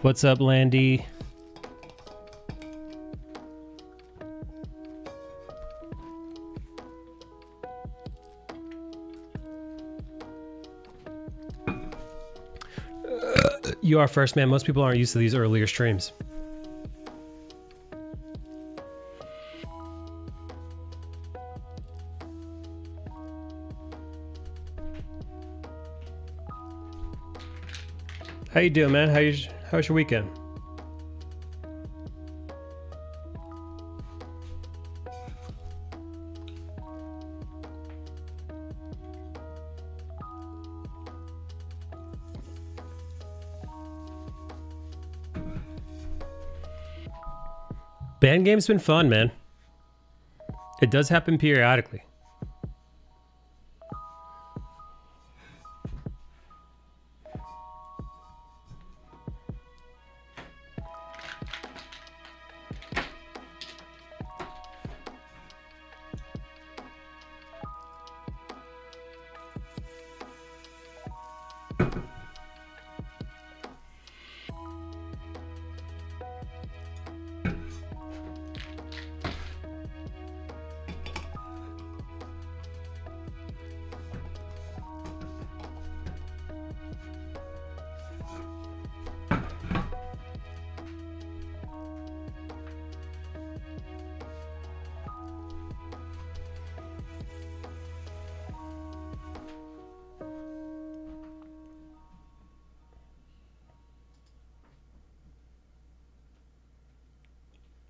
What's up, Landy? You are first, man. Most people aren't used to these earlier streams. How you doing, man? How's your weekend? Band game's been fun, man. It does happen periodically.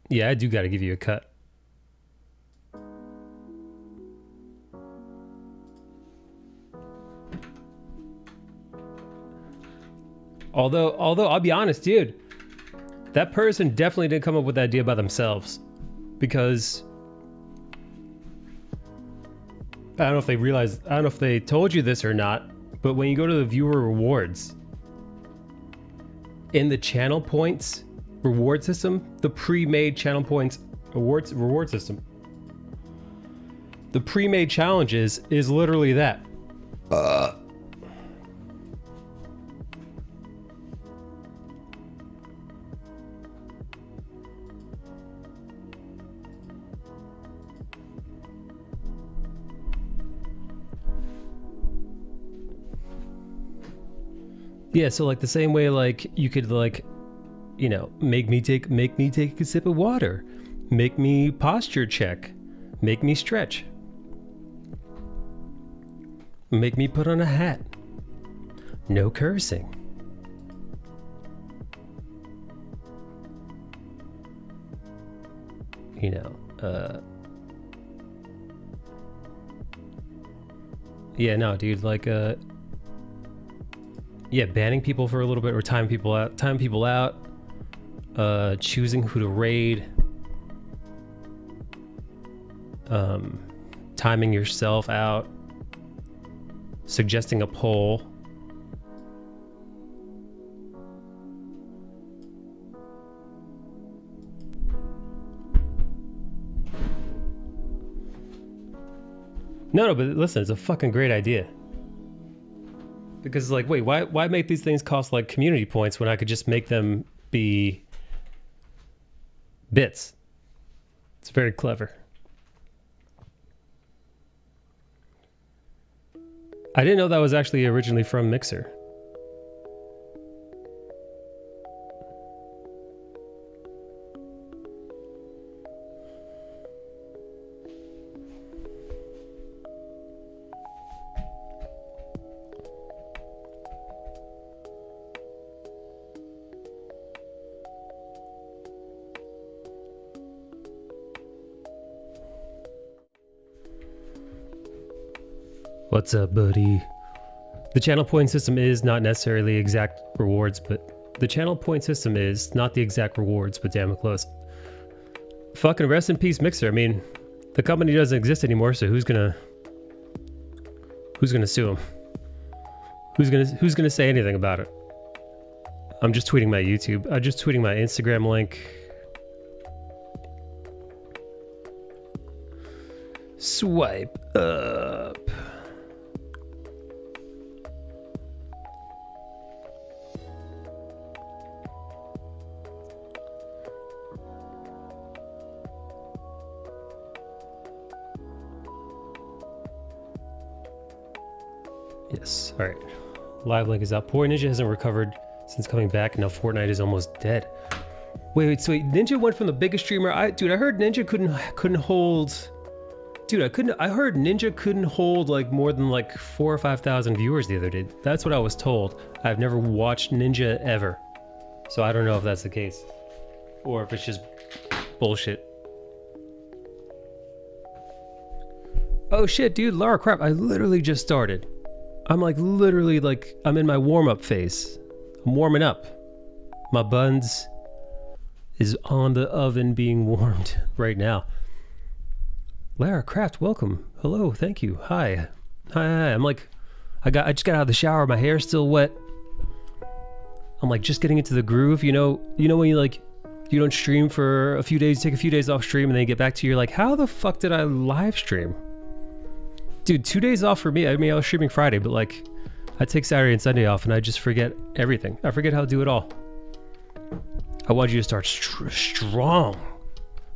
Yeah, I do got to give you a cut. Although I'll be honest, dude, that person definitely didn't come up with that idea by themselves, because I don't know if they told you this or not, but when you go to the viewer rewards in the channel points reward system, the pre-made channel points reward system, the pre-made challenges is literally that. Yeah, so like the same way, like you could, like, you know, make me take a sip of water, make me posture check, make me stretch, make me put on a hat, no cursing. You know, yeah, no, dude, like, yeah, banning people for a little bit, or time people out, choosing who to raid, timing yourself out, suggesting a poll. No, but listen, it's a fucking great idea. Because, like, wait, why make these things cost, like, community points when I could just make them be bits? It's very clever. I didn't know that was actually originally from Mixer. What's up, buddy? The channel point system is not necessarily exact rewards, but the channel point system is not the exact rewards, but damn close. Fucking rest in peace, Mixer. I mean, the company doesn't exist anymore, so who's gonna sue him? Who's gonna say anything about it? I'm just tweeting my YouTube. I'm just tweeting my Instagram link. Swipe up. Yes. All right. Live link is up. Poor Ninja hasn't recovered since coming back, and now Fortnite is almost dead. Wait. So Ninja went from the biggest streamer. Dude, I heard Ninja couldn't hold. Dude, I heard Ninja couldn't hold like more than like 4,000 or 5,000 viewers the other day. That's what I was told. I've never watched Ninja ever, so I don't know if that's the case, or if it's just bullshit. Oh shit, dude, Lara crap, I literally just started. I'm like literally like I'm in my warm-up phase. I'm warming up. My buns is on the oven being warmed right now. Lara Craft, welcome. Hello, thank you. Hi. Hi. I'm like I just got out of the shower, my hair's still wet. I'm like just getting into the groove, you know when you like you don't stream for a few days, take a few days off stream, and then you get back to you're like, how the fuck did I live stream? Dude, 2 days off for me. I mean, I was streaming Friday, but like, I take Saturday and Sunday off, and I just forget everything. I forget how to do it all. I want you to start strong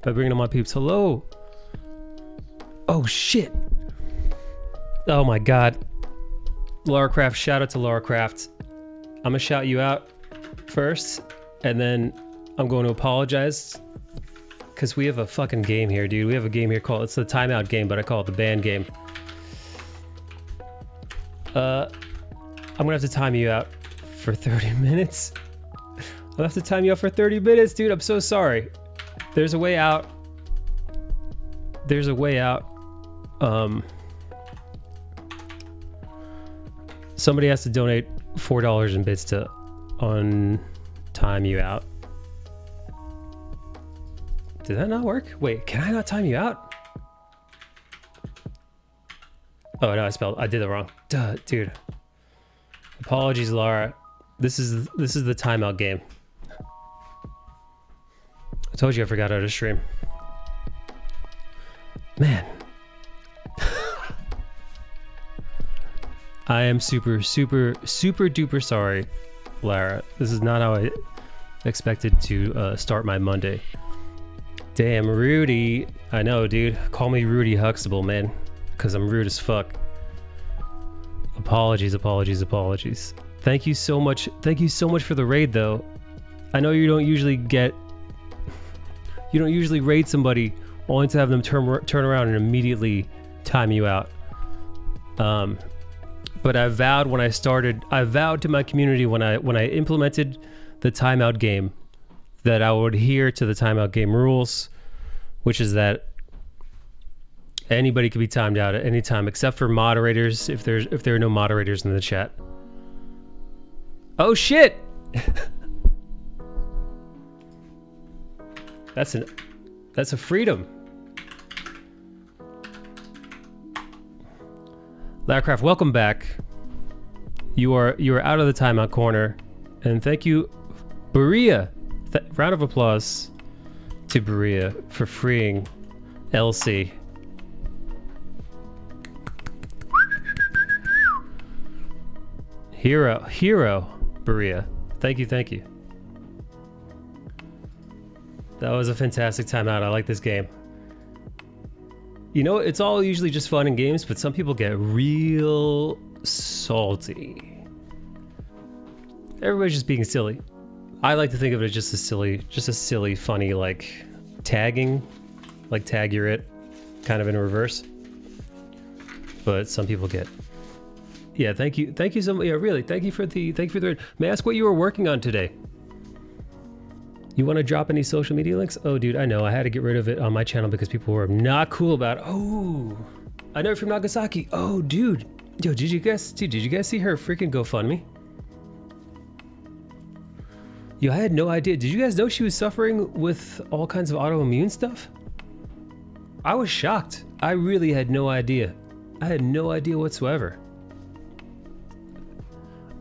by bringing on my peeps. Hello. Oh shit. Oh my god. Lara Craft. Shout out to Lara Craft. I'm gonna shout you out first, and then I'm going to apologize because we have a fucking game here, dude. We have a game here called, it's the timeout game, but I call it the ban game. I'm gonna have to time you out for 30 minutes. I'll have to time you out for 30 minutes, dude. I'm so sorry. There's a way out. There's a way out. Somebody has to donate $4 in bits to time you out. Did that not work? Wait, can I not time you out? Oh no, I did it wrong. Duh, dude. Apologies, Lara. This is the timeout game. I told you I forgot how to stream. Man. I am super duper sorry, Lara. This is not how I expected to start my Monday. Damn, Rudy. I know, dude. Call me Rudy Huxtable, man. Because I'm rude as fuck. Apologies. Thank you so much for the raid, though. I know you don't usually raid somebody only to have them turn around and immediately time you out. But I vowed to my community when I implemented the timeout game that I would adhere to the timeout game rules, which is that anybody could be timed out at any time except for moderators if there are no moderators in the chat. Oh shit. That's a freedom. Laracraft, welcome back. You are out of the timeout corner, and thank you, Berea. Round of applause to Berea for freeing LC. Hero, Berea. Thank you. That was a fantastic timeout. I like this game. You know, it's all usually just fun and games, but some people get real salty. Everybody's just being silly. I like to think of it as just a silly, funny, like tagging, like tag you're it, kind of in reverse. But some people get. Yeah, thank you so much. Yeah, really, thank you for the. May I ask what you were working on today? You want to drop any social media links? Oh, dude, I know. I had to get rid of it on my channel because people were not cool about it. Oh, I know you're from Nagasaki. Oh, dude. Yo, did you guys see her freaking GoFundMe? Yo, I had no idea. Did you guys know she was suffering with all kinds of autoimmune stuff? I was shocked. I really had no idea. I had no idea whatsoever.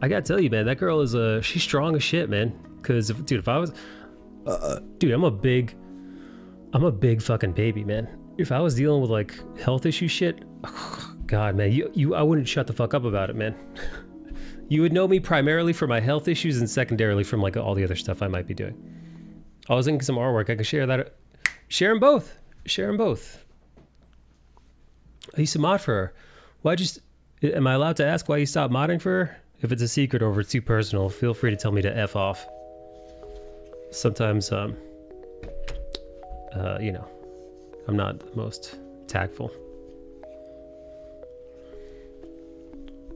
I gotta tell you, man, that girl is she's strong as shit, man. Cause if I was, dude, I'm a big fucking baby, man. If I was dealing with like health issue shit, oh, God, man, I wouldn't shut the fuck up about it, man. You would know me primarily for my health issues and secondarily from like all the other stuff I might be doing. I was thinking some artwork. I can share that. Share them both. I used to mod for her. Well, Am I allowed to ask why you stopped modding for her? If it's a secret or if it's too personal, feel free to tell me to F off. Sometimes, you know, I'm not the most tactful.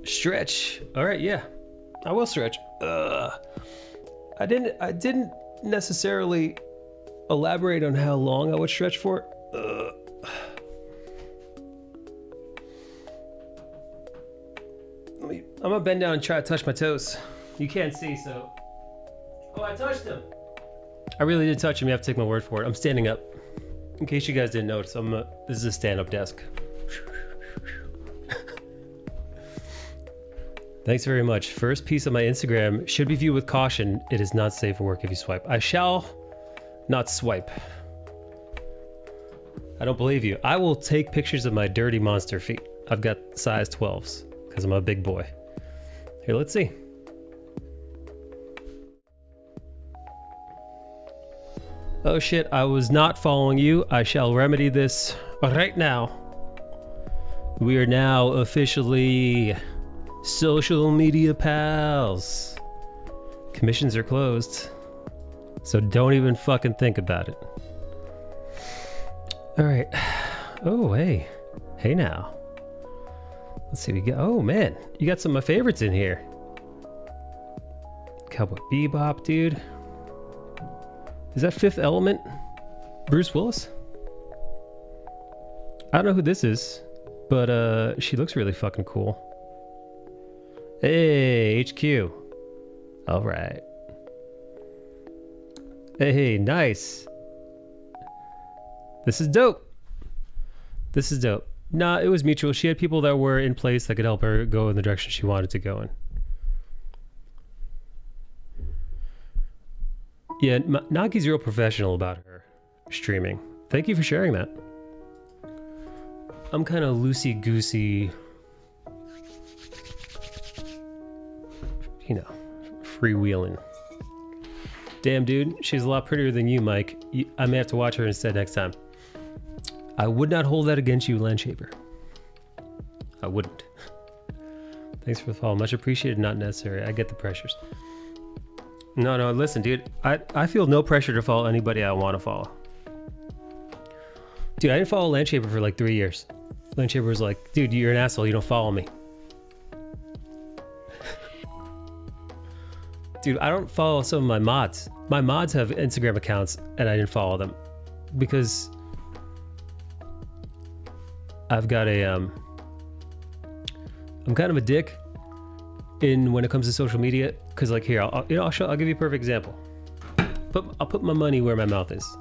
Stretch. All right, yeah, I will stretch. I didn't necessarily elaborate on how long I would stretch for. I'm gonna bend down and try to touch my toes. You can't see, so. Oh, I touched him. I really did touch him. You have to take my word for it. I'm standing up. In case you guys didn't notice, this is a stand-up desk. Thanks very much. First piece of my Instagram should be viewed with caution. It is not safe for work if you swipe. I shall not swipe. I don't believe you. I will take pictures of my dirty monster feet. I've got size 12s because I'm a big boy. Here, let's see. Oh shit, I was not following you. I shall remedy this right now. We are now officially social media pals. Commissions are closed, so don't even fucking think about it. All right. Oh, hey. Hey now. Let's see, we got, oh man, you got some of my favorites in here. Cowboy Bebop, dude. Is that Fifth Element? Bruce Willis? I don't know who this is, but she looks really fucking cool. Hey, HQ. All right. Hey, nice. This is dope. This is dope. Nah, it was mutual. She had people that were in place that could help her go in the direction she wanted to go in. Yeah, Nagi's real professional about her streaming. Thank you for sharing that. I'm kind of loosey-goosey, you know, freewheeling. Damn, dude, she's a lot prettier than you, Mike. I may have to watch her instead next time. I would not hold that against you, Landshaper. I wouldn't. Thanks for the follow. Much appreciated, not necessary. I get the pressures. No, listen, dude. I feel no pressure to follow anybody I want to follow. Dude, I didn't follow Landshaper for like 3 years. Landshaper was like, dude, you're an asshole. You don't follow me. Dude, I don't follow some of my mods. My mods have Instagram accounts, and I didn't follow them because I've got a I'm kind of a dick when it comes to social media. Cause like here, I'll give you a perfect example. I'll put my money where my mouth is.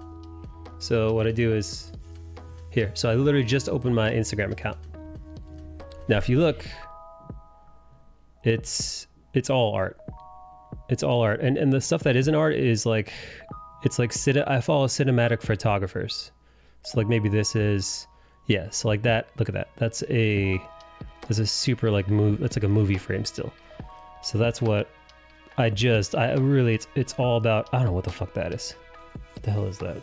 So what I do is here. So I literally just opened my Instagram account. Now, if you look, it's all art. It's all art, and the stuff that isn't art is like, it's like I follow cinematic photographers. So like maybe this is, yeah. So like that. Look at that. That's a super like that's like a movie frame still. So that's what I really, it's all about. I don't know what the fuck that is. What the hell is that?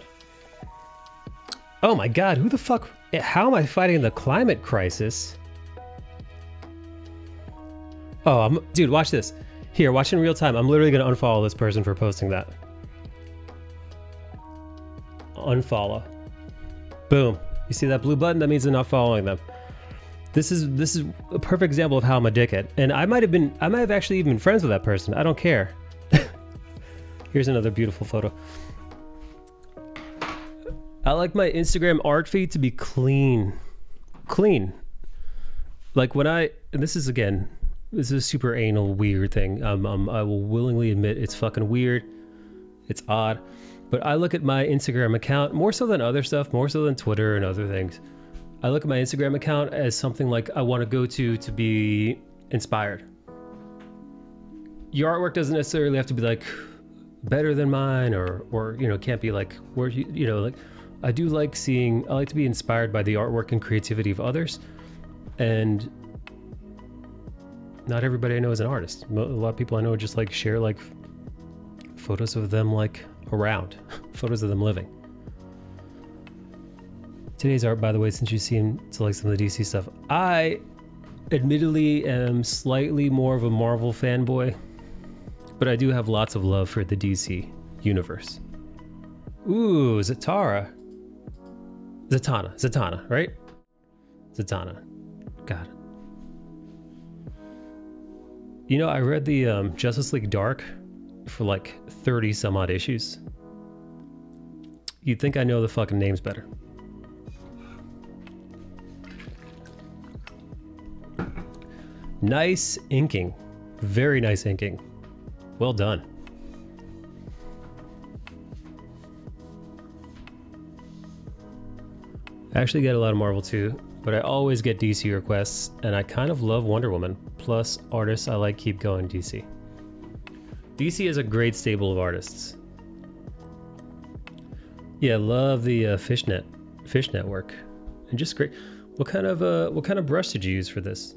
Oh my god, who the fuck? How am I fighting the climate crisis? Oh, dude, watch this. Here, watch in real time. I'm literally gonna unfollow this person for posting that. Unfollow. Boom. You see that blue button? That means they're not following them. This is a perfect example of how I'm a dickhead. And I might have actually even been friends with that person. I don't care. Here's another beautiful photo. I like my Instagram art feed to be clean. Clean. Like when and this is a super anal weird thing. I will willingly admit it's fucking weird. It's odd. But I look at my Instagram account more so than other stuff, more so than Twitter and other things. I look at my Instagram account as something like I want to go to be inspired. Your artwork doesn't necessarily have to be like better than mine or you know, can't be like where you know, like I like to be inspired by the artwork and creativity of others. And not everybody I know is an artist. A lot of people I know just like share like photos of them like around, photos of them living. Today's art, by the way, since you seem to like some of the DC stuff, I admittedly am slightly more of a Marvel fanboy, but I do have lots of love for the DC universe. Ooh, Zatanna, right? Zatanna. Got it. You know, I read the Justice League Dark for like 30 some odd issues. You'd think I know the fucking names better. Nice inking. Very nice inking. Well done. I actually get a lot of Marvel too, but I always get DC requests, and I kind of love Wonder Woman. Plus, artists I like keep going DC. DC is a great stable of artists. Yeah, love the fish network, and just great. What kind of brush did you use for this?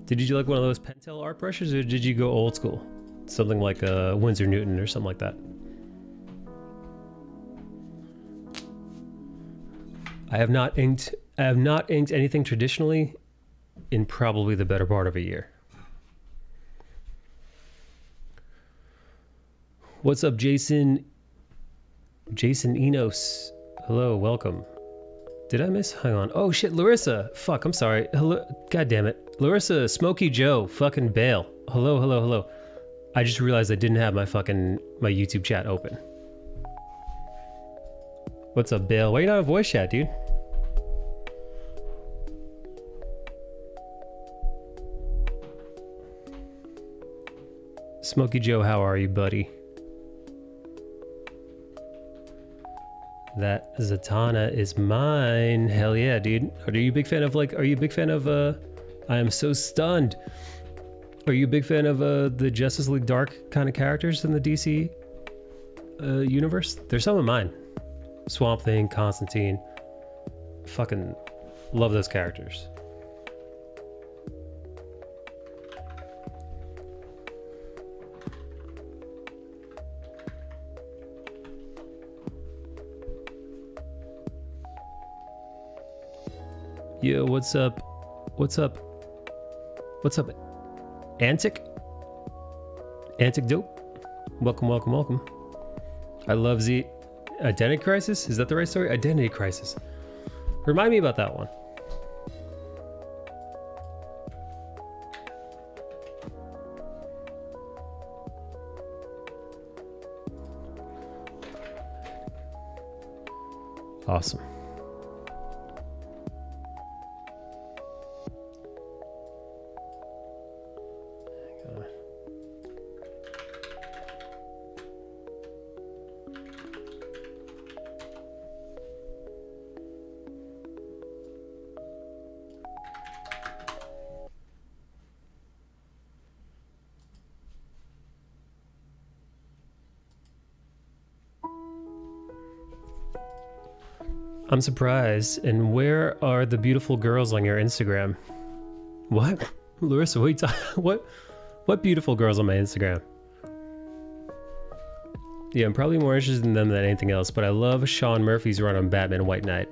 Did you do like one of those Pentel art brushes, or did you go old school, something like a Winsor Newton or something like that? I have not inked anything traditionally in probably the better part of a year. What's up, Jason? Jason Enos. Hello, welcome. Did I miss? Hang on. Oh shit, Larissa. Fuck, I'm sorry. Hello. God damn it. Larissa, Smokey Joe, fucking bail. Hello, hello, hello. I just realized I didn't have my YouTube chat open. What's up, Bale? Why you not have voice chat, dude? Smokey Joe, how are you, buddy? That Zatanna is mine. Hell yeah, dude. Are you a big fan of I am so stunned. Are you a big fan of the Justice League Dark kind of characters in the DC universe? They're some of mine. Swamp Thing, Constantine. Fucking love those characters. Yo, what's up? What's up? What's up? Antic Dope? Welcome, welcome, welcome. I love the Identity Crisis? Is that the right story? Identity Crisis. Remind me about that one. Awesome. I'm surprised. And where are the beautiful girls on your Instagram? What? Larissa, what are you talking? What beautiful girls on my Instagram? Yeah, I'm probably more interested in them than anything else, but I love Sean Murphy's run on Batman White Knight.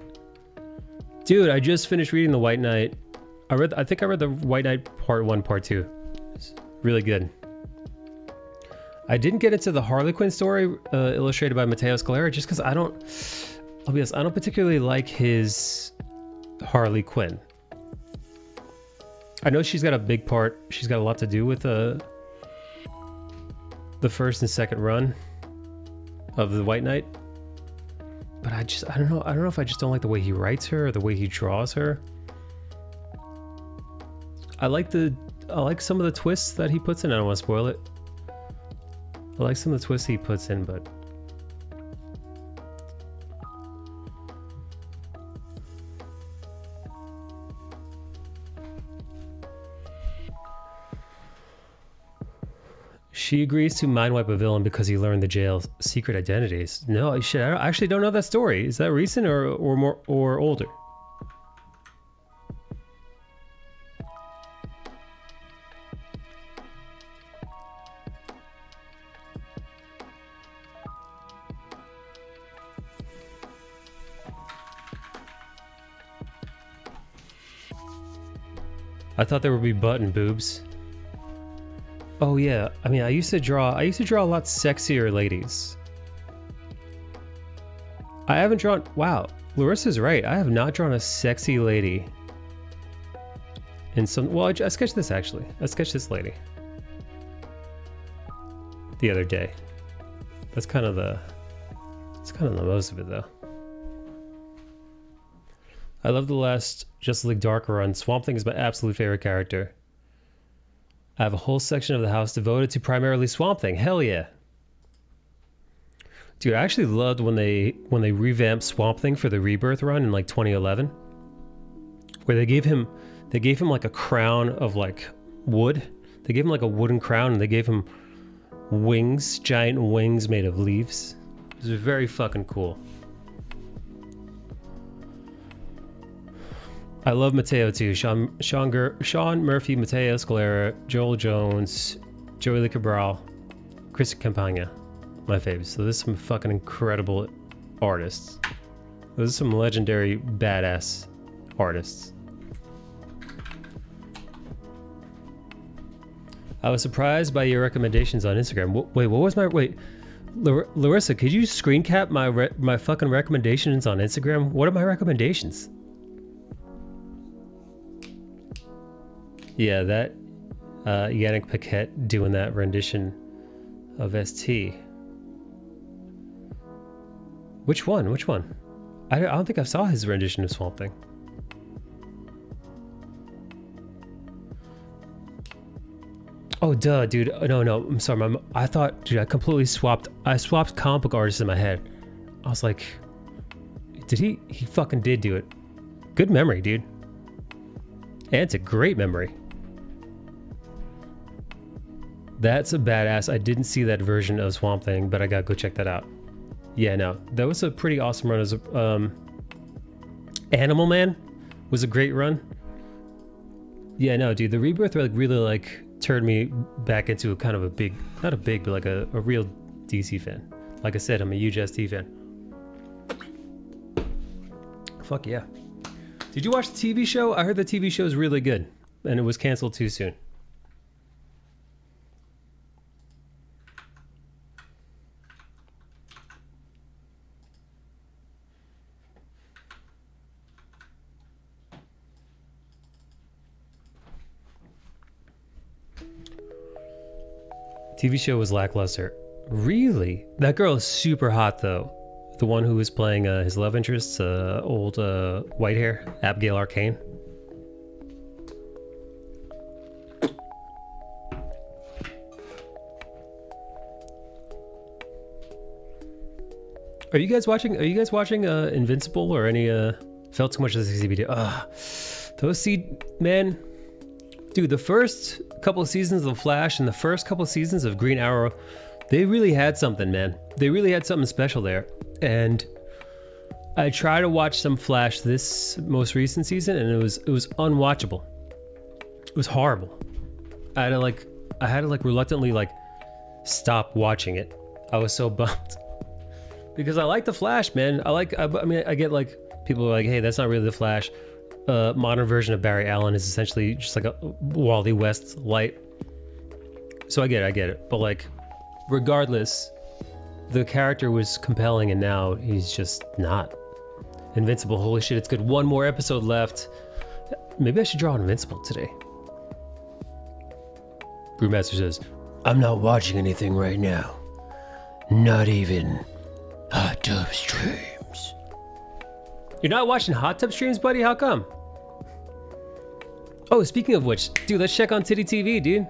Dude, I just finished reading The White Knight. I think I read The White Knight Part 1, Part 2. It's really good. I didn't get into the Harley Quinn story illustrated by Matteo Scalera just because I'll be honest, I don't particularly like his Harley Quinn. I know she's got a big part. She's got a lot to do with the first and second run of The White Knight. But I don't know. I don't know if I just don't like the way he writes her or the way he draws her. I like some of the twists that he puts in. I don't want to spoil it. I like some of the twists he puts in, but she agrees to mind wipe a villain because he learned the jail's secret identities. No, I actually don't know that story. Is that recent or older? I thought there would be butt and boobs. Oh yeah, I mean, I used to draw a lot sexier ladies. I haven't drawn, wow, Larissa's right. I have not drawn a sexy lady in some, well, I sketched this actually. I sketched this lady the other day. That's kind of the most of it though. I love the last Justice League Dark run. Swamp Thing is my absolute favorite character. I have a whole section of the house devoted to primarily Swamp Thing. Hell yeah. Dude, I actually loved when they revamped Swamp Thing for the Rebirth run in like 2011. Where they gave him like a crown of like wood. They gave him like a wooden crown and they gave him wings, giant wings made of leaves. It was very fucking cool. I love Mateo too. Sean Murphy, Mateo Scalera, Joel Jones, Joey Lee Cabral, Chris Campagna. My faves. So there's some fucking incredible artists. Those are some legendary badass artists. I was surprised by your recommendations on Instagram. Wait, what was my... Wait, Larissa, could you screen cap my fucking recommendations on Instagram? What are my recommendations? Yeah, that Yannick Paquette doing that rendition of ST. Which one? Which one? I don't think I saw his rendition of Swamp Thing. Oh, duh, dude. No, I'm sorry. I thought, dude, I swapped comic book artists in my head. I was like, did he? He fucking did do it. Good memory, dude. And it's a great memory. That's a badass. I didn't see that version of Swamp Thing, but I gotta go check that out. Yeah, no, that was a pretty awesome run. As Animal Man was a great run. Yeah, no, dude, the Rebirth really like turned me back into a kind of a big, not a big, but like a real DC fan. Like I said, I'm a huge ST fan. Fuck yeah. Did you watch the TV show? I heard the TV show is really good, and it was canceled too soon. TV show was lackluster. Really? That girl is super hot though. The one who was playing his love interest, old white hair, Abigail Arcane. Are you guys watching Invincible or any felt too much of the CBD? Those man. Dude, the first couple of seasons of The Flash and the first couple of seasons of Green Arrow, they really had something, man. They really had something special there. And I tried to watch some Flash this most recent season, and it was unwatchable. It was horrible. I had to reluctantly stop watching it. I was so bummed because I like the Flash, man. I get people are like, hey, that's not really the Flash. Modern version of Barry Allen is essentially just like a Wally West light. So I get it. But regardless, the character was compelling, and now he's just not. Invincible, holy shit, it's good. One more episode left. Maybe I should draw Invincible today. Brewmaster says, I'm not watching anything right now. Not even hot tub streams. You're not watching hot tub streams, buddy? How come? Oh, speaking of which, dude, let's check on Titty TV, dude.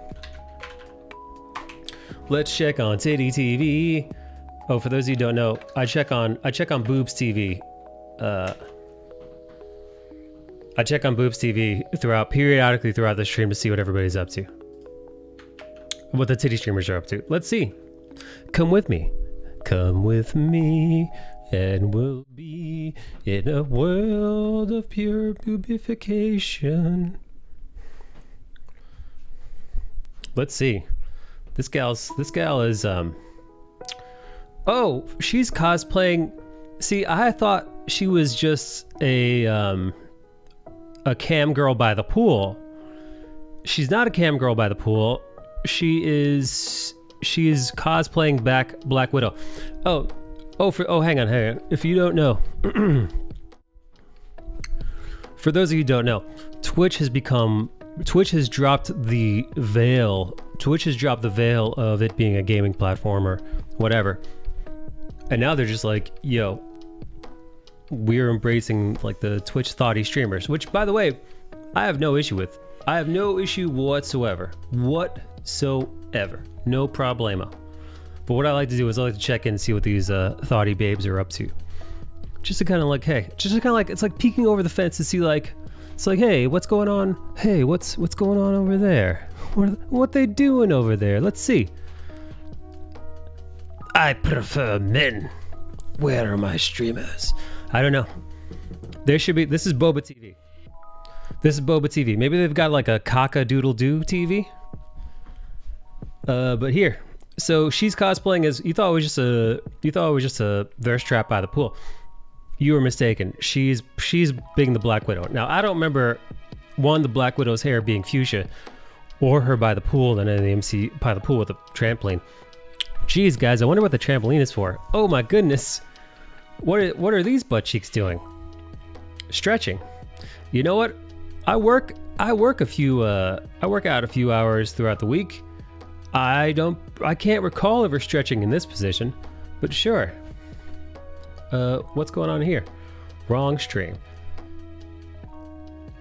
Let's check on Titty TV. Oh, for those of you who don't know, I check on Boobs TV. I check on Boobs TV periodically throughout the stream to see what everybody's up to. What the titty streamers are up to. Let's see. Come with me. Come with me, and we'll be in a world of pure boobification. Let's see. This gal is oh, she's cosplaying. See, I thought she was just a cam girl by the pool, she's not a cam girl by the pool. She is cosplaying back Black Widow. Hang on. If you don't know, for those of you who don't know, Twitch has dropped the veil. Twitch has dropped the veil of it being a gaming platform or whatever. And now they're just like, yo, we're embracing like the Twitch thoughty streamers, which by the way, I have no issue with. I have no issue whatsoever. No problemo. But what I like to do is I like to check in and see what these thoughty babes are up to. Just to kind of like, hey, it's like peeking over the fence to see like, it's like, hey, what's going on? Hey, what's going on over there? What they doing over there? Let's see. I prefer men. Where are my streamers? I don't know. There should be. This is Boba TV. Maybe they've got like a cock-a-doodle-doo TV. But here. So she's cosplaying as, you thought it was just a thirst trap by the pool. You were mistaken. She's being the Black Widow. Now I don't remember the Black Widow's hair being fuchsia, or her by the pool and then the MC by the pool with a trampoline. Jeez, guys, I wonder what the trampoline is for. Oh my goodness, what are these butt cheeks doing? Stretching. You know what? I work out a few hours throughout the week. I can't recall ever stretching in this position, but sure. What's going on here? Wrong stream.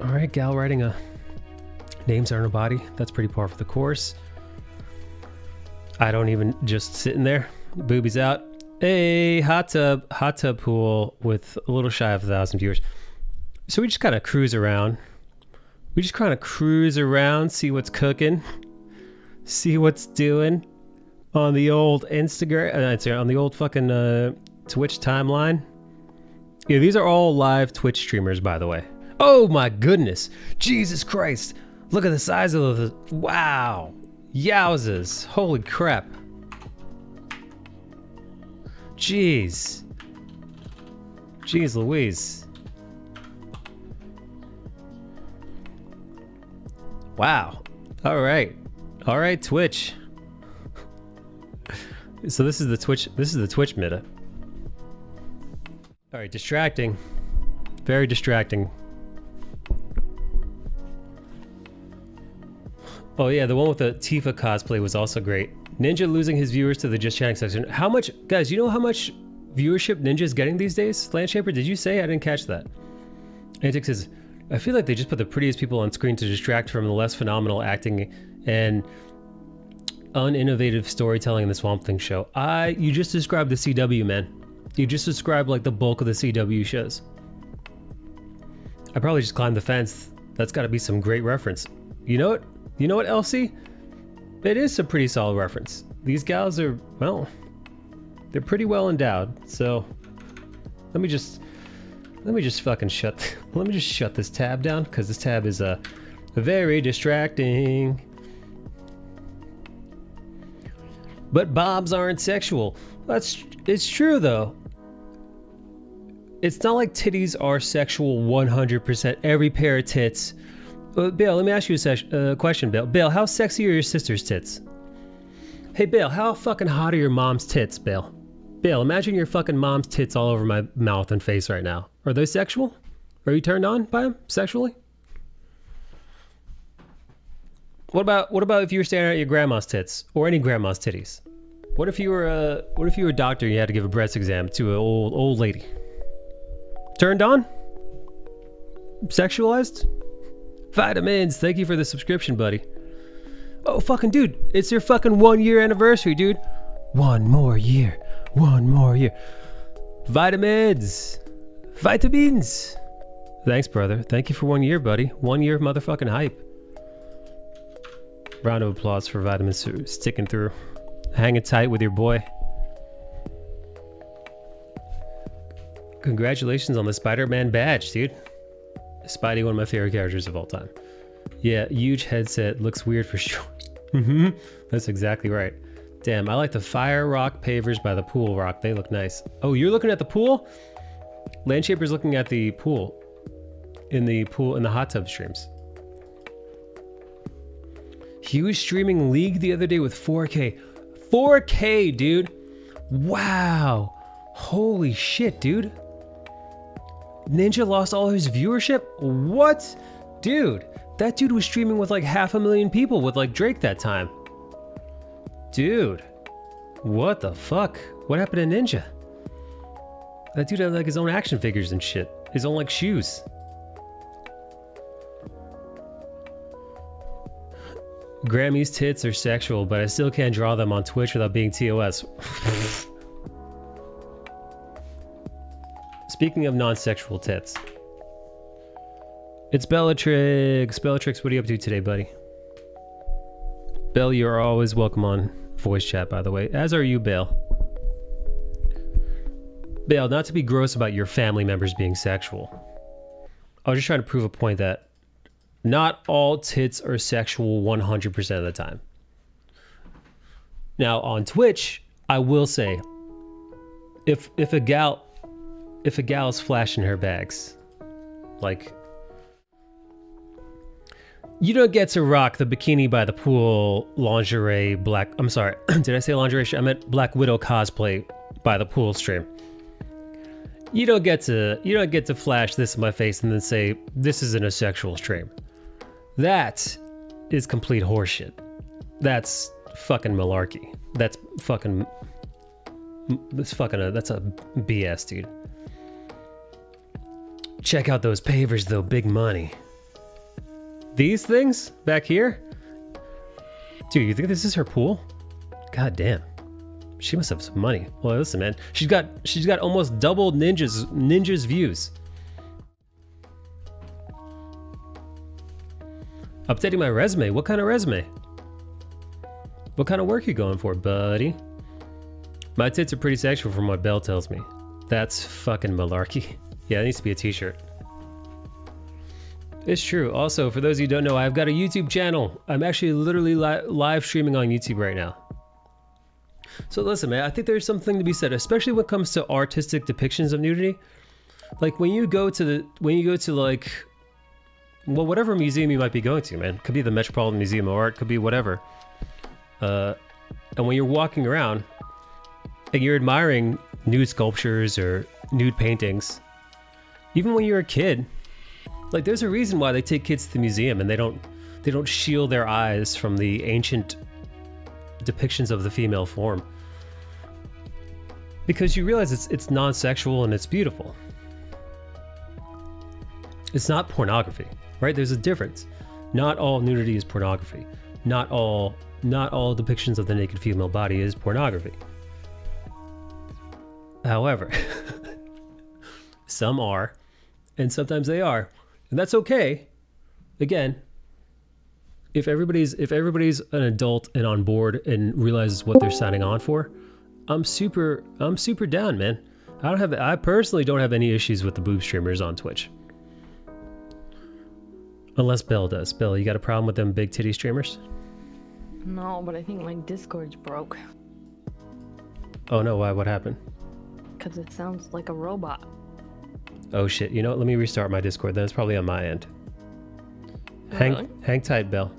All right, gal writing a names are in her body. That's pretty par for the course. I don't even, just sitting there, boobies out. Hey, hot tub pool with a little shy of 1,000 viewers. So we just kind of cruise around. See what's cooking, see what's doing on the old Instagram, on the old fucking Twitch timeline. Yeah, these are all live Twitch streamers, by the way. Oh my goodness, Jesus Christ! Look at the size of the. Wow, yowzers! Holy crap! Jeez Louise! Wow. All right, Twitch. So this is the Twitch meta. All right, distracting. Very distracting. Oh yeah, the one with the Tifa cosplay was also great. Ninja losing his viewers to the just chatting section. How much, guys, you know how much viewership Ninja's getting these days? Landshaper, did you say? I didn't catch that. Antic says, I feel like they just put the prettiest people on screen to distract from the less phenomenal acting and uninnovative storytelling in the Swamp Thing show. You just described the CW, man. You just described like the bulk of the CW shows. I probably just climbed the fence. That's got to be some great reference. You know what, Elsie? It is a pretty solid reference. These gals are, well, they're pretty well endowed. So let me just fucking shut this tab down, because this tab is very distracting. But bobs aren't sexual. It's true though. It's not like titties are sexual 100%. Every pair of tits. Bill, let me ask you a question, Bill. Bill, how sexy are your sister's tits? Hey, Bill, how fucking hot are your mom's tits, Bill? Bill, imagine your fucking mom's tits all over my mouth and face right now. Are they sexual? Are you turned on by them sexually? What about if you were staring at your grandma's tits or any grandma's titties? What if you were a doctor and you had to give a breast exam to an old lady? Turned on? Sexualized? Vitamins, thank you for the subscription, buddy. Oh, fucking dude, it's your fucking 1 year anniversary, dude. One more year. Vitamins. Thanks, brother. Thank you for 1 year, buddy. 1 year of motherfucking hype. Round of applause for Vitamins for sticking through. Hanging tight with your boy. Congratulations on the Spider-Man badge, dude. Spidey, one of my favorite characters of all time. Yeah, huge headset, looks weird for sure. That's exactly right. Damn, I like the fire rock pavers by the pool rock. They look nice. Oh, you're looking at the pool? Landshaper's looking at the pool in the hot tub streams. He was streaming League the other day with 4K. 4K, dude. Wow. Holy shit, dude. Ninja lost all his viewership? What? Dude, that dude was streaming with like 500,000 people with like Drake that time. Dude. What the fuck? What happened to Ninja? That dude had like his own action figures and shit. His own like shoes. Grammy's tits are sexual, but I still can't draw them on Twitch without being TOS. Speaking of non-sexual tits. It's Bellatrix. Bellatrix, what are you up to today, buddy? Bell, you're always welcome on voice chat, by the way. As are you, Bale. Bale, not to be gross about your family members being sexual. I was just trying to prove a point that not all tits are sexual 100% of the time. Now on Twitch, I will say, if a gal is flashing her bags, like, you don't get to rock the bikini by the pool lingerie black. I'm sorry, did I say lingerie? I meant Black Widow cosplay by the pool stream. You don't get to flash this in my face and then say this isn't a sexual stream. That is complete horseshit. That's fucking malarkey. That's a BS, dude. Check out those pavers though, big money. These things back here? Dude, you think this is her pool? God damn. She must have some money. Well, listen, man. She's got almost double Ninja's views. Updating my resume. What kind of resume? What kind of work you going for, buddy? My tits are pretty sexual from what Belle tells me. That's fucking malarkey. Yeah, it needs to be a t-shirt. It's true. Also, for those of you who don't know, I've got a YouTube channel. I'm actually literally live streaming on YouTube right now. So listen, man, I think there's something to be said, especially when it comes to artistic depictions of nudity. Like when you go to like, well, whatever museum you might be going to, man. Could be the Metropolitan Museum of Art, could be whatever. And when you're walking around and you're admiring nude sculptures or nude paintings, even when you're a kid, like there's a reason why they take kids to the museum and they don't shield their eyes from the ancient depictions of the female form. Because you realize it's non-sexual and it's beautiful. It's not pornography. Right? There's a difference. Not all nudity is pornography. Not all depictions of the naked female body is pornography. However, some are, and sometimes they are, and that's okay. Again, if everybody's an adult and on board and realizes what they're signing on for, I'm super down, man. I personally don't have any issues with the boob streamers on Twitch. Unless Belle does. Belle, you got a problem with them big titty streamers? No, but I think my Discord's broke. Oh no, why? What happened? Because it sounds like a robot. Oh shit, you know what? Let me restart my Discord then. It's probably on my end. Oh, really? Hang tight, Belle.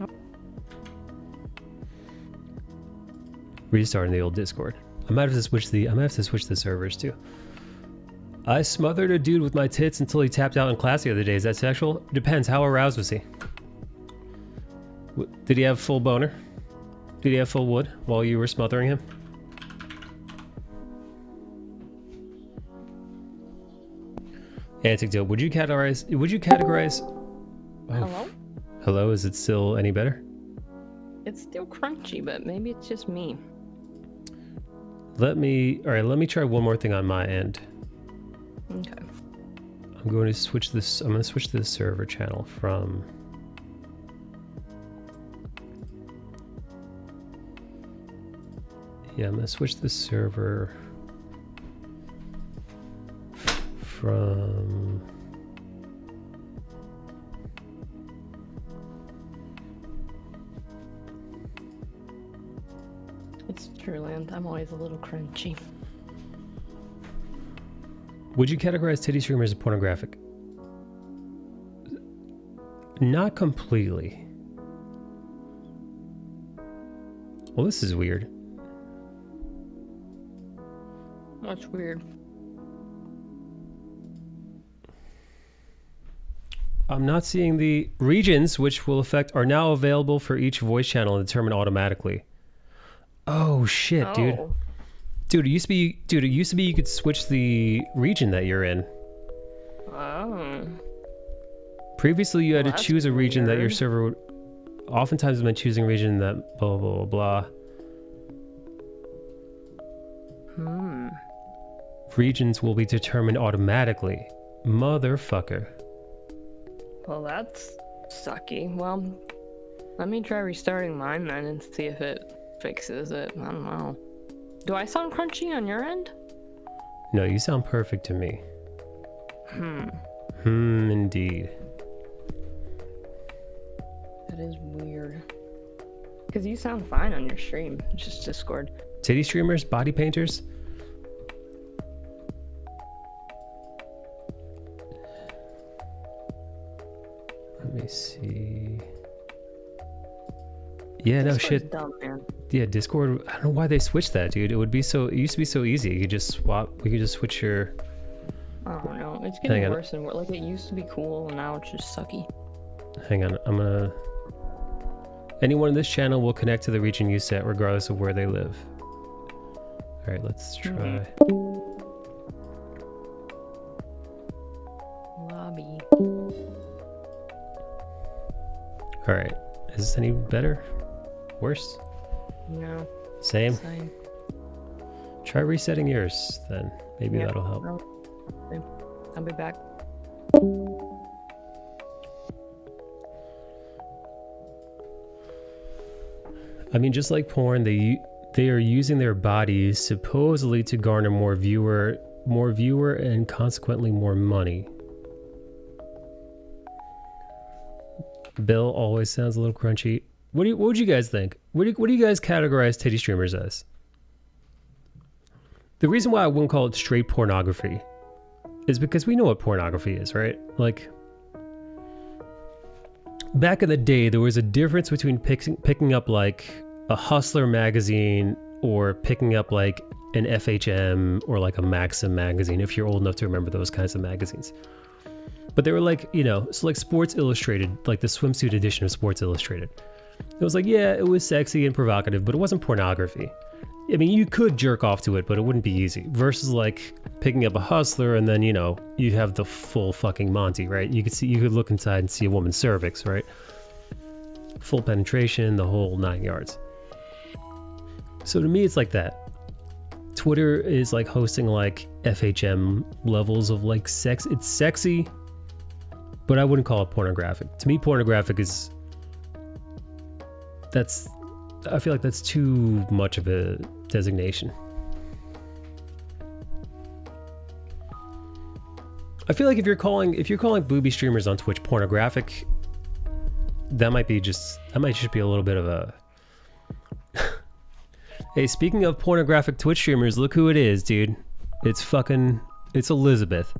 Oh. Restarting the old Discord. I might have to switch the servers too. I smothered a dude with my tits until he tapped out in class the other day. Is that sexual? Depends. How aroused was he? Did he have full boner? Did he have full wood while you were smothering him? Anecdote. Would you categorize? Oh. Hello? Hello. Is it still any better? It's still crunchy, but maybe it's just me. Let me try one more thing on my end. Okay. I'm going to switch this. I'm going to switch this server channel from. Yeah, I'm going to switch this server from. It's Truland. I'm always a little crunchy. Would you categorize titty streamers as pornographic? Not completely. Well, this is weird. That's weird. I'm not seeing the regions which will affect are now available for each voice channel and determined automatically. Oh shit, dude. Oh. Dude, it used to be you could switch the region that you're in. Oh. Previously, you had Well, to that's choose a region that your weird. server would. Oftentimes, when choosing a region that blah blah blah blah. Hmm. Regions will be determined automatically. Motherfucker. Well, that's sucky. Well, let me try restarting mine then and see if it fixes it. I don't know. Do I sound crunchy on your end? No, you sound perfect to me. Hmm. Indeed. That is weird. Because you sound fine on your stream. It's just Discord. Titty streamers, body painters. Let me see. Yeah, no Discord's shit. dumb, man. Yeah, Discord. I don't know why they switched that, dude. It used to be so easy. You could just swap. We could just switch your. I don't know. It's Hang getting on. worse and worse. Like, it used to be cool, and now it's just sucky. Hang on. I'm gonna. Anyone in this channel will connect to the region you set, regardless of where they live. All right, let's try. Lobby. All right. Is this any better? Worse? No. Same? Same. Try resetting yours then. Maybe Yep. that'll help. No. I'll be back. I mean, just like porn, they are using their bodies supposedly to garner more viewer, and consequently more money. Bill always sounds a little crunchy. What would you guys think? What do you guys categorize titty streamers as? The reason why I wouldn't call it straight pornography is because we know what pornography is, right? Like, back in the day, there was a difference between picking up like a Hustler magazine or picking up like an FHM or like a Maxim magazine, if you're old enough to remember those kinds of magazines. But they were like, you know, so like Sports Illustrated, like the swimsuit edition of Sports Illustrated. It was like, yeah, it was sexy and provocative, but it wasn't pornography. I mean, you could jerk off to it, but it wouldn't be easy. Versus like picking up a Hustler and then, you know, you have the full fucking Monty, right? You could look inside and see a woman's cervix, right? Full penetration, the whole 9 yards. So to me, it's like that. Twitter is like hosting like FHM levels of like sex. It's sexy, but I wouldn't call it pornographic. To me, pornographic is I feel like that's too much of a designation. I feel like if you're calling booby streamers on Twitch pornographic, that might just be a little bit of a Hey, speaking of pornographic Twitch streamers, look who it is, dude. It's Elizabeth.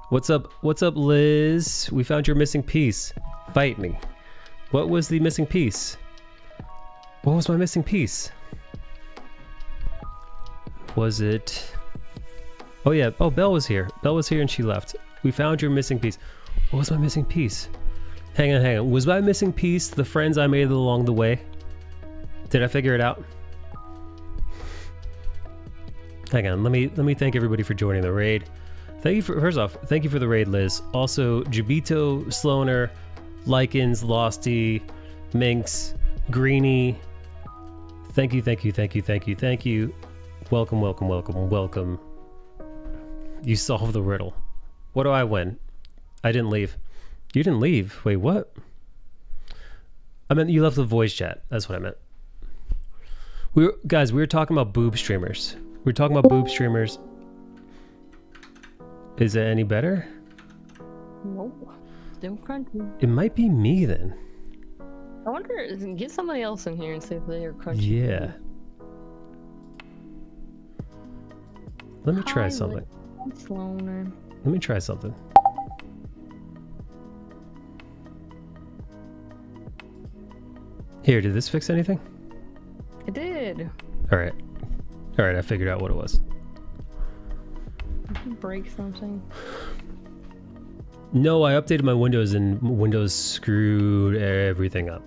What's up, Liz? We found your missing piece. Fight me. What was the missing piece? What was my missing piece? Was it... Oh yeah, oh, Belle was here. Belle was here and she left. We found your missing piece. What was my missing piece? Hang on. Was my missing piece the friends I made along the way? Did I figure it out? Hang on, let me thank everybody for joining the raid. First off, thank you for the raid, Liz. Also, Jabito, Sloaner, Likens, Losty, Minx, Greenie. Thank you. Welcome. You solved the riddle. What do I win? I didn't leave. You didn't leave? Wait, what? I meant you left the voice chat. That's what I meant. We were talking about boob streamers. Is it any better? Nope. Still crunchy. It might be me then. I wonder, get somebody else in here and see if they are crunchy. Yeah. Let me try something. Sloaner. Let me try something. Here, did this fix anything? did. Alright. Alright, I figured out what it was. Did you break something? No, I updated my Windows and Windows screwed everything up.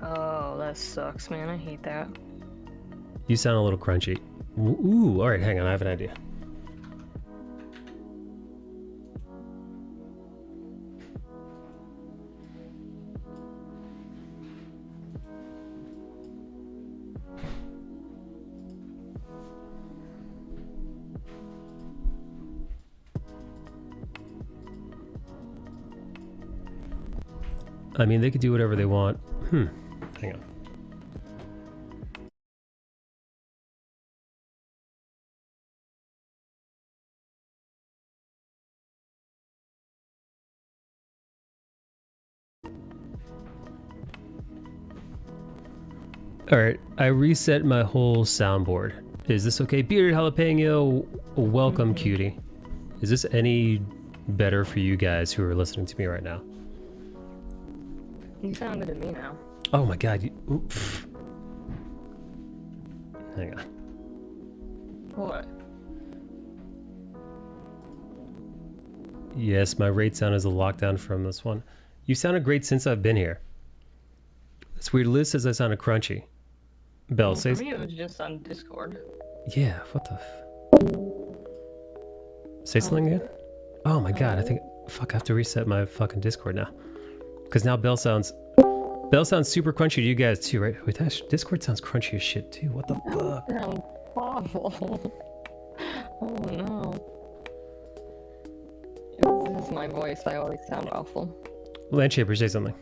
Oh, that sucks, man. I hate that. You sound a little crunchy. Ooh, alright, hang on, I have an idea. I mean, they could do whatever they want. Hang on. Alright, I reset my whole soundboard. Is this okay? Bearded Jalapeno, welcome, cutie. Is this any better for you guys who are listening to me right now? You sound good to me now. Oh my god, hang on. What? Yes, my rate sound is a lockdown from this one. You sounded great since I've been here. It's weird. Liz says I sounded crunchy. Belle, say... For me, it was just on Discord. Yeah, what the Say something again? Oh my god, I think... Fuck, I have to reset my fucking Discord now. Because now Belle sounds super crunchy to you guys too, right? Wait, Discord sounds crunchy as shit too. What the fuck? That sounds awful. Oh no. If this is my voice, I always sound awful. Landshaper, say something.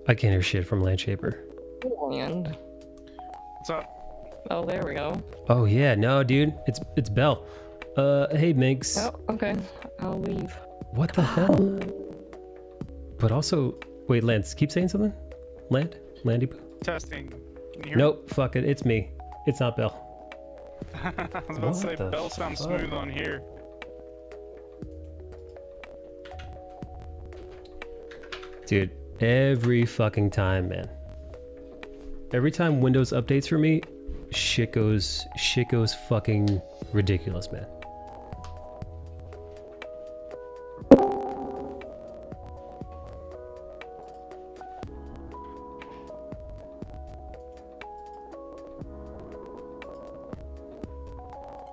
I can't hear shit from Landshaper. Land. What's up? Oh, there we go. Oh yeah, no dude, it's Belle. Hey Minx. Oh, okay. I'll leave. What the hell? But also, wait, Lance, keep saying something? Landy Poo? Testing. Can you hear Nope, fuck it, it's me. It's not Belle. I was about to say, Bell sounds smooth on here. Dude, every fucking time, man. Every time Windows updates for me, shit goes fucking ridiculous, man.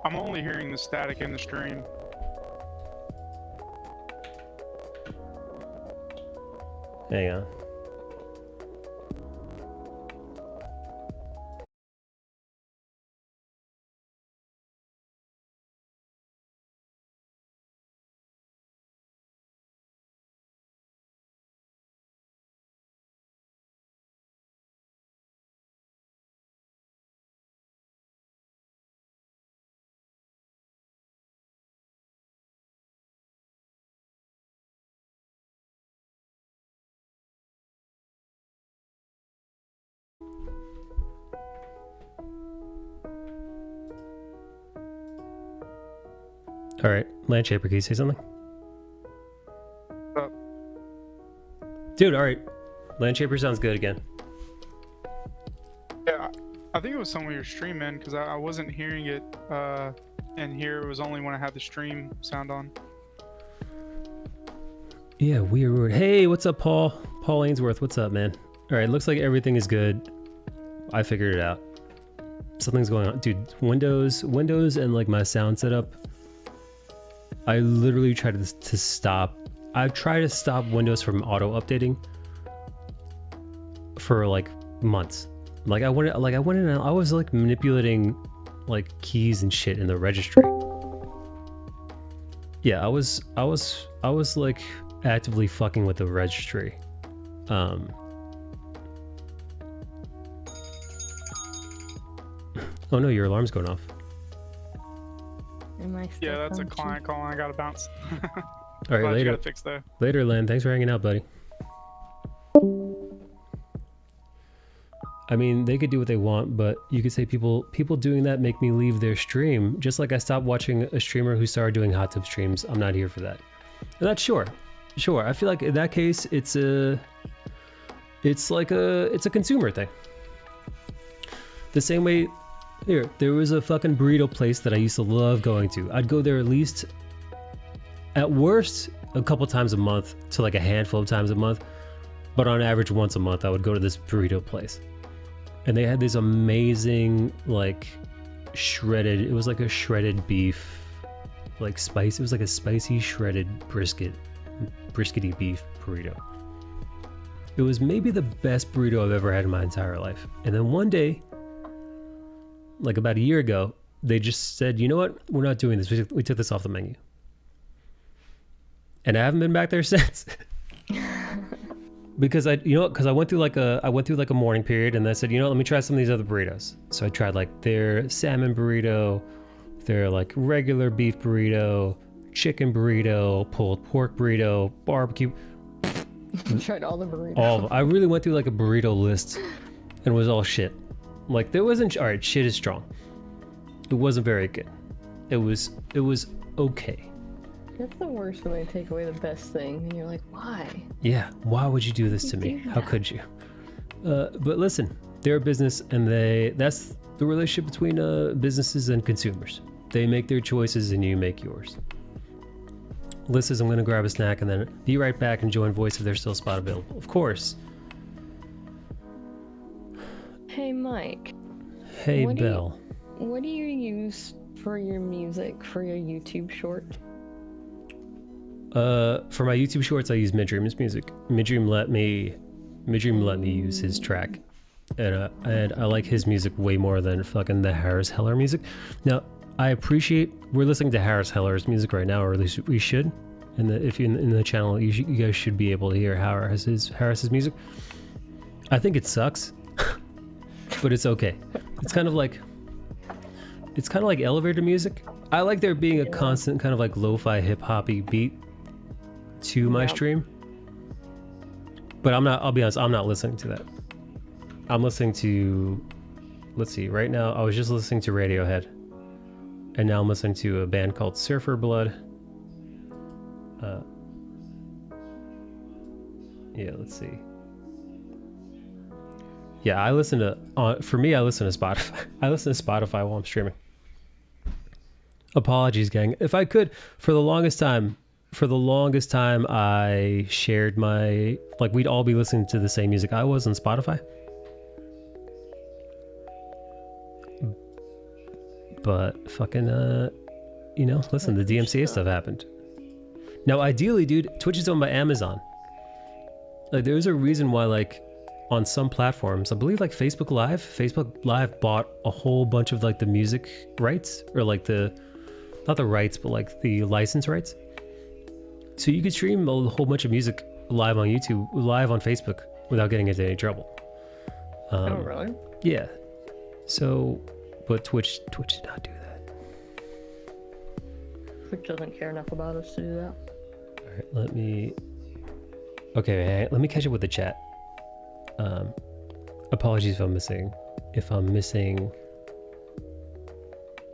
I'm only hearing the static in the stream. Hang on. Alright, Landshaper, can you say something? Dude, alright. Landshaper sounds good again. Yeah, I think it was some of your stream, man, because I wasn't hearing it in here. It was only when I had the stream sound on. Yeah, weird. Hey, what's up, Paul? Paul Ainsworth, what's up, man? Alright, looks like everything is good. I figured it out. Something's going on. Dude, Windows and like my sound setup. I literally tried to stop. I've tried to stop Windows from auto updating for like months. Like I went in and I was like manipulating like keys and shit in the registry. Yeah, I was like actively fucking with the registry. Oh no, your alarm's going off. Am I Yeah, that's a client calling. I gotta bounce. All right, later. Fix that. Later, Len. Thanks for hanging out, buddy. I mean, they could do what they want, but you could say people doing that make me leave their stream. Just like I stopped watching a streamer who started doing hot tub streams. I'm not here for that. And that's sure. I feel like in that case, it's a consumer thing. The same way, here, there was a fucking burrito place that I used to love going to. I'd go there at least, at worst, a couple times a month to like a handful of times a month. But on average, once a month, I would go to this burrito place. And they had this amazing, like, shredded, it was like a shredded beef, like spice. It was like a spicy shredded briskety beef burrito. It was maybe the best burrito I've ever had in my entire life. And then one day, like about a year ago, they just said, you know what? We're not doing this. We took this off the menu. And I haven't been back there since. Because I went through like a mourning period, and I said, you know, let me try some of these other burritos. So I tried like their salmon burrito, their like regular beef burrito, chicken burrito, pulled pork burrito, barbecue. You tried all the burritos. All. I really went through like a burrito list, and it was all shit. Like there wasn't. All right, shit is strong. It wasn't very good. It was okay. That's the worst when they take away the best thing, and you're like, why? Yeah, why would you do this to me? How could you? But listen, they're a business, and that's the relationship between businesses and consumers. They make their choices, and you make yours. Liz says, I'm going to grab a snack and then be right back and join Voice if there's still a spot available. Of course. Hey, Mike. Hey, Belle. What do you use for your music, for your YouTube short? For my YouTube shorts, I use Midream's music. Midream let me use his track, and I like his music way more than fucking the Harris Heller music. Now, I appreciate we're listening to Harris Heller's music right now, or at least we should. And if you're in the channel, you guys should be able to hear Harris's music. I think it sucks, but it's okay. It's kind of like elevator music. I like there being a constant kind of like lo-fi hip-hoppy beat to my stream, but I'll be honest, I'm not listening to that. I'm listening to, let's see, right now I was just listening to Radiohead, and now I'm listening to a band called Surfer Blood. Yeah, let's see. Yeah, I listen to Spotify. I listen to Spotify while I'm streaming. Apologies, gang. If I could, for the longest time, I shared we'd all be listening to the same music I was on Spotify. But fucking, listen, the DMCA stuff happened. Now, ideally, dude, Twitch is owned by Amazon. Like, there's a reason why, like, on some platforms, I believe, like, Facebook Live bought a whole bunch of, like, the music rights, or, like, not the rights, but, like, the license rights. So you could stream a whole bunch of music live on YouTube, live on Facebook, without getting into any trouble. Oh, really? Yeah. So, but Twitch did not do that. Twitch doesn't care enough about us to do that. All right, let me catch up with the chat. Apologies if I'm missing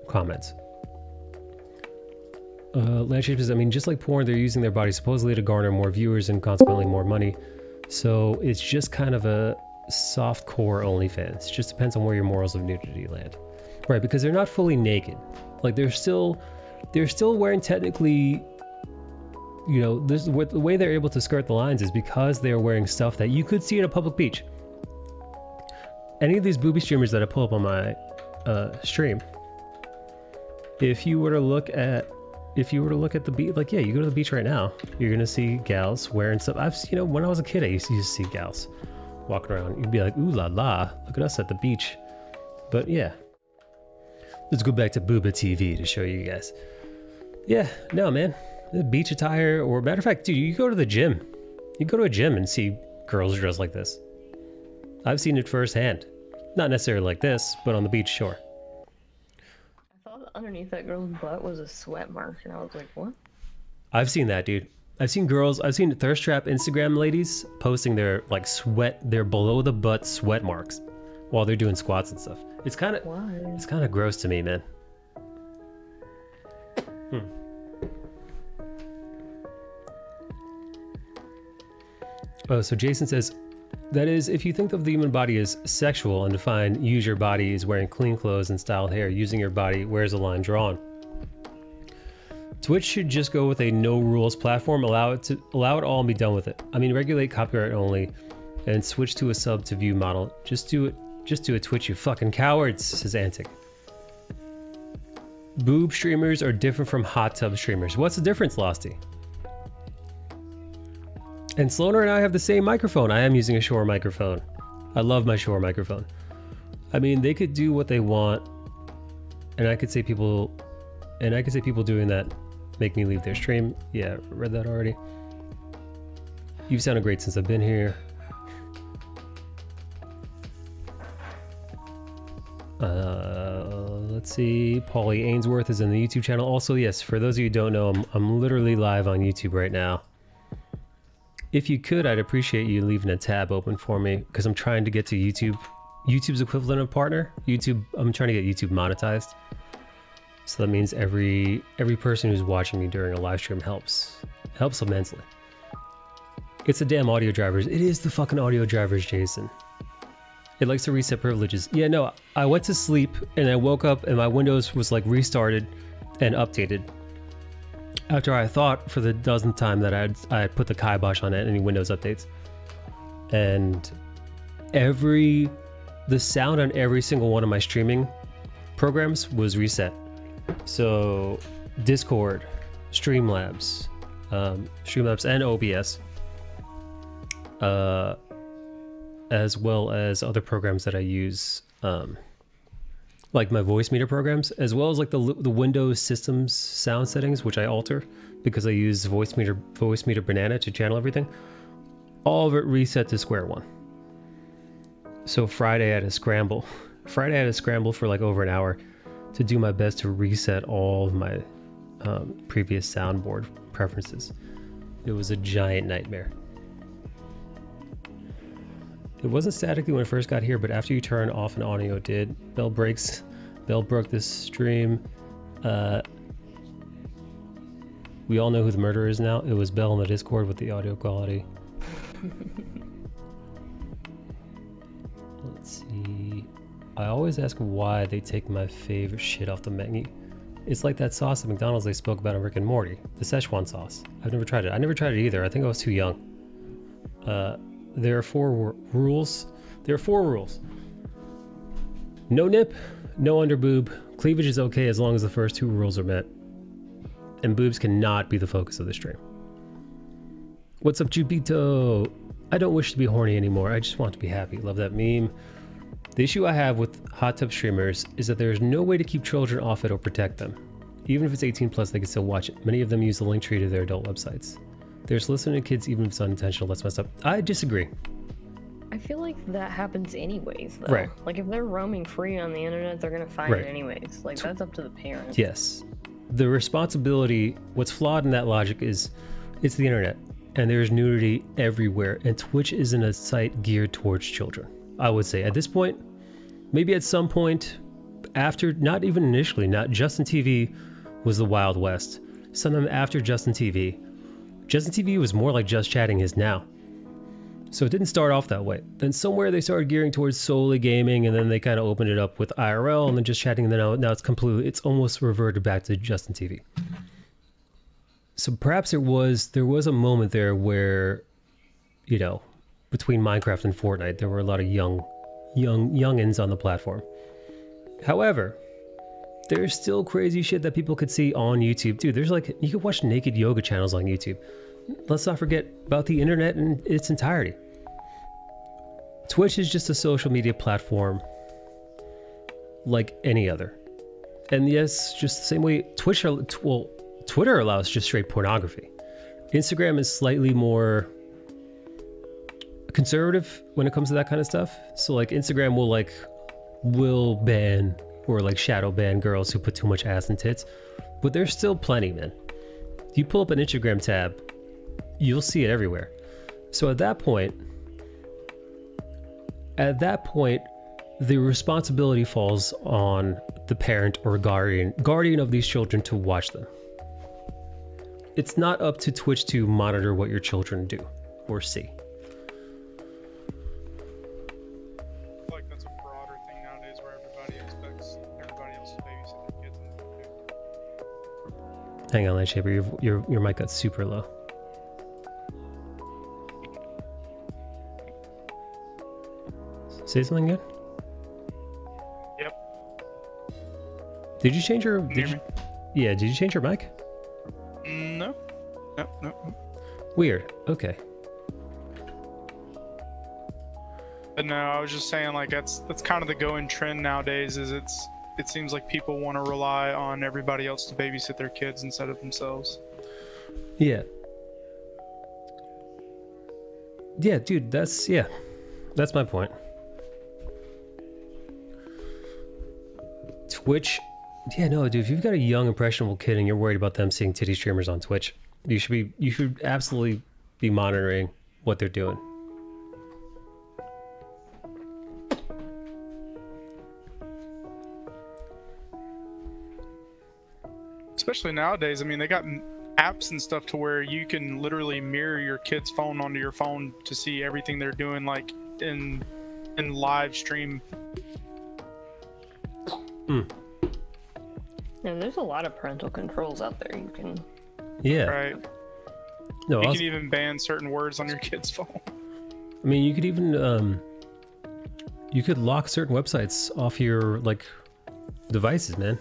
comments. Landscape says, I mean, just like porn, they're using their bodies supposedly to garner more viewers and consequently more money. So it's just kind of a soft core OnlyFans. It just depends on where your morals of nudity land. Right, because they're not fully naked. Like they're still wearing technically, the way they're able to skirt the lines is because they're wearing stuff that you could see in a public beach. Any of these booby streamers that I pull up on my stream, if you were to look at the beach, like, yeah, you go to the beach right now, you're gonna see gals wearing stuff. When I was a kid, I used to see gals walking around. You'd be like, ooh la la, look at us at the beach. But yeah, let's go back to Booba TV to show you guys. Yeah, no, man, the beach attire, or matter of fact, dude, you go to the gym. You go to a gym and see girls dressed like this. I've seen it firsthand. Not necessarily like this, but on the beach, sure. Underneath that girl's butt was a sweat mark, and I was like, what? I've seen that, dude. I've seen thirst trap Instagram ladies posting their their below the butt sweat marks while they're doing squats and stuff. It's kind of gross to me, man. Oh, so Jason says, That is, if you think of the human body as sexual and define use your body as wearing clean clothes and styled hair, using your body, where's the line drawn? Twitch should just go with a no rules platform, allow it all and be done with it. I mean, regulate copyright only and switch to a sub to view model. Just do it, Twitch, you fucking cowards, says Antic. Boob streamers are different from hot tub streamers. What's the difference, Losty? And Sloaner and I have the same microphone. I am using a Shure microphone. I love my Shure microphone. I mean, they could do what they want, and I could say people doing that make me leave their stream. Yeah, read that already. You've sounded great since I've been here. Let's see. Paulie Ainsworth is in the YouTube channel. Also, yes, for those of you who don't know, I'm literally live on YouTube right now. If you could, I'd appreciate you leaving a tab open for me, because I'm trying to get to YouTube's equivalent of partner. I'm trying to get YouTube monetized. So that means every person who's watching me during a live stream helps immensely. It's the damn audio drivers. It is the fucking audio drivers, Jason. It likes to reset privileges. Yeah, no, I went to sleep and I woke up and my Windows was like restarted and updated. After I thought for the dozenth time that I had put the kibosh on any Windows updates. And the sound on every single one of my streaming programs was reset. So Discord, Streamlabs and OBS, as well as other programs that I use, like my voice meter programs, as well as like the Windows systems sound settings, which I alter because I use voice meter banana to channel everything. All of it reset to square one. So Friday I had to scramble for like over an hour to do my best to reset all of my previous soundboard preferences. It was a giant nightmare. It wasn't statically when I first got here, but after you turn off an audio, it did. Bell broke this stream. We all know who the murderer is now. It was Bell in the Discord with the audio quality. Let's see. I always ask why they take my favorite shit off the menu. It's like that sauce at McDonald's they spoke about in Rick and Morty, the Szechuan sauce. I've never tried it. I never tried it either. I think I was too young. There are four rules. No nip, no underboob. Cleavage is okay as long as the first two rules are met. And boobs cannot be the focus of the stream. What's up, Jupito? I don't wish to be horny anymore. I just want to be happy. Love that meme. The issue I have with hot tub streamers is that there is no way to keep children off it or protect them. Even if it's 18 plus, they can still watch it. Many of them use the link tree to their adult websites. There's listening to kids even if it's unintentional. That's messed up. I disagree. I feel like that happens anyways, though. Right. Like, if they're roaming free on the internet, they're gonna find it anyways. Like, that's up to the parents. Yes. The responsibility, what's flawed in that logic is it's the internet, and there's nudity everywhere, and Twitch isn't a site geared towards children. I would say at this point, maybe at some point after, not even initially, not Justin TV was the Wild West. Sometime after Justin TV was more like Just Chatting is now. So it didn't start off that way. Then somewhere they started gearing towards solely gaming, and then they kind of opened it up with IRL and then Just Chatting, and then now it's almost reverted back to Justin TV. So perhaps there was a moment there where, between Minecraft and Fortnite, there were a lot of youngins on the platform. However, there's still crazy shit that people could see on YouTube. Dude, you could watch naked yoga channels on YouTube. Let's not forget about the internet in its entirety. Twitch is just a social media platform like any other. And yes, just the same way Twitter allows just straight pornography. Instagram is slightly more conservative when it comes to that kind of stuff. So like Instagram will ban or like shadow ban girls who put too much ass and tits, but there's still plenty, man. You pull up an Instagram tab, you'll see it everywhere. So at that point, the responsibility falls on the parent or guardian of these children to watch them. It's not up to Twitch to monitor what your children do or see. Hang on, Lightshaber, your mic got super low. Say something good? Yep. Did you change your... Can you hear me? Yeah, did you change your mic? No. No. Weird. Okay. But no, I was just saying, like, that's kind of the going trend nowadays. It seems like people want to rely on everybody else to babysit their kids instead of themselves. Yeah. Yeah, dude, that's my point. Twitch, yeah, no, dude, if you've got a young impressionable kid and you're worried about them seeing titty streamers on Twitch, you should absolutely be monitoring what they're doing. Especially nowadays, I mean, they got apps and stuff to where you can literally mirror your kid's phone onto your phone to see everything they're doing, like in live stream. And there's a lot of parental controls out there. You can. Yeah. Right. No, You can even ban certain words on your kid's phone. I mean, you could even you could lock certain websites off your like devices, man.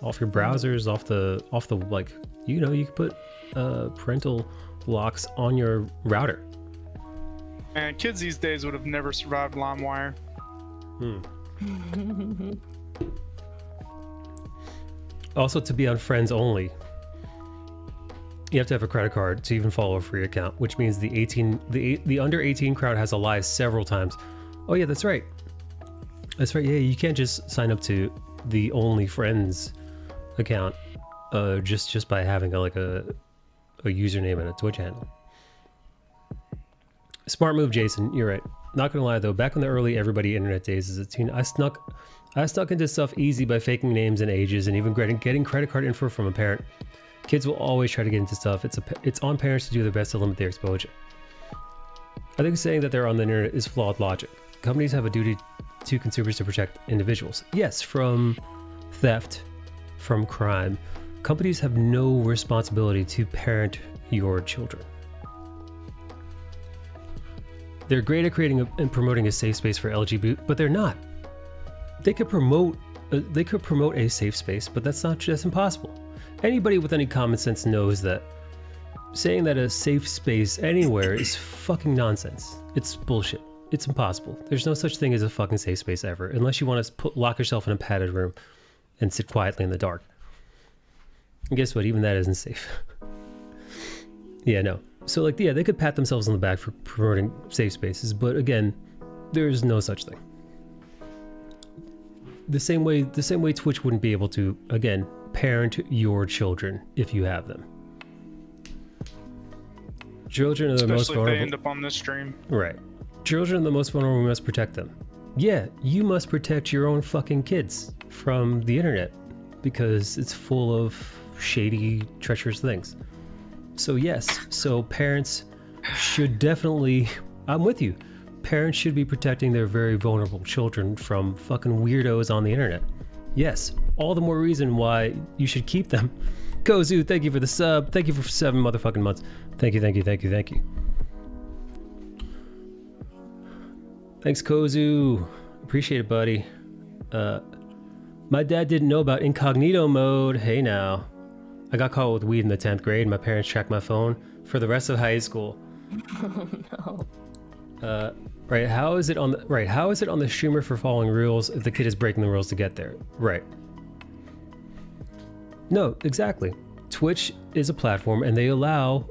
Off your browsers, off the like, you know, you could put parental locks on your router. And kids these days would have never survived LimeWire. Also, to be on friends only, you have to have a credit card to even follow a free account, which means the under 18 crowd has to lie several times. Oh yeah, that's right. That's right. Yeah, you can't just sign up to the only friends account just by having a username and a Twitch handle. Smart move, Jason. You're right. Not gonna lie though, back in the early everybody internet days as a teen, I snuck into stuff easy by faking names and ages and even getting credit card info from a parent. Kids will always try to get into stuff. It's on parents to do their best to limit their exposure. I think saying that they're on the internet is flawed logic. Companies have a duty to consumers to protect individuals. Yes, from theft, from crime. Companies have no responsibility to parent your children. They're great at creating and promoting a safe space for LGBT, but they're not. They could promote a safe space, but that's impossible. Anybody with any common sense knows that saying that a safe space anywhere is fucking nonsense. It's bullshit. It's impossible. There's no such thing as a fucking safe space ever, unless you want to lock yourself in a padded room and sit quietly in the dark. And guess what? Even that isn't safe. Yeah, no. So like, yeah, they could pat themselves on the back for promoting safe spaces, but again, there's no such thing. The same way Twitch wouldn't be able to, again, parent your children if you have them. Children are the most vulnerable. Especially if they end up on this stream. Right. Children are the most vulnerable. We must protect them. Yeah, you must protect your own fucking kids from the internet because it's full of shady, treacherous things. So yes, parents should definitely, I'm with you. Parents should be protecting their very vulnerable children from fucking weirdos on the internet. Yes, all the more reason why you should keep them. Kozu, thank you for the sub. Thank you for 7 motherfucking months. Thank you. Thanks, Kozu. Appreciate it, buddy. My dad didn't know about incognito mode. Hey now. I got caught with weed in the 10th grade. My parents tracked my phone for the rest of high school. Oh no. Right, how is it on the streamer for following rules if the kid is breaking the rules to get there? Right. No, exactly. Twitch is a platform and they allow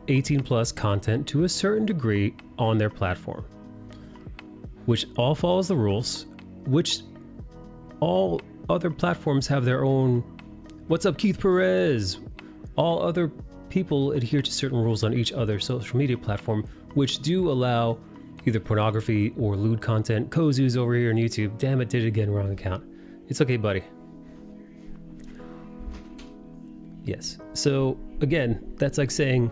18 plus content to a certain degree on their platform, which all follows the rules, which all other platforms have their own. What's up, Keith Perez? All other people adhere to certain rules on each other social media platform, which do allow either pornography or lewd content. Kozu's over here on YouTube. Damn it, did it again, wrong account. It's okay, buddy. Yes. So again, that's like saying,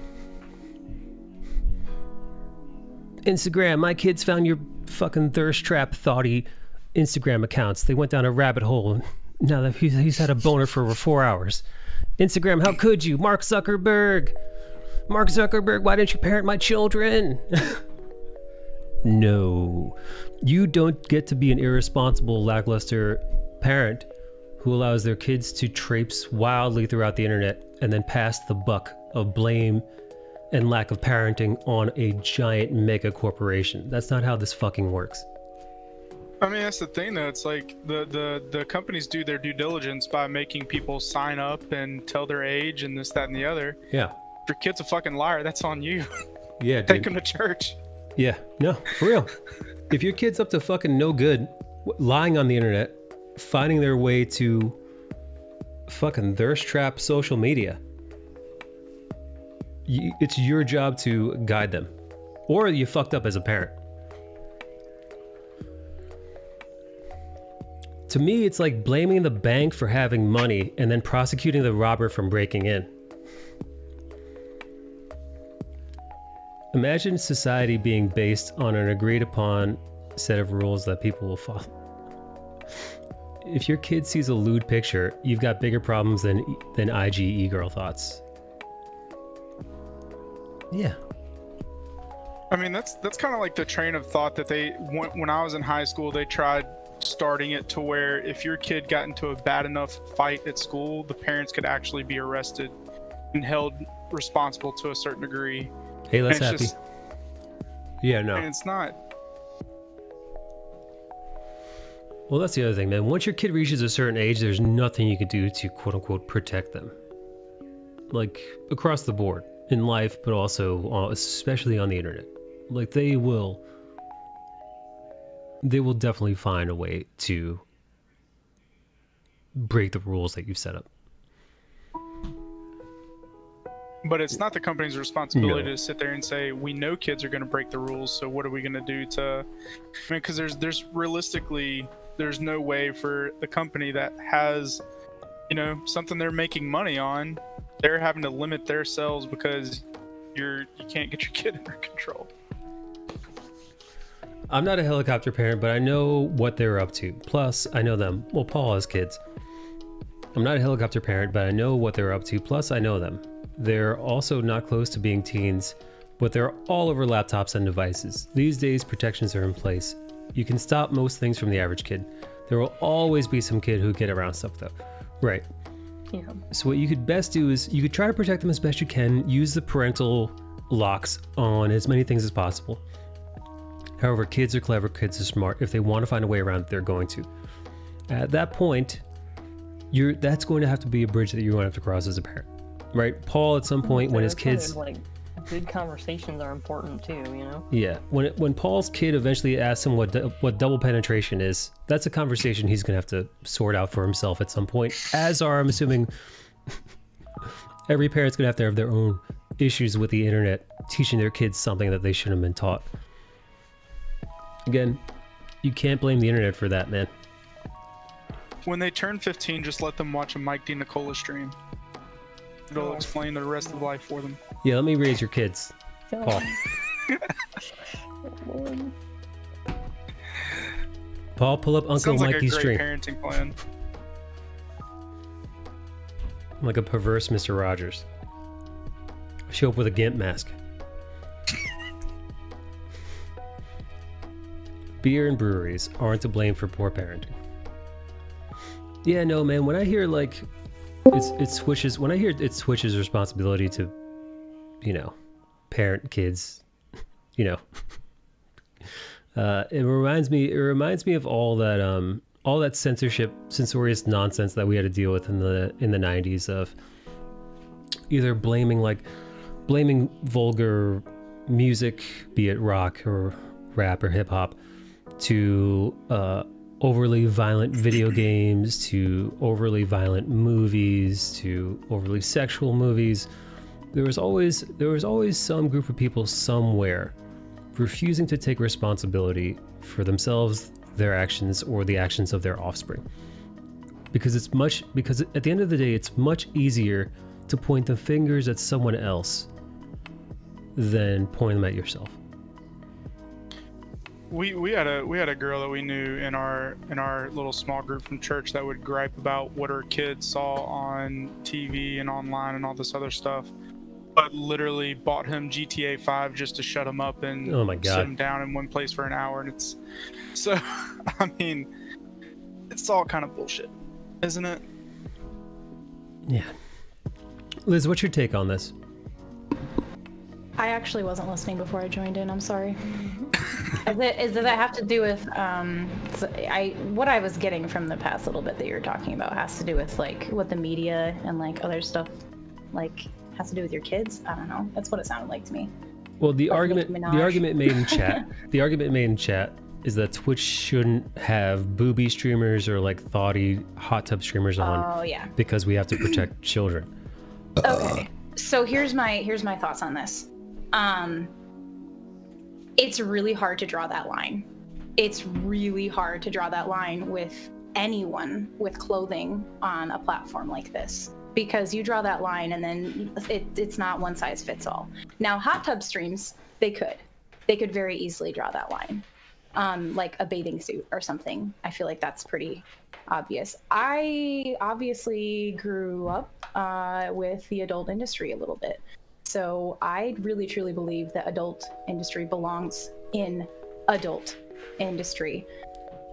Instagram, my kids found your fucking thirst trap thoughty Instagram accounts. They went down a rabbit hole. Now that he's had a boner for over 4 hours. Instagram, how could you? Mark Zuckerberg, why didn't you parent my children? No, you don't get to be an irresponsible, lackluster parent who allows their kids to traipse wildly throughout the internet and then pass the buck of blame and lack of parenting on a giant mega corporation. That's not how this fucking works. I mean, that's the thing, though. It's like the companies do their due diligence by making people sign up and tell their age and this, that, and the other. Yeah. If your kid's a fucking liar, that's on you. Yeah, dude. Take him to church. Yeah, no, for real. If your kid's up to fucking no good, lying on the internet, finding their way to fucking thirst trap social media, it's your job to guide them. Or you fucked up as a parent. To me, it's like blaming the bank for having money and then prosecuting the robber from breaking in. Imagine society being based on an agreed upon set of rules that people will follow. If your kid sees a lewd picture, you've got bigger problems than IG e-girl thoughts. Yeah. I mean, that's kind of like the train of thought that when I was in high school, they tried starting it to where if your kid got into a bad enough fight at school, the parents could actually be arrested and held responsible to a certain degree. Hey, let's happy. Yeah, no. And it's not. Well, that's the other thing, man. Once your kid reaches a certain age, there's nothing you can do to quote unquote protect them. Like across the board in life, but also especially on the internet. Like they will definitely find a way to break the rules that you've set up. But it's not the company's responsibility to sit there and say, we know kids are going to break the rules, so what are we going to do to... I mean, because there's realistically, there's no way for the company that has, something they're making money on, they're having to limit their sales because you can't get your kid under control. I'm not a helicopter parent, but I know what they're up to. Plus, I know them. Well, Paul has kids. I'm not a helicopter parent, but I know what they're up to. Plus, I know them. They're also not close to being teens, but they're all over laptops and devices. These days, protections are in place. You can stop most things from the average kid. There will always be some kid who get around stuff, though. Right. Yeah. So what you could best do is you could try to protect them as best you can. Use the parental locks on as many things as possible. However, kids are clever, kids are smart. If they want to find a way around it, they're going to. At that point, that's going to have to be a bridge that you're going to have to cross as a parent. Right? Paul, at some point, when his kids... Good conversations are important too, Yeah. When Paul's kid eventually asks him what double penetration is, that's a conversation he's going to have to sort out for himself at some point. As are, I'm assuming, every parent's going to have their own issues with the internet, teaching their kids something that they shouldn't have been taught. Again, you can't blame the internet for that, man. When they turn 15, just let them watch a Mike D. Nicola stream. It'll explain the rest of life for them. Yeah, let me raise your kids, Paul. Paul, pull up Uncle Sounds like Mikey's a stream. great parenting plan. I'm like a perverse Mr. Rogers. Show up with a GIMP mask. Beer and breweries aren't to blame for poor parenting. Yeah, no, man. When I hear it switches responsibility to, parent kids, it reminds me of all that censorious nonsense that we had to deal with in the 90s of either blaming vulgar music, be it rock or rap or hip hop, to overly violent video games, to overly violent movies, to overly sexual movies. There was always some group of people somewhere refusing to take responsibility for themselves, their actions, or the actions of their offspring. Because at the end of the day, it's much easier to point the fingers at someone else than point them at yourself. we had a girl that we knew in our little small group from church that would gripe about what her kids saw on TV and online and all this other stuff, but literally bought him GTA 5 just to shut him up and Oh my God. sit him down in one place for an hour. And it's so, I mean, it's all kind of bullshit, isn't it? Yeah. Liz, what's your take on this? I actually wasn't listening before I joined in. I'm sorry. Does that have to do with what I was getting from the past little bit that you're talking about has to do with like what the media and like other stuff like has to do with your kids? I don't know. That's what it sounded like to me. Well, the Like argument Nicki Minaj. made in chat, the argument made in chat is that Twitch shouldn't have booby streamers or like thoughty hot tub streamers on Oh yeah. because we have to protect children. Okay. So here's my thoughts on this. It's really hard to draw that line. It's really hard to draw that line with anyone with clothing on a platform like this, because you draw that line and then it's not one size fits all. Now, hot tub streams, they could very easily draw that line, like a bathing suit or something. I feel like that's pretty obvious. I obviously grew up with the adult industry a little bit. So I really truly believe that adult industry belongs in adult industry.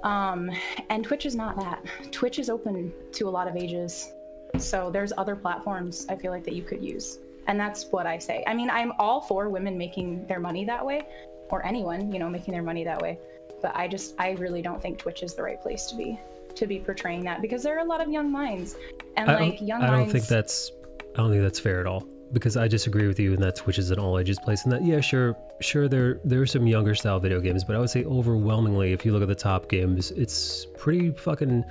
And Twitch is not that. Twitch is open to a lot of ages. So there's other platforms I feel like that you could use. And that's what I say. I mean, I'm all for women making their money that way, or anyone, making their money that way. But I really don't think Twitch is the right place to be portraying that, because there are a lot of young minds. And I don't think that's fair at all, because I disagree with you in that Twitch is an all ages place, and that sure there are some younger style video games, but I would say overwhelmingly, if you look at the top games, it's pretty fucking,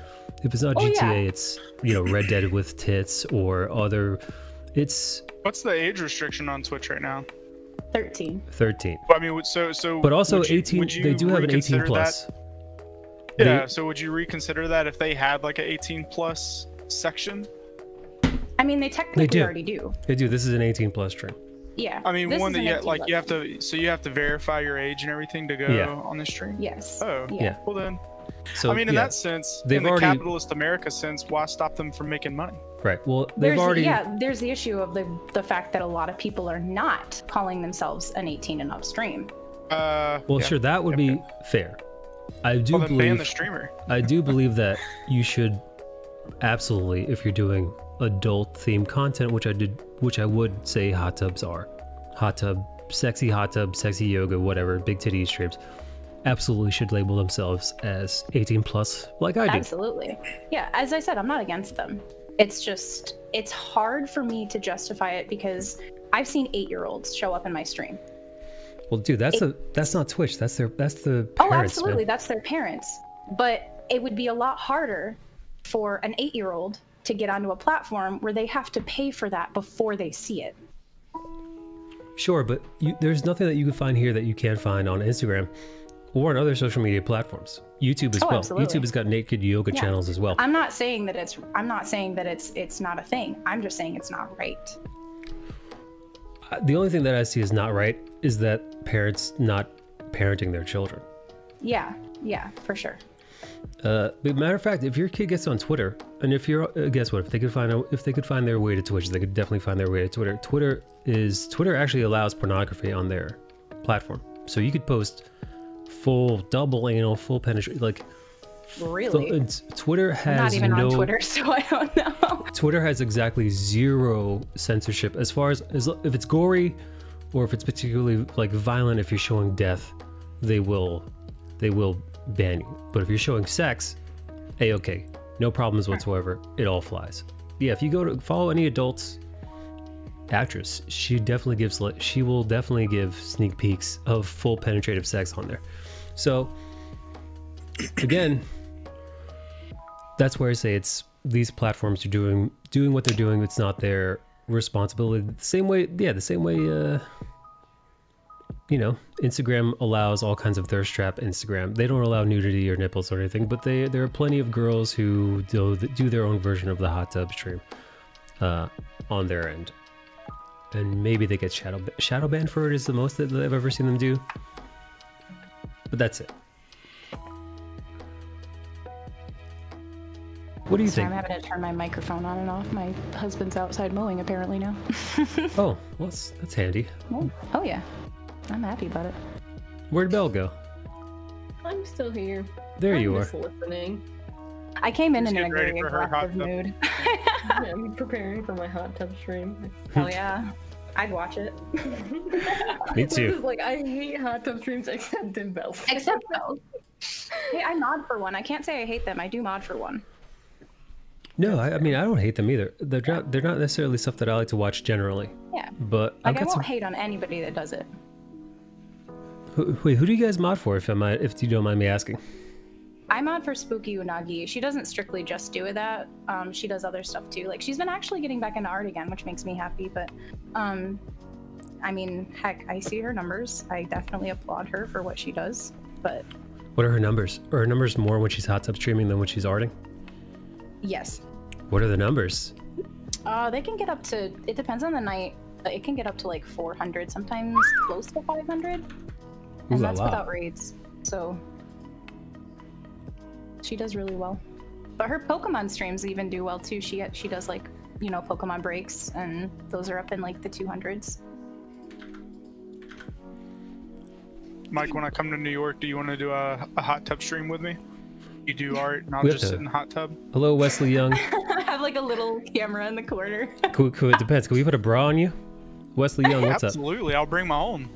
if it's not GTA, it's Red Dead with tits or other. What's the age restriction on Twitch right now? 13. Well, I mean, so but also would you- 18. would you They do have an 18 reconsider plus. that? Yeah, so would you reconsider that if they had like an 18 plus section? I mean, they technically do. already do. They do. This is an 18 plus stream. Yeah. I mean, This one is that an 18 you have to verify your age and everything to go Yeah. on the stream. Yes. Oh, Yeah. well then. So I mean, in yeah, that sense, they've in the already- capitalist America sense, why stop them from making money? right. Well, they've There's the issue of the fact that a lot of people are not calling themselves an 18 and up stream. Well, yeah. sure, that would be fair. I do Well, then ban believe the streamer. I do believe that you should absolutely, if you're doing adult themed content, which I would say hot tubs are, sexy yoga, whatever, big titty streams, absolutely should label themselves as 18 plus, like I do. Absolutely. Yeah, as I said, I'm not against them. It's just, it's hard for me to justify it because I've seen 8-year-olds show up in my stream. Well, dude, that's not Twitch. That's the parents. Oh, absolutely. Man. That's their parents. But it would be a lot harder for an 8-year-old to get onto a platform where they have to pay for that before they see it. Sure, but there's nothing that you can find here that you can't find on Instagram or on other social media platforms. YouTube as well. Absolutely. YouTube has got naked yoga channels as well. I'm not saying that it's not a thing. I'm just saying it's not right. The only thing that I see is not right is that parents not parenting their children. Yeah, for sure. But matter of fact, if your kid gets on Twitter, and if you're, guess what? If they could find their way to Twitch, they could definitely find their way to Twitter. Twitter actually allows pornography on their platform, so you could post full double anal, full penetration, like. Really? Twitter has I'm not even on Twitter, so I don't know. Twitter has exactly zero censorship as far as if it's gory, or if it's particularly like violent. If you're showing death, they will ban you. But if you're showing sex, okay, no problems whatsoever. It all flies. Yeah, if you go to follow any adult actress, she will definitely give sneak peeks of full penetrative sex on there. So again, that's where I say it's these platforms are doing what they're doing. It's not their responsibility. The same way Instagram allows all kinds of thirst trap Instagram. They don't allow nudity or nipples or anything, but there are plenty of girls who do their own version of the hot tub stream on their end. And maybe they get shadow banned for it is the most that I've ever seen them do. But that's it. What do you Sorry, think? I'm having to turn my microphone on and off. My husband's outside mowing apparently now. Oh, well, that's handy. Oh yeah, I'm happy about it. Where'd Belle go? I'm still here. There I'm you are. just listening. I came in She's a getting ready very for her hot aggressive tub. mood. Yeah, I'm preparing for my hot tub stream. Oh yeah, I'd watch it. Me This too. is like, I hate hot tub streams except in Bells. Except those. Hey, I mod for one. I can't say I hate them. I do mod for one. No, I mean I don't hate them either. They're not necessarily stuff that I like to watch generally. Yeah. But Like I've I got won't some. hate on anybody that does it. Wait, who do you guys mod for? If you don't mind me asking. I'm on for Spooky Unagi. She doesn't strictly just do that. She does other stuff too. Like she's been actually getting back into art again, which makes me happy. But, I mean, heck, I see her numbers. I definitely applaud her for what she does. But What are her numbers? Are her numbers more when she's hot tub streaming than when she's arting? yes, What are the numbers? they can get up to. It depends on the night. But it can get up to like 400, sometimes close to 500, Ooh and la that's la. without raids. So she does really well. But her Pokemon streams even do well too. She does like, you know, Pokemon breaks, and those are up in like the 200s. Mike, when I come to New York, do you want to do a hot tub stream with me? You do art, and I'll We have just to- sit in the hot tub. Hello, Wesley Young. I have like a little camera in the corner. It depends. Can we put a bra on you? Wesley Young, what's up? Absolutely, I'll bring my own.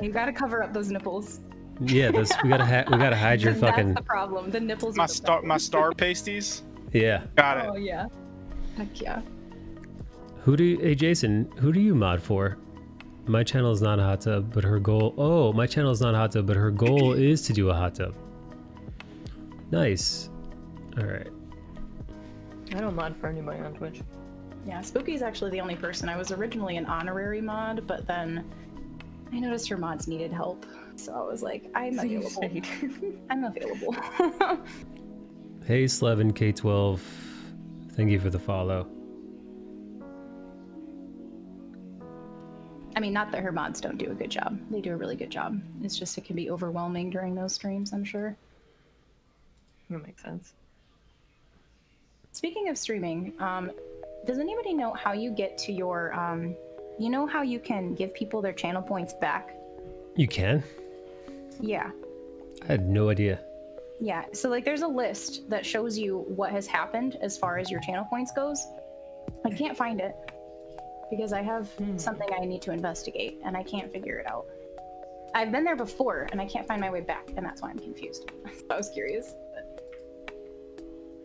You gotta cover up those nipples. Yeah, we gotta hide your fucking. That's the problem. The nipples. My are the problem. star pasties. Yeah. Got it. Oh yeah. Heck yeah. Hey Jason, who do you mod for? My channel is not a hot tub, but her goal. Oh, my channel is not a hot tub, but her goal is to do a hot tub. Nice. All right. I don't mod for anybody on Twitch. Yeah, Spooky's actually the only person. I was originally an honorary mod, but then I noticed her mods needed help. So I was like, I'm available. I'm available. Hey Slevin K12, thank you for the follow. I mean, not that her mods don't do a good job. They do a really good job. It's just it can be overwhelming during those streams, I'm sure. That makes sense. Speaking of streaming, does anybody know how you get to your, you know how you can give people their channel points back? You can? Yeah. I had no idea. Yeah, so like there's a list that shows you what has happened as far as your channel points goes. I can't find it because I have something I need to investigate and I can't figure it out. I've been there before and I can't find my way back, and that's why I'm confused. I was curious.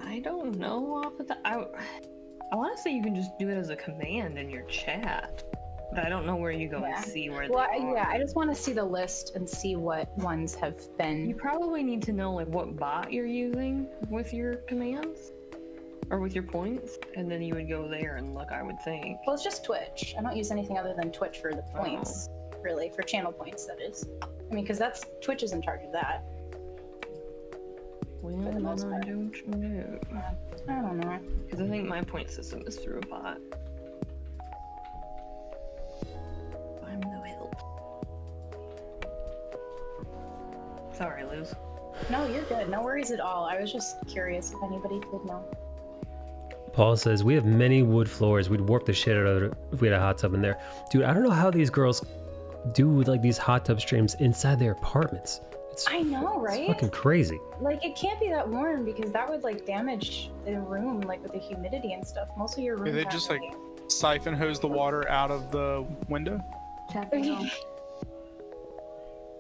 I don't know off the top. I want to say you can just do it as a command in your chat, but I don't know where you go Yeah. and see where Well, they are. yeah, I just want to see the list and see what ones have You been. probably need to know like what bot you're using with your commands or with your points, and then you would go there and look, I would think. Well, it's just Twitch. I don't use anything other than Twitch for the points, really, for channel points, that is. I mean, because that's Twitch is in charge of that. Well, For the then most I part. don't know. I don't know. Because I think my point system is through a bot. I'm no help. Sorry, Luz. No, you're good. No worries at all. I was just curious if anybody could know. Paul says, we have many wood floors. We'd warp the shit out of it if we had a hot tub in there. Dude, I don't know how these girls do like these hot tub streams inside their apartments. I know, It's right? fucking crazy. Like, it can't be that warm because that would, like, damage the room, like, with the humidity and stuff. Most of your rooms they have, just, like, siphon hose the water out of the window?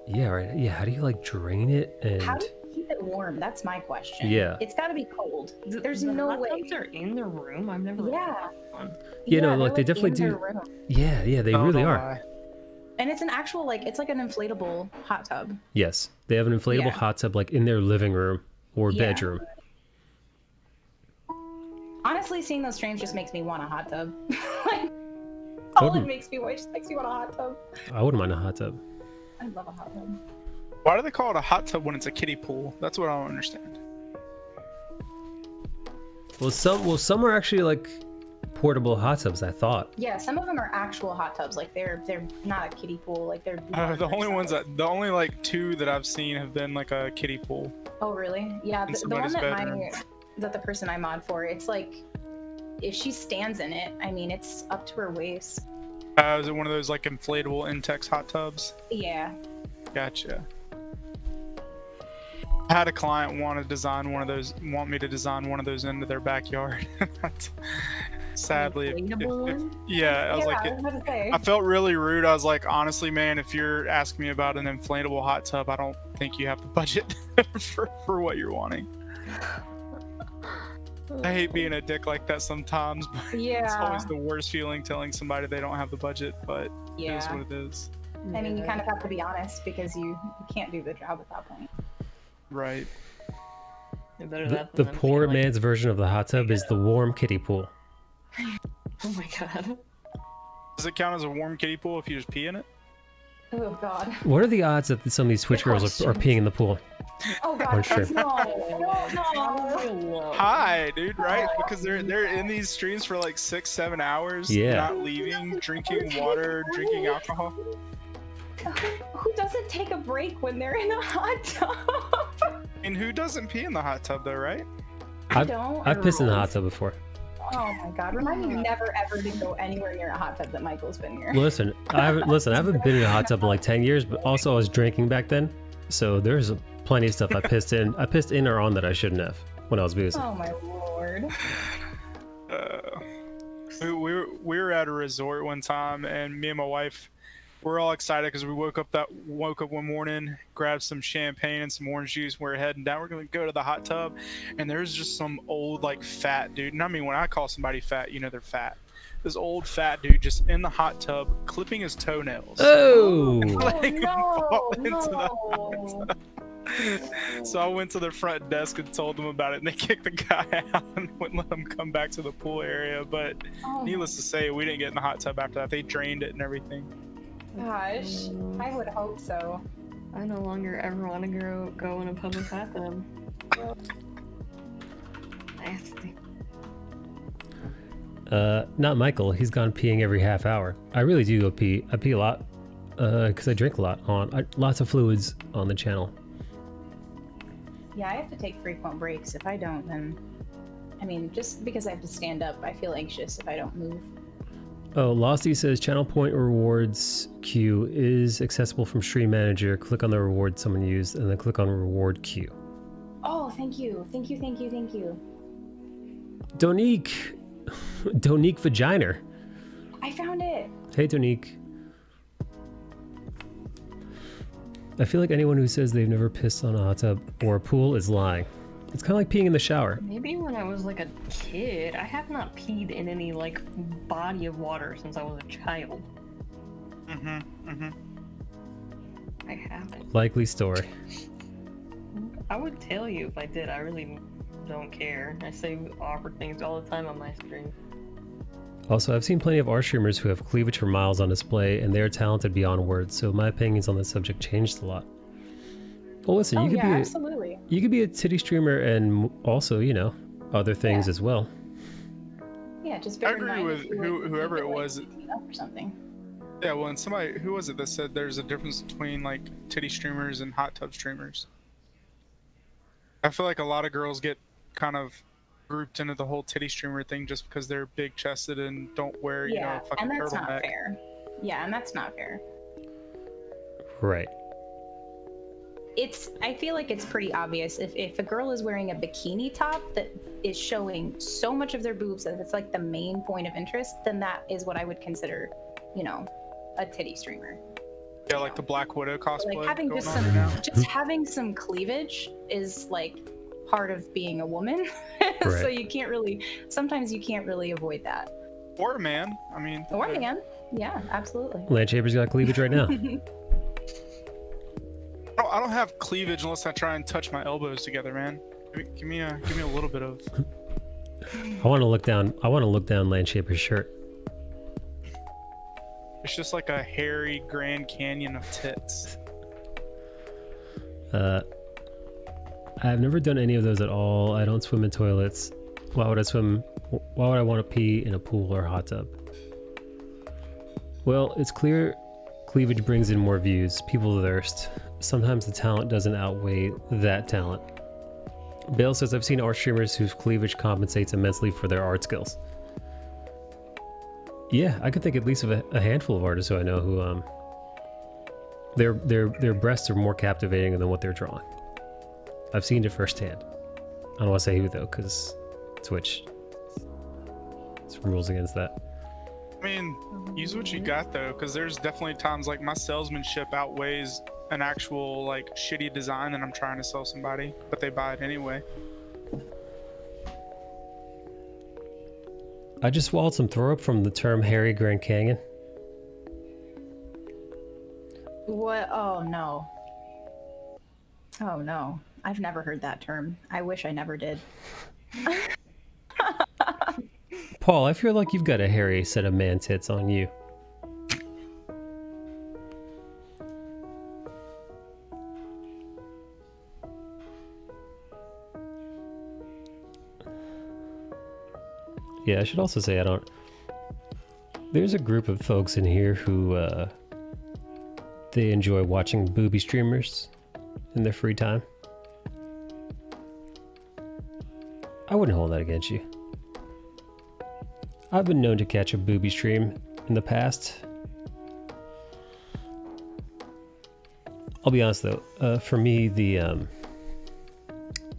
Yeah, right. Yeah, how do you like drain it and How do you keep it warm? That's my question. Yeah. It's got to be cold. There's The no hot way. tubs are in the room. I've never Yeah. had one. You know, they're, like, they definitely in do- their room. yeah, they No, really don't are. lie. And it's an actual, like, it's like an inflatable hot tub. Yes, they have an inflatable Yeah. hot tub like in their living room or Yeah. bedroom. Honestly, seeing those streams just makes me want a hot tub. Like, all it Wouldn't- makes me want, just makes me want a hot tub. I wouldn't mind a hot tub. I love a hot tub. Why do they call it a hot tub when it's a kiddie pool? That's what I don't understand. Well, some are actually like portable hot tubs. I thought. Yeah, some of them are actual hot tubs. Like they're not a kiddie pool. Like they're. The only like two that I've seen have been like a kiddie pool. Oh really? Yeah, In the one somebody's that bedroom. that the person I mod for, it's like, if she stands in it, I mean, it's up to her waist. Is it one of those like inflatable Intex hot tubs? Yeah. Gotcha. I had a client want me to design one of those into their backyard. Sadly, yeah, I was like, I felt really rude. I was like, honestly, man, if you're asking me about an inflatable hot tub, I don't think you have the budget for what you're wanting. I hate being a dick like that sometimes, but it's always the worst feeling telling somebody they don't have the budget, but it is what it is. I mean, you kind of have to be honest because you can't do the job at that point. Right. The poor man's version of the hot tub is the warm kiddie pool. Oh my god. Does it count as a warm kiddie pool if you just pee in it? Oh god. What are the odds that some of these Twitch girls are peeing in the pool? Oh god, Sure. no. Hi, dude, right? Because they're in these streams for like 6-7 hours, not leaving, drinking water, drinking alcohol. Who doesn't take a break when they're in a hot tub? And who doesn't pee in the hot tub though, right? I've pissed in the hot tub before. Oh my god, remind me never ever to go anywhere near a hot tub that Michael's been near. Listen, I haven't been in a hot tub in like 10 years, but also I was drinking back then, so there's plenty of stuff I pissed in. I pissed in or on that I shouldn't have when I was boozing. Oh my lord. We were at a resort one time, and me and my wife, we're all excited because we woke up one morning, grabbed some champagne and some orange juice. We're heading down. We're gonna go to the hot tub, and there's just some old like fat dude. And I mean, when I call somebody fat, you know they're fat. This old fat dude just in the hot tub clipping his toenails. Oh! So I went to the front desk and told them about it, and they kicked the guy out and wouldn't let him come back to the pool area. But needless to say, we didn't get in the hot tub after that. They drained it and everything. Gosh, I would hope so. I no longer ever want to go in a public hot tub. Nasty. Not Michael. He's gone peeing every half hour. I really do go pee. I pee a lot because I drink a lot. Lots of fluids on the channel. Yeah, I have to take frequent breaks. If I don't, then I mean, just because I have to stand up, I feel anxious if I don't move. Oh, Losty says channel point rewards queue is accessible from Stream Manager. Click on the reward someone used and then click on reward queue. Oh, thank you. Thank you, thank you, thank you. Donique Vagina. I found it. Hey, Donique. I feel like anyone who says they've never pissed on a hot tub or a pool is lying. It's kind of like peeing in the shower. Maybe when I was like a kid. I have not peed in any like body of water since I was a child. I haven't. Likely story. I would tell you if I did. I really don't care. I say awkward things all the time on my stream. Also, I've seen plenty of our streamers who have cleavage for miles on display, and they are talented beyond words, so my opinions on this subject changed a lot. Well, listen, absolutely. You could be a titty streamer and also, you know, other things as well. Yeah, just I agree with whoever it was. Or something. Yeah, well, and who was it that said there's a difference between like titty streamers and hot tub streamers? I feel like a lot of girls get kind of grouped into the whole titty streamer thing just because they're big chested and don't wear, you know, a fucking turtleneck. And that's not fair. Yeah, and that's not fair. Right. I feel like it's pretty obvious if a girl is wearing a bikini top that is showing so much of their boobs that it's like the main point of interest, then that is what I would consider, you know, a titty streamer. Yeah, like the Black Widow cosplay. Like having having some cleavage is like part of being a woman. Right. So sometimes you can't really avoid that. Or a man, I mean. Or a man, yeah, absolutely. Landshaper's got cleavage right now. I don't have cleavage unless I try and touch my elbows together, man. Give me a little bit of. I want to look down Landshaper's shirt. It's just like a hairy Grand Canyon of tits. I've never done any of those at all. I don't swim in toilets. Why would I want to pee in a pool or hot tub? Well, it's clear cleavage brings in more views. People thirst. Sometimes the talent doesn't outweigh that talent. Bale says, I've seen art streamers whose cleavage compensates immensely for their art skills. Yeah, I could think at least of a handful of artists who I know who their breasts are more captivating than what they're drawing. I've seen it firsthand. I don't want to say who though, because Twitch rules against that. I mean, use what you got though, because there's definitely times like my salesmanship outweighs an actual like shitty design that I'm trying to sell somebody, but they buy it anyway. I just swallowed some throw up from the term Harry Grand Canyon. What? Oh no. Oh no. I've never heard that term. I wish I never did. Paul, I feel like you've got a hairy set of man tits on you. Yeah, I should also say there's a group of folks in here who they enjoy watching booby streamers in their free time. I wouldn't hold that against you. I've been known to catch a booby stream in the past. I'll be honest though, for me the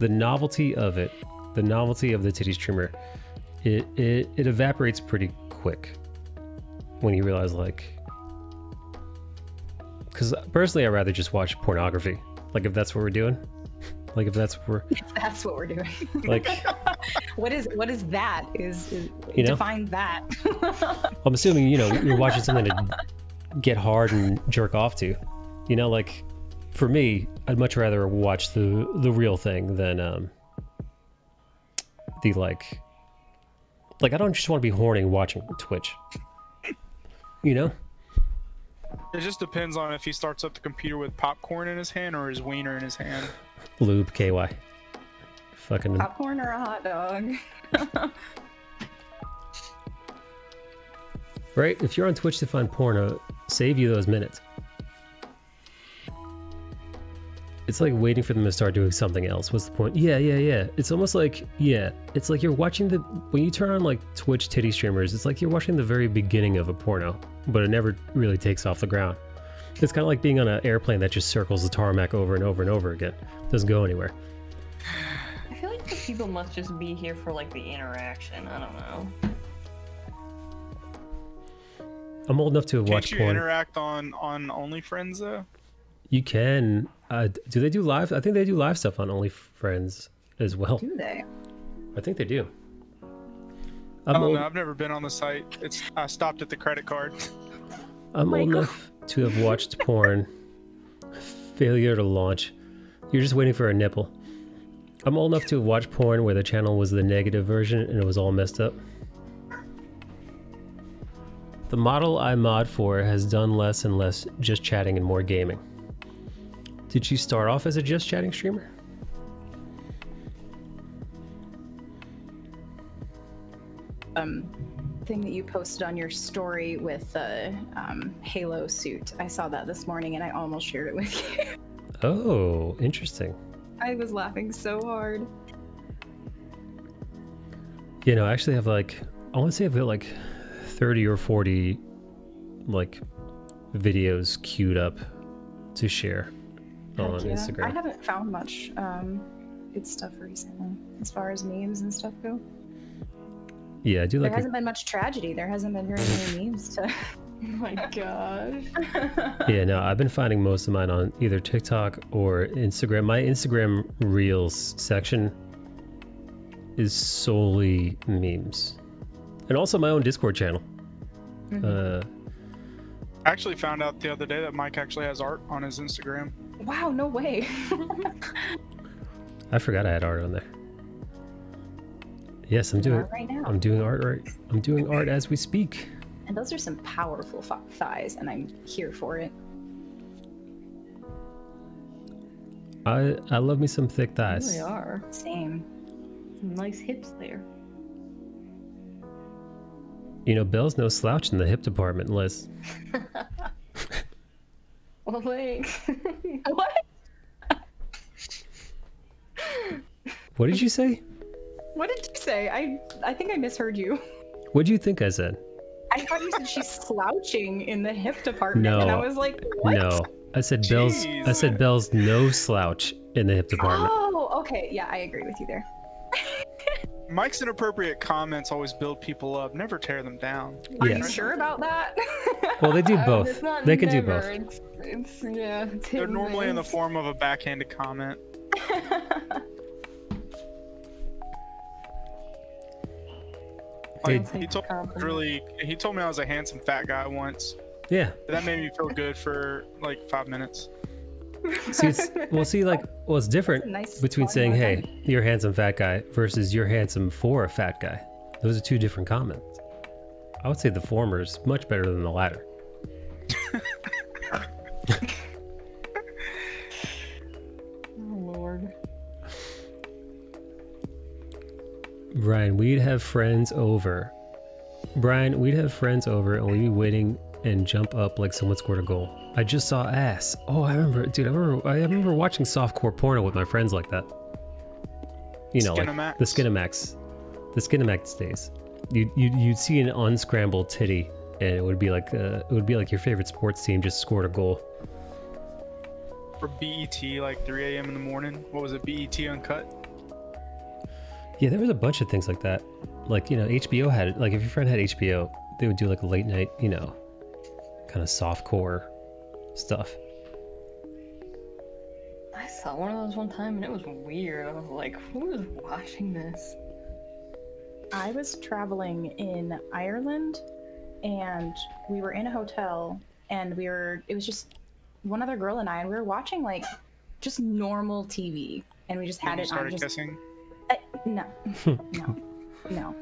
novelty of it, the novelty of the titty streamer, it evaporates pretty quick when you realize, like, because personally I'd rather just watch pornography, like if that's what we're doing, like if that's what we're doing, like what is that is you know, define that. I'm assuming, you know, you're watching something to get hard and jerk off to, you know, like for me I'd much rather watch the real thing than the like I don't just want to be horny watching Twitch, you know. It just depends on if he starts up the computer with popcorn in his hand or his wiener in his hand. Lube, KY. Fucking popcorn or a hot dog. Right? If you're on Twitch to find porno, save you those minutes. It's like waiting for them to start doing something else. What's the point? Yeah. It's almost like, yeah, it's like you're watching when you turn on like Twitch titty streamers, it's like you're watching the very beginning of a porno, but it never really takes off the ground. It's kind of like being on an airplane that just circles the tarmac over and over and over again. Doesn't go anywhere. I feel like the people must just be here for like the interaction. I don't know. I'm old enough to have watched porn. Can't you interact on OnlyFriends though? You can. Do they do live? I think they do live stuff on OnlyFriends as well. Do they? I think they do. I don't know. I've never been on the site. I stopped at the credit card. I'm old enough to have watched porn. Failure to launch. You're just waiting for a nipple. I'm old enough to have watched porn where the channel was the negative version and it was all messed up. The model I mod for has done less and less just chatting and more gaming. Did she start off as a just chatting streamer? Thing that you posted on your story with the Halo suit. I saw that this morning and I almost shared it with you. Oh, interesting. I was laughing so hard. You know, I actually have like, I want to say I've got like 30 or 40 like videos queued up to share on Instagram. I haven't found much good stuff recently as far as memes and stuff go. Yeah, I do like. There hasn't been much tragedy. There hasn't been very many memes to. Oh my gosh. Yeah, no, I've been finding most of mine on either TikTok or Instagram. My Instagram Reels section is solely memes, and also my own Discord channel. I actually found out the other day that Mike actually has art on his Instagram. Wow, no way. I forgot I had art on there. Yes, I'm doing art right now. I'm doing art right. I'm doing art as we speak. And those are some powerful thighs, and I'm here for it. I love me some thick thighs. They are. Same. Some nice hips there. You know, Belle's no slouch in the hip department, Liz. Well, thanks. What? What did you say? What did you say? I think I misheard you. What do you think I said? I thought you said she's slouching in the hip department, No. and I was like, what? No. I said Belle's no slouch in the hip department. Oh, okay. Yeah, I agree with you there. Mike's inappropriate comments always build people up, never tear them down. Are you Yes. sure about that? Well, they do It's both. not They can do never, both. It's yeah. It's hit They're and normally in the miss. form of a backhanded comment. Hey, Like, he told me I was a handsome fat guy once. yeah. That made me feel good for like 5 minutes. See, it's different Nice between one, saying, well "Hey, done. you're a handsome fat guy," versus "You're handsome for a fat guy." Those are two different comments. I would say the former is much better than the latter. Oh Lord. Brian, we'd have friends over. And we'd be waiting and jump up like someone scored a goal. I just saw ass. Oh, I remember, dude. I remember watching softcore porno with my friends like that. You know, like Skinamax. the Skinamax days. You'd see an unscrambled titty, and it would be like your favorite sports team just scored a goal. For BET, like 3 a.m. in the morning. What was it? BET Uncut? Yeah, there was a bunch of things like that. Like, you know, HBO had it. Like, if your friend had HBO, they would do like a late night, you know, kind of softcore stuff. I saw one of those one time and it was weird. I was like, who is watching this? I was traveling in Ireland, and we were in a hotel, and it was just one other girl and I, and we were watching like just normal TV, and we just had Then you it on. started kissing? No, no.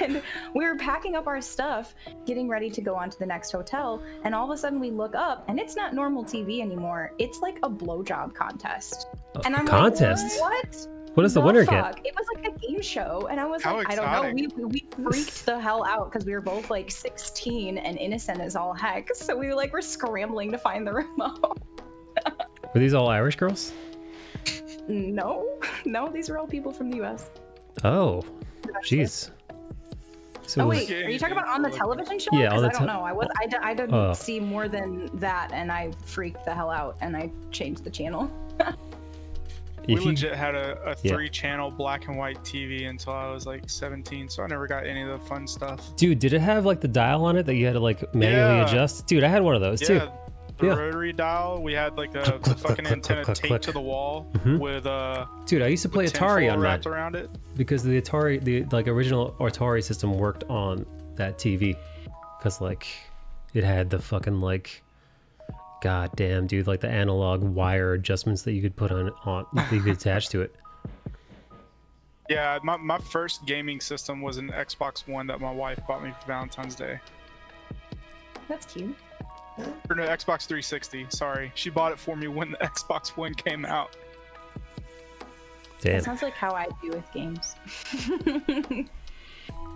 And we were packing up our stuff, getting ready to go on to the next hotel, and all of a sudden we look up, and it's not normal TV anymore. It's like a blowjob contest. And I'm Contest? like, what? What does the winner get? Fuck? It was like a game show, and I was How like, I exotic. don't know. We freaked the hell out because we were both like 16 and innocent as all heck. So we were scrambling to find the remote. Were these all Irish girls? No, these are all people from the U.S. Oh, jeez. So Oh it was- wait, are you talking about on the television show? Yeah, on 'Cause the I don't know. I didn't Oh. see more than that, and I freaked the hell out, and I changed the channel. We if you, legit had a Yeah. 3-channel black and white TV until I was like 17, so I never got any of the fun stuff. dude, did it have like the dial on it that you had to like manually Yeah. adjust? Dude, I had one of those too. Yeah, the Yeah. rotary dial. We had like the Click, click, fucking click, antenna click, click, taped click. to the wall Mhm. with Dude, I used to play Atari tinfoil on wrapped that around it. because the original Atari system worked on that TV, because like it had the fucking like, god damn, dude, like the analog wire adjustments that you could put on that you could attach to it. Yeah, my first gaming system was an Xbox One that my wife bought me for Valentine's Day. That's cute. Or no, Xbox 360. Sorry, she bought it for me when the Xbox One came out. Damn. That sounds like how I do with games.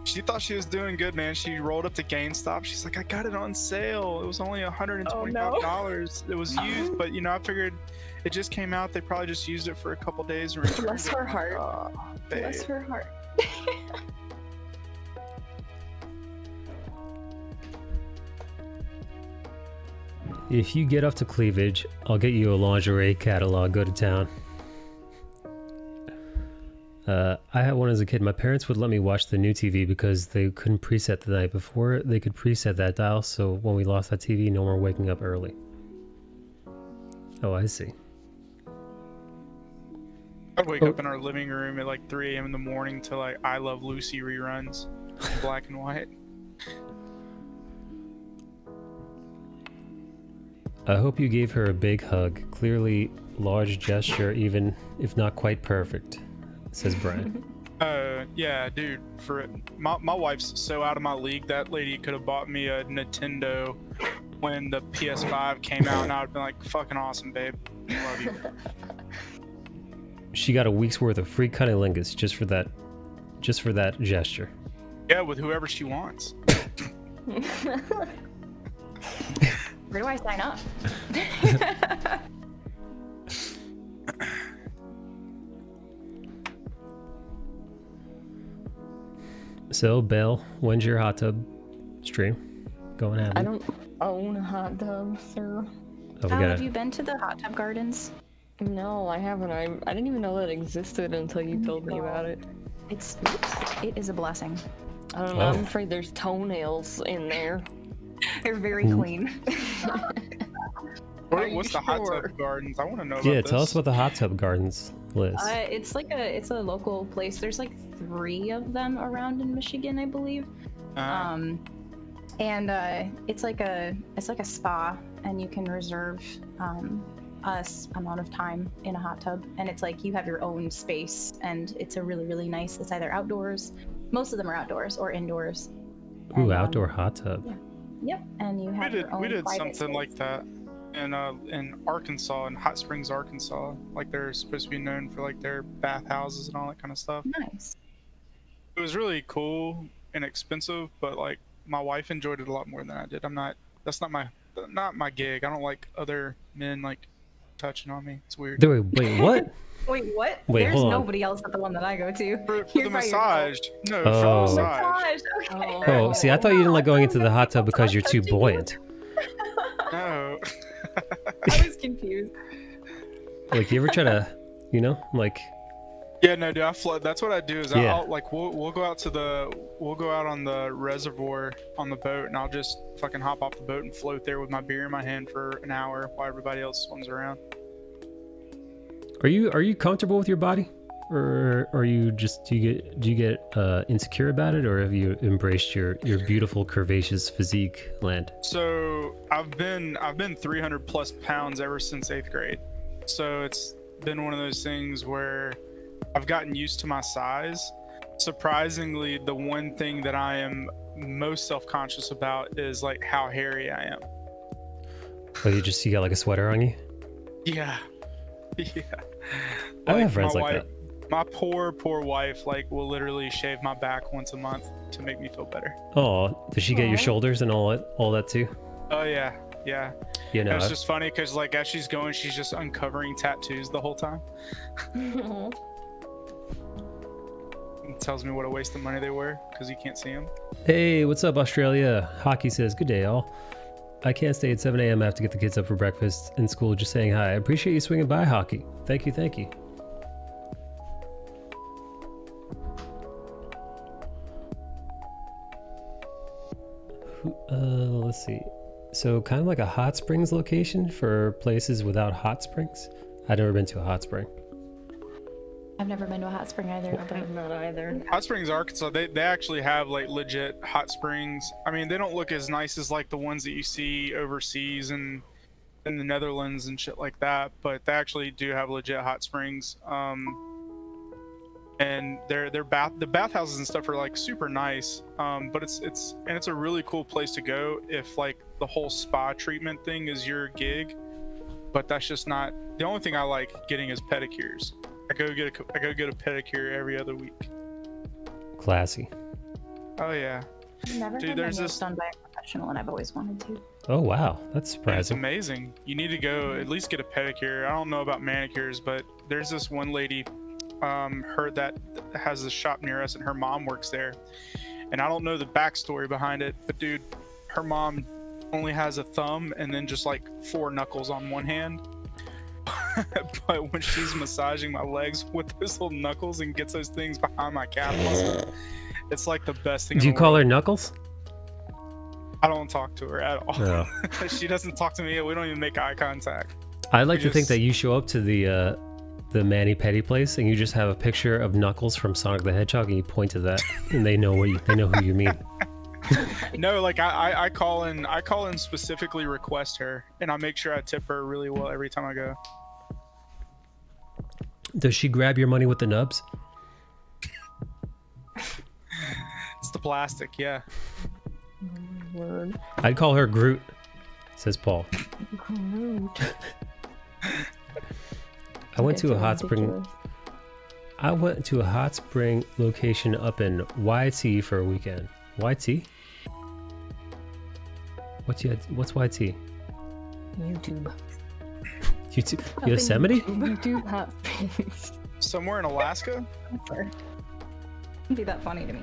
She thought she was doing good, man. She rolled up to GameStop. She's like, I got it on sale. It was only $125. It was used, but I figured it just came out. They probably just used it for a couple days. And returned Bless it. her heart. Oh, babe. Bless her heart. If you get off to cleavage, I'll get you a lingerie catalog. Go to town. I had one as a kid. My parents would let me watch the new TV because they couldn't preset the night before. They could preset that dial, so when we lost that TV, no more waking up early. Oh, I see. I'd wake up in our living room at like 3 a.m. in the morning to like I Love Lucy reruns, in black and white. I hope you gave her a big hug. Clearly, large gesture, even if not quite perfect, says Brian. Yeah, dude. My wife's so out of my league. That lady could have bought me a Nintendo when the PS5 came out, and I'd have been like, "Fucking awesome, babe. Love you." She got a week's worth of free cunnilingus just for that gesture. Yeah, with whoever she wants. Where do I sign up? So, Belle, when's your hot tub stream? Go and have I it. don't own a hot tub, sir. Oh, we Oh, gotta. have you been to the hot tub gardens? No, I haven't. I didn't even know that existed until you told me about it. It is a blessing. I don't know. Oh. I'm afraid there's toenails in there. They're very clean. Are you What's the hot sure? tub gardens? I want to know about Yeah, this. tell us about the hot tub gardens, Liz. It's a local place. There's like 3 of them around in Michigan, I believe. It's like a spa, and you can reserve amount of time in a hot tub, and it's like you have your own space, and it's a really nice. It's either outdoors. Most of them are outdoors or indoors. Ooh, And, outdoor hot tub. Yep, and you have your own we did private something space. like that in Arkansas, in Hot Springs, Arkansas. Like they're supposed to be known for like their bathhouses and all that kind of stuff. Nice. It was really cool and expensive, but like my wife enjoyed it a lot more than I did. That's not my gig. I don't like other men like touching on me. It's weird. Wait, what? Wait, what? Wait, There's hold on. nobody else but the one that I go to. For You're the by massage. yourself. No, for the Oh. massage. Massage. Okay. Oh, see, I thought you didn't like going into the hot tub because you're too Touching you? buoyant. No. I was confused. Like, you ever try to, like, Yeah, no, dude. That's what I do. Is Yeah. I'll like we'll go out on the reservoir on the boat, and I'll just fucking hop off the boat and float there with my beer in my hand for an hour while everybody else swims around. are you comfortable with your body, or are you just do you get insecure about it, or have you embraced your beautiful curvaceous physique, Land? So I've been 300 plus pounds ever since 8th grade. So it's been one of those things where I've gotten used to my size. Surprisingly, the one thing that I am most self-conscious about is like how hairy I am. Oh, you got like a sweater on you? Yeah. Yeah. I have Like, friends my like wife, my poor wife like will literally shave my back once a month to make me feel better. Oh, does she get your Aw. shoulders and all that too? Oh yeah. You know, It's just funny because like as she's going, she's just uncovering tattoos the whole time. It tells me what a waste of money they were because you can't see them. hey, what's up, Australia? Hockey says, good day, all. I can't stay at 7 a.m. I have to get the kids up for breakfast in school. Just saying hi. I appreciate you swinging by, Hockey. Thank you. Let's see. So kind of like a hot springs location for places without hot springs. I've never been to a hot spring. I've never been to a hot spring either. I'm not either. Hot Springs, Arkansas, they actually have like legit hot springs. I mean, they don't look as nice as like the ones that you see overseas and in the Netherlands and shit like that, but they actually do have legit hot springs. And the bathhouses and stuff are like super nice. But it's a really cool place to go if like the whole spa treatment thing is your gig. But that's just not the only thing I like getting is pedicures. I go get a pedicure every other week. Classy. Oh yeah. I've never Dude, had my there's nails this- done by a professional, and I've always wanted to. Oh, wow. That's It's surprising. amazing. You need to go at least get a pedicure. I don't know about manicures, but there's this one lady heard that has a shop near us, and her mom works there. And I don't know the backstory behind it, but dude, her mom only has a thumb and then just like 4 knuckles on one hand. But when she's massaging my legs with those little knuckles and gets those things behind my calf muscle, it's like the best thing. Do you call her Knuckles? I don't talk to her at all. No. She doesn't talk to me. We don't even make eye contact. I like We to think just- that you show up to the mani-pedi place and you just have a picture of Knuckles from Sonic the Hedgehog and you point to that and they know who you mean. No, like I call in specifically request her, and I make sure I tip her really well every time I go. Does she grab your money with the nubs? It's the plastic, yeah. Word. I'd call her Groot, says Paul. Groot. I went to a That's hot spring. ridiculous. I went to a hot spring location up in YT for a weekend. YT? What's YT? YouTube. YouTube? Yosemite? YouTube hot springs. Somewhere in Alaska. It'd be that funny to me.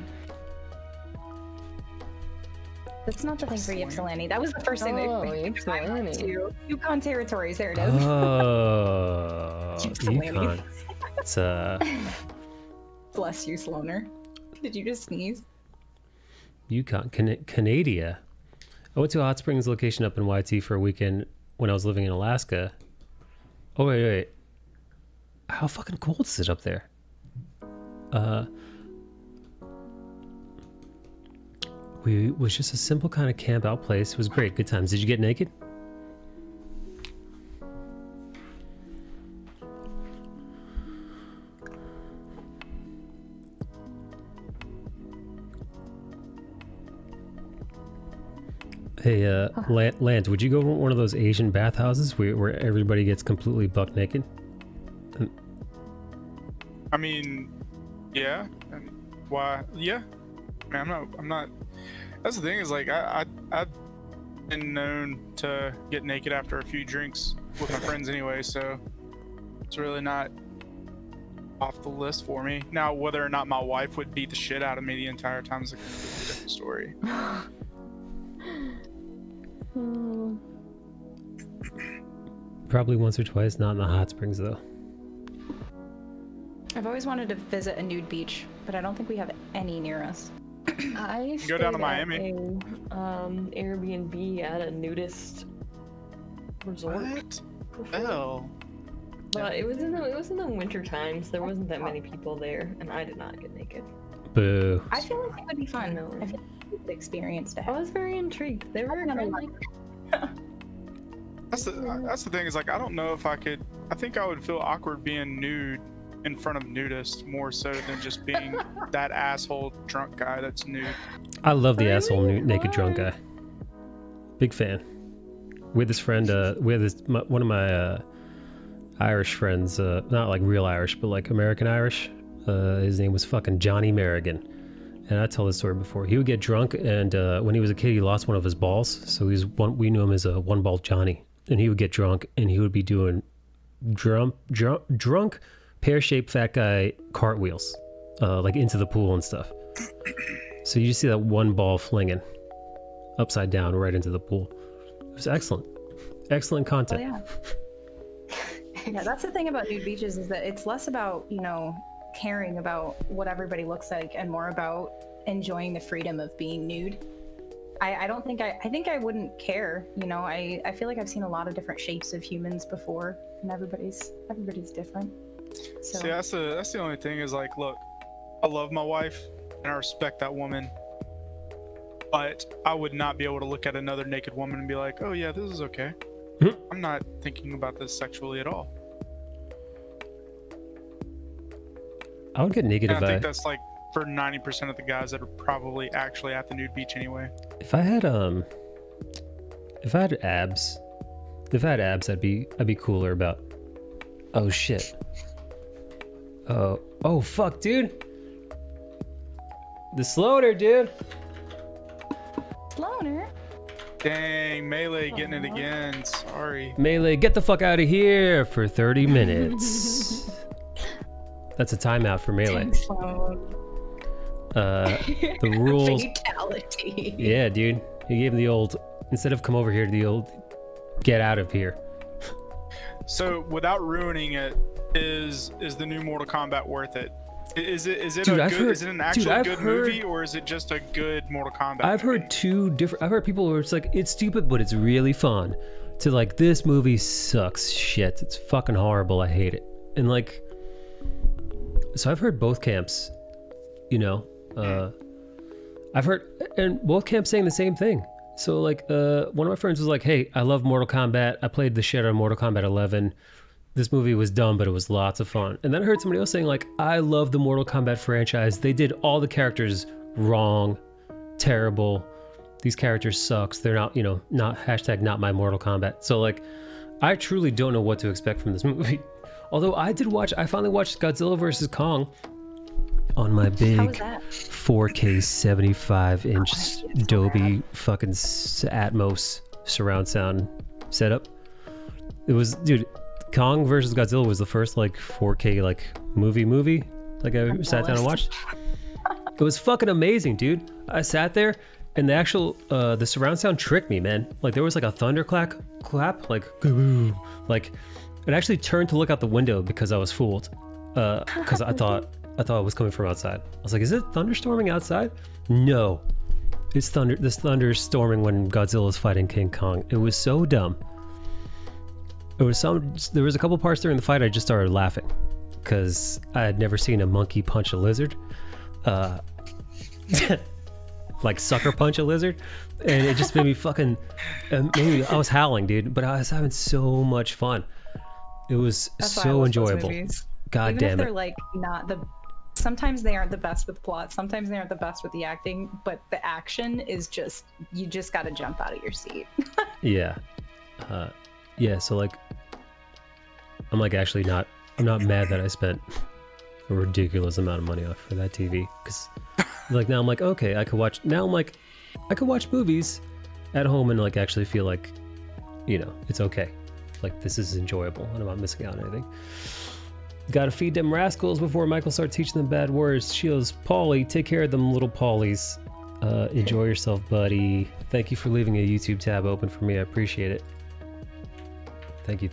That's not the thing for Ypsilanti. That was the first thing Oh, that Ypsilanti. Yukon territories. There it is. Oh, Ypsilanti. Yukon. It's Bless you, Sloaner. Did you just sneeze? Yukon, Canada. I went to a hot springs location up in YT for a weekend when I was living in Alaska. Oh wait. How fucking cold is it up there? It was just a simple kind of camp out place. It was great. Good times. Did you get naked? Hey, Lance, would you go to one of those Asian bathhouses where everybody gets completely buck naked? I mean, yeah. Why? Yeah. I mean, I'm not. That's the thing is like I've been known to get naked after a few drinks with my friends anyway, so it's really not off the list for me. Now, whether or not my wife would beat the shit out of me the entire time is a completely different story. Probably once or twice, not in the hot springs though. I've always wanted to visit a nude beach, but I don't think we have any near us. I Go down to stayed Miami. at a, Airbnb at a nudist resort. What? before. Hell. But it was in the winter times. There wasn't that many people there, and I did not get naked. Boo. I feel like it would be fun. No. I feel like it's a good experience to I have. was very intrigued. They were friendly. That's the thing is like I don't know if I could. I think I would feel awkward being nude in front of nudists more so than just being that asshole drunk guy that's nude. I love the asshole naked drunk guy. Big fan. We had this friend, one of my Irish friends, not like real Irish, but like American Irish. His name was fucking Johnny Merrigan. And I told this story before. He would get drunk, and when he was a kid, he lost one of his balls. So we knew him as a one-ball Johnny. And he would get drunk, and he would be doing drunk, pear-shaped fat guy cartwheels, like into the pool and stuff. So you just see that one ball flinging upside down right into the pool. It was excellent. Excellent content. Oh, yeah. Yeah, that's the thing about nude beaches is that it's less about, caring about what everybody looks like and more about enjoying the freedom of being nude. I think I wouldn't care, I feel like I've seen a lot of different shapes of humans before, and everybody's different. So See, that's the only thing is like, look, I love my wife and I respect that woman, but I would not be able to look at another naked woman and be like, oh yeah, this is okay. I'm not thinking about this sexually at all. I would get naked And if I think that's like for 90% of the guys that are probably actually at the nude beach anyway. If I had abs, I'd be cooler about. Oh shit. Oh fuck, dude. The Sloaner, dude. Sloaner. Dang, Melee getting it again. Sorry. Melee, get the fuck out of here for 30 minutes. That's a timeout for Melee. The rules. Fatality. Yeah, dude. He gave him the old, instead of come over here, the old get out of here. So without ruining it, is the new Mortal Kombat worth it? Is it Dude, is it an actual good movie, or is it just a good Mortal Kombat I've movie? heard I've heard people where it's like, it's stupid, but it's really fun. To like, this movie sucks shit. It's fucking horrible. I hate it. And like, so I've heard both camps, I've heard, and both camps saying the same thing. So like, one of my friends was like, hey, I love Mortal Kombat. I played the shit out of Mortal Kombat 11. This movie was dumb, but it was lots of fun. And then I heard somebody else saying like, I love the Mortal Kombat franchise. They did all the characters wrong, terrible. These characters sucks. They're not, not hashtag not my Mortal Kombat. So like, I truly don't know what to expect from this movie. Although I finally watched Godzilla vs. Kong on my big 4K 75-inch Dolby fucking Atmos surround sound setup. It was, dude, Kong vs. Godzilla was the first like 4K like movie like I sat down and watched. It was fucking amazing, dude. I sat there And the actual the surround sound tricked me, man. Like there was like a thunder clap, like "Goo." Like it actually turned to look out the window because I was fooled. Because I thought it was coming from outside. I was like, is it thunderstorming outside? No, it's thunder. This thunder's storming when Godzilla's fighting King Kong. It was so dumb. There was a couple parts during the fight I just started laughing because I had never seen a monkey punch a lizard. Like sucker punch a lizard, and it just made me fucking I was howling, dude, but I was having so much fun. It was so enjoyable. God Even damn if they're it. like not the sometimes they aren't the best with plot, sometimes they aren't the best with the acting, but the action is just you just got to jump out of your seat. Yeah. So like I'm not mad that I spent a ridiculous amount of money off for that TV, because like now I'm like, okay, I could watch movies at home and like actually feel like, it's okay, like this is enjoyable and I'm not missing out on anything. Gotta feed them rascals before Michael starts teaching them bad words. Shields, Paulie, take care of them little Paulies. Enjoy yourself, buddy. Thank you for leaving a YouTube tab open for me, I appreciate it. Thank you.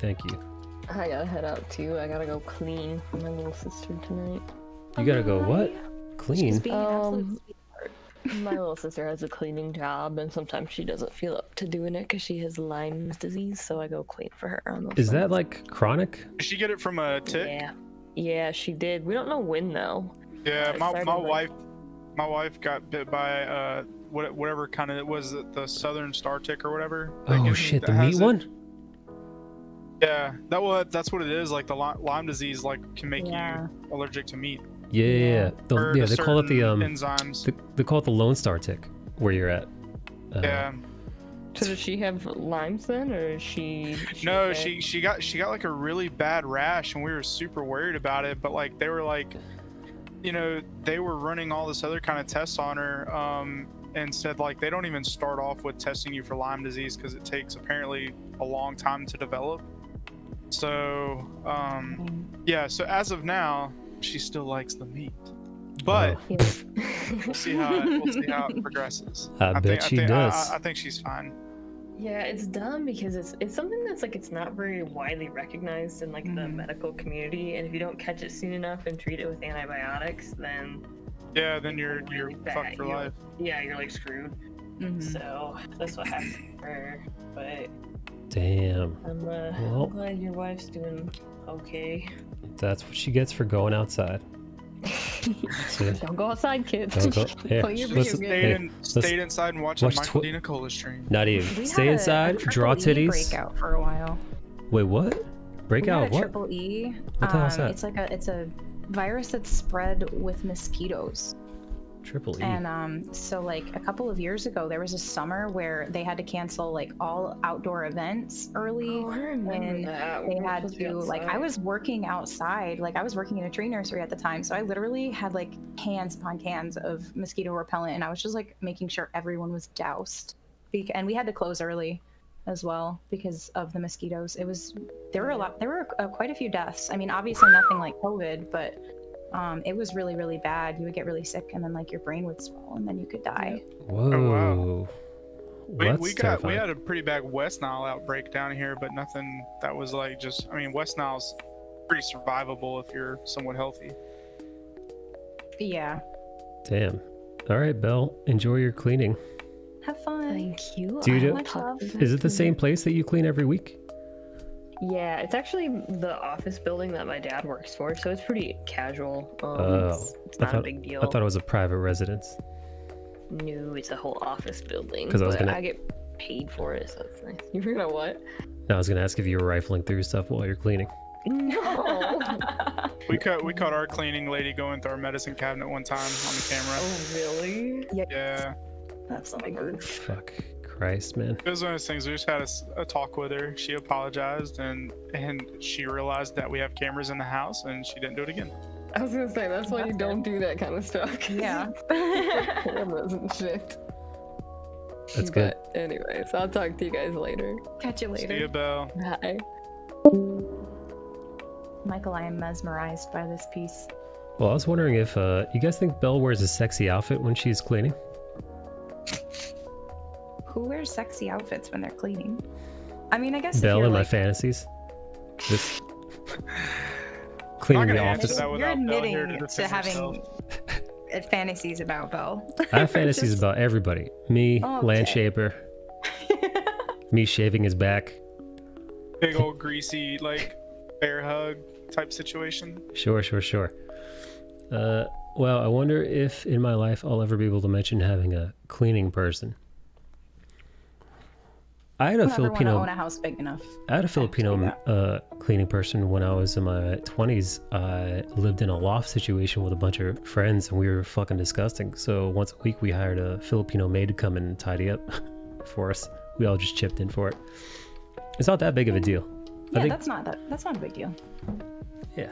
I gotta head out too. I gotta go clean for my little sister tonight. You gotta go what? Clean? She's being an absolute sweetheart. My little sister has a cleaning job, and sometimes she doesn't feel up to doing it because she has Lyme's disease, so I go clean for her on those Is that nights. like chronic? Did she get it from a tick? Yeah, she did. We don't know when though. Yeah, It my started, wife got bit by whatever kind of, was it the southern star tick or whatever? Oh shit, the meat one? Yeah, that's what it is. Like the Lyme disease, like can make you allergic to meat. Yeah. They call it the enzymes. They call it the Lone Star tick where you're at. Yeah. So does she have Lyme's then, or is she? No, okay? she got like a really bad rash, and we were super worried about it. But like they were like, they were running all this other kind of tests on her, and said like they don't even start off with testing you for Lyme disease because it takes apparently a long time to develop. So so as of now, she still likes the meat, but we'll see how it progresses. I bet she does. I think she's fine. Yeah, it's dumb because it's something that's like it's not very widely recognized in like the medical community, and if you don't catch it soon enough and treat it with antibiotics, then you're fucked for life. Yeah, you're like screwed. So that's what happened to her. But damn. I'm glad your wife's doing okay. That's what she gets for going outside. Don't go outside, kids. Don't go. Here, Play your video game. Stayed inside and watched Michael D. Nicola stream. Not even. Stay inside, draw titties. Breakout for a while. Wait, what? Breakout? What? Triple E. What the hell is that? It's a virus that's spread with mosquitoes. Triple E. And so like a couple of years ago, there was a summer where they had to cancel like all outdoor events early. Oh, I remember that. They had to like, I was working outside, like I was working in a tree nursery at the time, so I literally had like cans upon cans of mosquito repellent, and I was just like making sure everyone was doused. And we had to close early as well because of the mosquitoes. There were quite a few deaths. I mean, obviously nothing like COVID, but it was really, really bad. You would get really sick, and then like your brain would swell, and then you could die. Whoa. Oh, wow. We terrifying. had a pretty bad West Nile outbreak down here, but nothing that was like just. I mean, West Nile's pretty survivable if you're somewhat healthy. Yeah. Damn. All right, Belle. Enjoy your cleaning. Have fun. Thank you. Do you Much love. Is it the same place that you clean every week? Yeah, it's actually the office building that my dad works for, so it's pretty casual. It's not a big deal. I thought it was a private residence. No, it's a whole office building. 'Cause I get paid for it, so that's nice. You gonna what? No, I was gonna ask if you were rifling through stuff while you're cleaning. No. We caught our cleaning lady going through our medicine cabinet one time on the camera. Oh, really? Yeah. That's not good. Fuck. Christ, man. It was one of those things. We just had a talk with her. She apologized, and she realized that we have cameras in the house, and she didn't do it again. I was gonna say that's why you don't do that kind of stuff. Yeah. Cameras and shit. That's good. But anyways, I'll talk to you guys later. Catch you later. See you, Belle. Bye. Michael, I am mesmerized by this piece. Well, I was wondering if you guys think Belle wears a sexy outfit when she's cleaning? who wears sexy outfits when they're cleaning? I mean, I guess Belle if you're in my like, fantasies. Just cleaning the gonna answer office. that you're without Belle here admitting to to defend having fantasies about Belle. I have fantasies Just- about everybody. Me, Okay. Land Shaper, me shaving his back. Big old greasy like bear hug type situation. Sure. Well, I wonder if in my life I'll ever be able to mention having a cleaning person. I had a I never want to Filipino own a house big enough. I had a to do Filipino cleaning person when I was in my 20s. I lived in a loft situation with a bunch of friends, and we were fucking disgusting. So once a week, we hired a Filipino maid to come and tidy up for us. We all just chipped in for it. It's not that big of a deal. I Yeah, think, that's not a big deal. yeah.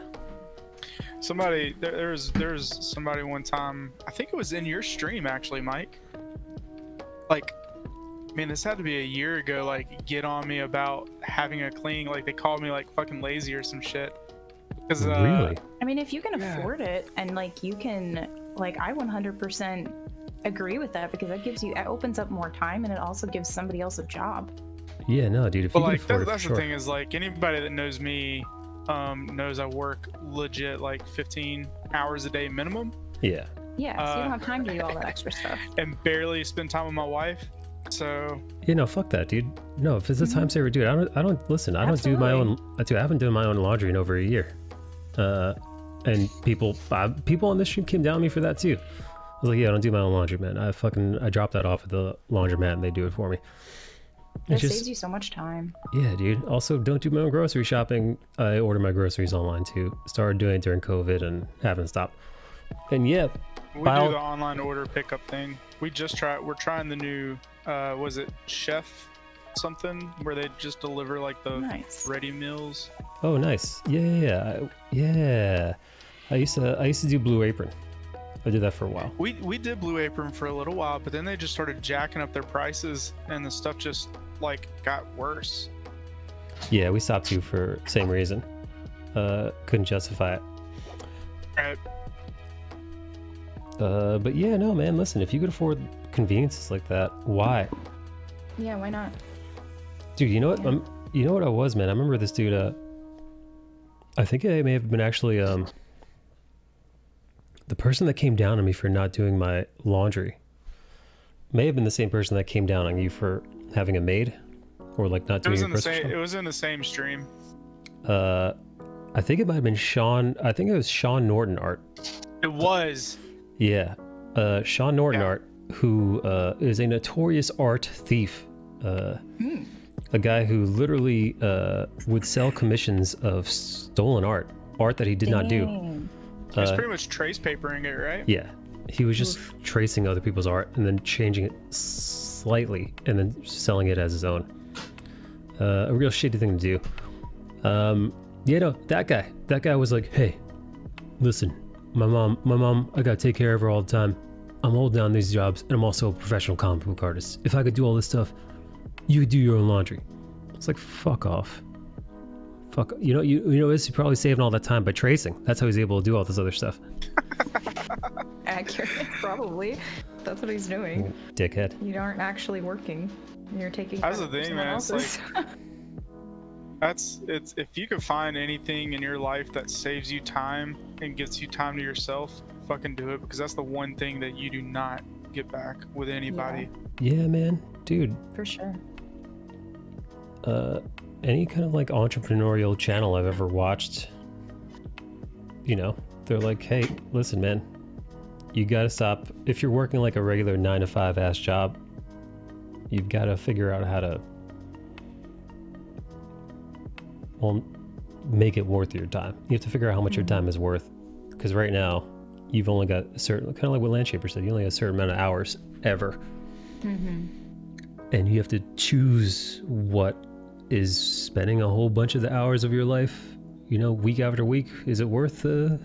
Somebody there's somebody one time, I think it was in your stream actually, Mike. Like, man, this had to be a year ago, like get on me about having a clean, like they called me like fucking lazy or some shit. Cause Really? I mean, if you can Yeah. afford it and like you can, like I 100% agree with that because it opens up more time and it also gives somebody else a job. Yeah, no, dude. If But you can like afford it, that's for the sure. thing is like anybody that knows me knows I work legit like 15 hours a day minimum Yeah. Yeah, so you don't have time to do all that extra stuff. and barely spend time with my wife. So Yeah, no, fuck that, dude. No, if it's a time saver, dude, I don't listen. I don't do my own. I haven't done my own laundry in over a year. And people on this stream came down on me for that too. I was like, yeah, I don't do my own laundry, man. I drop that off at the laundromat and they do it for me. It It's just, saves you so much time. yeah, dude. Also, don't do my own grocery shopping. I order my groceries online too. Started doing it during COVID and haven't stopped. And yeah, we Wow. do the online order pickup thing. We're trying the new was it Chef something where they just deliver like the Nice. ready meals. oh nice. Yeah. I used to do Blue Apron. I did that for a while. We did Blue Apron for a little while, but then they just started jacking up their prices and the stuff just like got worse. Yeah, we stopped too for same reason. Couldn't justify it. Right. But yeah, no, man. Listen, if you could afford conveniences like that, why? Yeah, why not? Dude, you know what? Yeah. You know what I was, man. I remember this dude. I think it may have been actually the person that came down on me for not doing my laundry. May have been the same person that came down on you for having a maid, or like not It doing was your in the grocery same. shop. It was in the same stream. I think it might have been Sean. I think it was Sean Norton Art. It was. Yeah, Sean Norton Yeah. Art, who is a notorious art thief. A guy who literally would sell commissions of stolen art that he did not do. Dang. It was Uh, pretty much trace papering it, right? Yeah, he was just tracing other people's art and then changing it slightly and then selling it as his own. A real shitty thing to do. Yeah, no, that guy was like, hey, listen, my mom, I gotta take care of her all the time. I'm holding down these jobs and I'm also a professional comic book artist. If I could do all this stuff, you could do your own laundry. It's like, fuck off. Fuck, you know this, he's probably saving all that time by tracing. That's how he's able to do all this other stuff. Accurate, probably. That's what he's doing. Dickhead. You aren't actually working. You're taking That's the credit for thing, someone man. It's else's. it's if you could find anything in your life that saves you time and gets you time to yourself, fucking do it, because that's the one thing that you do not get back with anybody. Yeah, man, dude. For sure. Any kind of like entrepreneurial channel I've ever watched, they're like, hey, listen, man, you gotta stop. If you're working like a regular 9-to-5 ass job, you've got to figure out how to, make it worth your time. You have to figure out how much your time is worth, because right now you've only got a certain, kind of like what Landshaper said, you only have a certain amount of hours ever. And you have to choose what is spending a whole bunch of the hours of your life, week after week. Is it worth $13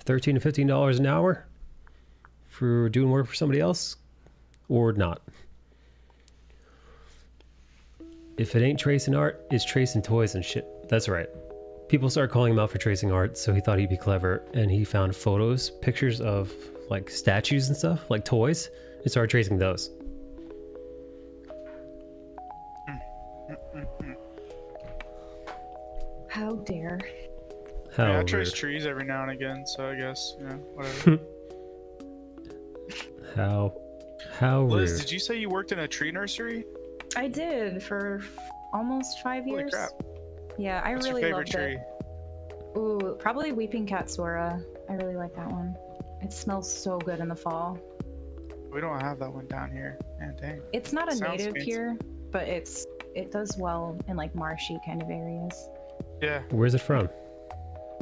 to $15 an hour for doing work for somebody else or not? If it ain't tracing art, it's tracing toys and shit. That's right. People started calling him out for tracing art, so he thought he'd be clever, and he found pictures of like statues and stuff, like toys, and started tracing those. How dare. How Yeah, I trace rude. trees every now and again, so I guess, you know, whatever. How Liz, rude. did you say you worked in a tree nursery? I did for almost 5 Holy years. crap. Yeah, I What's really your favorite loved tree? it. Ooh, probably Weeping Katsura. I really like that one. It smells so good in the fall. We don't have that one down here. Man, dang. It's not a Sounds native fancy. here, but it does well in like marshy kind of areas. Yeah. Where's it from?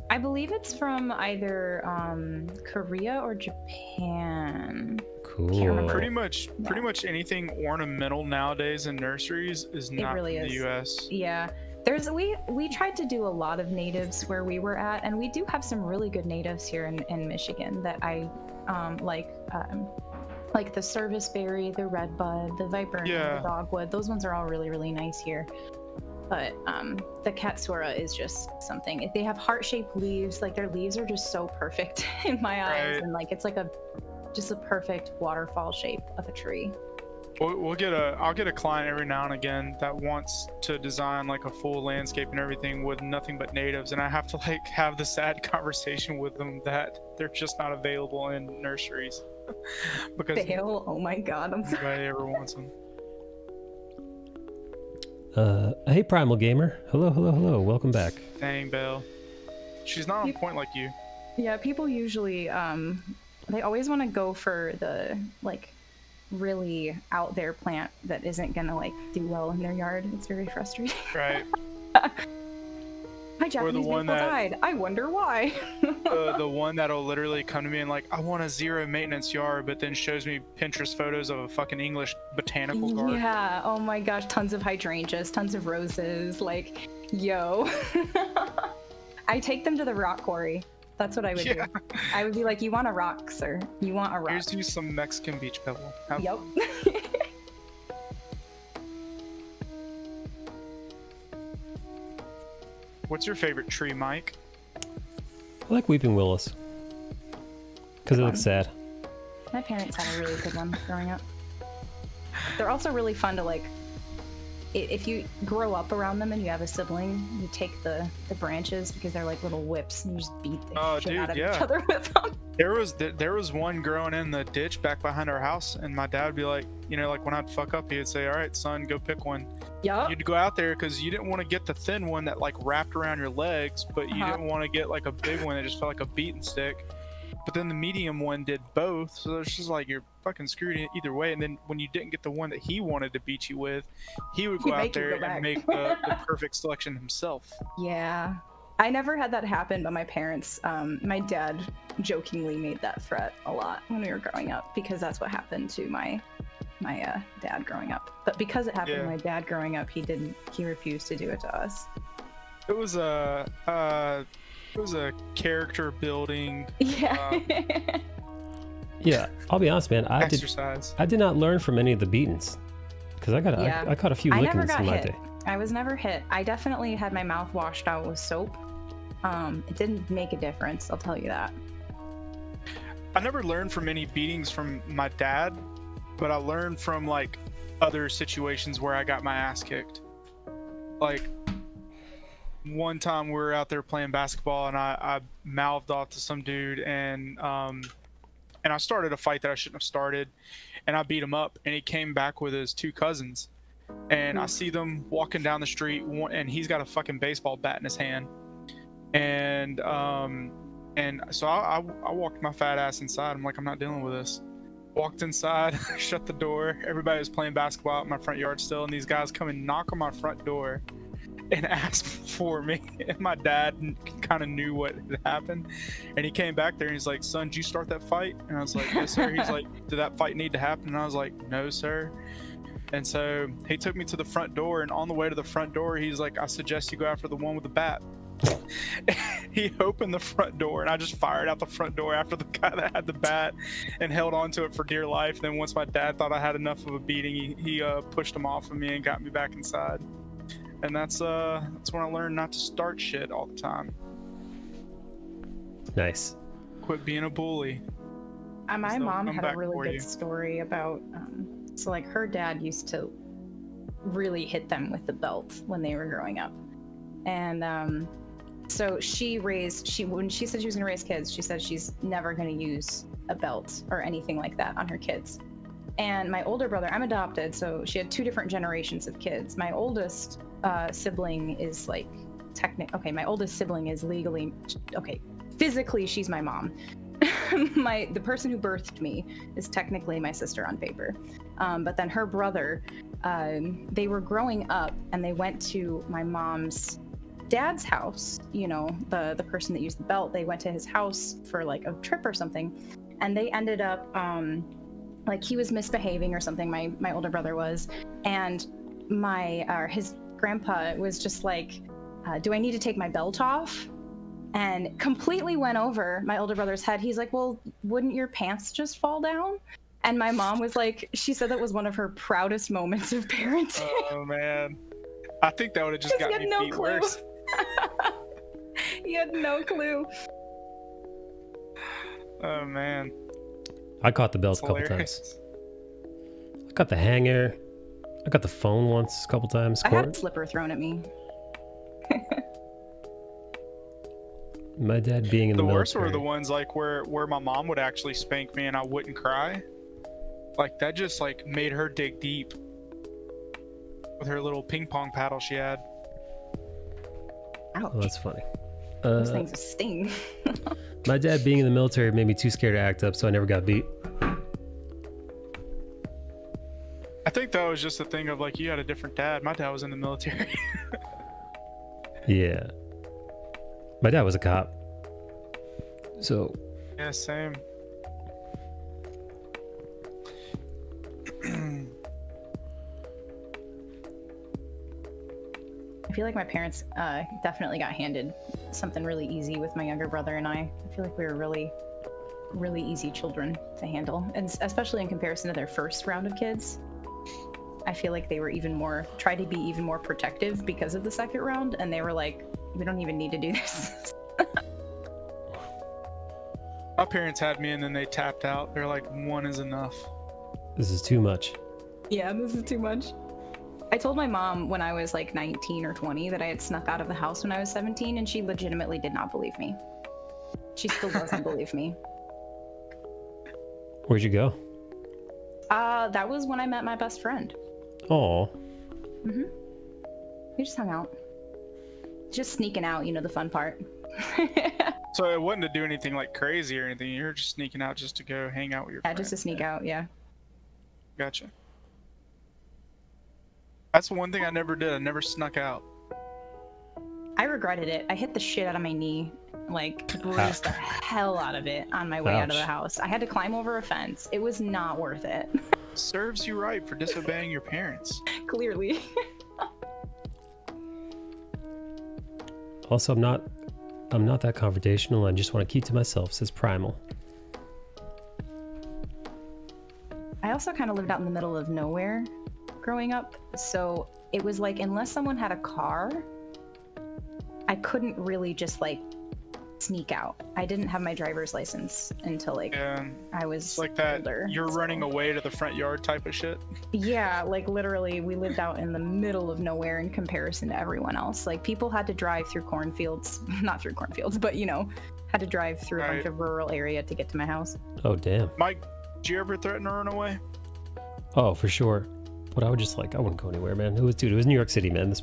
I believe it's from either Korea or Japan. Cool. Pretty much anything ornamental nowadays in nurseries is not really from the is. US. Yeah. We tried to do a lot of natives where we were at, and we do have some really good natives here in Michigan that I like the serviceberry, the redbud, the viburnum, Yeah. the dogwood. Those ones are all really, really nice here. But the Katsura is just something. They have heart-shaped leaves. Like their leaves are just so perfect in my eyes, Right. and like it's like just a perfect waterfall shape of a tree. I'll get a client every now and again that wants to design like a full landscape and everything with nothing but natives, and I have to like have the sad conversation with them that they're just not available in nurseries because Fail. Oh my god, I'm sorry. nobody ever wants them. Hey Primal Gamer. Hello. Welcome back. Dang, Belle. She's not on point like you. Yeah, people usually they always want to go for the like really out there plant that isn't gonna like do well in their yard. It's very frustrating. Right. My Japanese one maple that- died. I wonder why. The one that'll literally come to me and like, I want a zero maintenance yard, but then shows me Pinterest photos of a fucking English botanical garden. Yeah. Oh my gosh, tons of hydrangeas, tons of roses. Like, yo. I take them to the rock quarry. That's what I would do. I would be like, you want a rock, sir? You want a rock? Here's you some Mexican beach pebble. Have Yep. fun. What's your favorite tree, Mike? I like Weeping Willows. Because it looks sad. My parents had a really good one growing up. They're also really fun to like. If you grow up around them and you have a sibling, you take the branches because they're like little whips and you just beat the shit out of each other with them. There was one growing in the ditch back behind our house, and my dad would be like, you know, like when I'd fuck up, he'd say, "All right, son, go pick one." Yup. You'd go out there because you didn't want to get the thin one that like wrapped around your legs, but you didn't want to get like a big one that just felt like a beaten stick. But then the medium one did both, so it's just like you're fucking screwed either way. And then when you didn't get the one that he wanted to beat you with, he would go out there and make the perfect selection himself. Yeah. I never had that happen, but my parents, my dad jokingly made that threat a lot when we were growing up because that's what happened to my dad growing up. But because it happened to my dad growing up, he refused to do it to us. It was a character building. Yeah. Yeah, I'll be honest, man. I did not learn from any of the beatings because I caught a few lickings in my day. I was never hit. I definitely had my mouth washed out with soap. It didn't make a difference, I'll tell you that. I never learned from any beatings from my dad, but I learned from like other situations where I got my ass kicked. Like one time we were out there playing basketball and I mouthed off to some dude and I started a fight that I shouldn't have started, and I beat him up, and he came back with his two cousins, and I see them walking down the street, and he's got a fucking baseball bat in his hand, and so I walked my fat ass inside. I'm like, I'm not dealing with this. Walked inside, shut the door. Everybody was playing basketball out in my front yard still, and these guys come and knock on my front door and asked for me. And my dad kind of knew what had happened, and he came back there and he's like, "Son, did you start that fight?" And I was like, "Yes, sir." He's like, "Did that fight need to happen?" And I was like, "No, sir." And so he took me to the front door, and on the way to the front door, he's like, "I suggest you go after the one with the bat." He opened the front door, and I just fired out the front door after the guy that had the bat and held on to it for dear life. Then once my dad thought I had enough of a beating, he pushed him off of me and got me back inside. And that's when I learned not to start shit all the time. Nice. Quit being a bully. My mom had a really good story about so like her dad used to really hit them with the belt when they were growing up. And so when she said she was gonna raise kids, she said she's never gonna use a belt or anything like that on her kids. And my older brother, I'm adopted, so she had 2 different generations of kids. My oldest sibling is like my oldest sibling is legally, physically she's my mom. The person who birthed me is technically my sister on paper. But then her brother, they were growing up and they went to my mom's dad's house, the person that used the belt. They went to his house for like a trip or something, and they ended up like he was misbehaving or something, my older brother was, and his grandpa was just like, do I need to take my belt off? And completely went over my older brother's head. He's like, well, wouldn't your pants just fall down? And my mom was like, she said that was one of her proudest moments of parenting. Oh man, I think that would have just got me feet worse. He had no clue. Oh man. I caught the belt a couple times. I got the hanger. I got the phone once a couple times. I had a slipper thrown at me. My dad being in the military. worst were the ones like where my mom would actually spank me and I wouldn't cry. Like that just like made her dig deep with her little ping pong paddle she had. Ouch. Oh, that's funny. Those things sting. My dad being in the military made me too scared to act up, so I never got beat. I think that was just a thing of like you had a different dad. My dad was in the military. Yeah. My dad was a cop. So. Yeah, same. I feel like my parents definitely got handed something really easy with my younger brother and I. I feel like we were really, really easy children to handle, and especially in comparison to their first round of kids. I feel like they were tried to be even more protective because of the second round, and they were like, we don't even need to do this. My parents had me and then they tapped out. They're like, 1 is enough. This is too much. Yeah, this is too much. I told my mom when I was like 19 or 20 that I had snuck out of the house when I was 17, and she legitimately did not believe me. She still doesn't believe me. Where'd you go? That was when I met my best friend. Aw. Mm-hmm. We just hung out. Just sneaking out, the fun part. So it wasn't to do anything like crazy or anything. You're just sneaking out just to go hang out with your friends. Yeah, just to sneak out, yeah. Gotcha. That's one thing I never did. I never snuck out. I regretted it. I hit the shit out of my knee, like bruised the hell out of it on my way out of the house. I had to climb over a fence. It was not worth it. Serves you right for disobeying your parents. Clearly. Also, I'm not that confrontational. I just want to keep to myself, says Primal. I also kind of lived out in the middle of nowhere growing up, so it was like unless someone had a car, I couldn't really just like sneak out. I didn't have my driver's license until I was like that older, you're running away to the front yard type of shit. Yeah, like literally we lived out in the middle of nowhere in comparison to everyone else. Like people had to drive through cornfields, not through cornfields, but had to drive through a bunch of rural area to get to my house. Oh damn. Mike, did you ever threaten to run away? Oh, for sure. But I would just I wouldn't go anywhere, man. It was New York City, man. This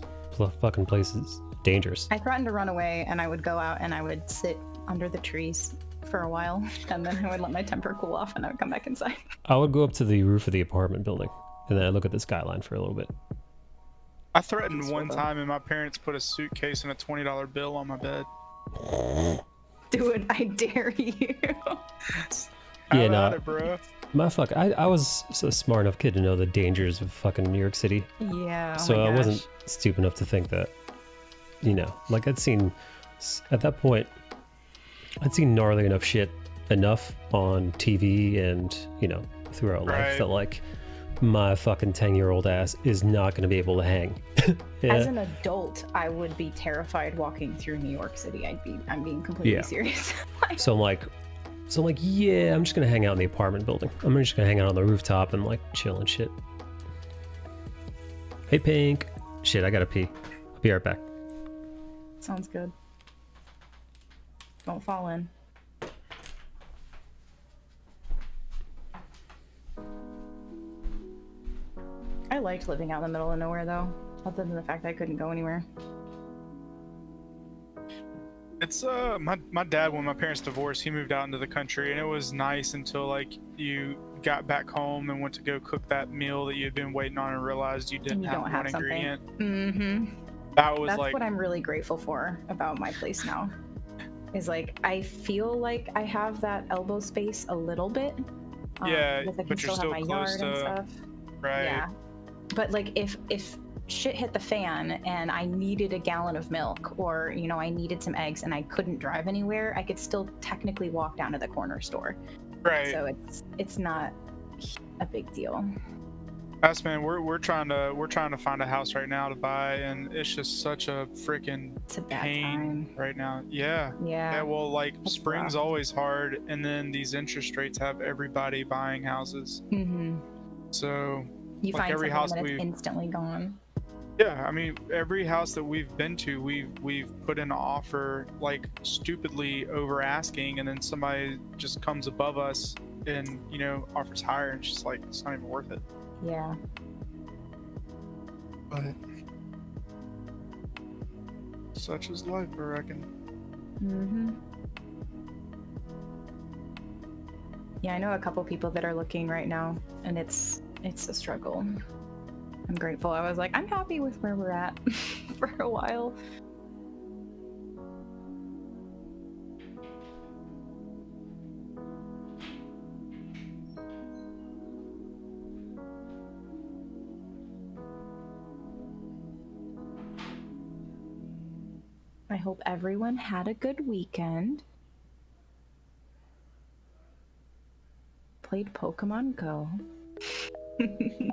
fucking place is dangerous. I threatened to run away, and I would go out and I would sit under the trees for a while, and then I would let my temper cool off, and I would come back inside. I would go up to the roof of the apartment building, and then I'd look at the skyline for a little bit. I threatened one time, and my parents put a suitcase and a $20 bill on my bed. Dude, I dare you. Yeah, no. It, bro. I was a smart enough kid to know the dangers of fucking New York City. Yeah. So I wasn't stupid enough to think that, I'd seen, at that point, I'd seen gnarly enough shit on TV and, throughout life that my fucking 10-year-old ass is not going to be able to hang. Yeah. As an adult, I would be terrified walking through New York City. I'm being completely serious. So I'm like, yeah, I'm just gonna hang out in the apartment building. I'm just gonna hang out on the rooftop and chill and shit. Hey, Pink. Shit, I gotta pee. I'll be right back. Sounds good. Don't fall in. I liked living out in the middle of nowhere though, other than the fact that I couldn't go anywhere. It's my dad, when my parents divorced, he moved out into the country, and it was nice until like you got back home and went to go cook that meal that you had been waiting on and realized you didn't have one ingredient. Mm-hmm. That was That's like what I'm really grateful for about my place now. Is like I feel like I have that elbow space a little bit. Yeah, because I can but you're still have still my close yard and to stuff. right. Yeah. But like if shit hit the fan and I needed a gallon of milk, or you know, I needed some eggs and I couldn't drive anywhere, I could still technically walk down to the corner store. Right. So it's not a big deal. Us, man, we're trying to find a house right now to buy, and it's just such a freaking It's a bad pain time. right now. Yeah. Yeah, well, like It's spring's rough. always hard, and then these interest rates have everybody buying houses. Mm-hmm. So You like find every something house and it's instantly gone. yeah, I mean, every house that we've been to, we've put in an offer like stupidly over asking, and then somebody just comes above us and, you know, offers higher, and it's just like, it's not even worth it. Yeah. But such is life, I reckon. Mm-hmm. Yeah, I know a couple people that are looking right now, and it's a struggle. I'm grateful. I was like, I'm happy with where we're at for a while. I hope everyone had a good weekend. Played Pokemon Go. That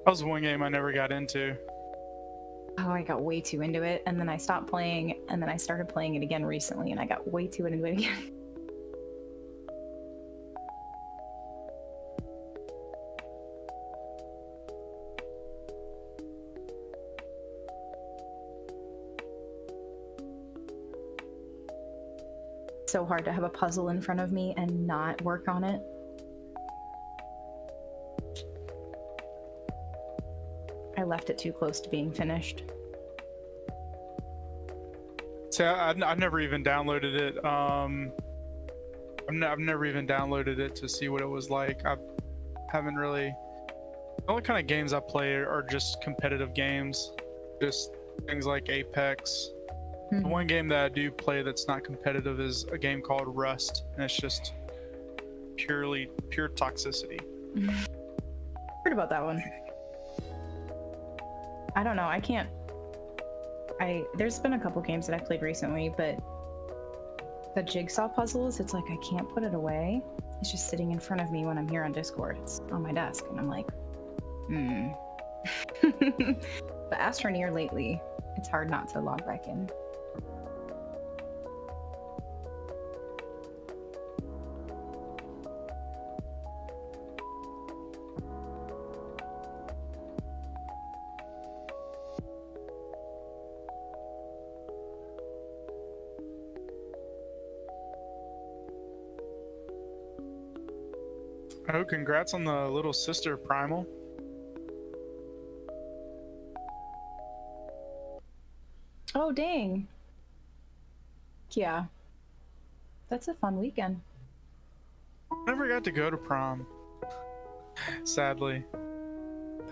was one game I never got into. Oh, I got way too into it, and then I stopped playing, and then I started playing it again recently, and I got way too into it again. So hard to have a puzzle in front of me and not work on it. I left it too close to being finished. See, I've never even downloaded it. I've never even downloaded it to see what it was like. I haven't really. The only kind of games I play are just competitive games, just things like Apex. The one game that I do play that's not competitive is a game called Rust, and it's just pure toxicity. Heard about that one. I don't know. I can't. There's been a couple games that I played recently, but the jigsaw puzzles, it's like I can't put it away. It's just sitting in front of me when I'm here on Discord. It's on my desk, and I'm like, But Astroneer lately, it's hard not to log back in. Oh, congrats on the little sister Primal. Oh, dang. Yeah. That's a fun weekend. Never got to go to prom. Sadly.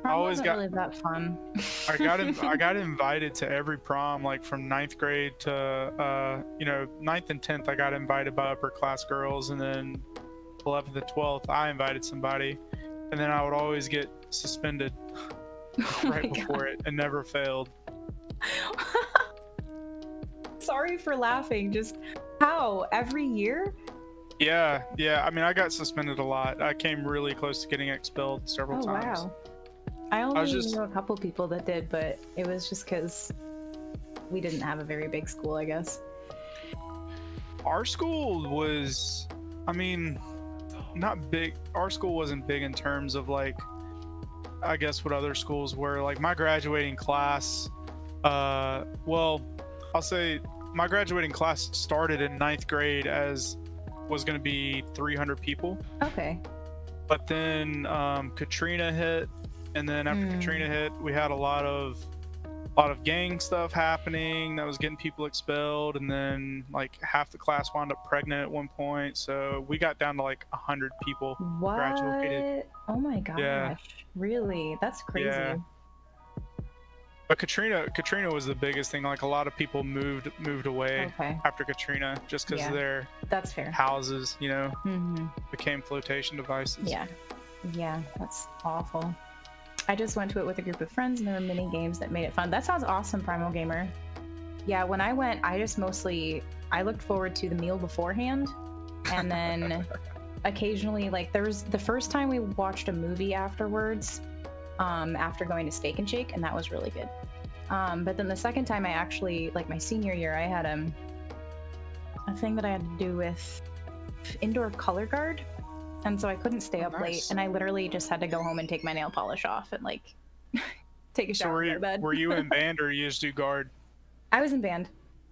Prom wasn't really that fun. I got invited to every prom, like from 9th grade to 9th and 10th I got invited by upper class girls, and then 11th and 12th I invited somebody, and then I would always get suspended right before it, and never failed. Sorry for laughing, just how? Every year? Yeah, I mean, I got suspended a lot. I came really close to getting expelled several times. Wow. I only knew a couple people that did, but it was just because we didn't have a very big school, I guess. Our school was, I mean, not big. Our school wasn't big in terms of like I guess what other schools were. Like my graduating class, well, I'll say my graduating class started in 9th grade as was going to be 300 people. Okay. But then Katrina hit, and then after Katrina hit, we had a lot of gang stuff happening that was getting people expelled, and then like half the class wound up pregnant at one point, so we got down to like 100 people graduated. Oh my gosh. Yeah. Really? That's crazy. Yeah. But Katrina was the biggest thing. Like a lot of people moved away after Katrina just because their that's fair houses, you know, became flotation devices. Yeah, that's awful. I just went to it with a group of friends, and there were mini games that made it fun. That sounds awesome, Primal Gamer. Yeah, when I went, I looked forward to the meal beforehand, and then occasionally, like, there was the first time we watched a movie afterwards, after going to Steak and Shake, and that was really good. But then the second time I actually, like my senior year, I had a thing that I had to do with indoor color guard. And so I couldn't stay up late, and I literally just had to go home and take my nail polish off and like take a shower and go to bed. Were you in band or you just do guard? I was in band.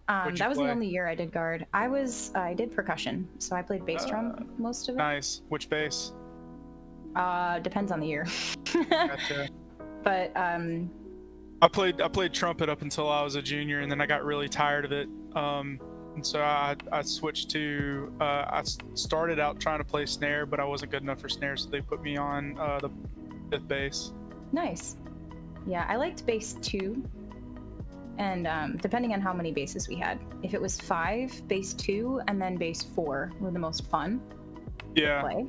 That was the only year I did guard. I did percussion, so I played bass drum most of it. Nice. Which bass? Depends on the year. Gotcha. But I played trumpet up until I was a junior, and then I got really tired of it. And so I switched to, I started out trying to play snare, but I wasn't good enough for snare, so they put me on the 5th bass. Nice. Yeah, I liked bass 2. And depending on how many basses we had. If it was 5, bass 2, and then bass 4 were the most fun to play.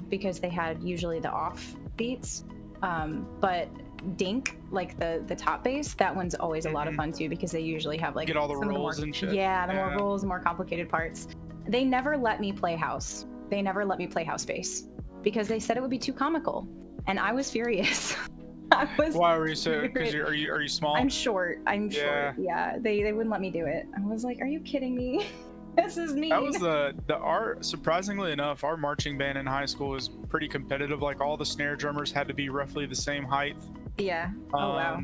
Because they had usually the off beats. But Dink, like the top bass, that one's always a lot of fun too, because they usually have like get all the rolls and shit. Yeah, the more rolls, more complicated parts. They never let me play house. They never let me play house bass because they said it would be too comical, and I was furious. Why were you so? Because are you small? I'm short. Short. Yeah, they wouldn't let me do it. I was like, are you kidding me? This is me. That was our surprisingly enough, our marching band in high school was pretty competitive. Like all the snare drummers had to be roughly the same height. Yeah. Oh wow.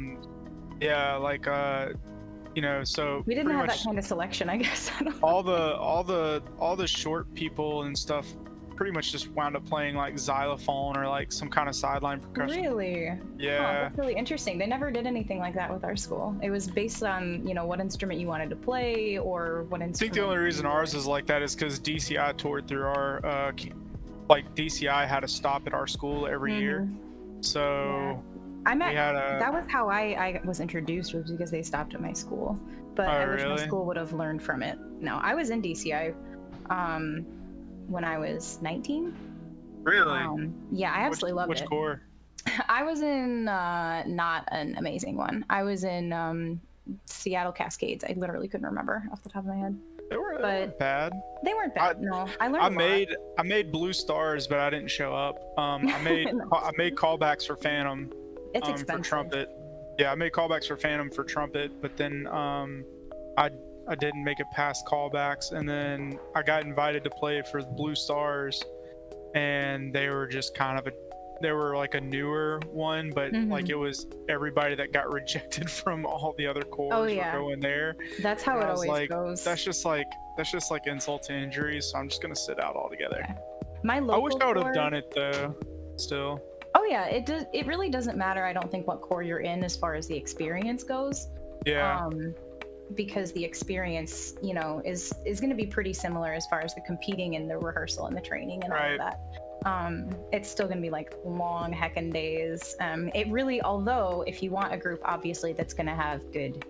Yeah, like you know, so we didn't have that kind of selection, I guess. all the short people and stuff pretty much just wound up playing like xylophone or like some kind of sideline percussion. Really? Yeah. Oh, that's really interesting. They never did anything like that with our school. It was based on, you know, what instrument you wanted to play or what instrument. I think the only reason ours is like that is because DCI toured through our, like DCI had a stop at our school every year. So that was how I was introduced, was because they stopped at my school. But I wish my school would have learned from it. No, I was in DCI when I was 19. Really? Yeah, I absolutely loved it. Which corps? I was in not an amazing one. I was in Seattle Cascades. I literally couldn't remember off the top of my head. They weren't bad. They weren't bad. No, I learned. I made Blue Stars, but I didn't show up. I made callbacks for Phantom. It's expensive. For trumpet. Yeah, I made callbacks for Phantom for trumpet, but then I didn't make it past callbacks, and then I got invited to play for Blue Stars, and they were just they were like a newer one, but like it was everybody that got rejected from all the other corps were going there. That's how it always goes. That's just like insult to injury, so I'm just gonna sit out altogether. Yeah. My local I wish I would have done it though. Still. Oh yeah, it really doesn't matter, I don't think, what corps you're in as far as the experience goes. Yeah. Because the experience, you know, is going to be pretty similar as far as the competing and the rehearsal and the training and all of that. It's still going to be like long heckin' days. It really, although if you want a group, obviously, that's going to have good,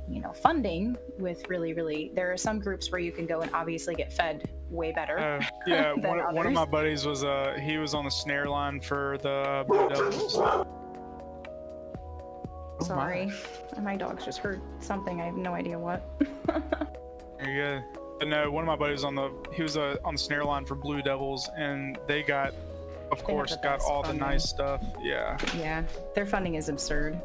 you know, funding with really, there are some groups where you can go and obviously get fed way better. Yeah, one of my buddies was, he was on the snare line for the Blue Devils. Sorry, my dogs just heard something. I have no idea what. You're good. But no, one of my buddies on the snare line for Blue Devils, and they got all the nice stuff. Yeah. Yeah, their funding is absurd.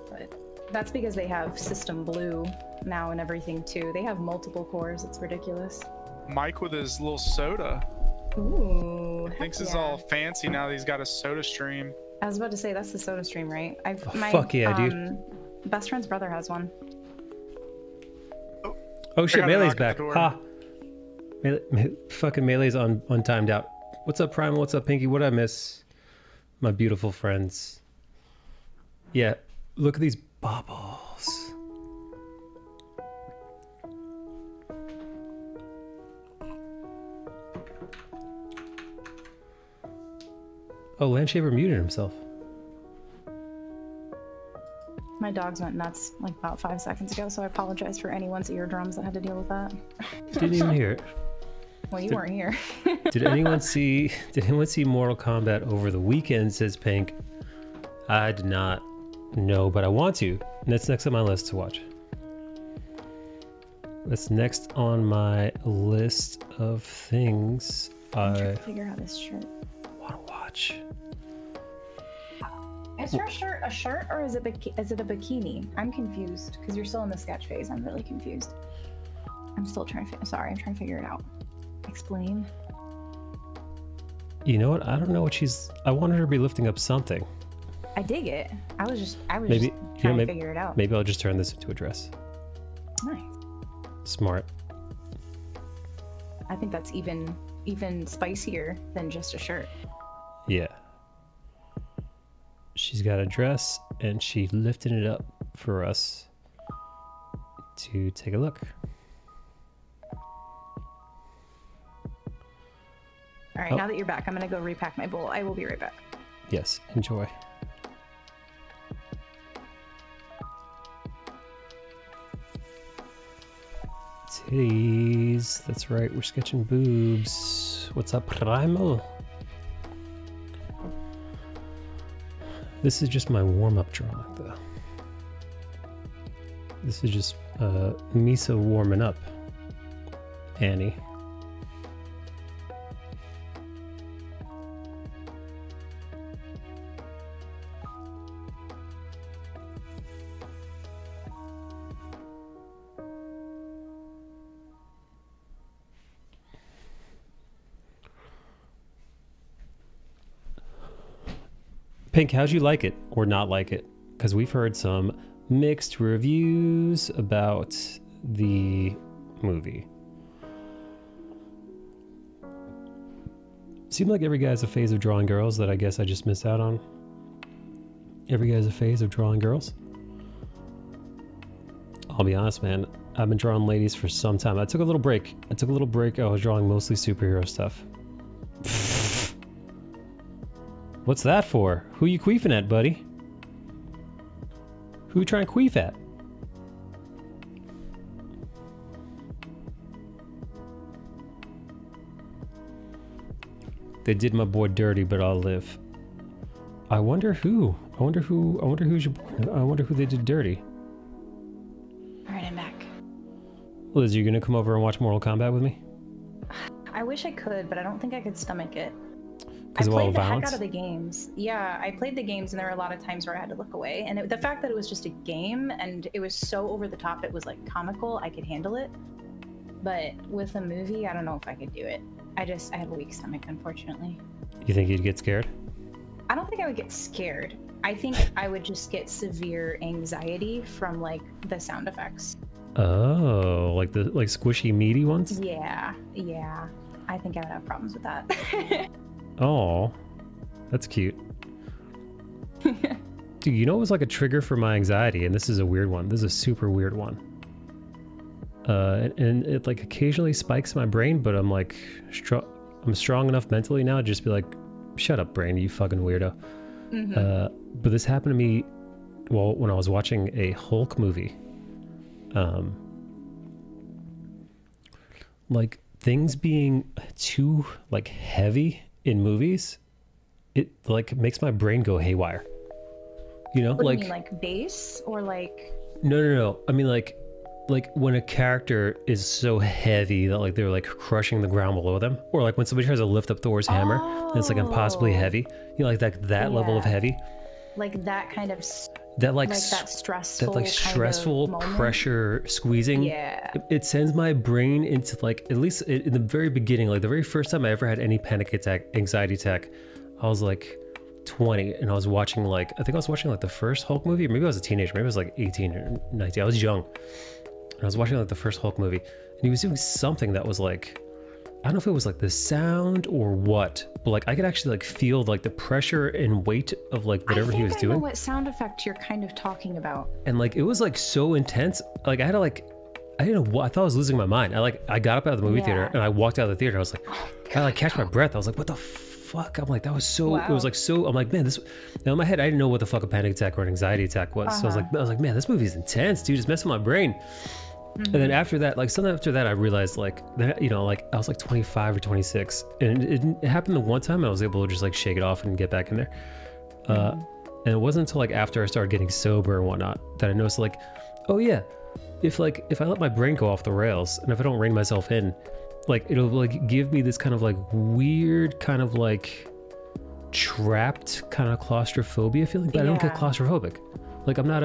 But that's because they have System Blue now and everything too. They have multiple cores. It's ridiculous. Mike with his little soda. Ooh. Thinks it's all fancy now that he's got a soda stream. I was about to say, that's the soda stream, right? Fuck yeah, dude. Best friend's brother has one. Oh shit, got a Melee's knock at back. the door. Ha! Fucking Melee's on timed out. What's up, Primal? What's up, Pinky? What'd I miss? My beautiful friends. Yeah, look at these bubbles. Oh, Landshaver muted himself. My dogs went nuts like about 5 seconds ago, so I apologize for anyone's eardrums that had to deal with that. Didn't even hear it. Well, you weren't here. Did anyone see Mortal Kombat over the weekend, says Pink? I did not know, but I want to. And that's next on my list to watch. That's next on my list of things I'm trying I to figure out this shirt. want to watch. Is your shirt a shirt or is it a bikini? I'm confused because you're still in the sketch phase. I'm really confused. I'm still trying to. Sorry, I'm trying to figure it out. Explain. You know what? I don't know what she's. I wanted her to be lifting up something. I dig it. I was just Maybe trying to figure it out. Maybe I'll just turn this into a dress. Nice. Smart. I think that's even spicier than just a shirt. Yeah. She's got a dress and she lifted it up for us to take a look. All right, now that you're back, I'm gonna go repack my bowl. I will be right back. Yes, enjoy. Titties. That's right, we're sketching boobs. What's up, Primal? This is just my warm-up drawing, though. This is just Misa warming up. Annie. Pink, how'd you like it or not like it? Because we've heard some mixed reviews about the movie. Seemed like every guy has a phase of drawing girls that I guess I just missed out on. Every guy has a phase of drawing girls. I'll be honest, man. I've been drawing ladies for some time. I took a little break. I was drawing mostly superhero stuff. What's that for? Who you queefing at, buddy? Who you trying to queef at? They did my boy dirty, but I'll live. I wonder who. I wonder who they did dirty. All right, I'm back. Liz, you gonna come over and watch Mortal Kombat with me? I wish I could, but I don't think I could stomach it. Because of all the violence? I played the heck out of the games. Yeah, I played the games, and there were a lot of times where I had to look away. And the fact that it was just a game, and it was so over the top, it was like comical, I could handle it. But with a movie, I don't know if I could do it. I have a weak stomach, unfortunately. You think you'd get scared? I don't think I would get scared. I think I would just get severe anxiety from like the sound effects. Oh, like the squishy meaty ones? Yeah. I think I would have problems with that. Oh, that's cute. Dude, you know what was like a trigger for my anxiety? And this is a weird one. This is a super weird one. And it like occasionally spikes my brain, but I'm like, I'm strong enough mentally now to just be like, shut up, brain, you fucking weirdo. Mm-hmm. But this happened to me, well, when I was watching a Hulk movie. Like things being too like heavy in movies, it like makes my brain go haywire. You know, what like do you mean, like bass or like? No. I mean like when a character is so heavy that like they're like crushing the ground below them, or like when somebody tries to lift up Thor's hammer and it's like impossibly heavy. You know, like that level of heavy. Like that kind of that like that stressful, that like stressful kind of moment. pressure squeezing. Yeah. It sends my brain into like, at least in the very beginning, like the very first time I ever had any panic attack, anxiety attack, I was like 20 and I was watching like, I think I was watching like the first Hulk movie, or maybe I was a teenager, maybe I was like 18 or 19. I was young and I was watching like the first Hulk movie, and he was doing something that was like, I don't know if it was like the sound or what, but like I could actually like feel like the pressure and weight of like whatever he was doing. I know what sound effect you're kind of talking about. And like it was like so intense. Like I had to like, I didn't know what, I thought I was losing my mind. I got up out of the movie theater and I walked out of the theater. I was like, I like catch my breath. I was like, what the fuck? I'm like, that was so, it was like so, I'm like, man, this, now in my head I didn't know what the fuck a panic attack or an anxiety attack was. So I was like, man, this movie is intense, dude. It's messing with my brain. And then after that, like something after that, I realized like that, you know, like I was like 25 or 26, and it happened the one time, and I was able to just like shake it off and get back in there. And it wasn't until like after I started getting sober and whatnot that I noticed like, oh yeah, if I let my brain go off the rails and if I don't rein myself in, like it'll like give me this kind of like weird kind of like trapped kind of claustrophobia feeling, but I don't get claustrophobic. Like I'm not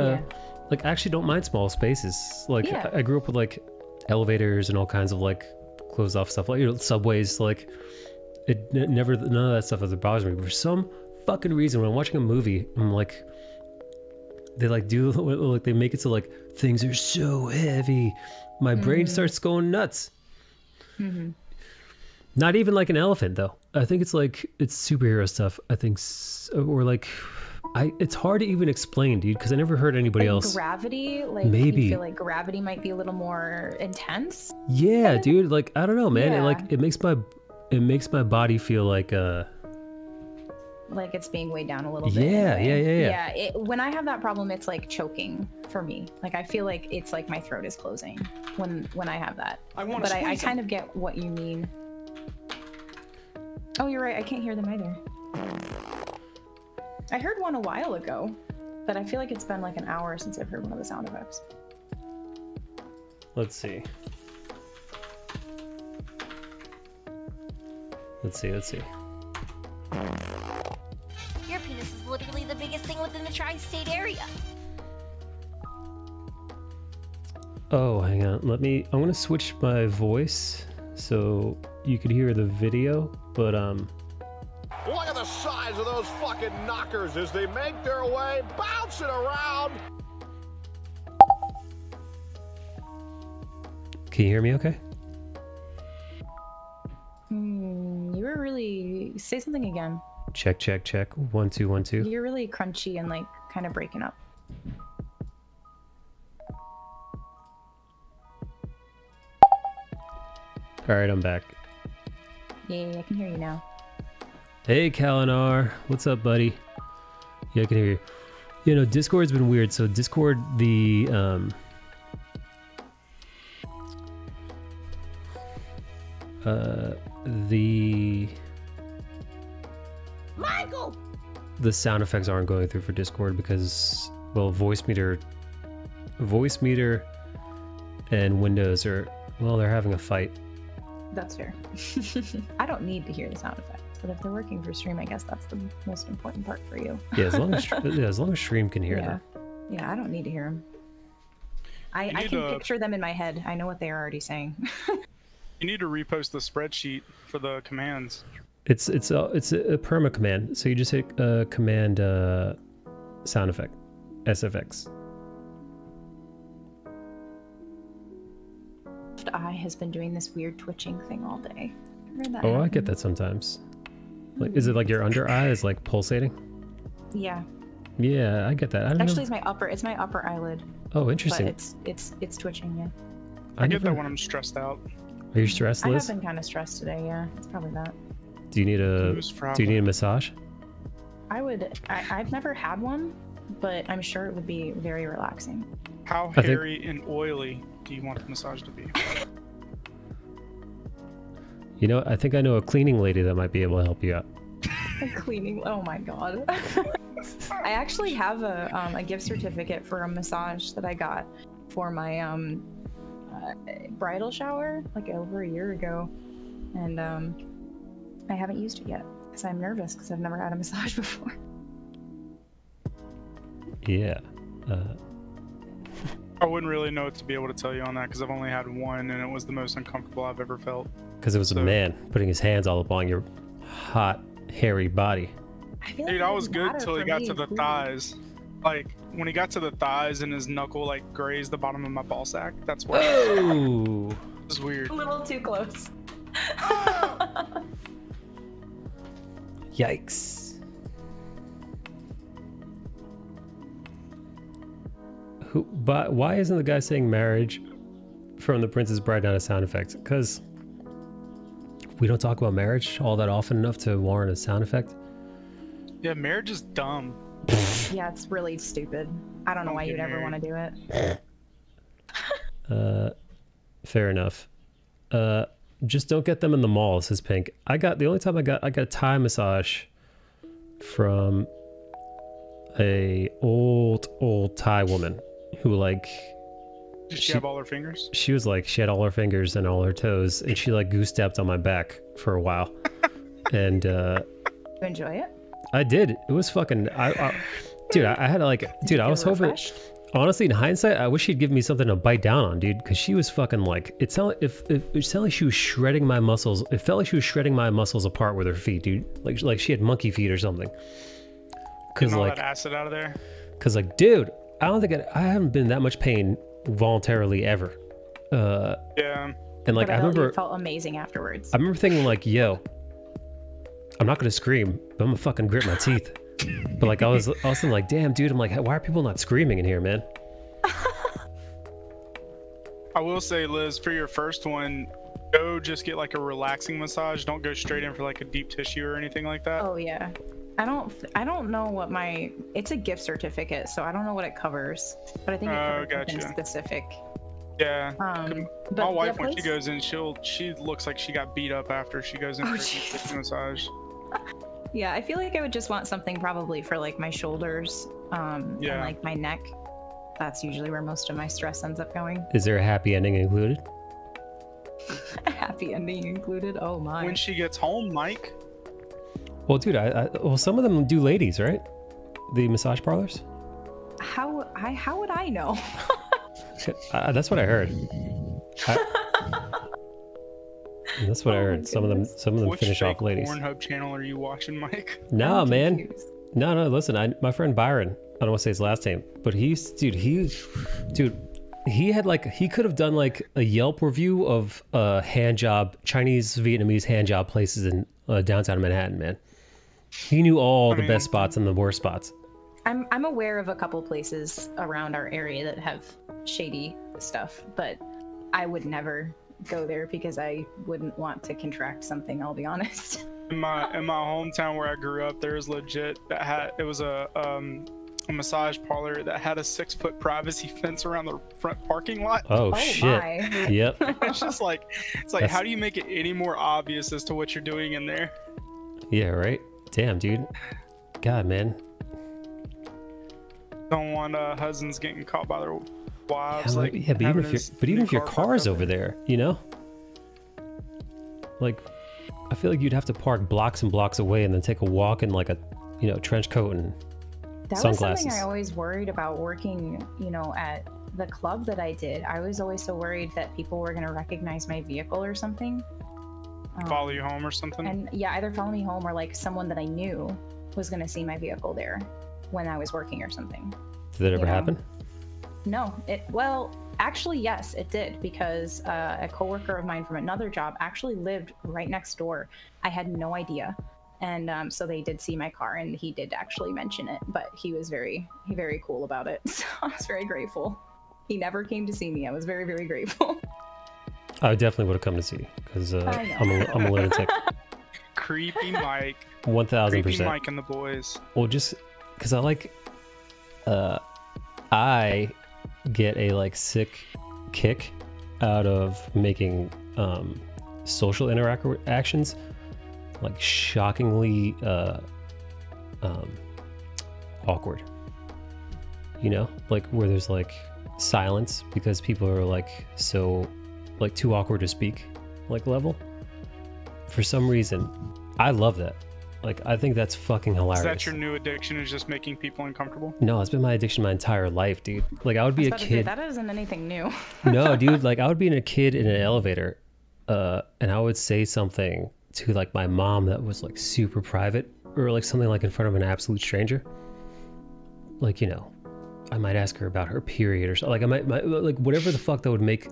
like I actually don't mind small spaces. Like I grew up with like elevators and all kinds of like closed off stuff, like, you know, subways. Like it never, none of that stuff ever bothers me. But for some fucking reason, when I'm watching a movie, I'm like, they like do like they make it so like things are so heavy, my brain starts going nuts. Not even like an elephant though. I think it's like it's superhero stuff. I think, or like. It's hard to even explain, dude, because I never heard anybody else. Gravity, like maybe you feel like gravity might be a little more intense. Yeah, dude. Like I don't know, man. It, like it makes my body feel like it's being weighed down a little bit. Yeah. When I have that problem, it's like choking for me. Like I feel like it's like my throat is closing when I have that. But I kind of get what you mean. Oh, you're right. I can't hear them either. I heard one a while ago, but I feel like it's been like an hour since I've heard one of the sound effects. Let's see. Your penis is literally the biggest thing within the tri-state area. Oh, hang on. I'm gonna switch my voice so you could hear the video, but Look at the size of those fucking knockers as they make their way, bouncing around. Can you hear me okay? You were really... Say something again. Check. 1 2 1 2. You're really crunchy and like kind of breaking up. Alright, I'm back. Yeah, I can hear you now. Hey, Kalinar. What's up, buddy? Yeah, I can hear you. You know, Discord's been weird. So Discord, the Michael! The sound effects aren't going through for Discord because, well, voice meter and Windows are, well, they're having a fight. That's fair. I don't need to hear the sound effects, but if they're working for stream, I guess that's the most important part for you. Yeah, as long as stream can hear them. Yeah, I don't need to hear them. I can picture them in my head. I know what they are already saying. You need to repost the spreadsheet for the commands. It's a perma command. So you just hit command sound effect, SFX. Eye has been doing this weird twitching thing all day. Oh, I get that sometimes. Like, is it like your under eye is like pulsating? Yeah. Yeah, I get that. I don't Actually, know. it's my upper eyelid. Oh, interesting. But it's twitching. Yeah. I get that when I'm stressed out. Are you stressed, Liz? I have been kind of stressed today. Yeah, it's probably that. Do you need a massage? I've never had one, but I'm sure it would be very relaxing. How hairy and oily do you want the massage to be? You know, I think I know a cleaning lady that might be able to help you out. A cleaning? Oh my god. I actually have a gift certificate for a massage that I got for my bridal shower like over a year ago, and I haven't used it yet because I'm nervous because I've never had a massage before. Yeah. I wouldn't really know what to be able to tell you on that because I've only had one, and it was the most uncomfortable I've ever felt. Because it was a man putting his hands all up on your hot, hairy body. Dude, I was good until he got to the thighs. Like, when he got to the thighs and his knuckle, like, grazed the bottom of my ball sack, that's where Ooh. it was weird. A little too close. Yikes. But why isn't the guy saying marriage from The Princess Bride not a sound effect? Because we don't talk about marriage all that often enough to warrant a sound effect. Yeah, marriage is dumb. Yeah, it's really stupid. I don't know why you'd ever want to do it. Fair enough. Just don't get them in the mall, says Pink. The only time I got a Thai massage from a old Thai woman who, like, did she have all her fingers? She was like, she had all her fingers and all her toes, and she like goose stepped on my back for a while. And You enjoy it? I did. It was fucking. Dude, I had like, dude, I was hoping. Honestly, in hindsight, I wish she'd give me something to bite down on, dude, because she was fucking like. It sounded like she was shredding my muscles. It felt like she was shredding my muscles apart with her feet, dude. Like she had monkey feet or something. Cause all that acid out of there. Cause like, dude, I don't think I haven't been in that much pain voluntarily ever. Yeah. And like, I remember. You felt amazing afterwards. I remember thinking like, yo, I'm not gonna scream, but I'm gonna fucking grit my teeth. But like, I was thinking like, damn, dude, I'm like, why are people not screaming in here, man? I will say, Liz, for your first one, go just get like a relaxing massage. Don't go straight in for like a deep tissue or anything like that. Oh yeah. I don't know what it's a gift certificate, so I don't know what it covers, but I think it covers something specific. Yeah. But my wife, when she goes in, she looks like she got beat up after she goes in for a deep tissue massage. Yeah, I feel like I would just want something probably for like my shoulders, and like my neck. That's usually where most of my stress ends up going. Is there a happy ending included? A happy ending included? Oh my. When she gets home, Mike. Well, dude, well, some of them do ladies, right? The massage parlors. How would I know? That's what I heard. That's what I heard. Some of them finish off ladies. Which Pornhub channel are you watching, Mike? No, man. No. Listen, my friend Byron. I don't want to say his last name, but he could have done like a Yelp review of Chinese Vietnamese hand job places in downtown Manhattan, man. He knew all the best spots and the worst spots. I'm aware of a couple places around our area that have shady stuff, but I would never go there because I wouldn't want to contract something, I'll be honest. In my hometown where I grew up, there was legit it was a massage parlor that had a 6-foot privacy fence around the front parking lot. Oh shit. My. Yep. It's just like how do you make it any more obvious as to what you're doing in there? Yeah, right. Damn, dude. God, man. Don't want husbands getting caught by their wives. But even if your car's over there, you know, like, I feel like you'd have to park blocks and blocks away and then take a walk in like a, trench coat and sunglasses. Was something I always worried about working, at the club that I did. I was always so worried that people were going to recognize my vehicle or something. Follow you home or something? And yeah, either follow me home or like someone that I knew was going to see my vehicle there when I was working or something. Did that ever happen? No. Actually, yes, it did, because a coworker of mine from another job actually lived right next door. I had no idea. And so they did see my car, and he did actually mention it, but he was very cool about it. So I was very grateful. He never came to see me. I was very, very grateful. I definitely would have come to see you because I'm a lunatic. Creepy Mike. 1000%. Creepy Mike and the boys. Well, just because I get a like sick kick out of making social interactions like shockingly awkward. Like where there's like silence because people are like so like too awkward to speak like level. For some reason, I love that. Like, I think that's fucking Is hilarious. that your new addiction? Is just making people uncomfortable? No, it's been my addiction my entire life, dude. Like, I would be a kid. That isn't anything new. No, dude, like, I would be a kid in an elevator, and I would say something to, like, my mom that was, like, super private, or, like, something, like, in front of an absolute stranger. Like, you know, I might ask her about her period or something. Like, I might like, whatever the fuck that would make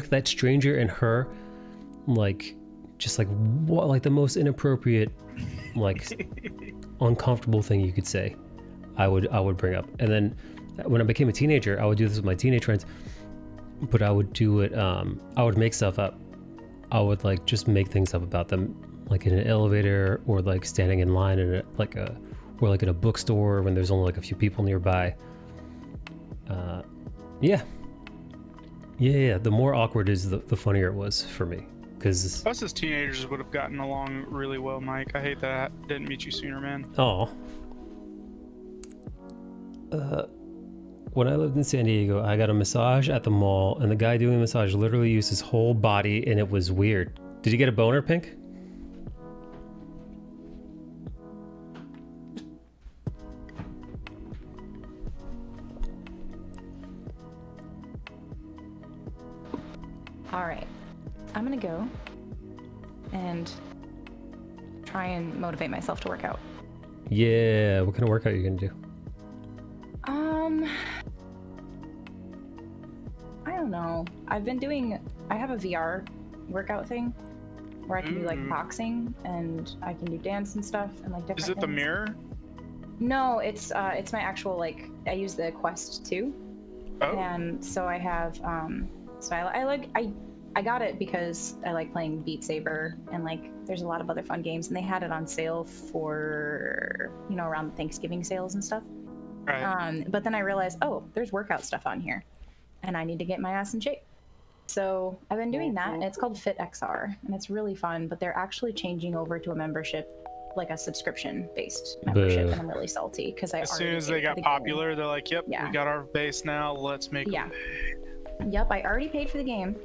that stranger and her, like, just, like, what, like, the most inappropriate, like, uncomfortable thing you could say, I would bring up. And then when I became a teenager, I would do this with my teenage friends, but I would do it, I would make stuff up. I would, like, just make things up about them, like in an elevator, or like standing in line in or like in a bookstore when there's only like a few people nearby. Yeah. The more awkward is the funnier it was for me. Because us as teenagers would have gotten along really well, Mike. I hate that I didn't meet you sooner, man. Oh. When I lived in San Diego, I got a massage at the mall, and the guy doing the massage literally used his whole body, and it was weird. Did you get a boner, Pink? All right, I'm gonna go and try and motivate myself to work out. Yeah, what kind of workout are you gonna do? I don't know. I have a VR workout thing where I can do like boxing, and I can do dance and stuff, and like different Is it the things. mirror? No, it's my actual, like, I use the Quest 2. Oh. And so I have so I got it because I like playing Beat Saber, and like there's a lot of other fun games, and they had it on sale for, you know, around Thanksgiving sales and stuff. Right. But then I realized, oh, there's workout stuff on here, and I need to get my ass in shape. So I've been doing that, and it's called Fit XR, and it's really fun, but they're actually changing over to a membership, like a subscription-based membership, and I'm really salty because As soon as they got popular, they're like, yep, we got our base now, let's make it. Yep, I already paid for the game,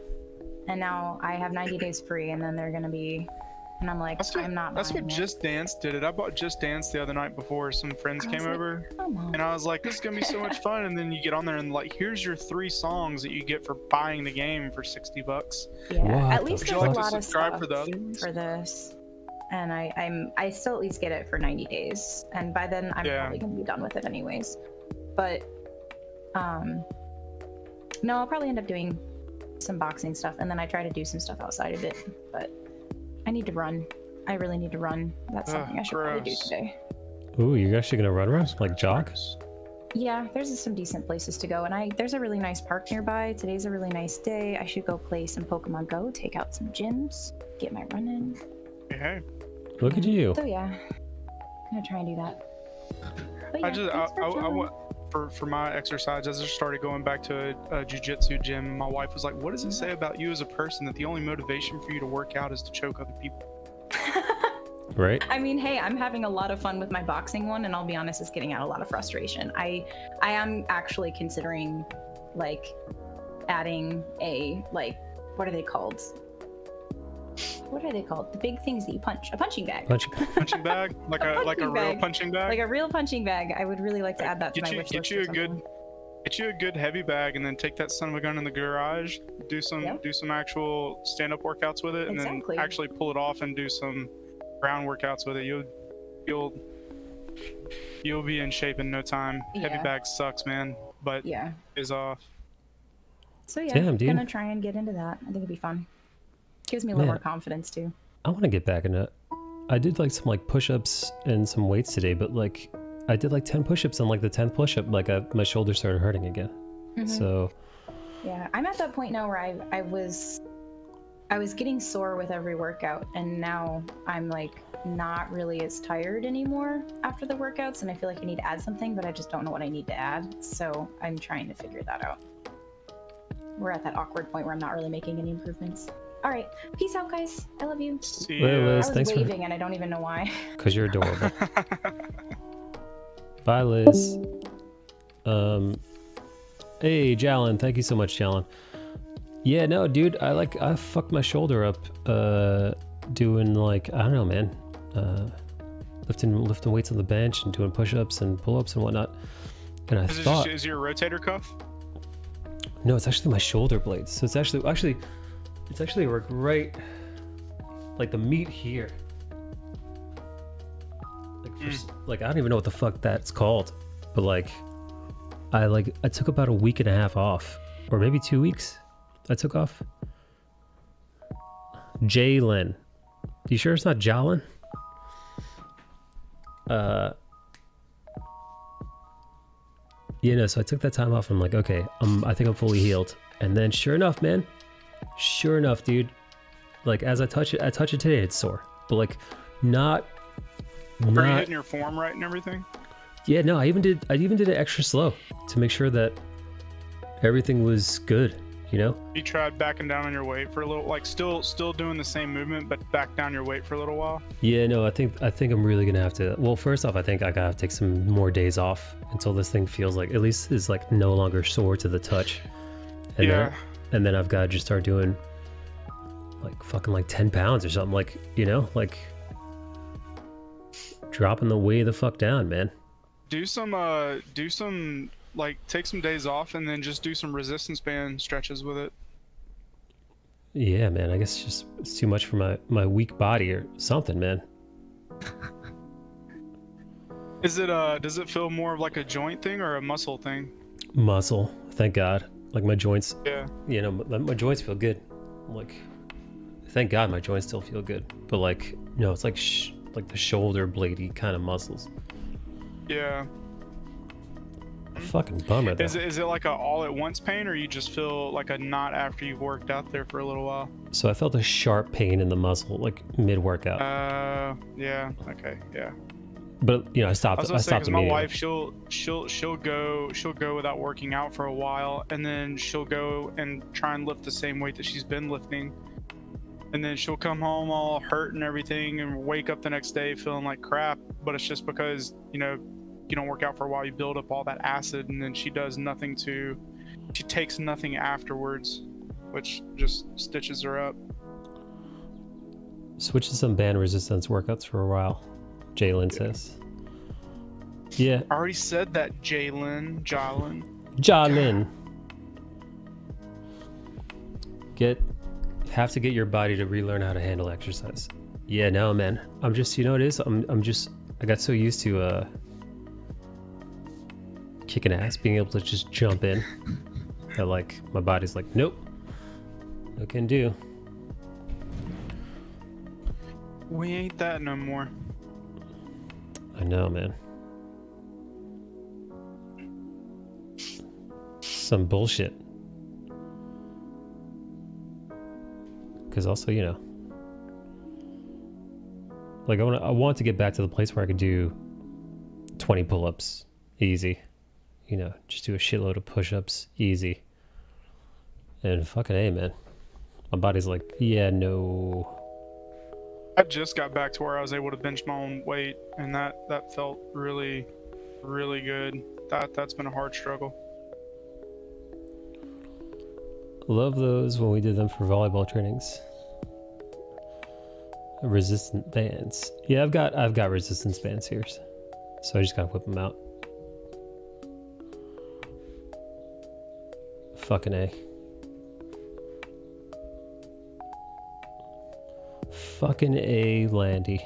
and now I have 90 days free, and then they're gonna be, and I'm like, I'm not That's buying what it. Just Dance did it. I bought Just Dance the other night before some friends came over, and I was like, this is gonna be so much fun. And then you get on there and like, here's your 3 songs that you get for buying the game for $60. Yeah, at least there's a lot of subscribe stuff for the other ones? for this, and I still at least get it for 90 days, and by then I'm probably gonna be done with it anyways. But no, I'll probably end up doing some boxing stuff, and then I try to do some stuff outside of it. But I need to run. I really need to run. That's something I should probably do today. Ooh, you're actually gonna run? Like jog? Yeah, there's some decent places to go, and there's a really nice park nearby. Today's a really nice day. I should go play some Pokemon Go, take out some gyms, get my run in. Hey. Look at you. So yeah, I'm gonna try and do that. But yeah, I want for my exercise. I just started going back to a jiu-jitsu gym. My wife was like, "What does it say about you as a person that the only motivation for you to work out is to choke other people?" Right. I mean, hey, I'm having a lot of fun with my boxing one, and I'll be honest, it's getting out a lot of frustration. I am actually considering, like, adding a, like, what are they called? What are they called? The big things that you punch. A punching bag. Punching bag? Like a real punching bag? Like a real punching bag. I would really like to add that to my wish list. Get you a good heavy bag, and then take that son of a gun in the garage. Do some actual stand-up workouts with it, and then actually pull it off and do some ground workouts with it. You'll be in shape in no time. Heavy bag sucks, man, but is off. So yeah, I'm gonna try and get into that. I think it'd be fun. Gives me a little more confidence too. I want to get back into it. I did like some like push-ups and some weights today, but like I did like 10 push-ups, and like the 10th push-up, like my shoulder started hurting again. So yeah, I'm at that point now where I was getting sore with every workout, and now I'm like not really as tired anymore after the workouts, and I feel like I need to add something, but I just don't know what I need to add. So I'm trying to figure that out. We're at that awkward point where I'm not really making any improvements. All right, peace out, guys. I love you. See ya. Liz, I was waving, and I don't even know why. Because you're adorable. Bye, Liz. Hey, Jalen. Thank you so much, Jalen. Yeah, no, dude, I fucked my shoulder up doing like, I don't know, man. lifting weights on the bench and doing push-ups and pull-ups and whatnot. And I thought, is your rotator cuff? no, it's actually my shoulder blades. So it's actually like right, like the meat here. Like I don't even know what the fuck that's called, but like I took about a week and a half off, or maybe 2 weeks. I took off. Jalen, you sure it's not Jalen? So I took that time off. And I'm like, okay, I think I'm fully healed. And then sure enough, dude, like as I touch it today, it's sore, but like not. Are you hitting your form right and everything? Yeah, no, I even did it extra slow to make sure that everything was good, you know? You tried backing down on your weight for a little, like still doing the same movement, but back down your weight for a little while? Yeah, no, I think I'm really gonna have to, well, first off, I think I gotta take some more days off until this thing feels like, at least is like no longer sore to the touch. And then I've gotta just start doing like fucking like 10 pounds or something, like, you know, like dropping the way the fuck down, man. Do some like take some days off and then just do some resistance band stretches with it. Yeah, man, I guess it's too much for my weak body or something, man. Is it does it feel more of like a joint thing or a muscle thing? Muscle, thank God. Like my joints. Yeah. You know, my joints feel good. Like, thank God my joints still feel good. But like, no, it's like like the shoulder bladey kind of muscles. Yeah. Fucking bummer though. Is it like a all at once pain, or you just feel like a knot after you've worked out there for a little while? So I felt a sharp pain in the muscle like mid workout. Yeah. Okay. Yeah. But you know, I stopped. I stopped immediately. My wife, she'll go without working out for a while, and then she'll go and try and lift the same weight that she's been lifting, and then she'll come home all hurt and everything, and wake up the next day feeling like crap. But it's just because, you know, you don't work out for a while, you build up all that acid, and then she takes nothing afterwards, which just stitches her up. Switch to some band resistance workouts for a while, Jalen says. Yeah. I already said that, Jalen. Have to get your body to relearn how to handle exercise. Yeah, no, man. I'm just, you know what it is? I got so used to kicking ass, being able to just jump in, that like my body's like, nope, no can do. We ain't that no more. I know, man. Some bullshit. Because also, you know, like I want to get back to the place where I could do 20 pull-ups easy. You know, just do a shitload of push-ups easy. And fucking A, man. My body's like, yeah, no. I just got back to where I was able to bench my own weight, and that felt really, really good. That's been a hard struggle. Love those when we did them for volleyball trainings. Resistant bands. Yeah, I've got resistance bands here, so I just gotta whip them out. Fucking A. Fucking A, Landy.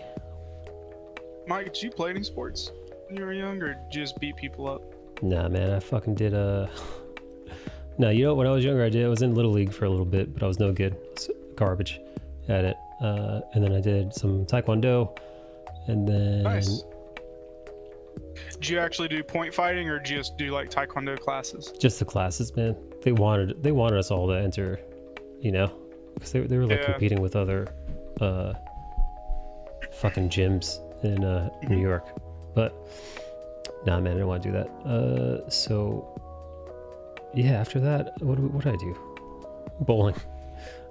Mike, did you play any sports when you were young, or did you just beat people up? Nah, man, I fucking did No, you know, when I was younger, I was in Little League for a little bit, but I was no good. It's garbage at it. And then I did some Taekwondo, and then... Nice. Did you actually do point fighting, or did you just do like Taekwondo classes? Just the classes, man. They wanted us all to enter, you know, because they were like competing with other fucking gyms in New York. But nah, man, I didn't want to do that. So yeah, after that, what did I do? Bowling.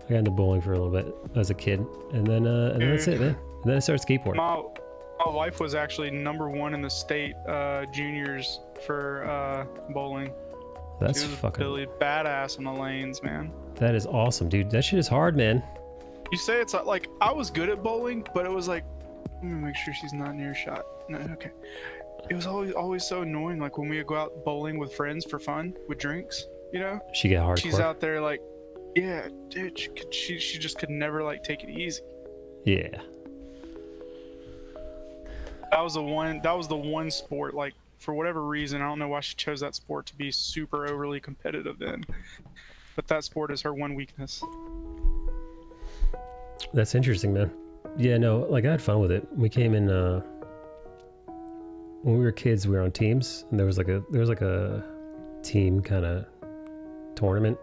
I got into bowling for a little bit as a kid, and then that's it, man. And then I started skateboarding. My wife was actually #1 in the state juniors for bowling. That's she was fucking really badass on the lanes, man. That is awesome, dude. That shit is hard, man. You say it's like I was good at bowling, but it was like Let me make sure she's not near shot. No, okay. It was always so annoying, like when we would go out bowling with friends for fun with drinks, you know? She get hardcore. She's out there like, yeah, dude, she just could never like take it easy. Yeah. That was the one sport, like, for whatever reason, I don't know why she chose that sport to be super overly competitive in. But that sport is her one weakness. That's interesting, man. Yeah, no, like I had fun with it. We came in when we were kids, we were on teams, and there was like a team kind of tournament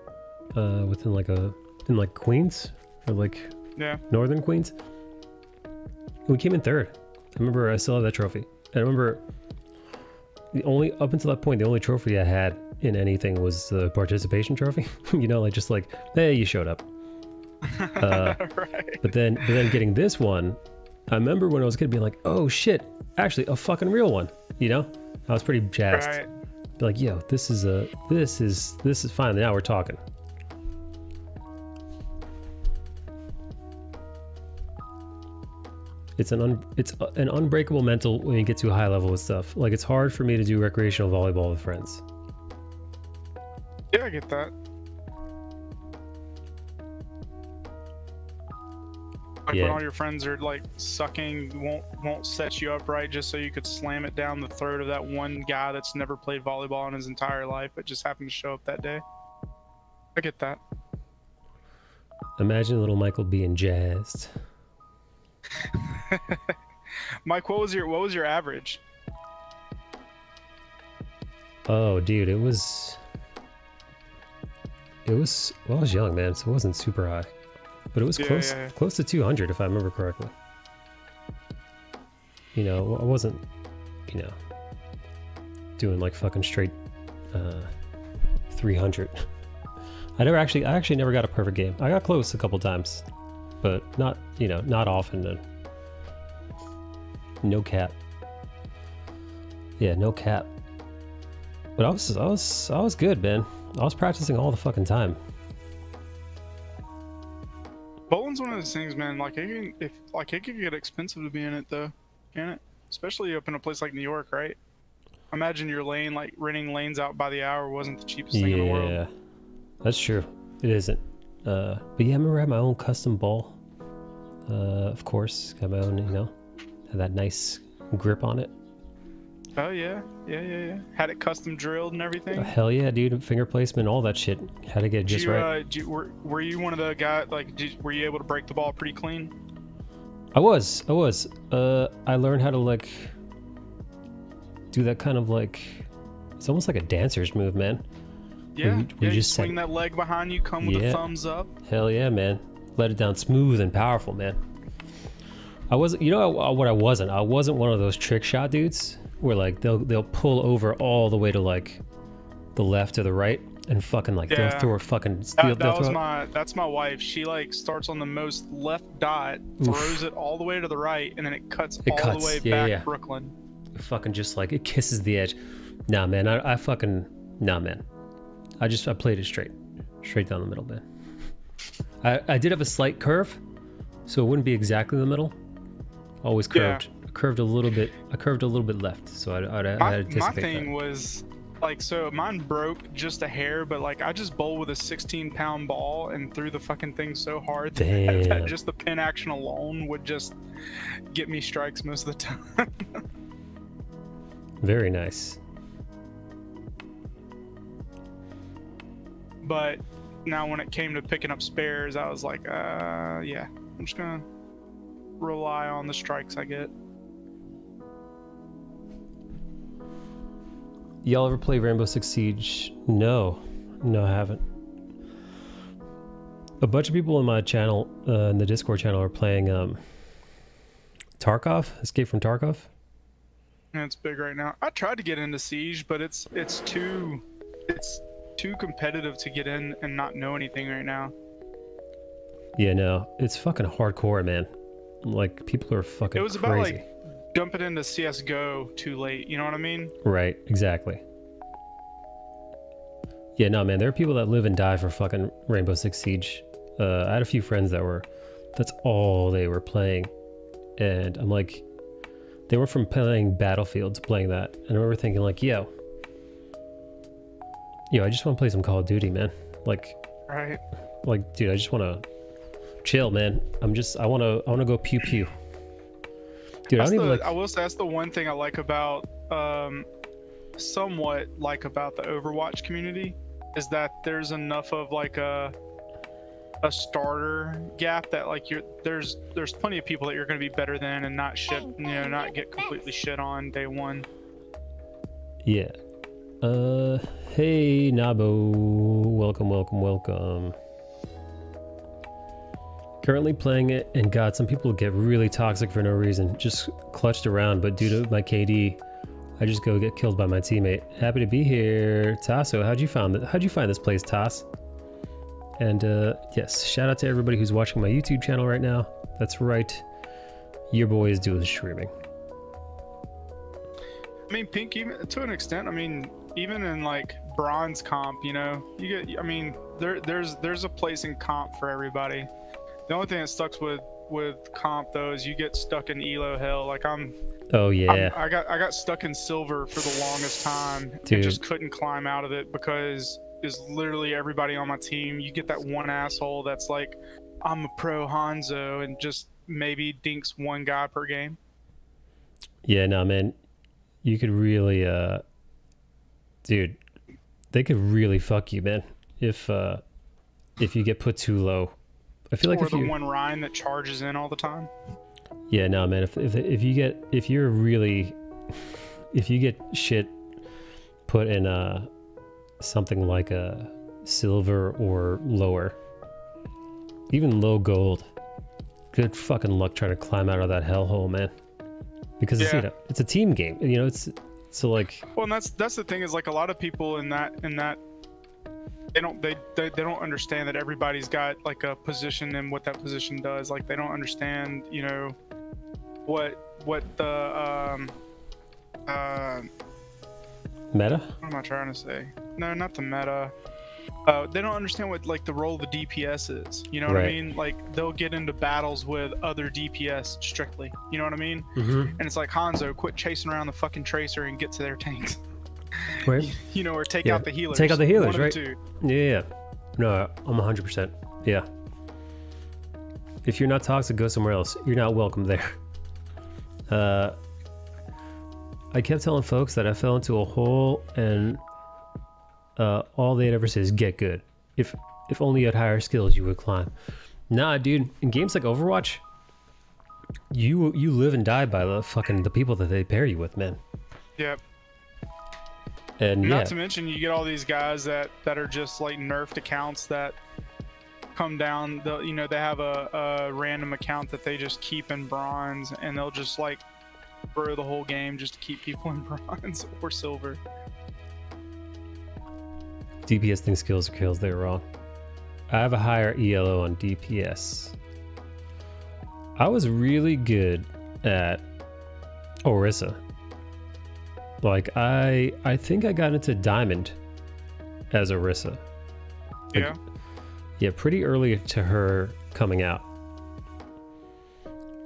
in Queens, or like northern Queens. And we came in third. I remember I still have that trophy. And I remember up until that point, the only trophy I had in anything was the participation trophy. You know, like just like, hey, you showed up. Right. But then getting this one, I remember when I was a kid being like, oh shit, actually a fucking real one. You know, I was pretty jazzed. Right. Be like, yo, this is fine. Now we're talking. It's an unbreakable mental when you get to a high level with stuff. Like, it's hard for me to do recreational volleyball with friends. Yeah, I get that. Like when all your friends are like sucking, won't set you up right just so you could slam it down the throat of that one guy that's never played volleyball in his entire life but just happened to show up that day. I get that. Imagine little Michael being jazzed. Mike, what was your average? Oh, dude, it was well, I was young, man, so it wasn't super high. But it was close to 200 if I remember correctly. You know, I wasn't, you know, doing like fucking straight 300. I actually never got a perfect game. I got close a couple times, but not often. No cap. Yeah, no cap. But I was good, man. I was practicing all the fucking time. Bowling's one of those things, man. Like it could get expensive to be in it, though, can it? Especially up in a place like New York, right? Imagine your lane, like renting lanes out by the hour, wasn't the cheapest thing in the world. Yeah, that's true. It isn't. But yeah, I remember I had my own custom ball. Of course, got my own. You know, had that nice grip on it. Oh yeah. Had it custom drilled and everything. Hell yeah, dude! Finger placement, all that shit. Had to get it just right. Were you one of the guys were you able to break the ball pretty clean? I was. I learned how to like do that kind of like, it's almost like a dancer's move, man. Yeah. You just swing that leg behind you, come with a thumbs up. Hell yeah, man! Let it down smooth and powerful, man. I wasn't. You know what I wasn't? I wasn't one of those trick shot dudes where like they'll pull over all the way to like the left or the right and fucking like they'll throw a fucking steel. That's my wife. She like starts on the most left dot, throws it all the way to the right, and then it cuts all the way back Brooklyn. Fucking just like it kisses the edge. Nah, man. Nah, man. I played it straight down the middle, man. I did have a slight curve, so it wouldn't be exactly the middle. Always curved. I curved a little bit left, so I'd anticipate my thing was like, so mine broke just a hair, but like I just bowled with a 16-pound ball and threw the fucking thing so hard that just the pin action alone would just get me strikes most of the time. Very nice. But now when it came to picking up spares, I was like, yeah, I'm just gonna rely on the strikes I get. Y'all ever play Rainbow Six Siege? No, I haven't. A bunch of people in my channel, in the Discord channel, are playing Tarkov, Escape from Tarkov. Yeah, it's big right now. I tried to get into Siege, but it's too competitive to get in and not know anything right now. Yeah, no, it's fucking hardcore, man. Like, people are fucking crazy. It was about like jumping into CSGO too late, you know what I mean? Right, exactly. Yeah, no, man, there are people that live and die for fucking Rainbow Six Siege. I had a few friends that's all they were playing. and I'm like, they were from playing Battlefield to playing that, and I remember thinking like, yo, I just want to play some Call of Duty, man. Like, Right. like, dude, I just want to chill, man. I want to go pew pew. Dude, I don't even like. I will say that's the one thing I like about, somewhat like about the Overwatch community, is that there's enough of like a starter gap that like there's plenty of people that you're going to be better than and not not get completely shit on day one. Yeah. Hey Nabo, welcome. Currently playing it, and God, some people get really toxic for no reason. Just clutched around, but due to my KD, I just go get killed by my teammate. Happy to be here, Tasso. How'd you find this place, Tass? And yes, shout out to everybody who's watching my YouTube channel right now. That's right, your boy is doing streaming. I mean, Pink, even to an extent, I mean, even in like bronze comp, you get, I mean, there's a place in comp for everybody. The only thing that sucks with comp though is you get stuck in elo hell. Like oh yeah, I got stuck in silver for the longest time. Dude. And just couldn't climb out of it because is literally everybody on my team. You get that one asshole that's like, I'm a pro Hanzo, and just maybe dinks one guy per game. Yeah, no, man, you could really, dude, they could really fuck you, man, if you get put too low. I feel like or the one Ryan that charges in all the time. Yeah, no, man, if you get shit put in something like a silver or lower, even low gold, good fucking luck trying to climb out of that hellhole, man. Because it's a team game, it's so like. Well, and that's the thing is like a lot of people in that they don't understand that everybody's got like a position and what that position does. Like they don't understand, what the meta? What am I trying to say? No, not the meta. They don't understand what like the role of the DPS is. You know what I mean? Like they'll get into battles with other DPS strictly. You know what I mean? Mm-hmm. And it's like, Hanzo, quit chasing around the fucking tracer and get to their tanks. Right. Or take out the healers. Take out the healers, One right? Two. Yeah. No, I'm 100%. Yeah. If you're not toxic, go somewhere else. You're not welcome there. I kept telling folks that I fell into a hole, and all they'd ever say is get good. If only you had higher skills, you would climb. Nah, dude. In games like Overwatch, you live and die by the people that they pair you with, man. Yep. And not to mention, you get all these guys that are just like nerfed accounts that come down. They have a random account that they just keep in bronze, and they'll just like bro the whole game just to keep people in bronze or silver. DPS thinks skills are kills. They're wrong. I have a higher ELO on DPS. I was really good at Orisa. Like I think I got into Diamond as Orisa. Yeah. Yeah, pretty early to her coming out.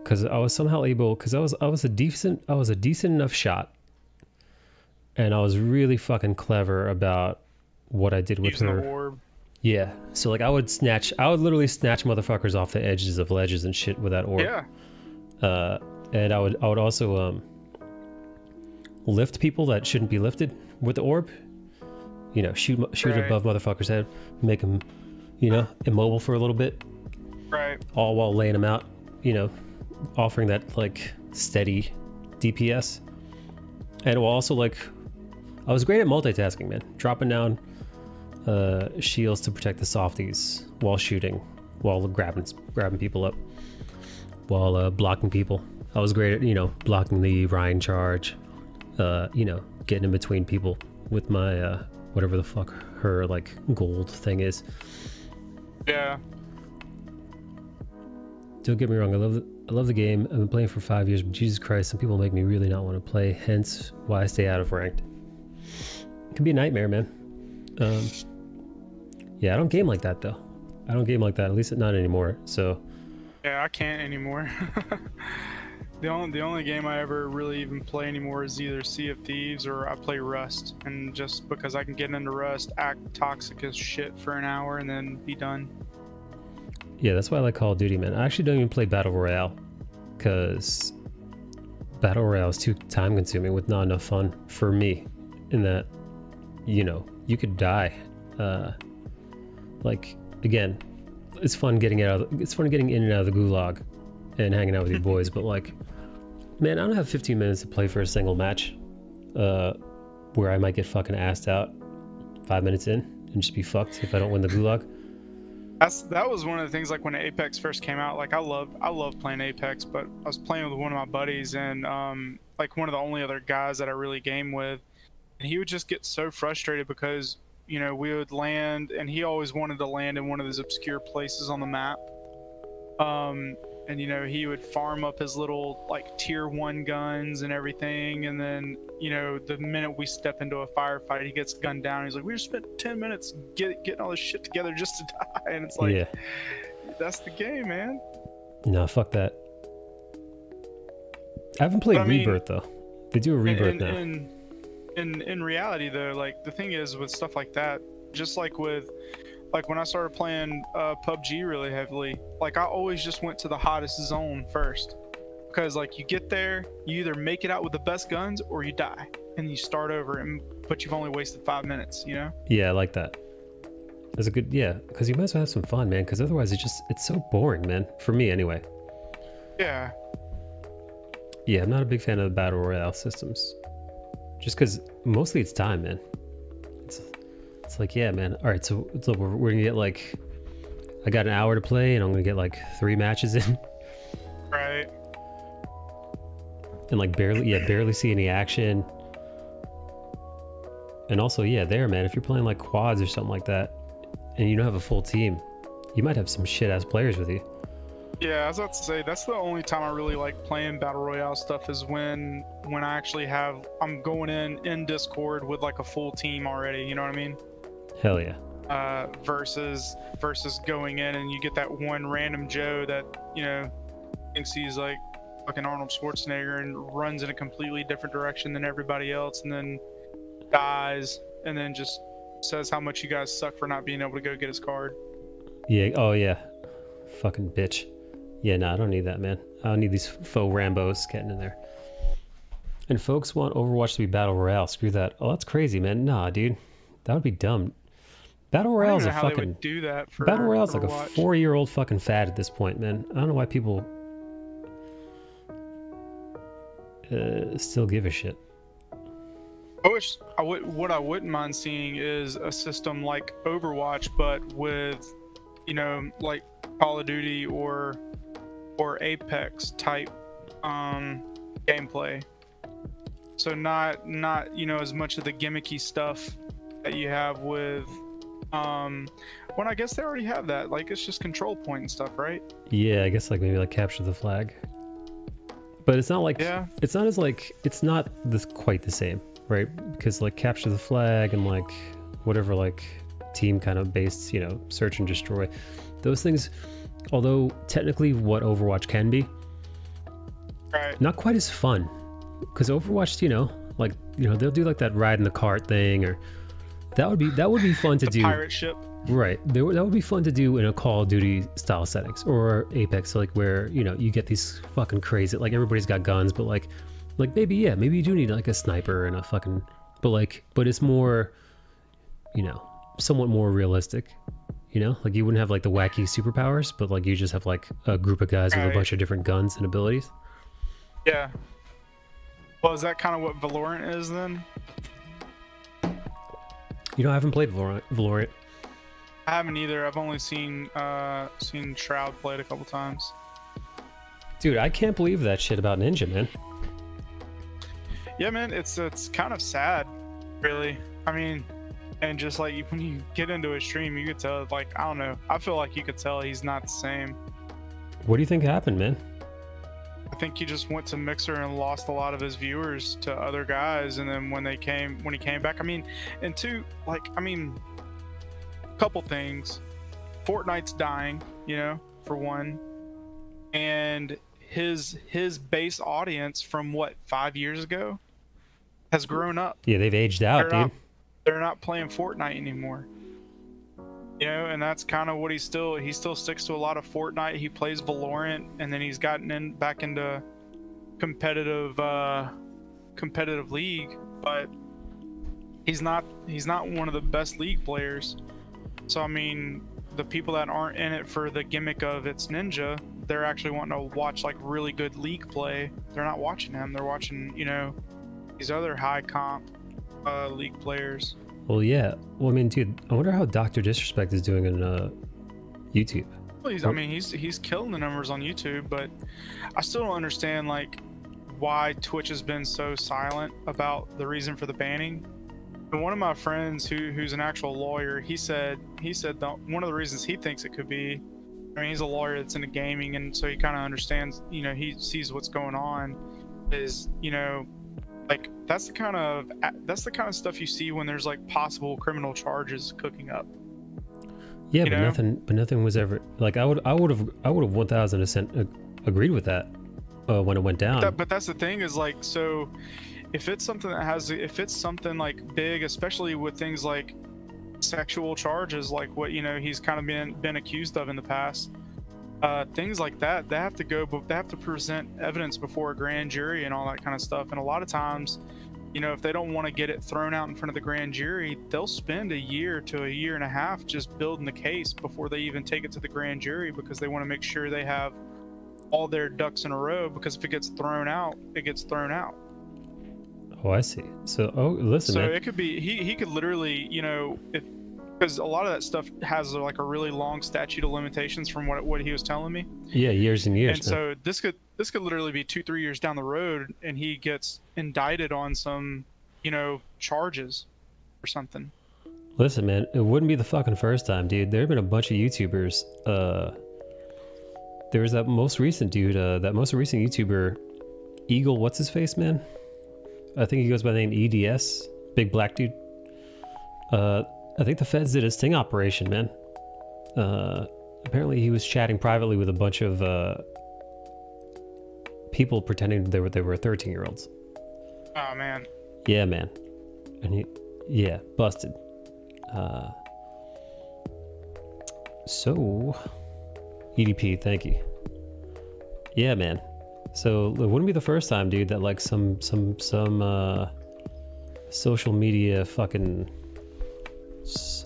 Cause I was somehow able, cause I was a decent enough shot, and I was really fucking clever about what I did with using her. The orb. Yeah, so like I would literally snatch motherfuckers off the edges of ledges and shit with that orb. Yeah. And I would also lift people that shouldn't be lifted with the orb. Shoot Right. above motherfuckers' head, make them, immobile for a little bit. Right. All while laying them out, offering that like steady DPS. And while also like, I was great at multitasking, man. Dropping down shields to protect the softies while shooting, while grabbing people up, while blocking people. I was great at blocking the Ryan charge, getting in between people with my whatever the fuck her like gold thing is. Yeah. Don't get me wrong, I love the game. I've been playing for 5 years, but Jesus Christ, some people make me really not want to play, hence why I stay out of ranked. It can be a nightmare, man. Yeah, I don't game like that though. I don't game like that, at least not anymore. So Yeah, I can't anymore. The only game I ever really even play anymore is either Sea of Thieves or I play Rust, and just because I can get into Rust, act toxic as shit for an hour, and then be done. Yeah, that's why I like Call of Duty, man. I actually don't even play Battle Royale, because Battle Royale is too time consuming with not enough fun for me, in that, you know, you could die. Like, again, it's fun getting in and out of the gulag and hanging out with your boys, but like, man, I don't have 15 minutes to play for a single match, where I might get fucking assed out 5 minutes in and just be fucked if I don't win the gulag. That was one of the things, like when Apex first came out, like I love playing Apex, but I was playing with one of my buddies, and like one of the only other guys that I really game with, and he would just get so frustrated because, you know, we would land, and he always wanted to land in one of those obscure places on the map. And you know, he would farm up his little like tier 1 guns and everything, and then, you know, the minute we step into a firefight, he gets gunned down. He's like, we just spent 10 minutes getting all this shit together just to die, and it's like, Yeah, that's the game, man. no, fuck that. I haven't played Rebirth though. They do a Rebirth now. In reality though, like the thing is with stuff like that, just like with, like when I started playing PUBG really heavily, like I always just went to the hottest zone first, because like you get there, you either make it out with the best guns or you die and you start over, but you've only wasted 5 minutes, you know? Yeah, I like that. That's a good, yeah, because you might as well have some fun, man, because otherwise it's so boring, man, for me anyway. Yeah. Yeah, I'm not a big fan of the Battle Royale systems, just because mostly it's time, man. It's like, yeah, man, all right, so we're gonna get like, I got an hour to play and I'm gonna get like 3 matches in. Right. And like barely see any action. And also, yeah, man, if you're playing like quads or something like that and you don't have a full team, you might have some shit ass players with you. Yeah, I was about to say, that's the only time I really like playing Battle Royale stuff, is when I actually I'm going in Discord with like a full team already, you know what I mean? Hell yeah. Versus going in and you get that one random Joe that, you know, thinks he's like fucking Arnold Schwarzenegger and runs in a completely different direction than everybody else, and then dies, and then just says how much you guys suck for not being able to go get his card. Yeah, oh yeah. Fucking bitch. Yeah, no, I don't need that, man. I don't need these faux Rambos getting in there. And folks want Overwatch to be Battle Royale. Screw that. Oh, that's crazy, man. Nah, dude. That would be dumb. Battle Royale is a fucking... They would do that for Battle Royale is like a Overwatch. 4-year-old fucking fad at this point, man. I don't know why people still give a shit. What I wouldn't mind seeing is a system like Overwatch, but with, you know, like Call of Duty or Apex type gameplay. So not you know, as much of the gimmicky stuff that you have with when I guess they already have that, like it's just control point and stuff, right? Yeah, I guess like maybe like capture the flag. But it's not like, yeah, it's not as like, it's not quite the same, right? Because like capture the flag and like whatever like team kind of based, you know, search and destroy, those things, although technically what Overwatch can be, right, not quite as fun. Because Overwatch, you know, like, you know, they'll do like that ride in the cart thing, or that would be fun to do. Pirate ship. Right. That would be fun to do in a Call of Duty style settings, or Apex, like where, you know, you get these fucking crazy, like everybody's got guns, but like maybe you do need like a sniper and a fucking, but it's more, you know, somewhat more realistic, you know, like you wouldn't have like the wacky superpowers, but like you just have like a group of guys with a bunch of different guns and abilities. Yeah. Well, is that kind of what Valorant is then? You know, I haven't played Valorant. I haven't either. I've only seen Shroud play it a couple times. Dude, I can't believe that shit about Ninja, man. Yeah, man, it's kind of sad, really. I mean, and just like when you get into a stream, you could tell, like, I don't know. I feel like you could tell he's not the same. What do you think happened, man? I think he just went to Mixer and lost a lot of his viewers to other guys, and then when he came back, I mean, and two, like, I mean, couple things. Fortnite's dying, you know, for one, and his base audience from what, 5 years ago has grown up. Yeah, they've aged out, dude. They're not playing Fortnite anymore. You know, and that's kind of what he still sticks to a lot of Fortnite. He plays Valorant, and then he's gotten back into competitive league, but he's not one of the best league players. So I mean, the people that aren't in it for the gimmick of it's Ninja, they're actually wanting to watch like really good league play. They're not watching him. They're watching, you know, these other high comp league players. Well, yeah. Well, I mean, dude, I wonder how Dr. Disrespect is doing in YouTube. Well, I mean, he's killing the numbers on YouTube, but I still don't understand like why Twitch has been so silent about the reason for the banning. And one of my friends who's an actual lawyer, he said one of the reasons he thinks it could be, I mean, he's a lawyer that's into gaming, and so he kind of understands, you know, he sees what's going on, is, you know, like that's the kind of stuff you see when there's like possible criminal charges cooking up. Yeah, but nothing was ever like I would have 1000% agreed with that when it went down. But that's the thing is like, so if it's something like big, especially with things like sexual charges, like what, you know, he's kind of been accused of in the past, things like that, they have to present evidence before a grand jury and all that kind of stuff. And a lot of times, you know, if they don't want to get it thrown out in front of the grand jury, they'll spend a year to a year and a half just building the case before they even take it to the grand jury, because they want to make sure they have all their ducks in a row, because if it gets thrown out, it gets thrown out. Oh, I see. So, listen, so man. It could be, he could literally, you know, because a lot of that stuff has like a really long statute of limitations from what he was telling me. Yeah, years and years. And so this could literally be 2-3 years down the road, and he gets indicted on some, you know, charges or something. Listen, man, it wouldn't be the fucking first time, dude. There have been a bunch of YouTubers. There was that most recent dude, that most recent YouTuber, Eagle, what's his face, man? I think he goes by the name EDS, big black dude. I think the feds did a sting operation, man. Apparently he was chatting privately with a bunch of people pretending they were 13-year-olds. Oh man. Yeah, man. And yeah, busted. So EDP, thank you. Yeah, man. So it wouldn't be the first time, dude, that like some social media fucking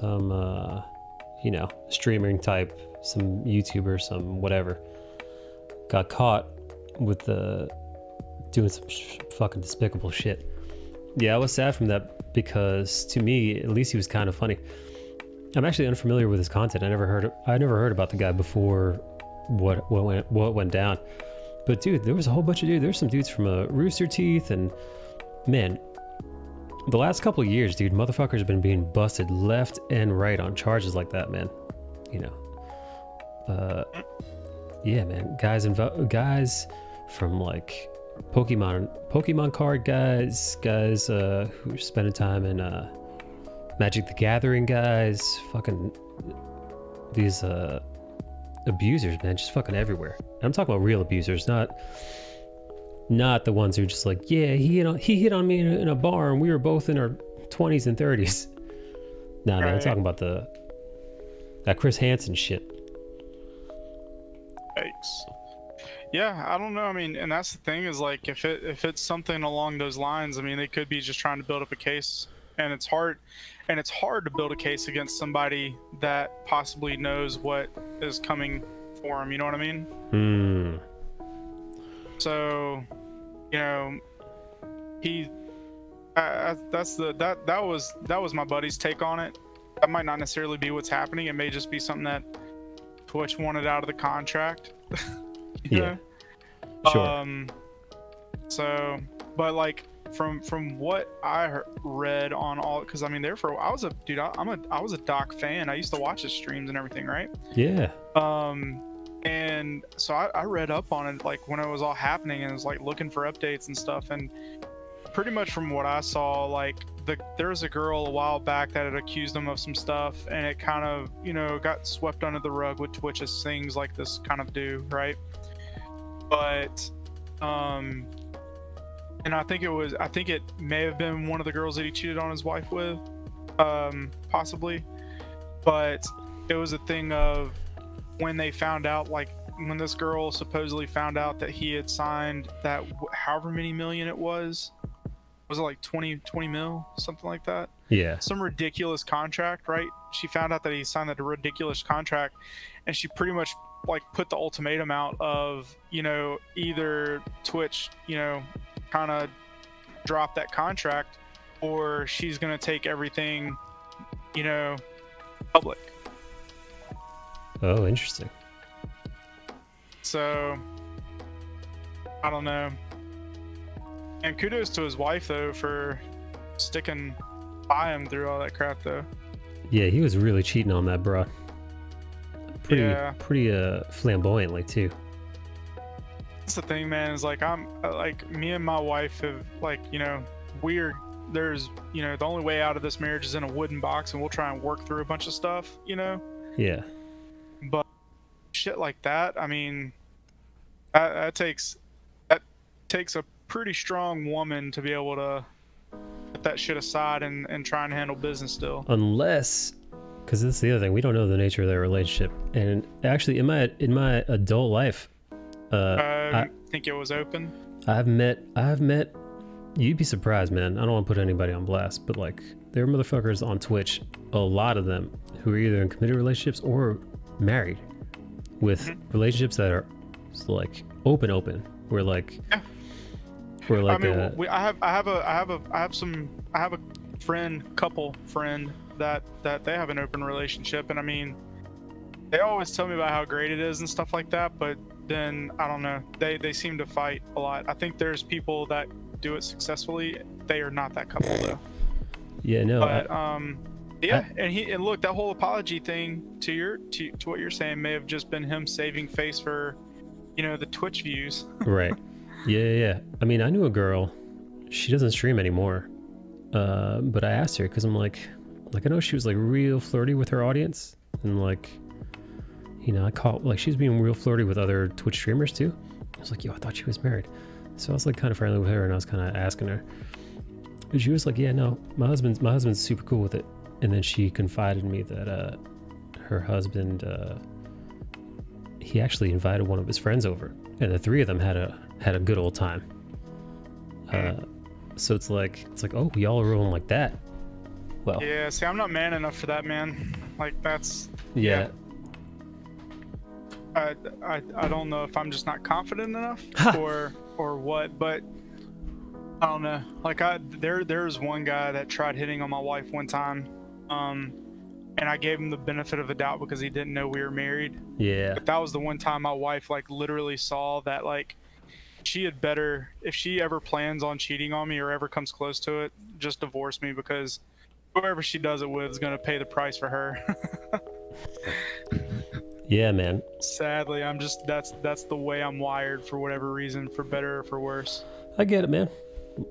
you know, streaming type, some YouTuber, some whatever, got caught with doing some fucking despicable shit. Yeah, I was sad from that, because to me, at least, he was kind of funny. I'm actually unfamiliar with his content. I never heard about the guy before what went down. But dude, there was a whole bunch of dudes. There's some dudes from Rooster Teeth, and man, the last couple of years, dude, motherfuckers have been being busted left and right on charges like that, man. You know, yeah, man. Guys from like Pokemon card guys who are spending time in Magic the Gathering guys, fucking these abusers, man, just fucking everywhere. And I'm talking about real abusers, not the ones who are just like, yeah, he hit on me in a bar and we were both in our 20s and 30s. Nah, man, I'm talking about that Chris Hansen shit. Yikes. Yeah, I don't know. I mean, and that's the thing is like, if it's something along those lines, I mean, they could be just trying to build up a case, and it's hard to build a case against somebody that possibly knows what is coming for him. You know what I mean? So, you know, that was my buddy's take on it. That might not necessarily be what's happening. It may just be something that Twitch wanted out of the contract. Yeah. Sure. So, but like from what I read on all, because I mean, I was a Doc fan. I used to watch his streams and everything, right? Yeah. And so I read up on it like when it was all happening, and was like looking for updates and stuff, and pretty much from what I saw, like there was a girl a while back that had accused him of some stuff, and it kind of, you know, got swept under the rug with Twitch's things like this kind of do, right? but and I think it may have been one of the girls that he cheated on his wife with, possibly. But it was a thing of when they found out, like when this girl supposedly found out that he had signed that however many million it was it like 20 mil, something like that? Yeah. Some ridiculous contract, right? She found out that he signed that ridiculous contract, and she pretty much like put the ultimatum out of, you know, either Twitch, you know, kind of drop that contract, or she's gonna take everything, you know, public. Oh, interesting. So I don't know. And kudos to his wife though for sticking by him through all that crap though. Yeah, he was really cheating on that bro. Pretty flamboyantly too. That's the thing, man, is like I'm like me and my wife have like, you know, there's, you know, the only way out of this marriage is in a wooden box, and we'll try and work through a bunch of stuff, you know. Yeah. But shit like that, I mean, that takes a pretty strong woman to be able to put that shit aside and try and handle business still. Unless, because that's the other thing, we don't know the nature of their relationship. And actually, in my adult life, I think it was open. I've met. You'd be surprised, man. I don't want to put anybody on blast, but like there are motherfuckers on Twitch, a lot of them who are either in committed relationships or married, with relationships that are like open. We're like, yeah. We're like. I mean, I have a couple friend that they have an open relationship, and I mean, they always tell me about how great it is and stuff like that, but then I don't know, they seem to fight a lot. I think there's people that do it successfully. They are not that couple though. Yeah, no. But and look, that whole apology thing to what you're saying may have just been him saving face for, you know, the Twitch views. Right. Yeah. I mean, I knew a girl. She doesn't stream anymore. But I asked her because I'm like I know she was like real flirty with her audience, and like, you know, I caught like she was being real flirty with other Twitch streamers too. I was like, yo, I thought she was married. So I was like kind of friendly with her, and I was kind of asking her, and she was like, yeah, no, my husband's super cool with it. And then she confided in me that her husband, he actually invited one of his friends over, and the three of them had a good old time. So it's like, oh, y'all are rolling like that. Well, yeah, see, I'm not man enough for that, man. Like that's yeah. I don't know if I'm just not confident enough or what, but I don't know. Like there's one guy that tried hitting on my wife one time, and I gave him the benefit of the doubt because he didn't know we were married. Yeah. But that was the one time my wife like literally saw that like she had better, if she ever plans on cheating on me or ever comes close to it, just divorce me, because whoever she does it with is gonna pay the price for her. Yeah, man. Sadly, that's the way I'm wired for whatever reason, for better or for worse. I get it, man.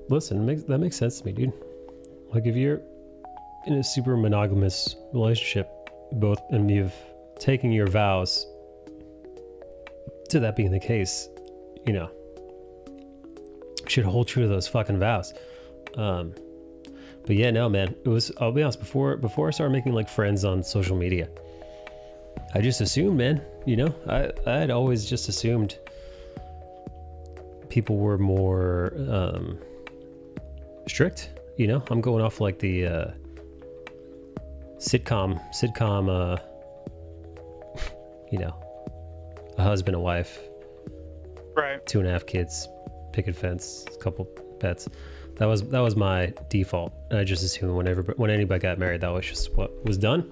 Listen, that makes sense to me, dude. Like if you're in a super monogamous relationship, and you've taken your vows to that being the case, you know, you should hold true to those fucking vows. But yeah, no, man. It was, I'll be honest, before I started making like friends on social media, I just assumed, man, you know, I had always just assumed people were more strict, you know. I'm going off like the sitcom, you know, a husband, a wife, right, 2.5 kids, picket fence, a couple pets. That was my default. And I just assumed when anybody got married, that was just what was done.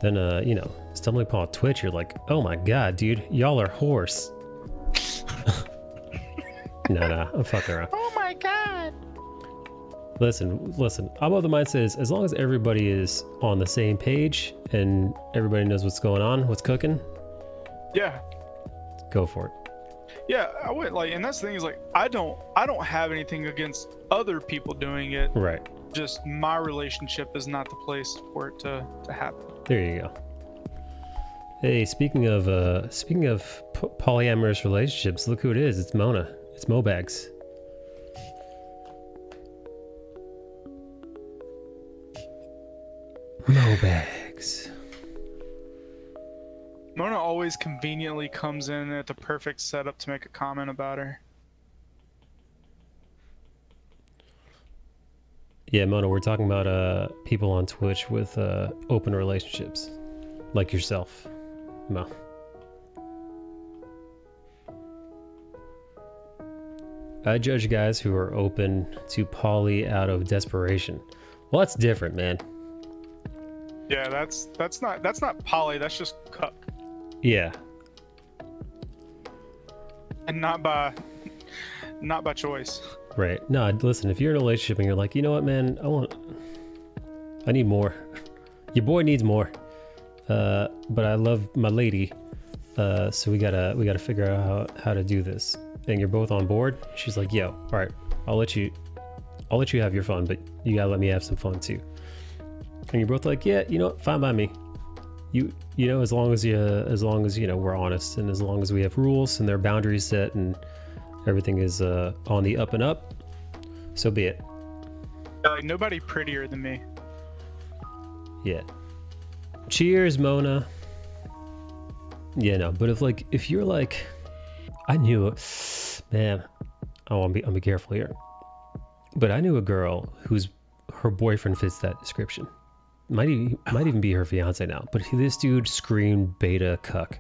Then, you know, stumbling upon Twitch, you're like, oh my god, dude, y'all are horse. No, I'm fucking around. Oh my god. Listen, I'm of the mindset is, as long as everybody is on the same page and everybody knows what's going on, what's cooking, yeah, go for it. Yeah, I would like, and that's the thing is like, I don't have anything against other people doing it. Right. Just my relationship is not the place for it to happen. There you go. Hey, speaking of polyamorous relationships, look who it is. It's Mona. It's Mobags. Mobags. Mona always conveniently comes in at the perfect setup to make a comment about her. Yeah, Mona, we're talking about people on Twitch with open relationships, like yourself, Mo. I judge guys who are open to poly out of desperation. Well, that's different, man. Yeah, that's not poly. That's just cuck, Yeah. and not by choice. Right. No, listen, if you're in a relationship and you're like, you know what, man, I need more. Your boy needs more. But I love my lady. So we gotta figure out how to do this. And you're both on board. She's like, yo, all right, I'll let you have your fun, but you gotta let me have some fun too. And you're both like, yeah, you know what, fine by me. You know, as long as you know we're honest, and as long as we have rules and there are boundaries set and everything is on the up and up, so be it. Like, nobody prettier than me. Yeah. Cheers, Mona. Yeah, no, but if you're like, I knew, man, I'm be careful here. But I knew a girl whose her boyfriend fits that description. Might even be her fiance now. But this dude screamed beta cuck,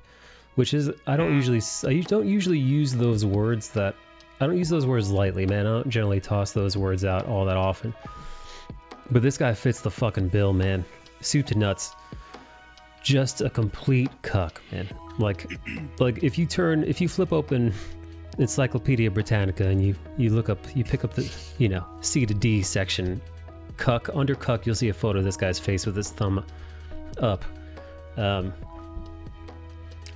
which is I don't usually use those words lightly, man. I don't generally toss those words out all that often. But this guy fits the fucking bill, man. Soup to nuts. Just a complete cuck, man. Like if you flip open Encyclopedia Britannica and you pick up the C to D section, cuck, under cuck, you'll see a photo of this guy's face with his thumb up. And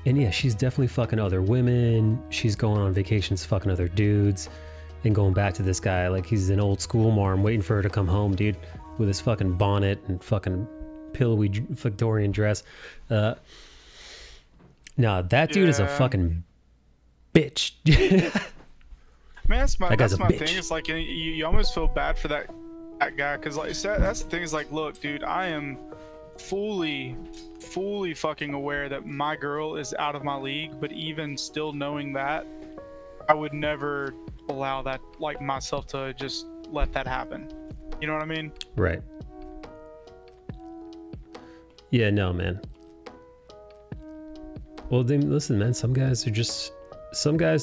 yeah, she's definitely fucking other women. She's going on vacations fucking other dudes and going back to this guy like he's an old school marm waiting for her to come home, dude, with his fucking bonnet and fucking pillowy Victorian dress. Nah, that dude is a fucking bitch. Man, that's my bitch. thing. It's like you almost feel bad for that guy, because like that's the thing. Is like, look, dude, I am fully fucking aware that my girl is out of my league, but even still knowing that, I would never allow that, like, myself to just let that happen. You know what I mean? Right. Yeah, no, man. Well, then listen, man, some guys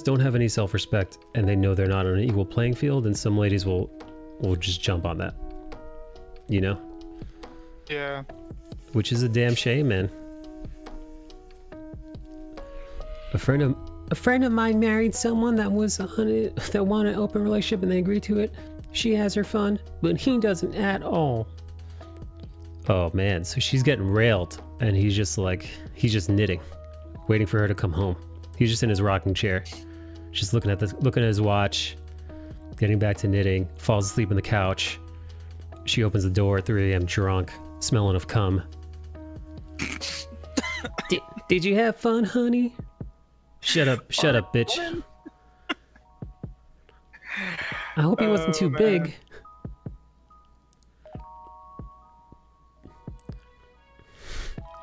don't have any self-respect, and they know they're not on an equal playing field, and some ladies will just jump on that. You know? Yeah. Which is a damn shame, man. A friend of mine married someone that wanted an open relationship, and they agreed to it. She has her fun, but he doesn't at all. Oh man, so she's getting railed, and he's just knitting, waiting for her to come home. He's just in his rocking chair, just looking at his watch, getting back to knitting, falls asleep on the couch. She opens the door at 3 a.m. drunk, smelling of cum. Did you have fun, honey? Shut up, bitch. I hope he wasn't too big.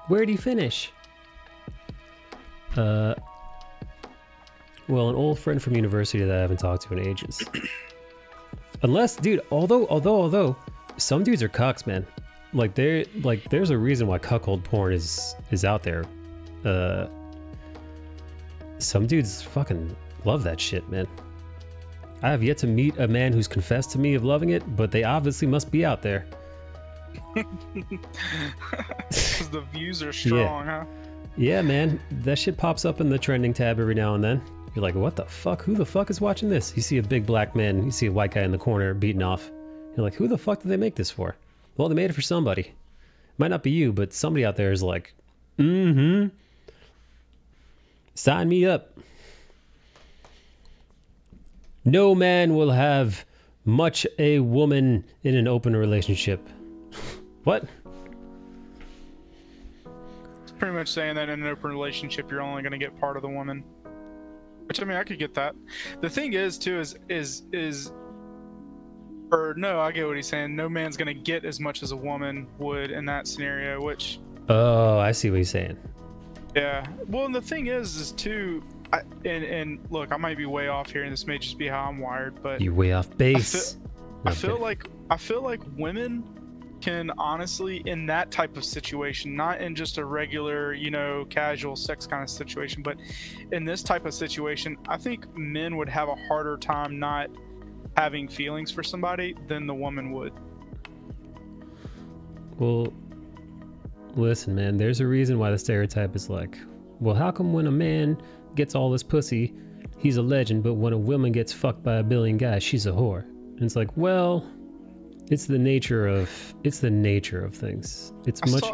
Where'd he finish? Well, an old friend from university that I haven't talked to in ages. Unless, dude, although some dudes are cucks, man. There's a reason why cuckold porn is out there. Some dudes fucking love that shit, man. I have yet to meet a man who's confessed to me of loving it, but they obviously must be out there. Because the views are strong, huh? Yeah, man. That shit pops up in the trending tab every now and then. You're like, what the fuck? Who the fuck is watching this? You see a big black man, you see a white guy in the corner beating off. You're like, who the fuck did they make this for? Well, they made it for somebody. Might not be you, but somebody out there is like, sign me up. No man will have much a woman in an open relationship. What? pretty much saying that in an open relationship, you're only going to get part of the woman. Which, I mean, I could get that. The thing is, too, or no, I get what he's saying. No man's going to get as much as a woman would in that scenario, which... Oh, I see what he's saying. Yeah. Well, and the thing is too, and look, I might be way off here, and this may just be how I'm wired, but... You're way off base. I feel like women can honestly, in that type of situation, not in just a regular, you know, casual sex kind of situation, but in this type of situation, I think men would have a harder time not having feelings for somebody than the woman would. Well, listen, man, there's a reason why the stereotype is like, well, how come when a man gets all this pussy, he's a legend, but when a woman gets fucked by a billion guys, she's a whore? And it's like, well, it's the nature of things.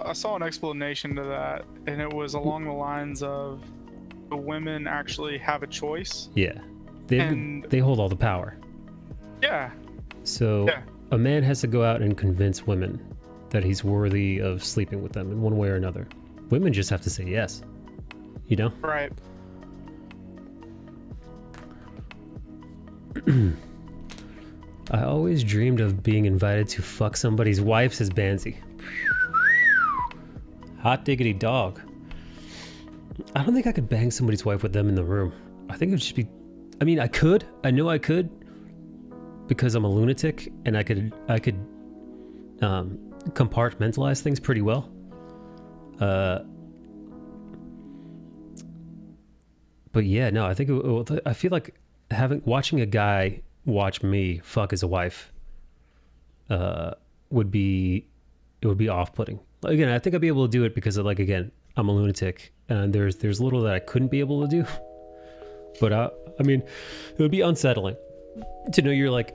I saw an explanation to that, and it was along the lines of the women actually have a choice. Yeah, they hold all the power. Yeah. So yeah. A man has to go out and convince women that he's worthy of sleeping with them in one way or another. Women just have to say yes. You know? Right. I always dreamed of being invited to fuck somebody's wife, says Bansi. Hot diggity dog. I don't think I could bang somebody's wife with them in the room. I think it would just be... I mean, I could. I know I could. Because I'm a lunatic, and I could compartmentalize things pretty well. But yeah, no, I think I feel like watching a guy watch me fuck his wife would be off-putting. Again, I think I'd be able to do it because of, like, again, I'm a lunatic, and there's little that I couldn't be able to do. But I mean, it would be unsettling to know you're like,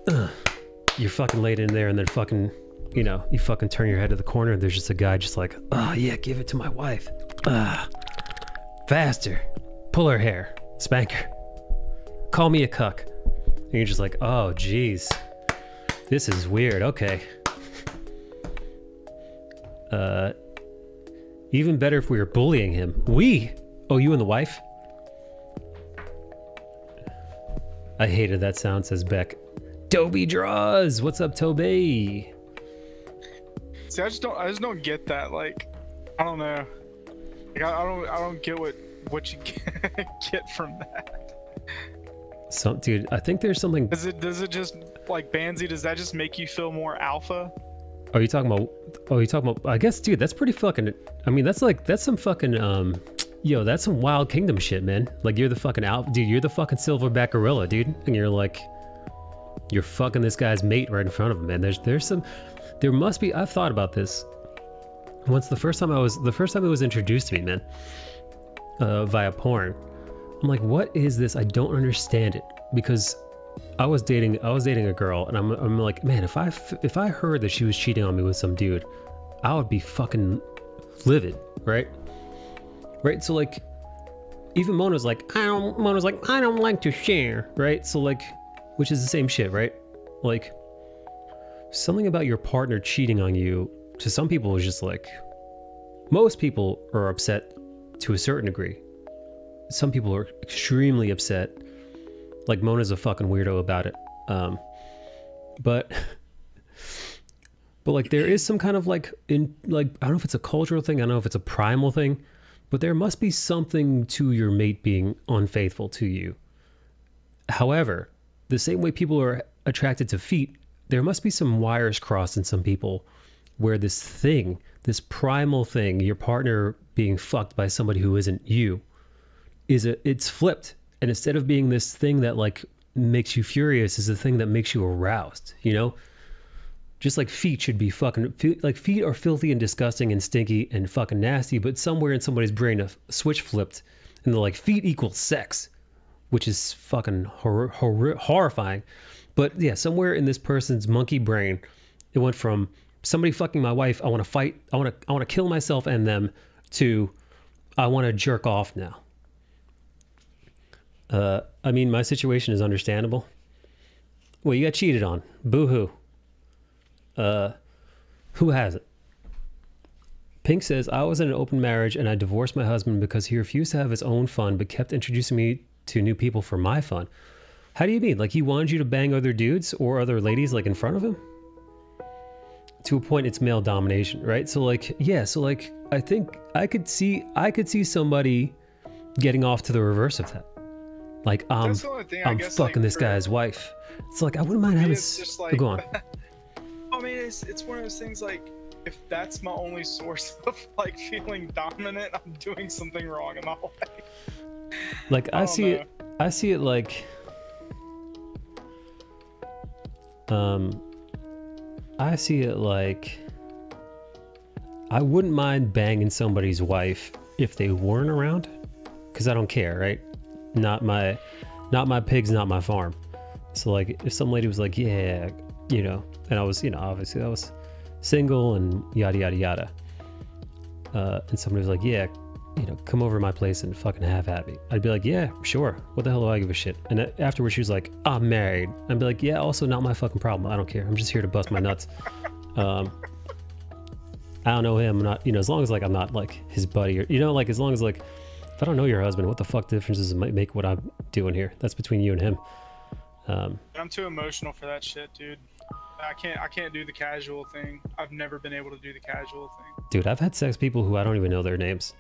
you're fucking laid in there, and then fucking, you know, you fucking turn your head to the corner, and there's just a guy just like, oh yeah, give it to my wife. Faster. Pull her hair. Spank her. Call me a cuck. And you're just like, oh geez. This is weird. Okay. Even better if we were bullying him. Oh, you and the wife? I hated that sound, says Beck. Toby Draws! What's up, Toby? See, I just don't get that. Like, I don't know. Like, I don't get what you get from that. Dude, I think there's something. Does it just, like, Bansi, does that just make you feel more alpha? Are you talking about? I guess, dude, that's pretty fucking. I mean, that's some fucking yo, that's some Wild Kingdom shit, man. Like, you're the fucking dude. You're the fucking silverback gorilla, dude, and you're fucking this guy's mate right in front of him, man. There must be. I've thought about this. Once the first time it was introduced to me, man, via porn. I'm like, what is this? I don't understand it, because I was dating a girl, and I'm like, man, if I heard that she was cheating on me with some dude, I would be fucking livid, right? Right, so like, even Mona's like, I don't like to share, right? So like, which is the same shit, right? Like, something about your partner cheating on you, to some people is just like, most people are upset to a certain degree. Some people are extremely upset. Like, Mona's a fucking weirdo about it. But like, there is some kind of like, I don't know if it's a cultural thing, I don't know if it's a primal thing, but there must be something to your mate being unfaithful to you. However, the same way people are attracted to feet, there must be some wires crossed in some people where this primal thing, your partner being fucked by somebody who isn't you, it's flipped. And instead of being this thing that like makes you furious, is the thing that makes you aroused, you know? Just like feet should be fucking, like, feet are filthy and disgusting and stinky and fucking nasty, but somewhere in somebody's brain a switch flipped and they're like, feet equals sex, which is fucking horrifying. But yeah, somewhere in this person's monkey brain, it went from somebody fucking my wife, I want to fight, I want to kill myself and them, to I want to jerk off now. I mean, my situation is understandable. Well, you got cheated on. Boo-hoo. Who has it? Pink says, I was in an open marriage and I divorced my husband because he refused to have his own fun but kept introducing me to new people for my fun. How do you mean? Like he wanted you to bang other dudes or other ladies like in front of him? To a point, it's male domination, right? So like, yeah, so like, I think I could see somebody getting off to the reverse of that. Like, I'm fucking like, this guy's wife. It's like, I wouldn't mind having... Like, go on. I mean, it's one of those things like, if that's my only source of like feeling dominant, I'm doing something wrong in my life. Like, I see it like... I see it like... I wouldn't mind banging somebody's wife if they weren't around, because I don't care, right? Not my pigs, not my farm. So like, if some lady was like, yeah, you know, and I was, you know, obviously I was single and yada yada yada, and somebody was like, yeah, you know, come over to my place and fucking have at me. I'd be like, yeah, sure. What the hell do I give a shit? And afterwards she was like, I'm married. I'd be like, yeah, also not my fucking problem. I don't care. I'm just here to bust my nuts. I don't know him. I'm not, you know, as long as like I'm not like his buddy or, you know, like as long as like, if I don't know your husband, what the fuck difference does it make what I'm doing here? That's between you and him. I'm too emotional for that shit, dude. I can't do the casual thing. I've never been able to do the casual thing. Dude, I've had sex with people who I don't even know their names.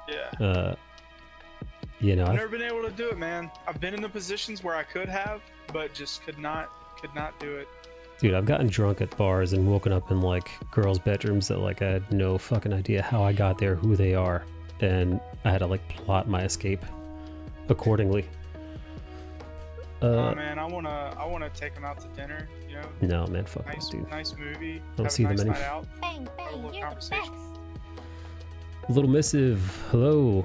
Yeah. You know, I've never been able to do it, man. I've been in the positions where I could have, but just could not do it. Dude, I've gotten drunk at bars and woken up in like girls' bedrooms that like I had no fucking idea how I got there, who they are, and I had to like plot my escape accordingly. Oh man, I wanna take them out to dinner, you know. No man, fuck nice, that, dude. Nice movie. I don't see them anymore. Bang, bang, you're the best. Little missive, hello.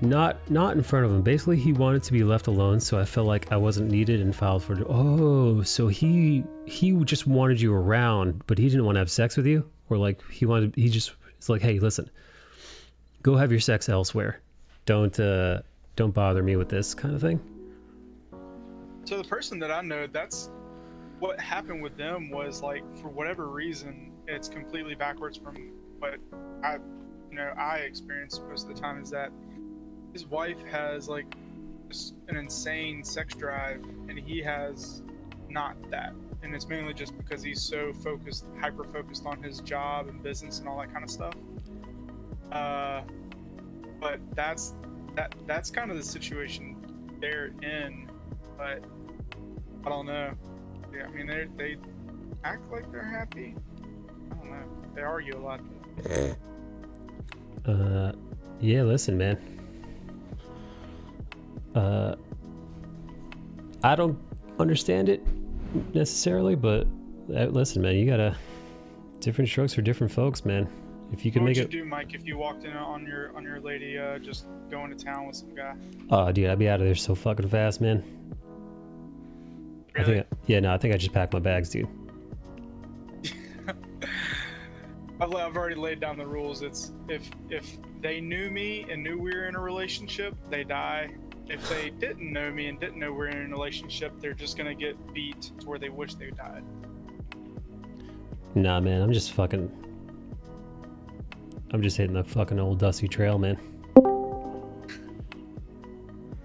Not in front of him. Basically, he wanted to be left alone, so I felt like I wasn't needed and filed for... Oh, so he just wanted you around, but he didn't want to have sex with you? Or like, it's like, hey, listen, go have your sex elsewhere. Don't bother me with this kind of thing. So the person that I know, that's what happened with them was like, for whatever reason, it's completely backwards from what I experience most of the time, is that his wife has like just an insane sex drive and he has not that. And it's mainly just because he's so hyper focused on his job and business and all that kind of stuff. But that's kind of the situation they're in. But I don't know. Yeah, I mean, they act like they're happy. I don't know. They argue a lot. Yeah, listen, man. I don't understand it necessarily, but listen, man, you gotta different strokes for different folks, man. If you can make it. What would you do, Mike, if you walked in on your lady just going to town with some guy? Oh, dude, I'd be out of there so fucking fast, man. Really? I think I just packed my bags, dude. I've already laid down the rules. It's if they knew me and knew we were in a relationship, they die. If they didn't know me and didn't know we're in a relationship, they're just gonna get beat to where they wish they died. Nah, man, I'm just hitting the fucking old dusty trail, man.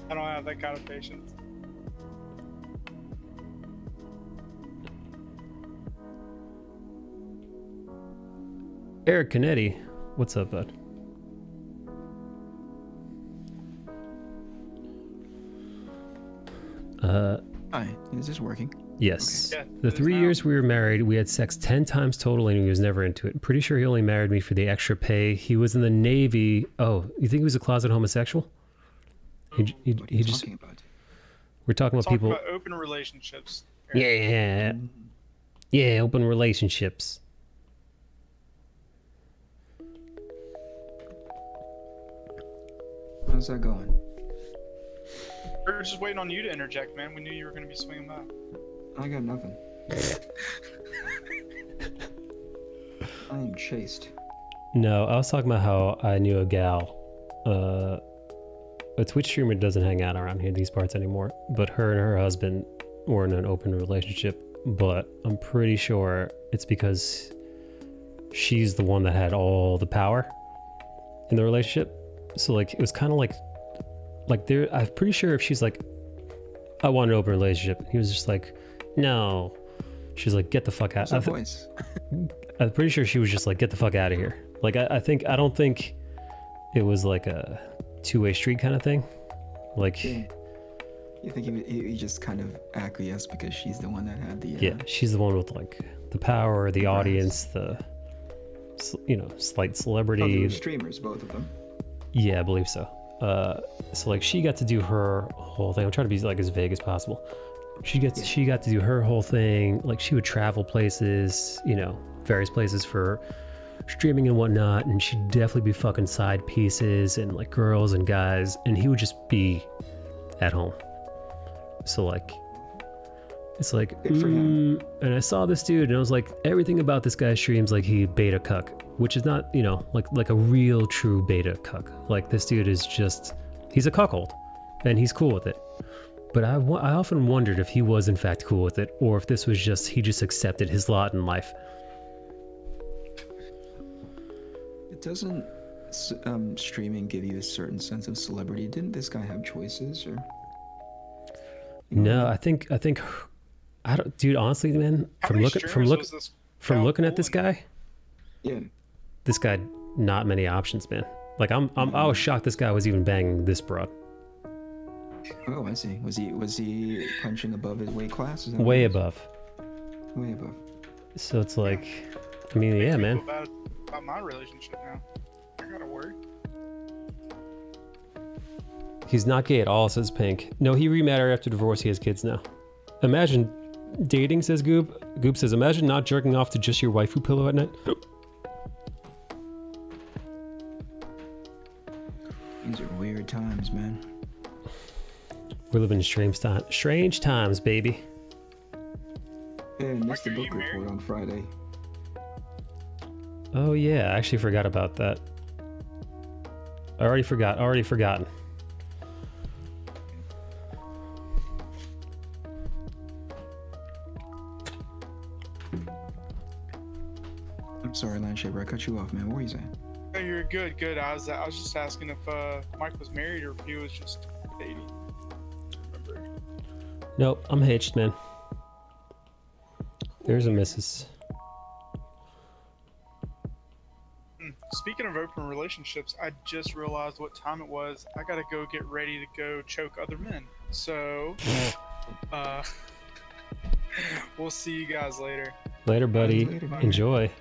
I don't have that kind of patience. Eric Canetti, what's up, bud? Hi, is this working? Yes. Okay. The Yeah, 3 now. years we were married, we had sex 10 times total and he was never into it. Pretty sure he only married me for the extra pay. He was in the Navy. Oh, you think he was a closet homosexual? He just... Talking about? We're talking about people... about open relationships. Yeah. Yeah, open relationships. How's that going? We're just waiting on you to interject, man. We knew you were going to be swinging by. I got nothing. I am chaste. No, I was talking about how I knew a gal. A Twitch streamer doesn't hang out around here these parts anymore, but her and her husband were in an open relationship, but I'm pretty sure it's because she's the one that had all the power in the relationship. So like it was kind of like there. I'm pretty sure if she's like, I want an open relationship, he was just like, no. She's like, get the fuck out. I'm pretty sure she was just like, get the fuck out of here. Like I don't think it was like a two-way street kind of thing. Like. Yeah. You think he just kind of acquiesced because she's the one that had the... Yeah, she's the one with, like, the power, the audience, the, slight celebrity. Oh, they were streamers, both of them. Yeah, I believe so. So, like, she got to do her whole thing. I'm trying to be, like, as vague as possible. She got to do her whole thing. Like, she would travel places, various places for streaming and whatnot, and she'd definitely be fucking side pieces and, like, girls and guys, and he would just be at home. So like, it's like, and I saw this dude and I was like, everything about this guy streams like he beta cuck, which is not, like a real true beta cuck. Like this dude is just, he's a cuckold and he's cool with it. But I often wondered if he was in fact cool with it, or if this was just, he just accepted his lot in life. It doesn't streaming give you a certain sense of celebrity? Didn't this guy have choices or? No, I think I don't, dude. Honestly, man, from looking at this guy, yeah, this guy, not many options, man. Like I was shocked this guy was even banging this broad. Oh, I see. Was he punching above his weight class? Way above. Way above. So it's like, I mean, yeah, man. About my relationship now. I gotta work. He's not gay at all, says Pink. No, he remarried after divorce. He has kids now. Imagine dating, says Goop. Goop says, imagine not jerking off to just your waifu pillow at night. These are weird times, man. We're living in strange times, baby. Yeah, I missed the book report on Friday. Oh yeah, I actually forgot about that. Already forgotten. I'm sorry, Landshaper, I cut you off, man. What were you saying? Oh, you're good. I was just asking if Mike was married or if he was just dating. Remember? Nope, I'm hitched, man. There's a missus. Speaking of open relationships, I just realized what time it was. I gotta go get ready to go choke other men. So, we'll see you guys later. Later, buddy. Enjoy.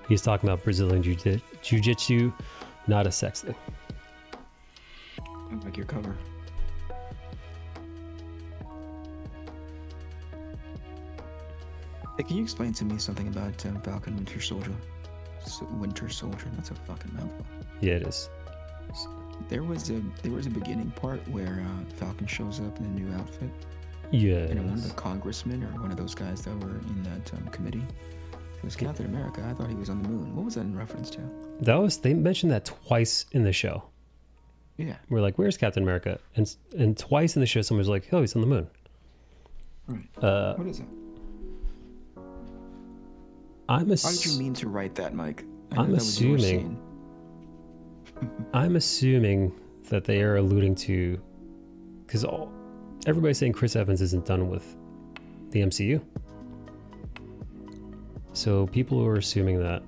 He's talking about Brazilian jiu-jitsu, not a sex thing. I like your cover. Hey, can you explain to me something about Falcon Winter Soldier? Winter Soldier, that's a fucking mouthful. Yeah, it is. There was a beginning part where Falcon shows up in a new outfit. Yeah. And one of the congressmen or one of those guys that were in that committee was Captain America. I thought he was on the moon. What was that in reference to? They mentioned that twice in the show. Yeah. We're like, where's Captain America? And twice in the show, someone was like, oh, he's on the moon. Right. What is it? How did you mean to write that, Mike? I'm assuming that they are alluding to, because everybody's saying Chris Evans isn't done with the MCU. So people are assuming that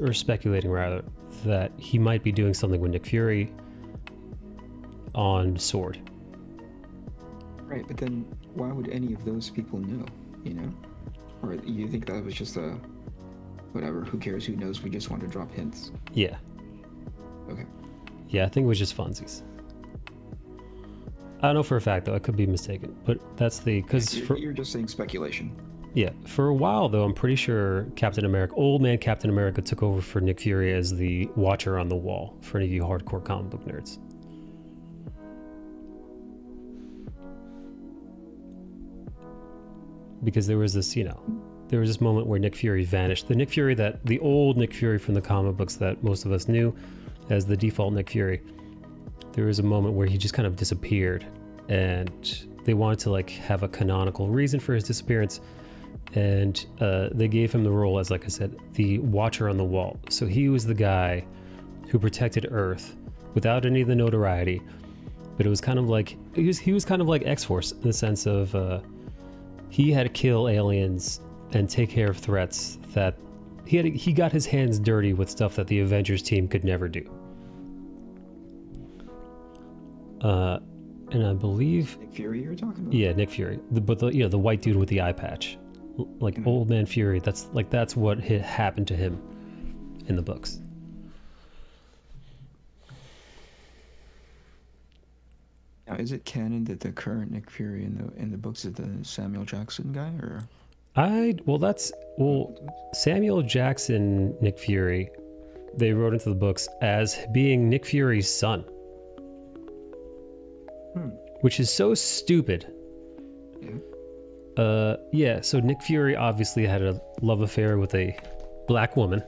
or speculating rather, that he might be doing something with Nick Fury on Sword. Right, but then why would any of those people know, Or you think that was just a, whatever, who cares, who knows, we just want to drop hints? Yeah. Okay. Yeah, I think it was just funsies. I don't know for a fact, though. I could be mistaken. But that's you're just saying speculation. Yeah. For a while, though, I'm pretty sure old man Captain America took over for Nick Fury as the Watcher on the Wall for any of you hardcore comic book nerds. Because there was this moment where Nick Fury vanished. The old Nick Fury from the comic books that most of us knew as the default Nick Fury. There was a moment where he just kind of disappeared, and they wanted to have a canonical reason for his disappearance. and they gave him the role as, like I said, the Watcher on the Wall. So he was the guy who protected Earth without any of the notoriety, but it was kind of like he was kind of like X-Force in the sense of he had to kill aliens and take care of threats that he got his hands dirty with stuff that the Avengers team could never do. And I believe Nick Fury you're talking about? Yeah, Nick Fury, the white dude with the eye patch, like Old Man Fury. That's what happened to him in the books. Now, is it canon that the current Nick Fury in the books is the Samuel Jackson guy, or? Samuel Jackson Nick Fury, they wrote into the books as being Nick Fury's son. Which is so stupid. Yeah. So Nick Fury obviously had a love affair with a black woman.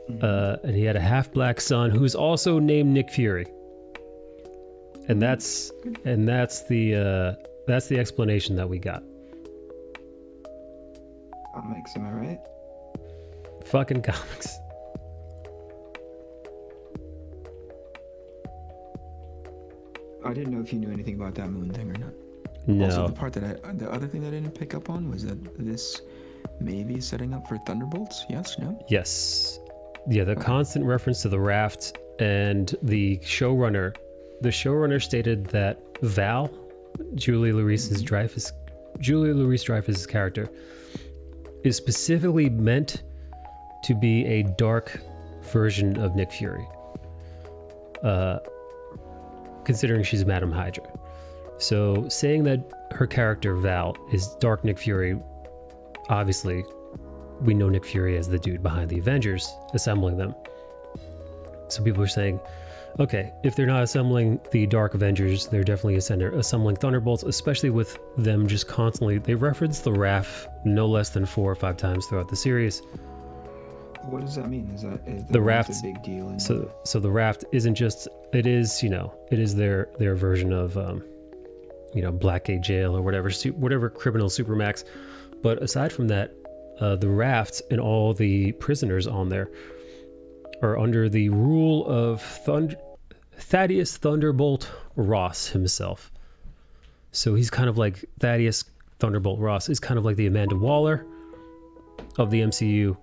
And he had a half-black son who's also named Nick Fury. And that's the explanation that we got. Comics, am I right? Fucking comics. I didn't know if you knew anything about that moon thing or not. No. Also, the other thing that I didn't pick up on was that this may be setting up for Thunderbolts. Yes, no? Yes. Yeah, the constant reference to the raft, and the showrunner stated that Val, Julia Louis-Dreyfus' character, is specifically meant to be a dark version of Nick Fury. Considering she's Madam Hydra. So saying that her character, Val, is Dark Nick Fury, obviously we know Nick Fury as the dude behind the Avengers, assembling them. So people are saying, okay, if they're not assembling the Dark Avengers, they're definitely assembling Thunderbolts, especially with them just constantly, they reference the raft no less than 4 or 5 times throughout the series. What does that mean? Is the raft a big deal? So the raft isn't just, it is their version of Blackgate Jail or whatever criminal supermax. But aside from that, the raft and all the prisoners on there are under the rule of Thaddeus Thunderbolt Ross himself. So he's kind of like Thaddeus Thunderbolt Ross is kind of like the Amanda Waller of the MCU.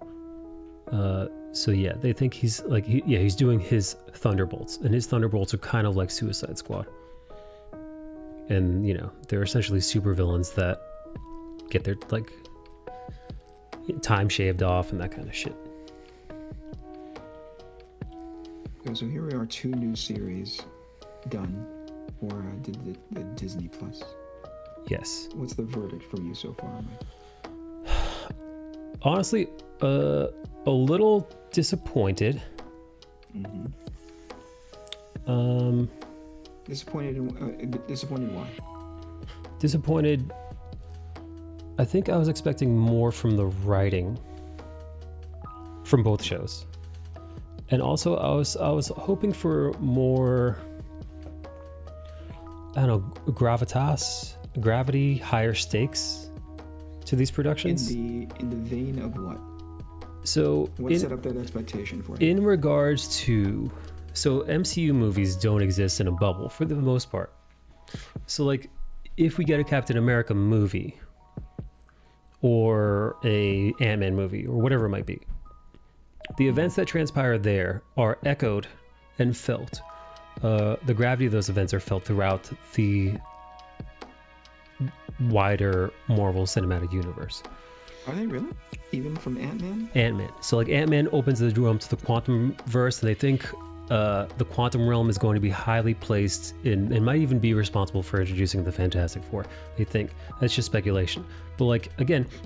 So yeah, they think he's doing his Thunderbolts, and his Thunderbolts are kind of like Suicide Squad. And they're essentially supervillains that get their time shaved off and that kind of shit. Okay, so here we are, 2 new series done for the Disney Plus. Yes. What's the verdict from you so far, Mike? Honestly, a little disappointed. Disappointed why? Disappointed. I think I was expecting more from the writing from both shows, and also I was hoping for more. I don't know, gravity, higher stakes to these productions. In the vein of what? So what set up that expectation for you? In regards to, so MCU movies don't exist in a bubble for the most part. So if we get a Captain America movie or a Ant-Man movie or whatever it might be, the events that transpire there are echoed and felt. The gravity of those events are felt throughout the wider Marvel Cinematic Universe. Are they really? Even from Ant-Man? Ant-Man. So Ant-Man opens the door to the quantum verse, and they think the quantum realm is going to be highly placed in, and might even be responsible for introducing the Fantastic Four. They think that's just speculation. But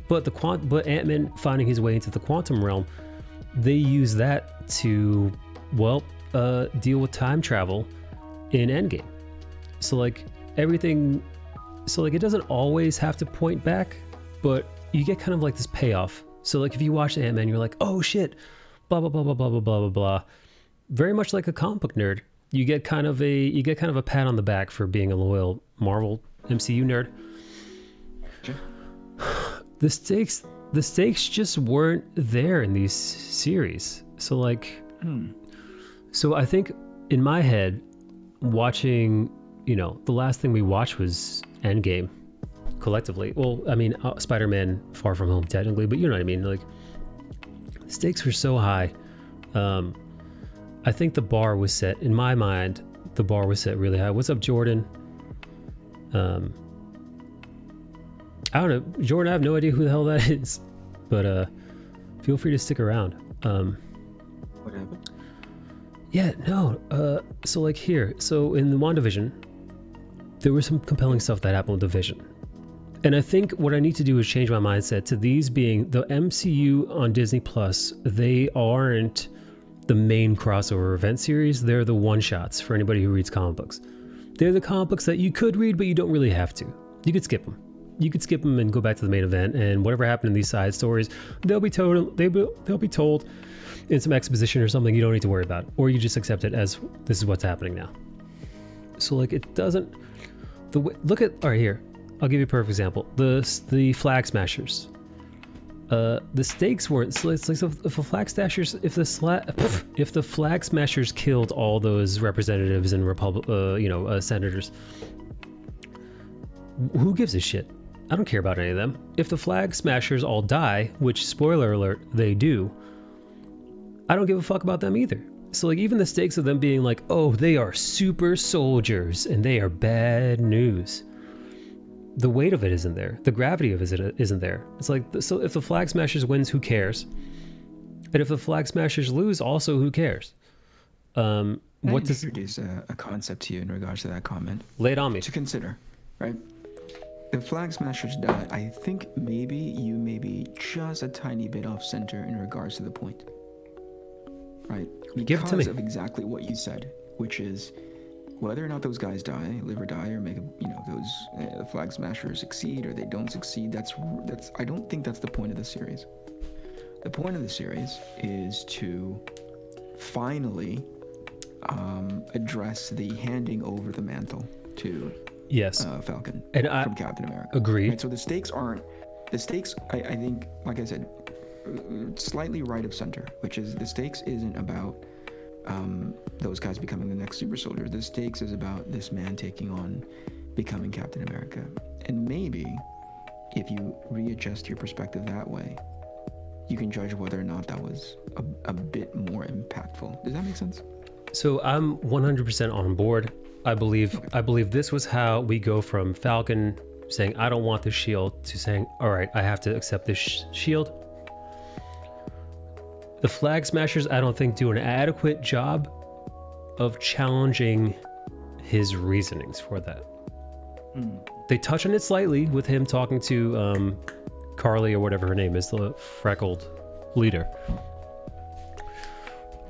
but Ant-Man finding his way into the quantum realm, they use that to deal with time travel in Endgame. So everything, it doesn't always have to point back, but you get kind of this payoff. So if you watch Ant-Man, you're like, oh shit, blah blah blah blah blah blah blah blah. Very much like a comic book nerd, you get kind of a pat on the back for being a loyal Marvel MCU nerd. Sure. the stakes just weren't there in these series. So like, so I think in my head, watching, the last thing we watched was Endgame collectively. Well, I mean, Spider-Man Far From Home technically, but you know what I mean? Like, stakes were so high. I think the bar was set, in my mind, the bar was set really high. What's up, Jordan? I don't know, Jordan, I have no idea who the hell that is, but feel free to stick around. What happened? Yeah, no, so like here, so in the WandaVision, there was some compelling stuff that happened with the Vision. And I think what I need to do is change my mindset to these being the MCU on Disney Plus. They aren't the main crossover event series. They're the one-shots for anybody who reads comic books. They're the comic books that you could read, but you don't really have to. You could skip them. You could skip them and go back to the main event, and whatever happened in these side stories, they'll be told in some exposition or something you don't need to worry about, or you just accept it as this is what's happening now. So like, it doesn't, look at, all right, here, I'll give you a perfect example. The Flag Smashers. The stakes weren't, so it's like, if the Flag Smashers, if the Flag Smashers killed all those representatives and senators, who gives a shit? I don't care about any of them. If the Flag Smashers all die, which, spoiler alert, they do, I don't give a fuck about them either. So like, even the stakes of them being like, oh, they are super soldiers and they are bad news, the weight of it isn't there. The gravity of it isn't there. It's like, so if the Flag Smashers wins, who cares? And if the Flag Smashers lose, also, who cares? What does introduce a concept to you in regards to that comment? Lay it on me. To consider, right? The Flag Smashers die. I think maybe you may be just a tiny bit off center in regards to the point, right? Give it to me. Because of exactly what you said, which is whether or not those guys live or die, or make those Flag Smashers succeed or they don't succeed. That's I don't think that's the point of the series. The point of the series is to finally address the handing over the mantle to Falcon and from Captain America. Agreed. Right, so the stakes, I think, like I said, slightly right of center, which is the stakes isn't about those guys becoming the next super soldier. The stakes is about this man taking on becoming Captain America. And maybe if you readjust your perspective that way, you can judge whether or not that was a bit more impactful. Does that make sense? So I'm 100% on board. I believe this was how we go from Falcon saying, I don't want this shield, to saying, all right, I have to accept this shield. The Flag Smashers, I don't think, do an adequate job of challenging his reasonings for that. They touch on it slightly with him talking to Carly, or whatever her name is, the freckled leader.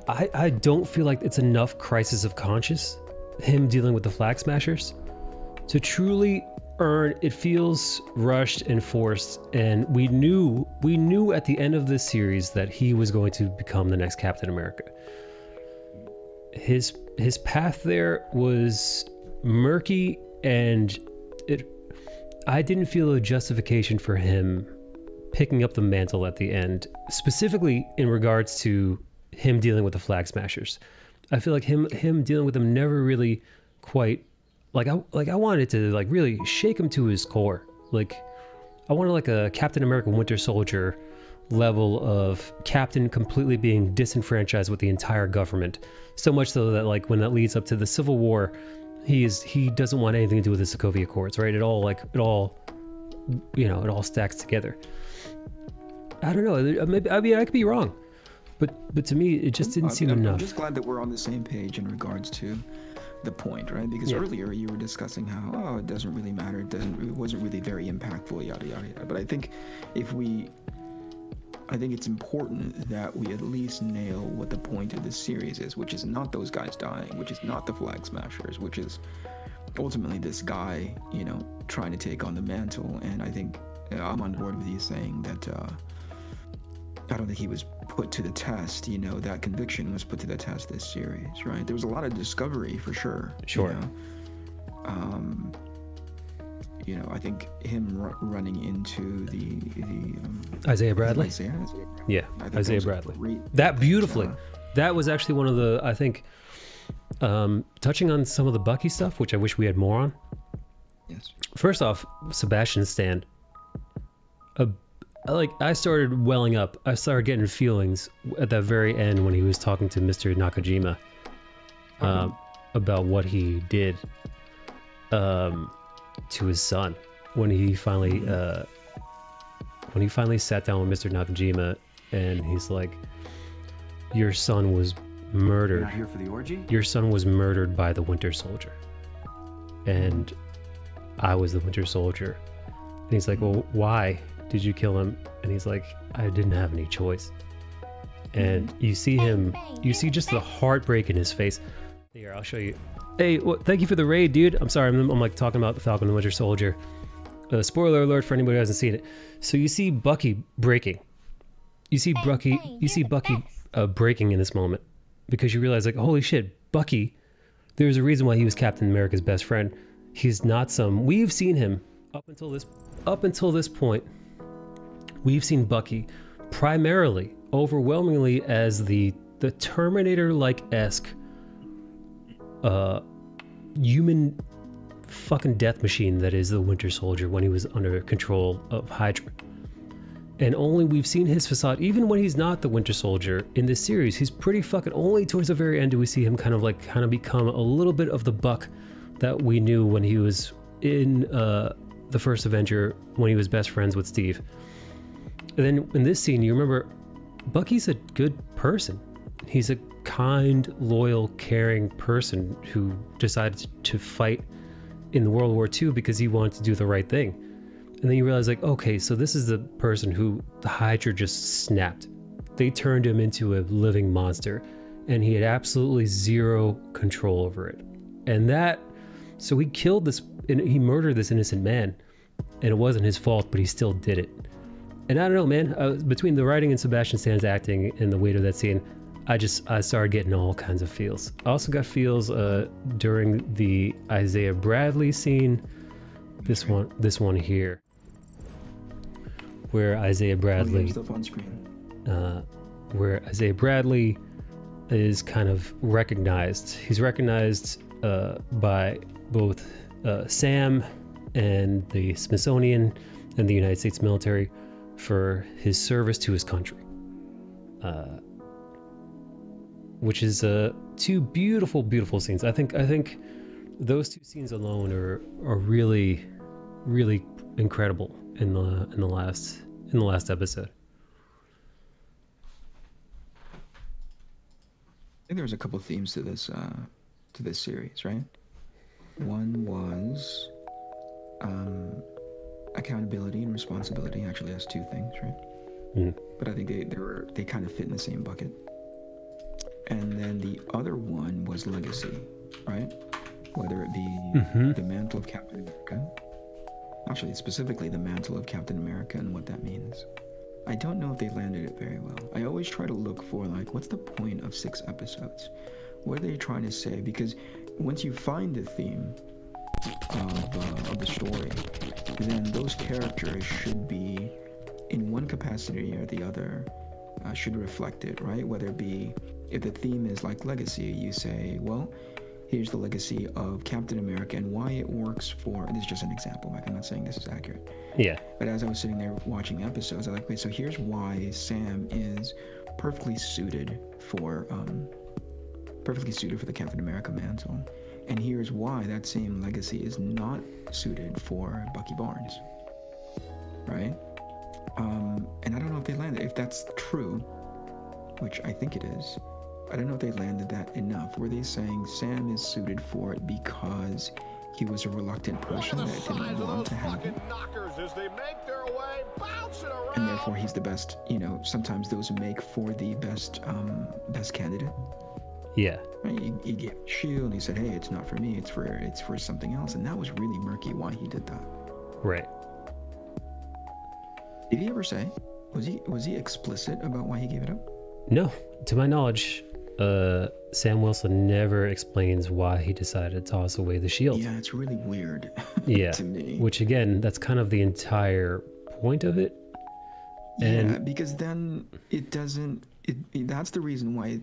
I don't feel like it's enough crisis of conscience, him dealing with the Flag Smashers, to truly earn. It feels rushed and forced, and we knew at the end of this series that he was going to become the next Captain America. His path there was murky, and I didn't feel a justification for him picking up the mantle at the end, specifically in regards to him dealing with the Flag Smashers. I feel like him dealing with them never really quite, I wanted to like really shake him to his core. Like, I wanted like a Captain America Winter Soldier level of Captain completely being disenfranchised with the entire government, so much so that like when that leads up to the Civil War, he doesn't want anything to do with the Sokovia Accords, right? It all stacks together. I don't know. Maybe, I could be wrong, but to me it just didn't seem enough. I'm just glad that we're on the same page in regards to the point, right? Because earlier you were discussing how it doesn't really matter, it wasn't really very impactful, yada yada yada. But I think it's important that we at least nail what the point of this series is, which is not those guys dying, which is not the Flag Smashers, which is ultimately this guy, trying to take on the mantle. And I think I'm on board with you saying that I don't think he was put to the test. That conviction was put to the test this series, right? There was a lot of discovery for sure. Sure. you know, I think him running into the Isaiah Bradley. Isaiah Bradley. Yeah, I think Isaiah was a Bradley. great- That beautifully. That was actually one of the, I think, touching on some of the Bucky stuff, which I wish we had more on. Yes. First off, Sebastian's stand. I started welling up. I started getting feelings at that very end when he was talking to Mr. Nakajima about what he did to his son when he finally sat down with Mr. Nakajima, and he's like, "Your son was murdered. You're not here for the orgy? Your son was murdered by the Winter Soldier, and I was the Winter Soldier." And he's like, "Well, why did you kill him?" And he's like, "I didn't have any choice." And you see him, you see just the heartbreak in his face. Here, I'll show you. Hey, well, thank you for the raid, dude. I'm sorry, I'm like talking about the Falcon and the Winter Soldier. Spoiler alert for anybody who hasn't seen it. So you see Bucky breaking. You see Bucky breaking in this moment, because you realize, like, holy shit, Bucky. There's a reason why he was Captain America's best friend. He's not some. We've seen him up until this point. We've seen Bucky primarily, overwhelmingly, as the Terminator-like-esque human fucking death machine that is the Winter Soldier when he was under control of Hydra. And only we've seen his facade, even when he's not the Winter Soldier in this series. He's pretty fucking, only towards the very end do we see him kind of become a little bit of the Buck that we knew when he was in the first Avenger, when he was best friends with Steve. And then in this scene, you remember, Bucky's a good person. He's a kind, loyal, caring person who decided to fight in World War II because he wanted to do the right thing. And then you realize, like, okay, so this is the person who the Hydra just snapped. They turned him into a living monster, and he had absolutely zero control over it. And so he killed this, and he murdered this innocent man, and it wasn't his fault, but he still did it. And I don't know, man, between the writing and Sebastian Stan's acting and the weight of that scene, I started getting all kinds of feels. I also got feels during the Isaiah Bradley scene. This one here, where Isaiah Bradley, stuff on screen. Where Isaiah Bradley is kind of recognized. He's recognized by both Sam and the Smithsonian and the United States military for his service to his country. Which is two beautiful, beautiful scenes. I think those two scenes alone are really, really incredible in the last episode. I think there was a couple themes to this series, right? One was accountability and responsibility. Actually, that's two things, right? But I think they kind of fit in the same bucket. And then the other one was legacy, right? Whether it be the mantle of Captain America. Actually, specifically the mantle of Captain America and what that means. I don't know if they landed it very well. I always try to look for, like, what's the point of 6 episodes? What are they trying to say? Because once you find the theme of the story, then those characters should be, in one capacity or the other, should reflect it, right? Whether it be, if the theme is like legacy, you say, well, here's the legacy of Captain America and why it works for, this is just an example, like, I'm not saying this is accurate. Yeah. But as I was sitting there watching episodes, I was like, wait, so here's why Sam is perfectly suited for the Captain America mantle. And here's why that same legacy is not suited for Bucky Barnes, right? And I don't know if they landed, if that's true, which I think it is. I don't know if they landed that enough. Were they saying Sam is suited for it because he was a reluctant person that didn't want to have it, and therefore he's the best, you know, sometimes those make for the best candidate. Yeah. Right? He gave a shield and he said, hey, it's not for me, it's for something else, and that was really murky why he did that. Right. Did he ever say? Was he explicit about why he gave it up? No, to my knowledge, Sam Wilson never explains why he decided to toss away the shield. Yeah, it's really weird. Yeah, to me. which again, that's kind of the entire point of it. And yeah, because then it doesn't. That's the reason why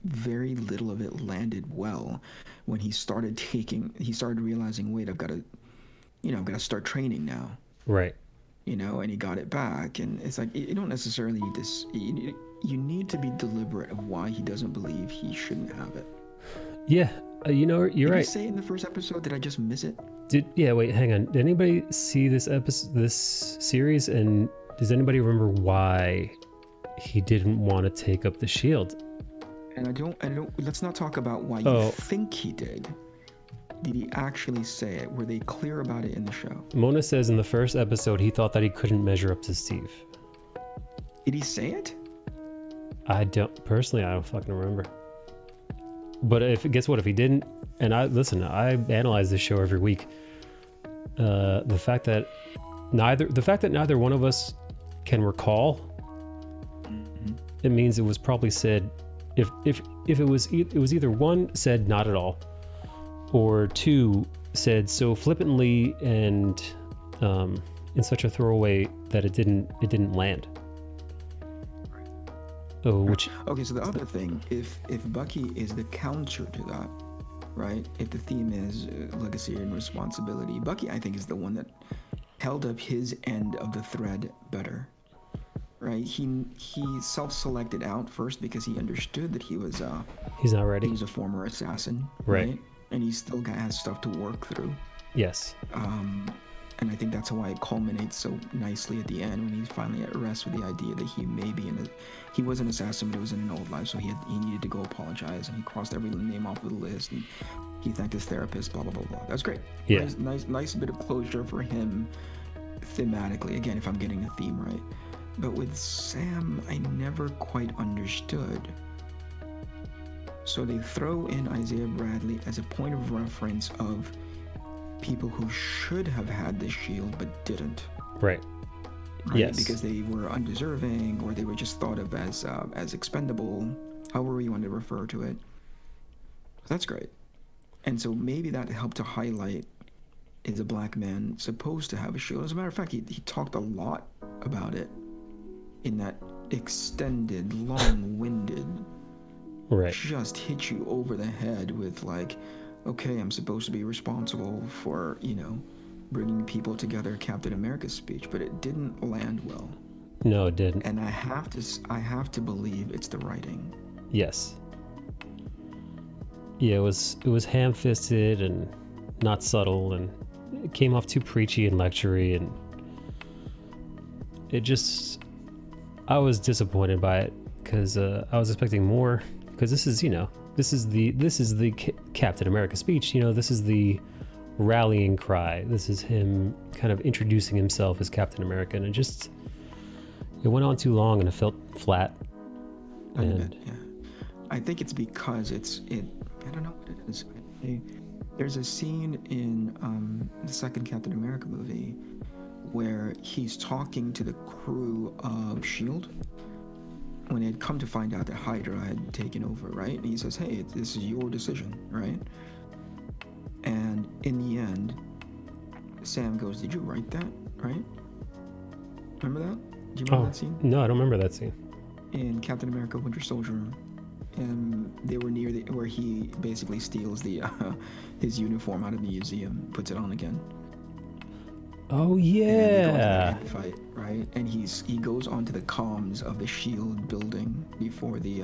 very little of it landed well. When he started realizing, wait, I've got to start training now. right. And he got it back, and it's like you don't necessarily need this. You need to be deliberate of why he doesn't believe he shouldn't have it. Yeah, you're Did right. you say in the first episode? Did I just miss it? Wait, hang on. Did anybody see this series, and does anybody remember why he didn't want to take up the shield? And I don't. Let's not talk about why you think he did. Did he actually say it? Were they clear about it in the show? Mona says in the first episode he thought that he couldn't measure up to Steve. Did he say it? I don't fucking remember. But guess what? If he didn't, and I analyze this show every week. The fact that neither one of us can recall, it means it was probably said. If it was either one said not at all, or two said so flippantly and in such a throwaway that it didn't land. Okay, so the other thing, if Bucky is the counter to that, right? If the theme is legacy and responsibility, Bucky, I think, is the one that held up his end of the thread better, right? He self-selected out first because he understood that he's not ready. He was a former assassin, right? And he still has stuff to work through. Yes. And I think that's why it culminates so nicely at the end when he's finally at rest with the idea that he was an assassin, but it was in an old life, so he needed to go apologize, and he crossed every name off the list, and he thanked his therapist, blah blah blah blah. That's great. Yeah. Nice bit of closure for him thematically. Again, if I'm getting a theme right. But with Sam, I never quite understood. So they throw in Isaiah Bradley as a point of reference of people who should have had the shield but didn't. Right. Yes. Because they were undeserving, or they were just thought of as expendable, however you want to refer to it. That's great. And so maybe that helped to highlight, is a black man supposed to have a shield? As a matter of fact, he talked a lot about it in that extended, long-winded, right, just hit you over the head with like, okay, I'm supposed to be responsible for, bringing people together, Captain America's speech, but it didn't land well. No, it didn't. And I have to believe it's the writing. Yes. Yeah, it was ham-fisted and not subtle, and it came off too preachy and lectury, and it just, I was disappointed by it because I was expecting more, because this is the Captain America speech, this is the rallying cry, this is him kind of introducing himself as Captain America, and it went on too long and it felt flat. Yeah. I think it's because I don't know what it is. There's a scene in the second Captain America movie where he's talking to the crew of S.H.I.E.L.D. when they had come to find out that Hydra had taken over, right? And he says, hey, this is your decision, right? And in the end, Sam goes, did you write that, right? Remember that? Do you remember that scene? No, I don't remember that scene. In Captain America Winter Soldier, they were near where he basically steals his uniform out of the museum, puts it on again. Oh yeah. And fight, right? And he goes onto the comms of the S.H.I.E.L.D. building before the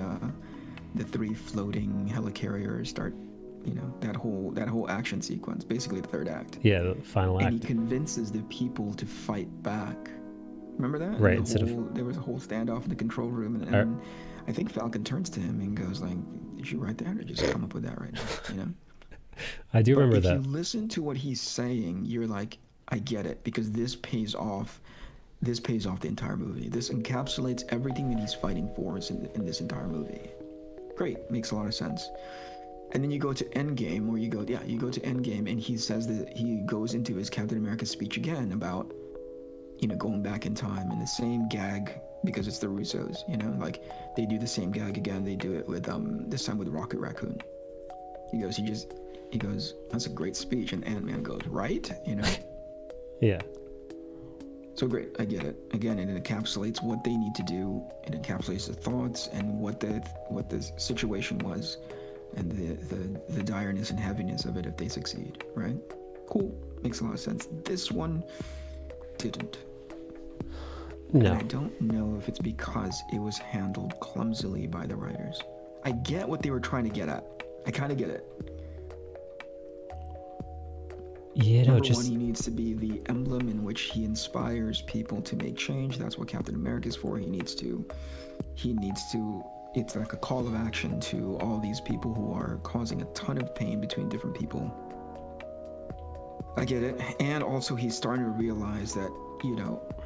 three floating helicarriers start. That whole action sequence, basically the third act. Yeah, the final act. And he convinces the people to fight back. Remember that? Right. There was a whole standoff in the control room, and I think Falcon turns to him and goes like, "Did you write that, or just come up with that right now?" I do remember that. If you listen to what he's saying, you're like, I get it, because this pays off. This pays off the entire movie. This encapsulates everything that he's fighting for in this entire movie. Great, makes a lot of sense. And then you go to Endgame, where you go to Endgame, and he says that he goes into his Captain America speech again about, going back in time, and the same gag, because it's the Russos, like they do the same gag again. They do it with this time with Rocket Raccoon. He goes, that's a great speech, and Ant-Man goes, right? Yeah. So great, I get it. Again, it encapsulates what they need to do. It encapsulates the thoughts and what the situation was, and the direness and heaviness of it if they succeed. Right? Cool. Makes a lot of sense. This one didn't. No. And I don't know if it's because it was handled clumsily by the writers. I get what they were trying to get at. I kind of get it. Yeah, no, Number one, he needs to be the emblem in which he inspires people to make change. That's what Captain America is for. He needs to, it's like a call of action to all these people who are causing a ton of pain between different people. I get it. And also he's starting to realize that,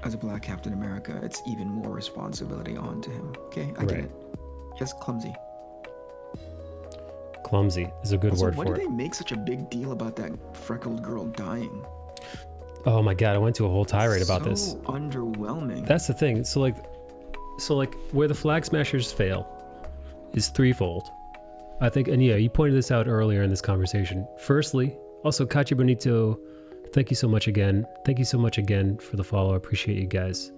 as a black Captain America, it's even more responsibility on to him. Okay, I get it. Just clumsy. Clumsy is a good word for it. Why did they make such a big deal about that freckled girl dying? Oh my god, I went to a whole tirade about this. So underwhelming. That's the thing. So like where the Flag Smashers fail is threefold. I think, and yeah, you pointed this out earlier in this conversation. Firstly, also Kachi Bonito, thank you so much again. Thank you so much again for the follow. I appreciate you guys.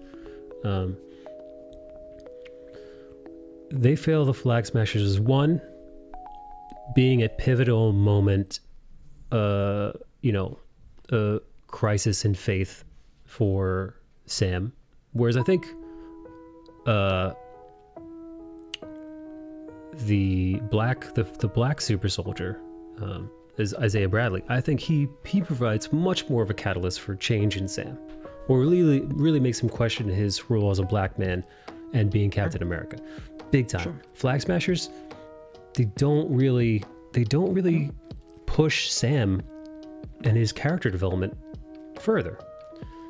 They fail the Flag Smashers as one, being a pivotal moment, a crisis in faith for Sam. Whereas I think the black super soldier is Isaiah Bradley. I think he provides much more of a catalyst for change in Sam, or really makes him question his role as a black man and being Captain America, big time. Sure. Flag Smashers, they don't really push Sam and his character development further.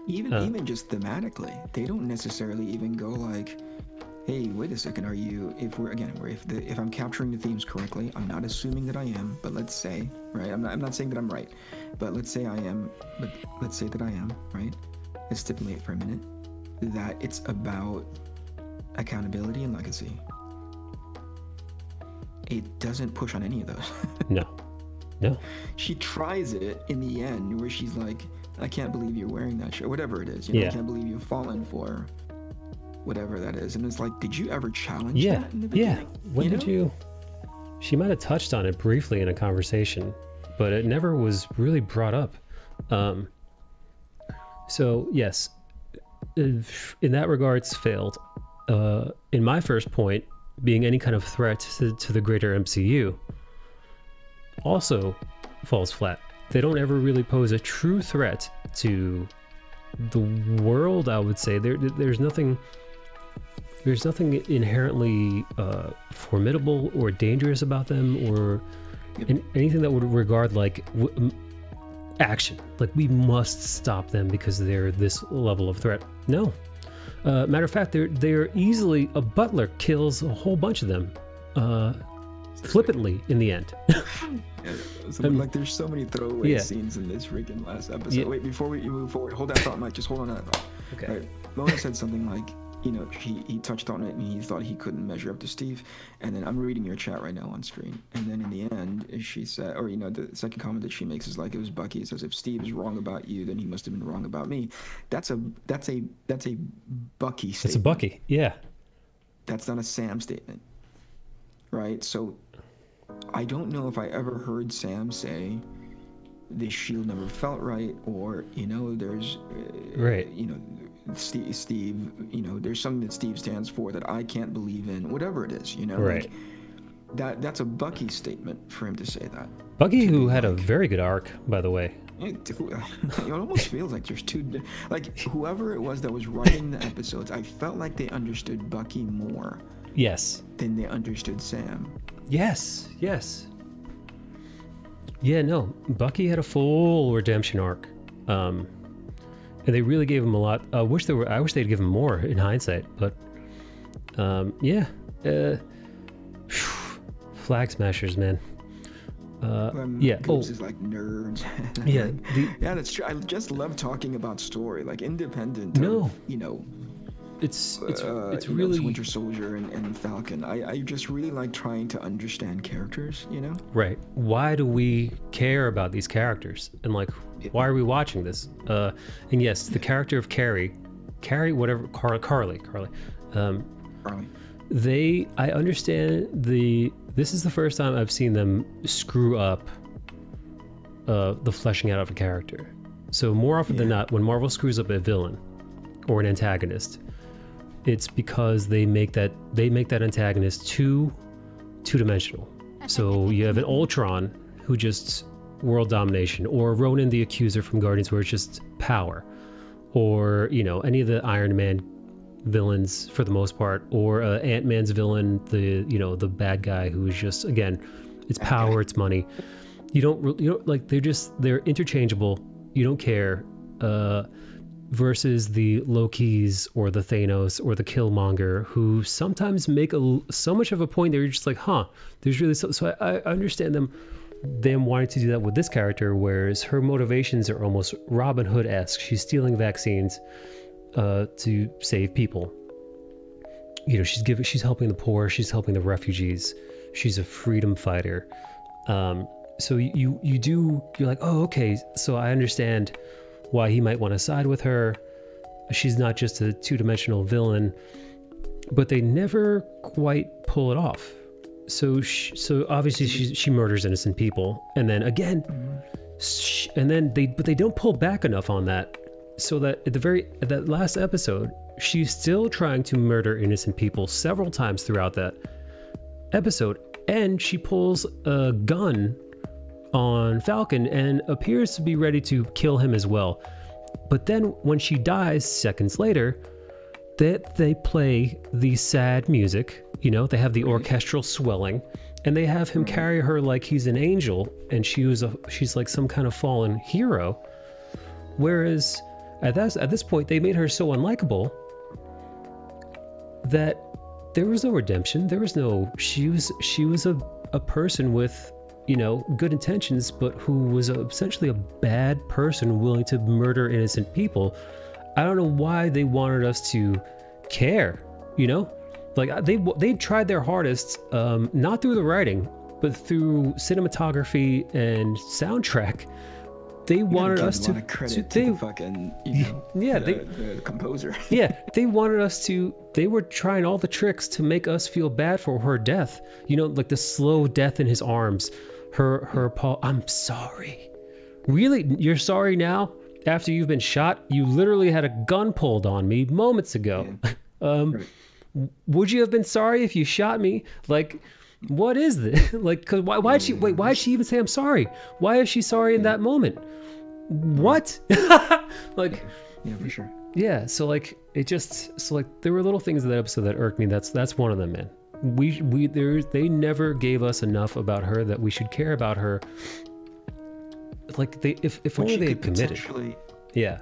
Even just thematically, they don't necessarily even go like, hey, wait a second, if I'm capturing the themes correctly, I'm not assuming that I am, but let's say, right, I'm not saying that I'm right, but let's say I am, right? Let's stipulate for a minute that it's about accountability and legacy. It doesn't push on any of those. No. She tries it in the end where she's like, I can't believe you're wearing that shirt, whatever it is. I can't believe you've fallen for whatever that is. And it's like, did you ever challenge that in the beginning? When did you? She might have touched on it briefly in a conversation, but it never was really brought up. So yes, in that regard, it's failed. In my first point, being any kind of threat to the greater MCU, also falls flat. They don't ever really pose a true threat to the world, I would say. There's nothing inherently formidable or dangerous about them, or anything that would regard like action. Like, we must stop them because they're this level of threat. No. Matter of fact, they're easily, a butler kills a whole bunch of them flippantly in the end. Like, there's so many throwaway scenes in this freaking last episode. Wait, before we move forward, hold that thought, Mike. Just hold on to that thought. Okay. Right. Mona said something like, he touched on it and he thought he couldn't measure up to Steve. And then I'm reading your chat right now on screen. And then in the end, she said, or the second comment that she makes is like, it was Bucky. It says, if Steve is wrong about you, then he must have been wrong about me. That's a Bucky statement. It's a Bucky, yeah. That's not a Sam statement, right? So I don't know if I ever heard Sam say the shield never felt right, or there's right. Steve, there's something that Steve stands for that I can't believe in, whatever it is, right. Like, that's a Bucky statement for him to say that. Bucky, who had a very good arc, by the way. It almost feels like there's two, like, whoever it was that was writing the episodes, I felt like they understood Bucky more. Yes. Than they understood Sam. Yes. Yeah, no, Bucky had a full redemption arc. And they really gave him a lot. I wish they'd give him more in hindsight, but Flag Smashers, man. Yeah. Gibbs is like nerds. Yeah. Yeah, that's true. I just love talking about story, like independent. No. Of, you know. It's you really know, Winter Soldier and Falcon. I just really like trying to understand characters, you know? right. Why do we care about these characters? And like, why are we watching this? And yes, the character of Carrie, whatever, Carly. Carly. I understand this is the first time I've seen them screw up the fleshing out of a character. So more often than not, when Marvel screws up a villain or an antagonist, it's because they make that antagonist two-dimensional. So you have an Ultron who just world domination, or Ronan the Accuser from Guardians where it's just power, or you know, any of the Iron Man villains for the most part, or Ant-Man's villain, the bad guy who is just, again, it's power, it's money. You don't like, they're interchangeable. You don't care. Versus the Lokis or the Thanos or the Killmonger, who sometimes make so much of a point that you're just like, there's really so I understand them wanting to do that with this character, whereas her motivations are almost Robin Hood-esque. She's stealing vaccines to save people. You know, she's helping the poor, she's helping the refugees, she's a freedom fighter. So you're like, oh, okay, so I understand why he might want to side with her. She's not just a two-dimensional villain, but they never quite pull it off. So obviously she murders innocent people, and then again, but they don't pull back enough on that, so that at that last episode, she's still trying to murder innocent people several times throughout that episode, and she pulls a gun on Falcon and appears to be ready to kill him as well. But then when she dies seconds later, they play the sad music, you know, they have the orchestral swelling, and they have him carry her like he's an angel, and she's like some kind of fallen hero. Whereas at this point, they made her so unlikable that there was no redemption. There was no, she was a person with, you know, good intentions, but who was essentially a bad person willing to murder innocent people. I don't know why they wanted us to care, you know? Like, they tried their hardest, not through the writing, but through cinematography and soundtrack. They wanted us to... the fucking, you know, the composer. Yeah, they wanted us to... They were trying all the tricks to make us feel bad for her death. You know, like the slow death in his arms. Her Paul, I'm sorry. Really? You're sorry now? After you've been shot? You literally had a gun pulled on me moments ago. Yeah. Would you have been sorry if you shot me? Like, what is this? Like, cause why'd she even say I'm sorry? Why is she sorry in that moment? What? Like, yeah, for sure. Yeah, so like there were little things in that episode that irked me. That's one of them, man. They never gave us enough about her that we should care about her. Like, if only they had committed. Yeah.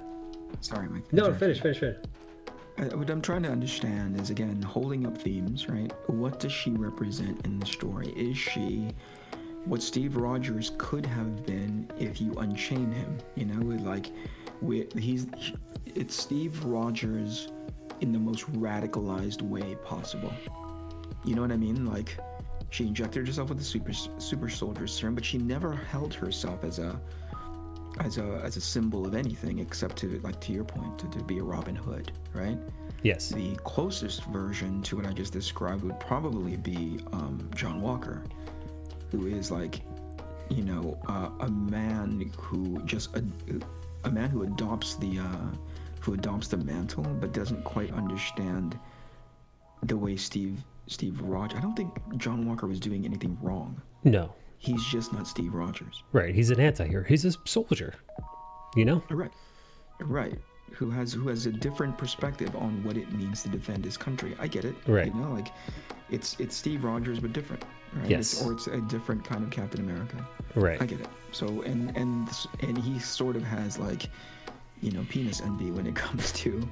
Sorry, Mike. No, finish. What I'm trying to understand is, again, holding up themes, right? What does she represent in the story? Is she what Steve Rogers could have been if you unchain him? You know, like, it's Steve Rogers in the most radicalized way possible. You know what I mean? Like, she injected herself with the super soldier serum, but she never held herself as a symbol of anything except to, like, to your point, to be a Robin Hood, right? Yes. The closest version to what I just described would probably be John Walker, who is, like, you know, a man who adopts the mantle, but doesn't quite understand the way Steve Rogers. I don't think John Walker was doing anything wrong. No. He's just not Steve Rogers. Right. He's an anti-hero. He's a soldier. You know? Right. Who has a different perspective on what it means to defend his country. I get it. Right. You know, like, it's Steve Rogers but different. Right? Yes. It's a different kind of Captain America. Right. I get it. So and he sort of has, like, you know, penis envy when it comes to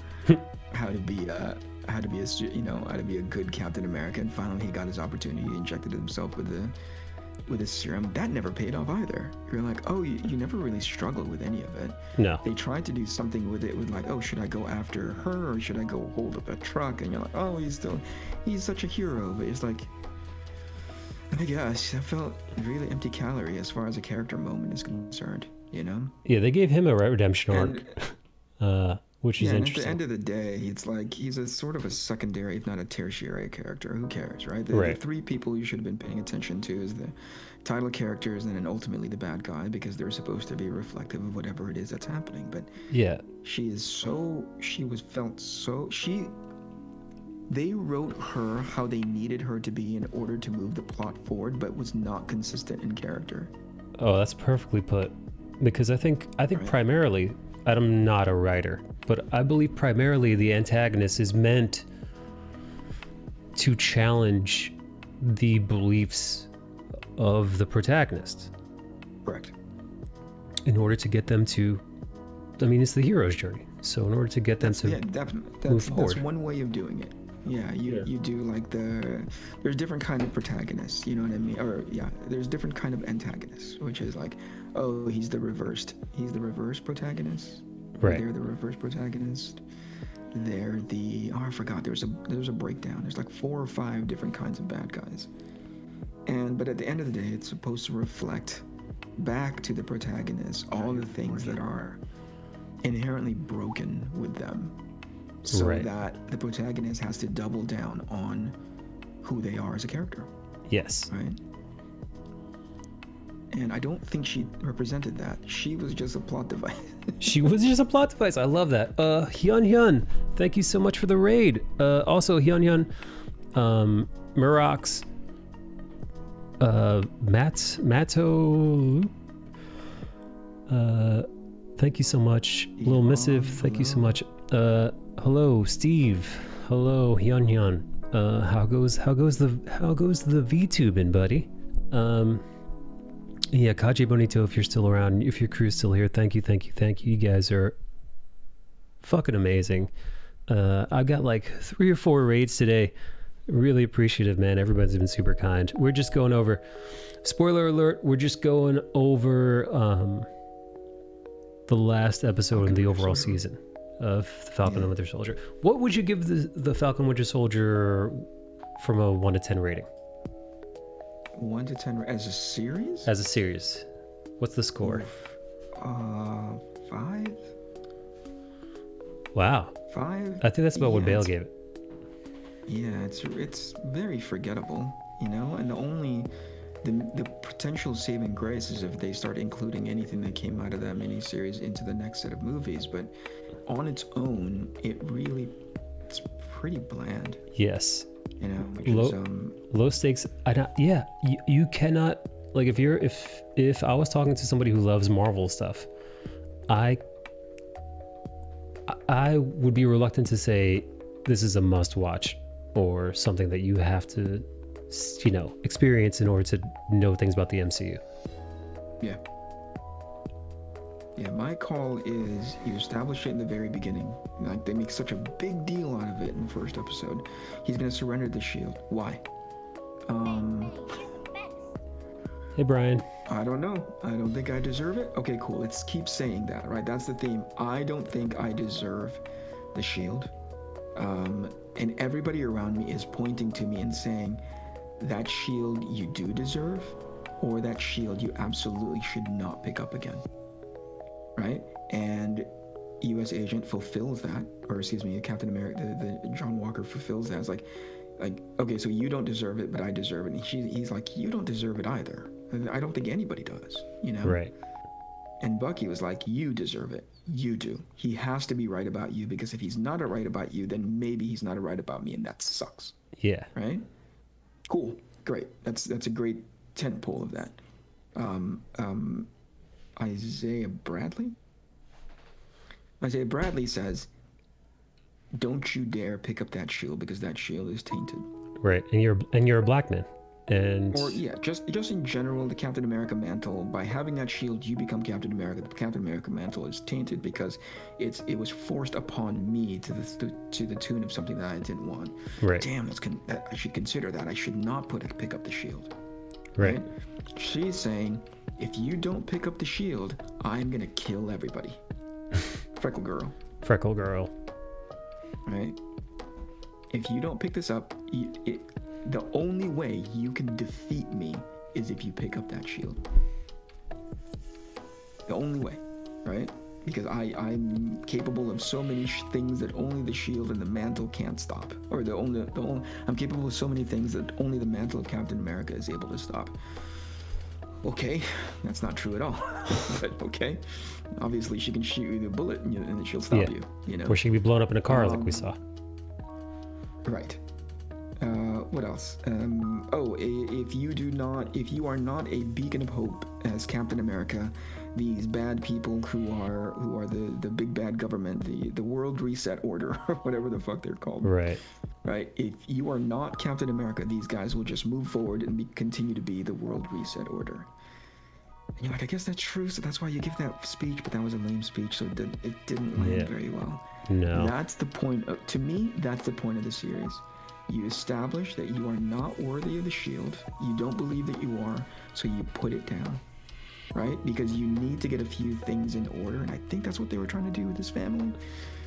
how to be a good Captain America. And finally he got his opportunity. He injected himself with with his serum, that never paid off either. You're like, oh, you never really struggled with any of it. No. They tried to do something with it, with like, oh, should I go after her or should I go hold up a truck? And you're like, oh, he's such a hero. But it's like, I guess that felt really empty calorie as far as a character moment is concerned, you know? Yeah, they gave him a redemption arc, which is interesting. At the end of the day, it's like he's a sort of a secondary, if not a tertiary character. Who cares, right? Right. The three people you should have been paying attention to is the title characters and then ultimately the bad guy, because they're supposed to be reflective of whatever it is that's happening. But yeah, they wrote her how they needed her to be in order to move the plot forward, but was not consistent in character. Oh, that's perfectly put. Because I think Right. primarily, I'm not a writer, but I believe primarily the antagonist is meant to challenge the beliefs of the protagonist Correct. in order to get them to, I mean, it's the hero's journey. So in order to get them to move forward. That's one way of doing it. Yeah, you do like there's different kind of protagonists, you know what I mean? Or yeah, there's different kind of antagonists, which is like, oh, he's the reverse protagonist. Right. They're the reverse protagonist. They're the, I forgot, there's a breakdown. There's like 4 or 5 different kinds of bad guys. But at the end of the day, it's supposed to reflect back to the protagonist all the things that are inherently broken with them. So Right. that the protagonist has to double down on who they are as a character, Yes. right? And I don't think she represented that. She was just a plot device. She was just a plot device. I love that. Hyun, thank you so much for the raid. Also Hyun, Murox, Matto, thank you so much. Little Missive, thank you so much. Hello Steve. Hello Hyun. How goes the VTubing, buddy? Yeah, Kaji Bonito, if you're still around, if your crew's still here, thank you. You guys are fucking amazing. I've got like 3 or 4 raids today. Really appreciative, man. Everybody's been super kind. We're just going over, spoiler alert, we're just going over the last episode in the overall season of the Falcon and Winter Soldier. What would you give the Falcon Winter Soldier from a 1 to 10 rating? 1 to 10 as a series? As a series. What's the score? 5. Wow. 5. I think that's about what Bale gave it. Yeah, it's very forgettable, you know. And the potential saving grace is if they start including anything that came out of that miniseries into the next set of movies. But on its own, it's pretty bland. Yes. You know, which low stakes. You cannot, like, if I was talking to somebody who loves Marvel stuff, I would be reluctant to say this is a must watch or something that you have to, you know, experience in order to know things about the MCU. Yeah, my call is you establish it in the very beginning. Like, they make such a big deal out of it in the first episode. He's gonna surrender the shield. Why? Hey Brian. I don't know. I don't think I deserve it. Okay, cool. Let's keep saying that, right? That's the theme. I don't think I deserve the shield. And everybody around me is pointing to me and saying, that shield you do deserve, or that shield you absolutely should not pick up again. Right? And U.S. Agent fulfills that, or excuse me, Captain America, the John Walker fulfills that. It's like, okay, so you don't deserve it, but I deserve it. And he's like, you don't deserve it either. I don't think anybody does, you know? Right. And Bucky was like, you deserve it. You do. He has to be right about you, because if he's not right about you, then maybe he's not right about me, and that sucks. Yeah. Right? Cool. Great. That's a great tent pole of that. Isaiah Bradley says, don't you dare pick up that shield, because that shield is tainted. Right. And you're a black man. And just in general, the Captain America mantle, by having that shield, you become Captain America. The Captain America mantle is tainted because it was forced upon me to the tune of something that I didn't want. Right. Damn, I should consider that. I should not pick up the shield. Right. She's saying, if you don't pick up the shield, I'm gonna kill everybody. Freckle girl. Freckle girl. Right? If you don't pick this up, the only way you can defeat me is if you pick up that shield. The only way, right? Because I'm capable of so many things that only the shield and the mantle can't stop. Or I'm capable of so many things that only the mantle of Captain America is able to stop. Okay, that's not true at all. But okay, obviously she can shoot you with a bullet and she'll stop you. You know. Or she can be blown up in a car like we saw. Right. What else? If you are not a beacon of hope as Captain America, these bad people who are the big bad government, the World Reset Order, or whatever the fuck they're called. Right. Right. If you are not Captain America, these guys will just move forward and continue to be the World Reset Order. And you're like, I guess that's true, so that's why you give that speech, but that was a lame speech, so it didn't land very well. No. That's the point to me, that's the point of the series. You establish that you are not worthy of the shield, you don't believe that you are, so you put it down. Right? Because you need to get a few things in order, and I think that's what they were trying to do with this family.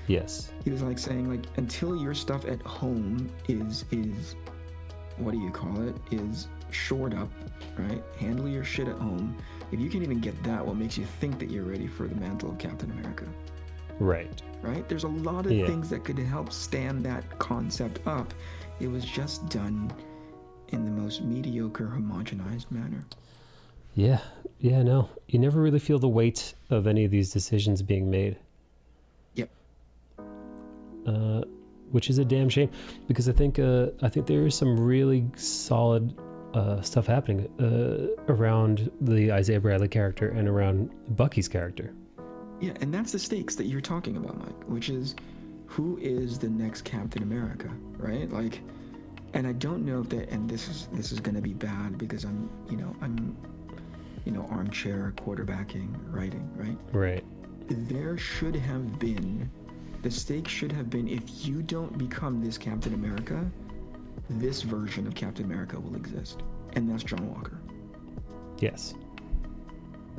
Yes. He was like saying, like, until your stuff at home is what do you call it? Is shored up, right? Handle your shit at home. If you can't even get that, what makes you think that you're ready for the mantle of Captain America? Right. Right? There's a lot of things that could help stand that concept up. It was just done in the most mediocre, homogenized manner. Yeah, no. You never really feel the weight of any of these decisions being made. Yep. Which is a damn shame, because I think there is some really solid stuff happening around the Isaiah Bradley character and around Bucky's character. Yeah, and that's the stakes that you're talking about, Mike, which is who is the next Captain America, right? Like, and I don't know if that, and this is going to be bad because I'm armchair quarterbacking, writing, right? Right. There should have been, the stakes should have been, if you don't become this Captain America, this version of Captain America will exist. And that's John Walker. Yes.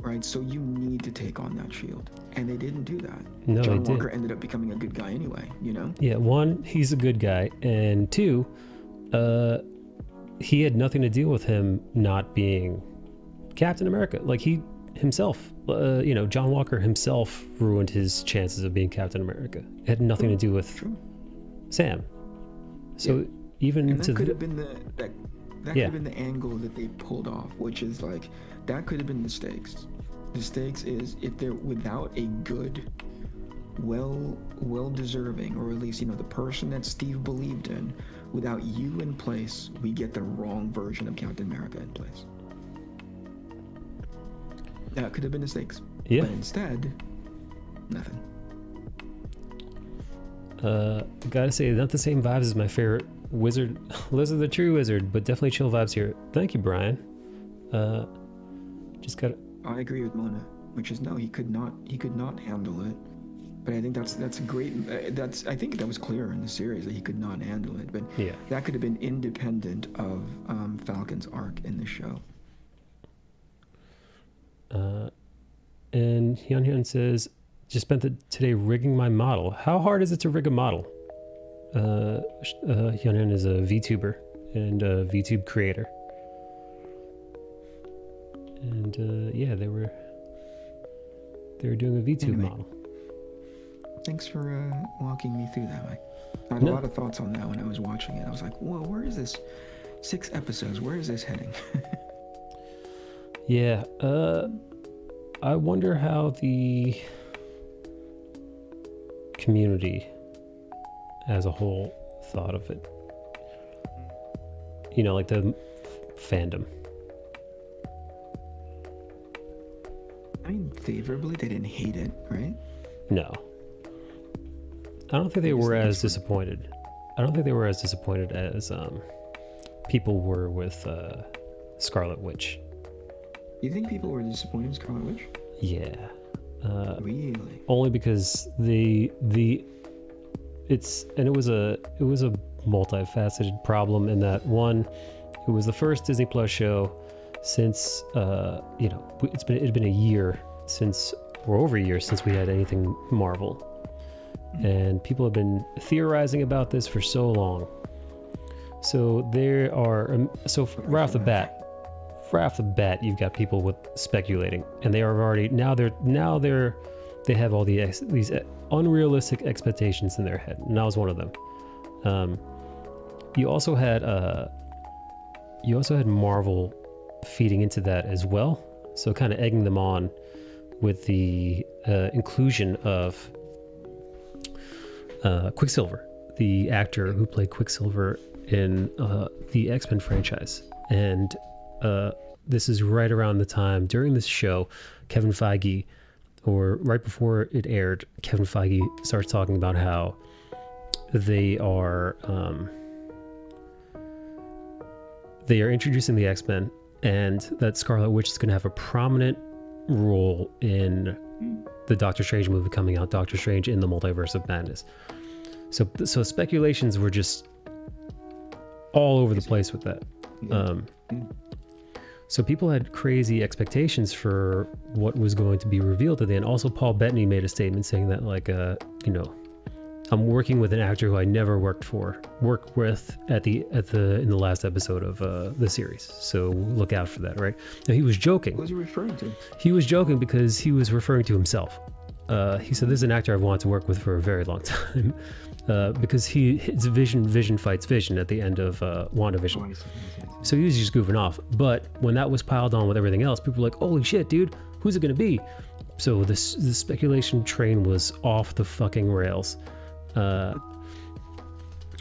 Right? So you need to take on that shield. And they didn't do that. No, John they Walker didn't. ended up becoming a good guy anyway, you know? Yeah, one, he's a good guy, and two, he had nothing to do with him not being Captain America. Like, he himself, John Walker himself ruined his chances of being Captain America. It had nothing to do with Sam. So even and that to could have been that could have been the angle that they pulled off, which is like, that could have been the stakes. The stakes is if they're without a good, well deserving, or at least, the person that Steve believed in, without you in place, we get the wrong version of Captain America in place. That could have been the stakes. Yeah. But instead, nothing. Gotta say, not the same vibes as my favorite wizard, Lizard the True Wizard, but definitely chill vibes here. Thank you, Brian. Just gotta. I agree with Mona, which is no, he could not handle it. But I think that's a great. I think that was clear in the series that he could not handle it. But that could have been independent of Falcon's arc in the show. And Hyun says, just spent today rigging my model. How hard is it to rig a model? Hyun is a VTuber and a VTube creator. And they were doing a VTube model. Thanks for walking me through that, Mike. I had a lot of thoughts on that when I was watching it. I was like, whoa, where is this? 6 episodes, where is this heading? Yeah, I wonder how the community as a whole thought of it. Like the fandom. I mean, favorably, they didn't hate it, right? No. I don't think they were as disappointed. I don't think they were as disappointed as people were with Scarlet Witch. You think people were disappointed in Scarlet Witch? Yeah. Really? Only because it was a multifaceted problem in that, one, it was the first Disney Plus show since it's been a year since, or over a year since we had anything Marvel, and people have been theorizing about this for so long. So there are right off the bat, you've got people with speculating, and they are already they have all these unrealistic expectations in their head, and that was one of them. You also had Marvel feeding into that as well, so kind of egging them on with the inclusion of Quicksilver, the actor who played Quicksilver in the X-Men franchise. And this is right around the time during this show, Kevin Feige, or right before it aired, Kevin Feige starts talking about how they are introducing the X-Men, and that Scarlet Witch is going to have a prominent role in the Doctor Strange movie coming out, Doctor Strange in the Multiverse of Madness. So speculations were just all over the place with that. So people had crazy expectations for what was going to be revealed at the end. Also, Paul Bettany made a statement saying that, like, I'm working with an actor who I never worked with in the last episode of the series. So look out for that, right? Now, he was joking. What was he referring to? He was joking because he was referring to himself. He said, "This is an actor I've wanted to work with for a very long time," because his vision fights vision at the end of WandaVision. So he was just goofing off. But when that was piled on with everything else, people were like, "Holy shit, dude, who's it gonna be?" So the speculation train was off the fucking rails. Sorry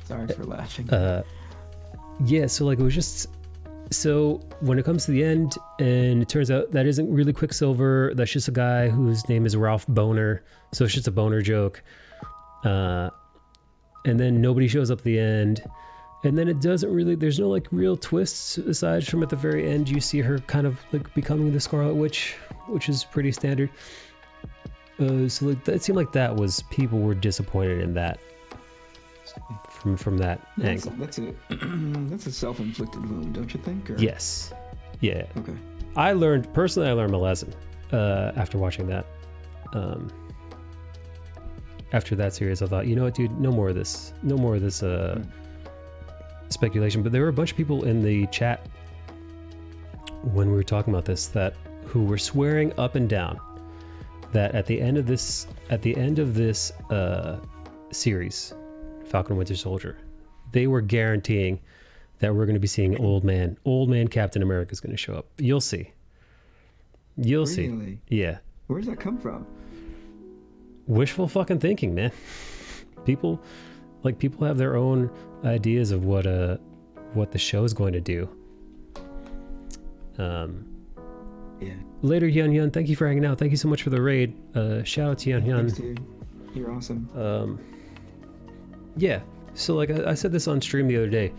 for laughing. Yeah, so like it was just. So when it comes to the end, and it turns out that isn't really Quicksilver, that's just a guy whose name is Ralph Boner, so it's just a boner joke. And then nobody shows up at the end, and then it doesn't really, there's no like real twists aside from at the very end you see her kind of like becoming the Scarlet Witch, which is pretty standard. So like it seemed like people were disappointed in that from that angle. That's a self-inflicted wound, don't you think? Or? Yes. Yeah. Okay. I learned my lesson after watching that. After that series, I thought, you know what, dude, no more of this speculation. But there were a bunch of people in the chat when we were talking about this who were swearing up and down that at the end of this series, Falcon and Winter Soldier, they were guaranteeing that we're going to be seeing old man Captain America is going to show up. You'll see. Really? Yeah. Where does that come from? Wishful fucking thinking, man. People have their own ideas of what the show is going to do. Yeah. Later, Hyun Hyun, thank you for hanging out. Thank you so much for the raid. Shout out to Hyun Hyun. Thanks, dude. You're awesome. Yeah. So like I said this on stream the other day,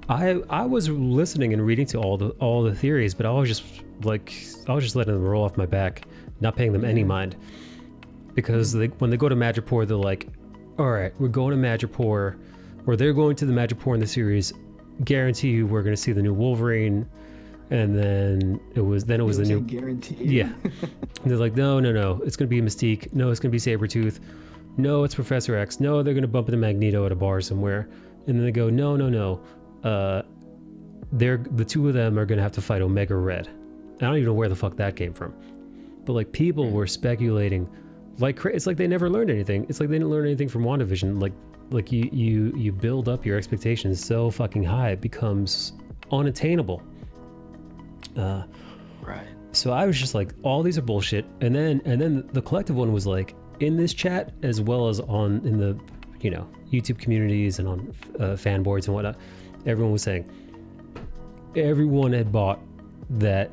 I was listening and reading to all the theories, but I was just letting them roll off my back, not paying them any mind, because when they go to Madripoor, they're like, all right, we're going to Madripoor, or they're going to the Madripoor in the series. Guarantee you, we're going to see the new Wolverine. And then it was the new guarantee. Yeah. And they're like, no, it's gonna be Mystique. No, it's gonna be Sabretooth. No, it's Professor X. No, they're gonna bump into Magneto at a bar somewhere. And then they go, no. The two of them are gonna have to fight Omega Red. I don't even know where the fuck that came from. But like people were speculating, like it's like they never learned anything. It's like they didn't learn anything from WandaVision. Like you build up your expectations so fucking high it becomes unattainable. Right. So I was just like, all these are bullshit. And then the collective one was like, in this chat as well as in the YouTube communities and on fan boards and whatnot, everyone was saying everyone had bought that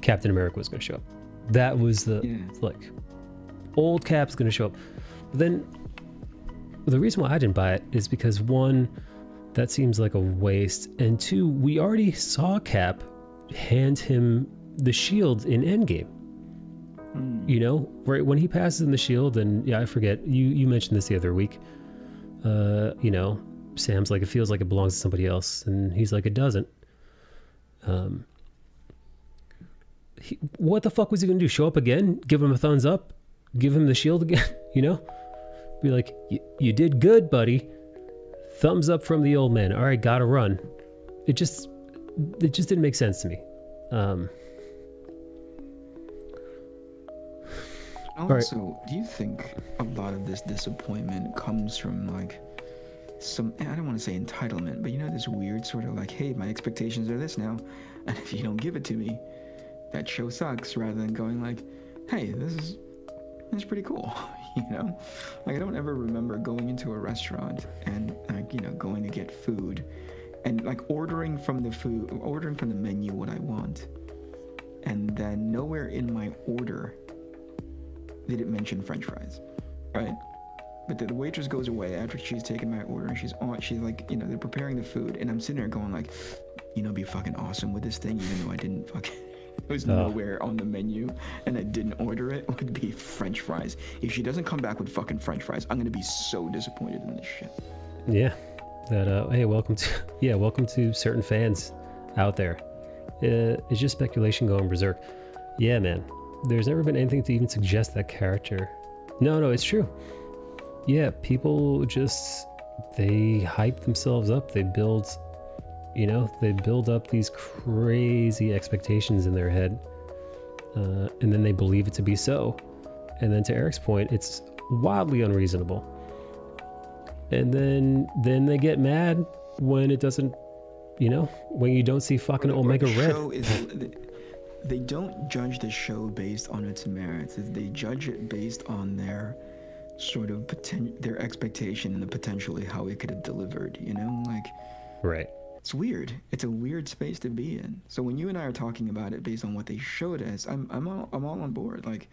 Captain America was going to show up. That was like old Cap's going to show up. But then the reason why I didn't buy it is because one, that seems like a waste, and two, we already saw Cap hand him the shield in Endgame. Right when he passes in the shield, and I forget, you mentioned this the other week. Sam's like, it feels like it belongs to somebody else, and he's like, it doesn't. what the fuck was he gonna do? Show up again? Give him a thumbs up? Give him the shield again? You know? Be like, you did good, buddy. Thumbs up from the old man. All right, gotta run. It just didn't make sense to me. Also, do you think a lot of this disappointment comes from like some, I don't want to say entitlement, but you know, this weird sort of like, hey, my expectations are this now, and if you don't give it to me, that show sucks, rather than going like, hey, this is pretty cool. You know, like I don't ever remember going into a restaurant and like, you know, going to get food and like ordering from the menu what I want, and then nowhere in my order did it mention French fries, right? But the waitress goes away after she's taken my order, and she's like, you know, they're preparing the food, and I'm sitting there going like, you know, be fucking awesome with this thing, even though I didn't fucking. It was nowhere on the menu, and I didn't order it. Would be French fries. If she doesn't come back with fucking French fries, I'm gonna be so disappointed in this shit. Yeah. That hey, welcome to certain fans out there. It's just speculation going berserk. Yeah, man. There's never been anything to even suggest that character. No, it's true. Yeah, people just they hype themselves up. They build up these crazy expectations in their head, and then they believe it to be so. And then to Eric's point, it's wildly unreasonable. And then they get mad when it doesn't, you know, when you don't see fucking Omega Red. They don't judge the show based on its merits. They judge it based on their sort of their expectation and the potentially how it could have delivered, you know, like. Right. It's weird. It's a weird space to be in. So when you and I are talking about it based on what they showed us, I'm all on board. Like,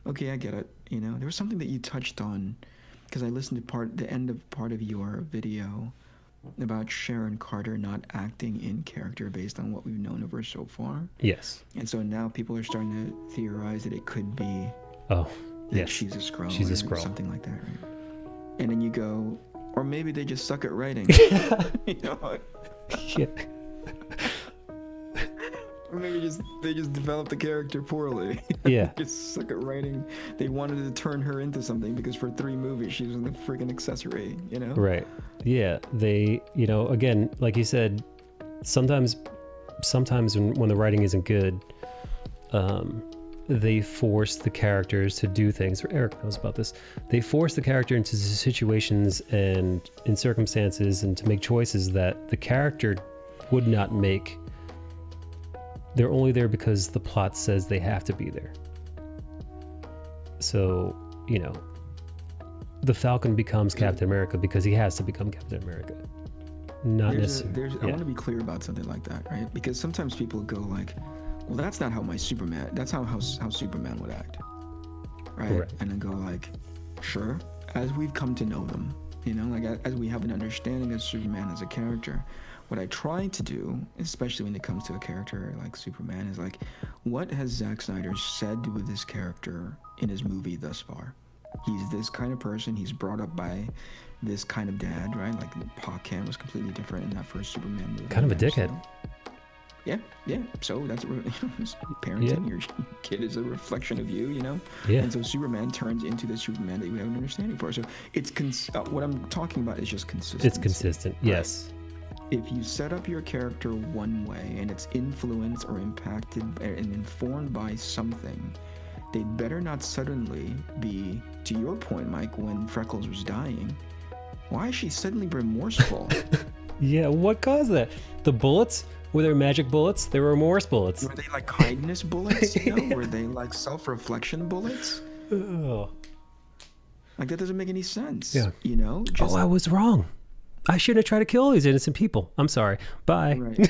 okay, I get it. You know, there was something that you touched on because I listened to the end of part of your video about Sharon Carter not acting in character based on what we've known of her so far. Yes. And so now people are starting to theorize that it could be. Oh. Yes. She's a Skrull. She's a Skrull. Something like that, right? And then you go, or maybe they just suck at writing. You know. Yeah. Or maybe they just developed the character poorly. Yeah. Just suck at writing. They wanted to turn her into something because for 3 movies she was a freaking accessory, you know? Right. Yeah. They, you know, again, like you said, sometimes when the writing isn't good, they force the characters to do things. Eric knows about this. They force the character into situations and in circumstances and to make choices that the character would not make. They're only there because the plot says they have to be there. So, you know, the Falcon becomes Captain America because he has to become Captain America. Not necessarily. I want to be clear about something like that, right? Because sometimes people go like, well, that's not how that's how Superman would act, right? And then go like, sure, as we've come to know them, you know, like as we have an understanding of Superman as a character, what I try to do, especially when it comes to a character like Superman, is like, what has Zack Snyder said with this character in his movie thus far? He's this kind of person. He's brought up by this kind of dad, right? Like Pa Kent was completely different in that first Superman movie. Kind of a dickhead. Yeah. So that's parenting. Your kid is a reflection of you, you know. Yeah. And so Superman turns into the Superman that we have an understanding for. So it's what I'm talking about is just consistency. It's consistent. Right? Yes. If you set up your character one way and it's influenced or impacted and informed by something, they better not suddenly be, to your point, Mike, when Freckles was dying, why is she suddenly remorseful? Yeah, what caused that? The bullets? Were there magic bullets? There were remorse bullets. Were they like kindness bullets? You know? Were they like self-reflection bullets? Oh. Like that doesn't make any sense. Yeah. You know? I was wrong. I shouldn't have tried to kill all these innocent people. I'm sorry. Bye. Right.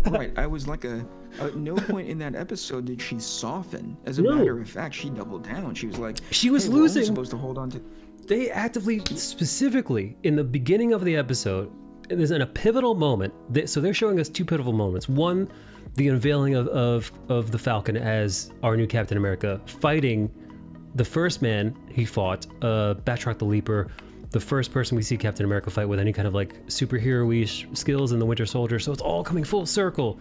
Right. I was like at no point in that episode did she soften. As a matter of fact, she doubled down. She was like, she was hey, losing. We're supposed to hold on to. They actively, specifically in the beginning of the episode, there's in a pivotal moment. So they're showing us 2 pivotal moments. One, the unveiling of the Falcon as our new Captain America, fighting the first man he fought, Batroc the Leaper, the first person we see Captain America fight with any kind of like superhero-ish skills in the Winter Soldier. So it's all coming full circle.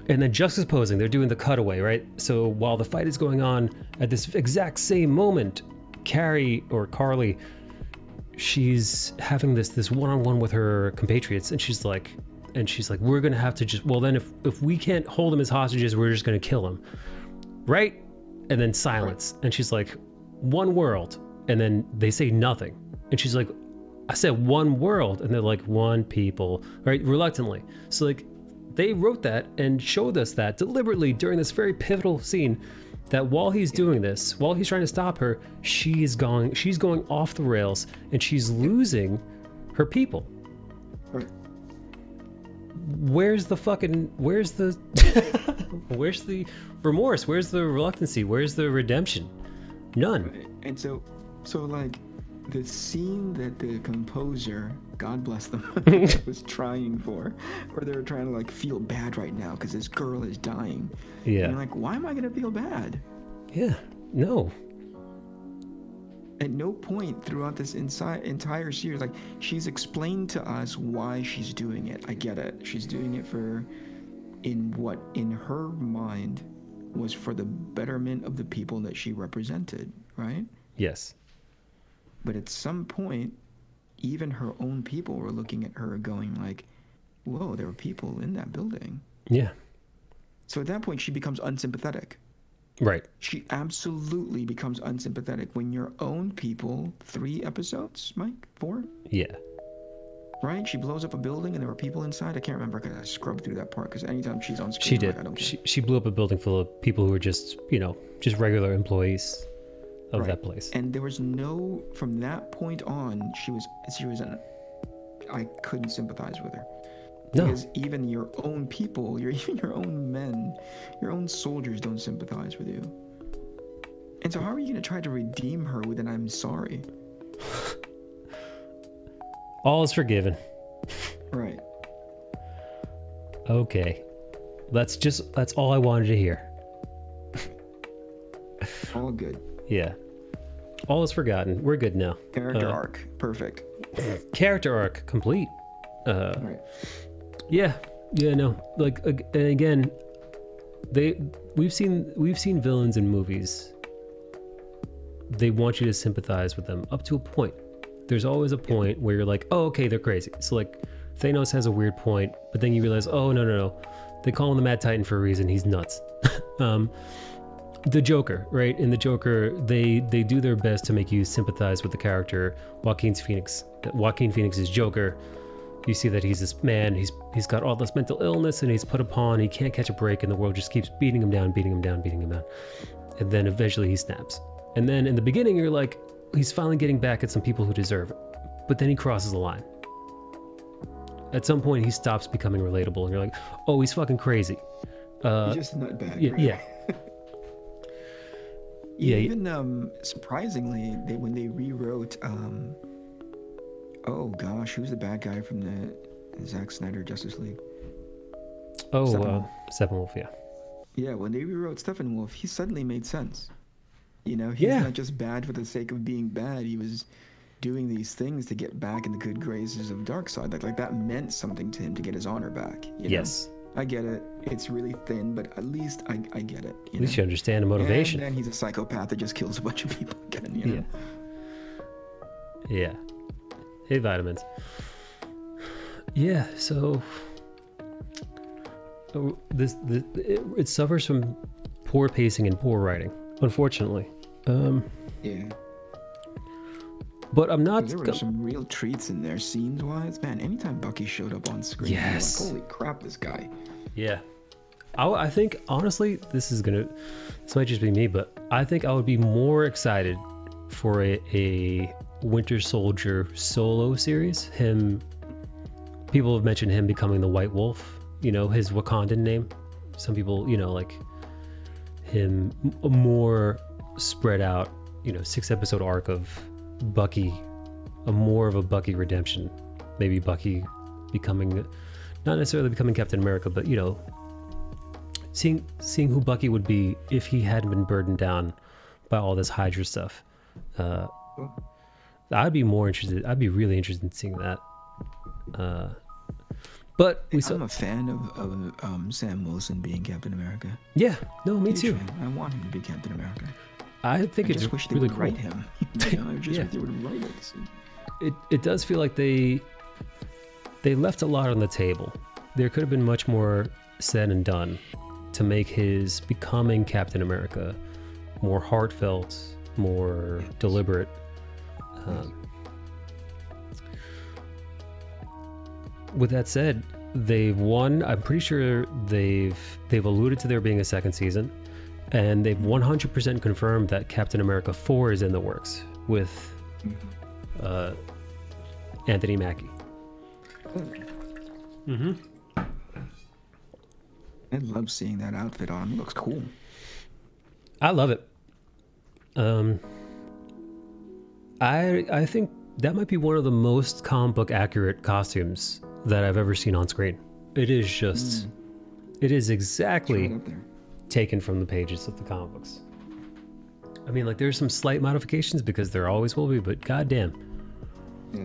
And then juxtaposing, they're doing the cutaway, right? So while the fight is going on at this exact same moment, Carly, she's having this one-on-one with her compatriots, and she's like, we're gonna have to if we can't hold them as hostages, we're just gonna kill them, right? And then silence, and she's like, one world, and then they say nothing, and she's like, I said one world, and they're like, one people, right? Reluctantly. So like, they wrote that and showed us that deliberately during this very pivotal scene, that while he's doing this, while he's trying to stop her, she's going off the rails, and she's losing her people. Right. Where's the where's the remorse? Where's the reluctancy? Where's the redemption? None. And so like, the scene that the composer, God bless them, was trying for, where they were trying to like feel bad right now because this girl is dying. Yeah. And like, why am I gonna feel bad? Yeah. No. At no point throughout this entire series, like, she's explained to us why she's doing it. I get it. She's doing it in her mind was for the betterment of the people that she represented, right? Yes. But at some point, even her own people were looking at her going like, whoa, there were people in that building. Yeah. So at that point, she becomes unsympathetic. Right. She absolutely becomes unsympathetic when your own people, 3 episodes, Mike? 4? Yeah. Right? She blows up a building and there were people inside. I can't remember because I scrubbed through that part because anytime she's on screen, She did. I don't care. She blew up a building full of people who were just regular employees of that place. And there was no, from that point on, I couldn't sympathize with her. No. Because even your own people, even your own men, your own soldiers don't sympathize with you. And so how are you going to try to redeem her with an I'm sorry? All is forgiven. Right. Okay. That's all I wanted to hear. All good. Yeah. All is forgotten. We're good now. Character arc. Perfect. Character arc complete. Right. Yeah. Yeah, no. Like, and again, we've seen villains in movies. They want you to sympathize with them up to a point. There's always a point where you're like, oh, okay, they're crazy. So like, Thanos has a weird point, but then you realize, oh, no. They call him the Mad Titan for a reason. He's nuts. The Joker, right? In the Joker, they do their best to make you sympathize with the character. Joaquin Phoenix's Joker. You see that he's this man. He's got all this mental illness, and he's put upon. He can't catch a break, and the world just keeps beating him down. And then eventually he snaps. And then in the beginning, you're like, he's finally getting back at some people who deserve it. But then he crosses the line. At some point, he stops becoming relatable, and you're like, oh, he's fucking crazy. He's just a nutbag. Yeah. Yeah. Even surprisingly, when they rewrote, oh gosh, who's the bad guy from the Zack Snyder Justice League? Oh, Steppenwolf, yeah. Yeah, when they rewrote Steppenwolf, he suddenly made sense. He's not just bad for the sake of being bad. He was doing these things to get back in the good graces of Darkseid. Like that meant something to him to get his honor back. Yes. I get it. It's really thin, but at least I get it. At least you understand the motivation. And then he's a psychopath that just kills a bunch of people again, Yeah. Hey, vitamins. Yeah, so it suffers from poor pacing and poor writing, unfortunately. Yeah. But I'm not. There were some real treats in there, scenes-wise. Man, anytime Bucky showed up on screen, yes. Like, holy crap, this guy. Yeah. I think, honestly, this might just be me, but I think I would be more excited for a Winter Soldier solo series. People have mentioned him becoming the White Wolf, his Wakandan name. Some people, like him, a more spread out, 6-episode arc of Bucky, more of a Bucky redemption. Maybe Bucky becoming, not necessarily becoming Captain America, but seeing who Bucky would be if he hadn't been burdened down by all this Hydra stuff. I'd be more interested. I'd be really interested in seeing that. But we I'm a fan of Sam Wilson being Captain America. Yeah, no, me Huge too. fan. I want him to be Captain America. I think I it's just wish they really would cool. write him. You know, I just Yeah. wish they would write it. It does feel like they left a lot on the table. There could have been much more said and done to make his becoming Captain America more heartfelt, more deliberate. With that said, they've won. I'm pretty sure they've alluded to there being a second season, and they've 100% confirmed that Captain America 4 is in the works with Anthony Mackie. Mm-hmm. I love seeing that outfit on him. It looks cool. I love it. I think that might be one of the most comic book accurate costumes that I've ever seen on screen. It is just, it is exactly Right up there. taken from the pages of the comic books. I mean, like, there's some slight modifications because there always will be, but goddamn. Yeah.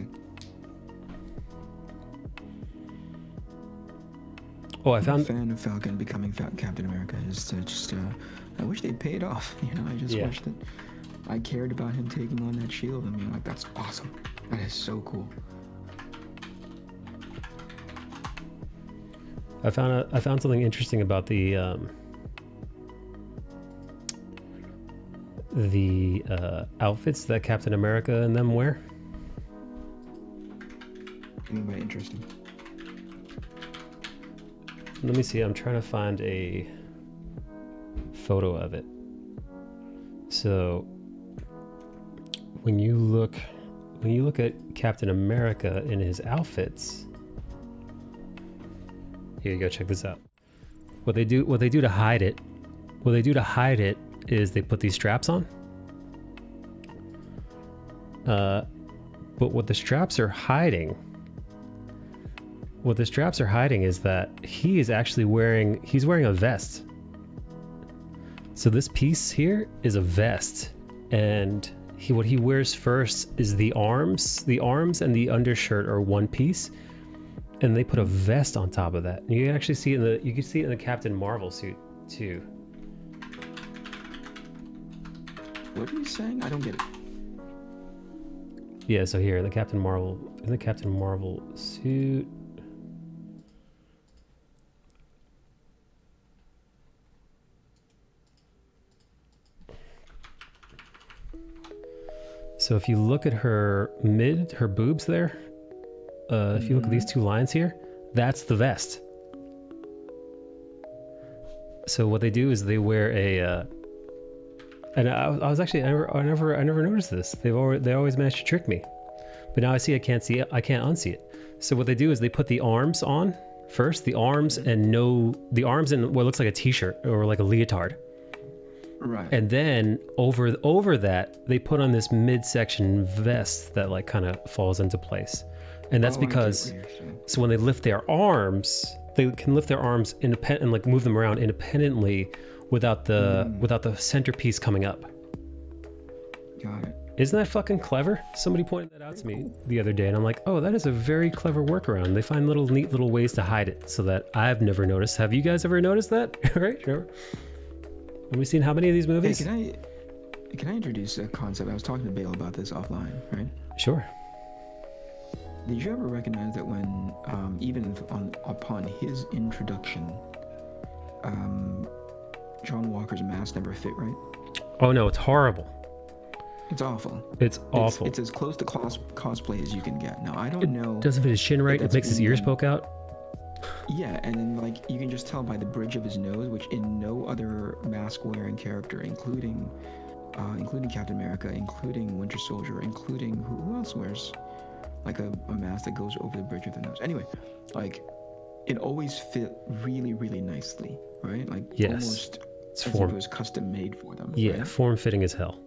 Oh, I I'm a found. fan of Falcon becoming Captain America. I wish they paid off. You know, I just Yeah. wish that I cared about him taking on that shield and being like, that's awesome. That is so cool. I found something interesting about the outfits that Captain America and them wear. What do you mean by interesting? Let me see. I'm trying to find a photo of it. So when you look at Captain America in his outfits, here you go. Check this out. What they do to hide it is they put these straps on. But what the straps are hiding is that he is actually wearing a vest. So this piece here is a vest, and what he wears first is the arms and the undershirt are one piece, and they put a vest on top of that. And you can actually see it in the Captain Marvel suit too. What are you saying? I don't get it. Yeah, so here in the Captain Marvel suit. So if you look at her boobs there, if you look at these two lines here, that's the vest. So what they do is they wear a, and I never noticed this. They always manage to trick me, but now I can't unsee it. So what they do is they put the arms on first, the arms and what looks like a t-shirt or like a leotard. Right. And then over that, they put on this midsection vest that like kind of falls into place. And that's because, so when they lift their arms, they can lift their arms independent and like move them around independently without the centerpiece coming up. Got it. Isn't that fucking clever? Somebody pointed that out to me the other day, and I'm like, oh, that is a very clever workaround. They find neat little ways to hide it so that I've never noticed. Have you guys ever noticed that? Right, sure. Have we seen how many of these movies? Hey, can I introduce a concept? I was talking to Bale about this offline, right? Sure. Did you ever recognize that when, even upon his introduction, John Walker's mask never fit right? Oh no, it's horrible. It's awful. It's awful. It's as close to cosplay as you can get. Now, I don't know. Doesn't fit his chin right. It makes his ears poke out. Yeah, and then like you can just tell by the bridge of his nose, which in no other mask-wearing character, including Captain America, including Winter Soldier, including who else wears like a mask that goes over the bridge of the nose. Anyway, like it always fit really, really nicely, right? Like almost it's as if it was custom made for them. Yeah, right? form-fitting as hell.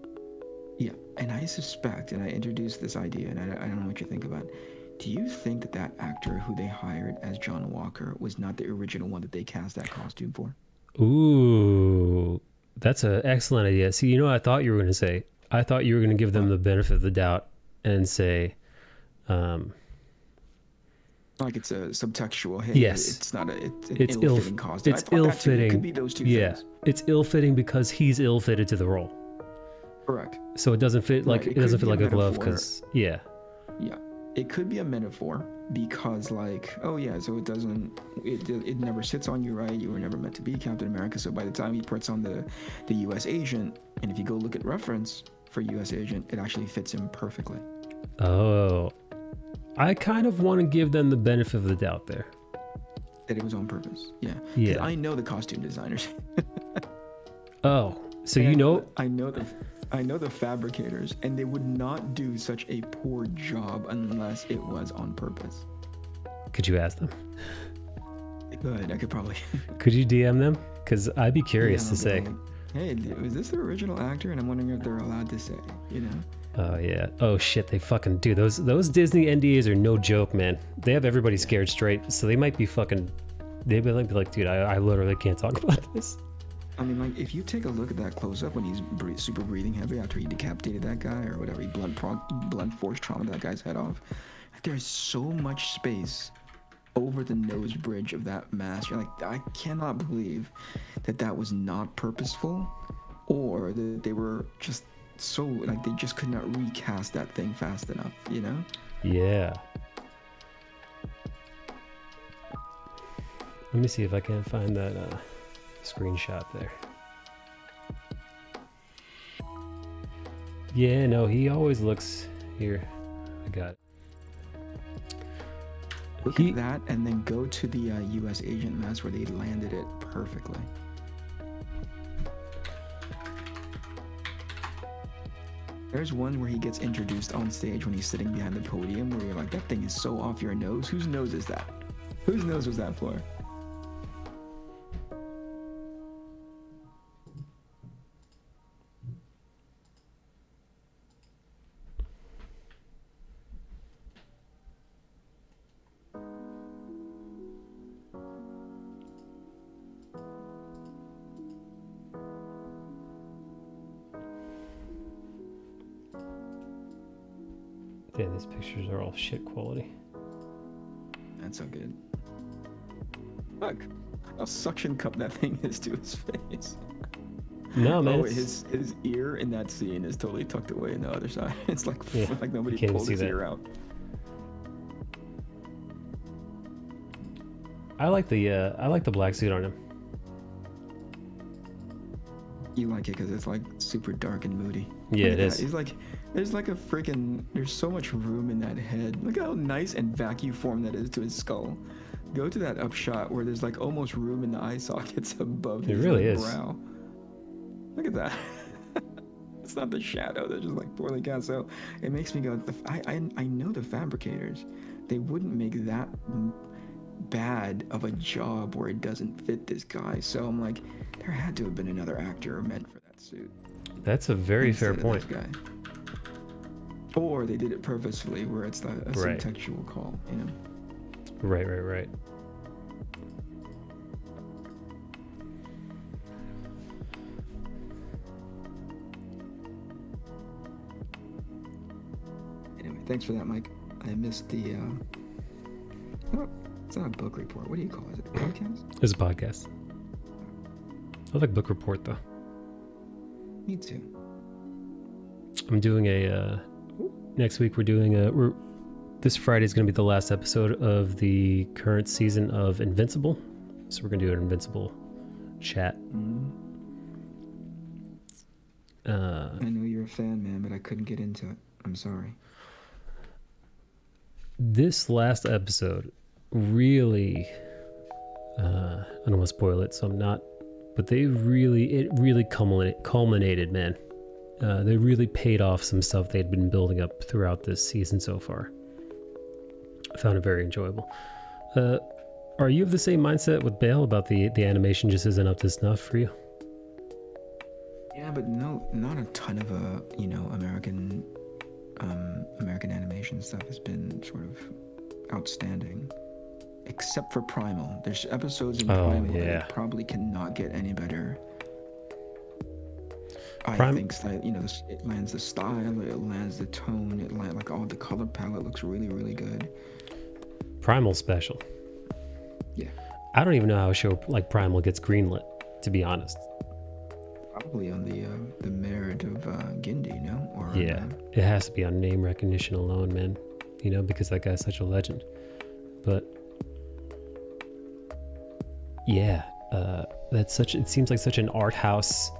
Yeah, and I suspect, and I introduced this idea, and I don't know what you think about it. Do you think that actor who they hired as John Walker was not the original one that they cast that costume for? Ooh, that's an excellent idea. See, you know what I thought you were going to say? I thought you were going to give them the benefit of the doubt and say, Like it's a subtextual. Hey, Yes. it's not a. It's an It's ill-fitting costume. It's I thought that too. It ill-fitting. could be those two Yeah, things. it's ill-fitting because he's ill-fitted to the role. Correct. So it doesn't fit like Right, it doesn't could fit be like a glove metaphor. because yeah. Yeah, it could be a metaphor because, like, oh yeah, so it doesn't, it never sits on you, right? You were never meant to be Captain America. So by the time he puts on the U.S. agent, and if you go look at reference for U.S. agent, it actually fits him perfectly. Oh, I kind of want to give them the benefit of the doubt there. That it was on purpose. Yeah. 'Cause Yeah. I know the costume designers. Oh, so And you know? I know the fabricators, and they would not do such a poor job unless it was on purpose. Could you ask them? I could probably. Could you DM them? Because I'd be curious to say. Like, hey, was this the original actor? And I'm wondering if they're allowed to say, you know? Oh yeah. Oh shit. They fucking do. Those Disney NDAs are no joke, man. They have everybody scared straight. So they might be fucking. They might be like, dude, I literally can't talk about this. I mean, like, if you take a look at that close up when he's super breathing heavy after he decapitated that guy or whatever, he blunt force trauma that guy's head off. There's so much space over the nose bridge of that mask. You're like, I cannot believe that was not purposeful, or that they were just so like they just could not recast that thing fast enough, you know? Yeah. Let me see if I can find that screenshot there. Yeah, no, he always looks here. I got it. Look at that, and then go to the U.S. agent mask where they landed it perfectly. There's one where he gets introduced on stage when he's sitting behind the podium where you're like, that thing is so off your nose. Whose nose is that? Whose nose was that for? Damn, these pictures are all shit quality. That's so good. Look, how suction cup that thing is to his face. No, man. Oh, his ear in that scene is totally tucked away in the other side. It's like, Yeah, like nobody can't even pulled see his that. ear out. I like the black suit on him. You like it because it's like super dark and moody. Yeah, Look it at is. that. He's like, there's like a freaking, there's so much room in that head. Look how nice and vacuum formed that is to his skull. Go to that up shot where there's like almost room in the eye sockets above his really is. brow. Look at that. It's not the shadow, they're just like poorly cast. So it makes me go, I know the fabricators, they wouldn't make that bad of a job where it doesn't fit this guy. So I'm like, there had to have been another actor meant for that suit. That's a very fair Instead of point. this guy. Or they did it purposefully where it's a Right. subtextual call, you know? Right. Anyway, thanks for that, Mike. I missed the, oh, it's not a book report. What do you call it? Is it a podcast? It's a podcast. I like book report though. Me too. I'm doing a next week. This Friday is going to be the last episode of the current season of Invincible. So we're going to do an Invincible chat. I know you're a fan, man, but I couldn't get into it. I'm sorry. This last episode really, I don't want to spoil it, so I'm not, but it really culminated, man. They really paid off some stuff they'd been building up throughout this season so far. I found it very enjoyable. Are you of the same mindset with Bale about the animation just isn't up to snuff for you? Yeah, but no, not a ton of American animation stuff has been sort of outstanding, except for Primal. There's episodes in Primal that probably cannot get any better. I think it lands the style, it lands the tone, like all the color palette looks really, really good. Primal special. Yeah. I don't even know how a show like Primal gets greenlit, to be honest. Probably on the merit of Gindi, no? Or Yeah, it has to be on name recognition alone, man. You know, because that guy's such a legend. But yeah, that's such. It seems like such an art house.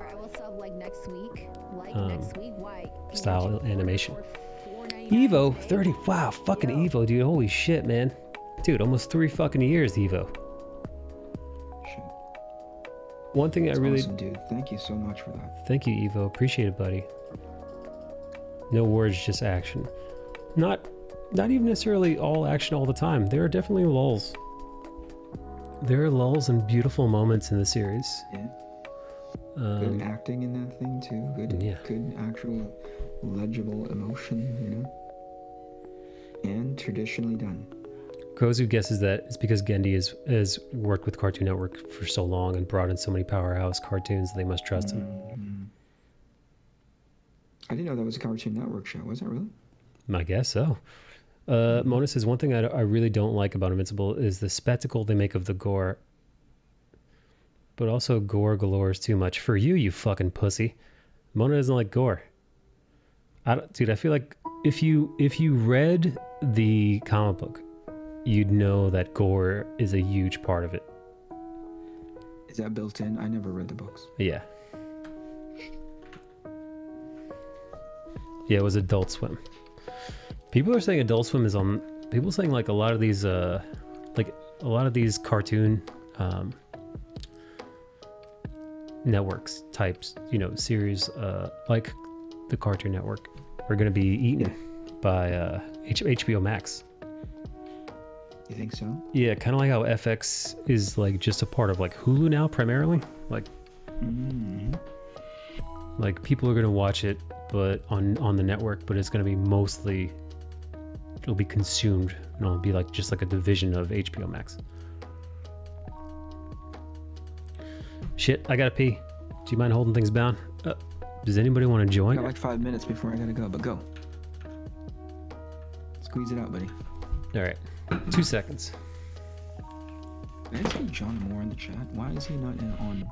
I will sub like next week. Next week. Why? Style animation. Evo 30. Wow, fucking Evo, dude. Holy shit, man. Dude, almost 3 fucking years, Evo. Shit. One thing That's I really. awesome, dude. Thank you so much for that. Thank you, Evo. Appreciate it, buddy. No words, just action. Not even necessarily all action all the time. There are definitely lulls. There are lulls and beautiful moments in the series. Yeah. Good acting in that thing too. Good actual legible emotion, you know. And traditionally done. Kozu guesses that it's because Gendy has worked with Cartoon Network for so long and brought in so many powerhouse cartoons, they must trust him. Mm-hmm. I didn't know that was a Cartoon Network show. Was it really? I guess so. Mona says, one thing I really don't like about Invincible is the spectacle they make of the gore. But also gore galore is too much. For you, you fucking pussy. Mona doesn't like gore. Dude, I feel like if you read the comic book, you'd know that gore is a huge part of it. Is that built in? I never read the books. Yeah. Yeah, it was Adult Swim. People are saying Adult Swim is on. People are saying like a lot of these cartoon networks types, you know, series like the Cartoon Network are going to be eaten by HBO Max. You think so? Yeah, kind of like how FX is like just a part of like Hulu now primarily. Like, like people are going to watch it, but on the network, but it's going to be mostly. It'll be consumed and it'll be like just like a division of HBO Max. Shit, I gotta pee. Do you mind holding things down? Does anybody want to join? I got like 5 minutes before I gotta go, but go. Squeeze it out, buddy. All right, 2 seconds. Did I see John Moore in the chat? Why is he not on?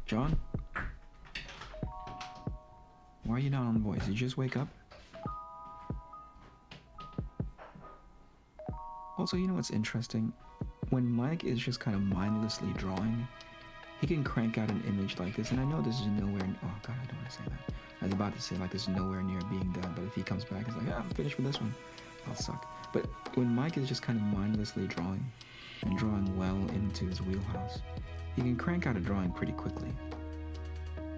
John? Why are you not on voice? Did you just wake up? Also, you know what's interesting? When Mike is just kind of mindlessly drawing, he can crank out an image like this, and I know this is nowhere. Oh god, I don't want to say that. I was about to say like this is nowhere near being done, but if he comes back, he's like, yeah, I'm finished with this one. I'll suck. But when Mike is just kind of mindlessly drawing, and drawing well into his wheelhouse, he can crank out a drawing pretty quickly.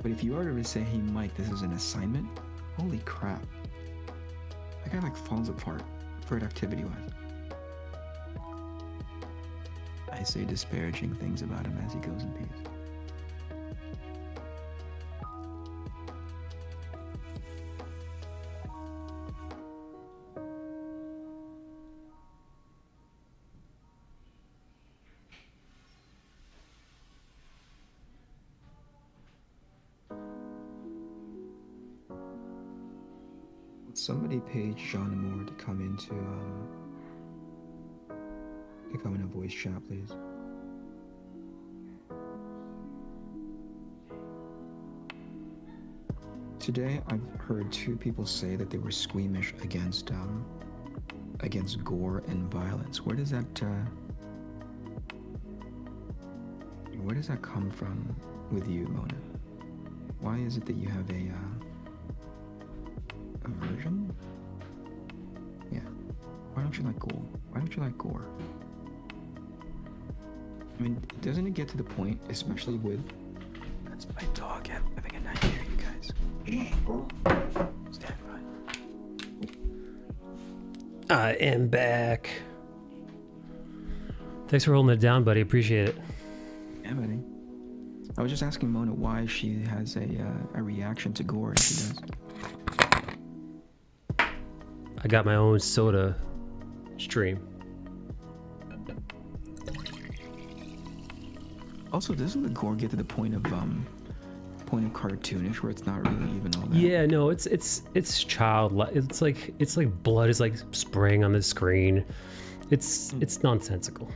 But if you were to say, hey Mike, this is an assignment, holy crap. That guy like falls apart, productivity-wise. I say disparaging things about him as he goes in peace. Somebody page John Moore to come into voice chat, please. Today, I've heard 2 people say that they were squeamish against gore and violence. Where does that come from with you, Mona? Why is it that you have a aversion? Yeah. Why don't you like gore? Why don't you like gore? I mean, doesn't it get to the point, especially with... That's my dog having a nightmare, you guys. Stand by. I am back. Thanks for holding it down, buddy. Appreciate it. Yeah, buddy. I was just asking Mona why she has a reaction to gore as she does. I got my own soda stream. Also, doesn't the gore get to the point of point of cartoonish where it's not really even all that. Yeah, no, it's childlike. It's like blood is like spraying on the screen. It's nonsensical.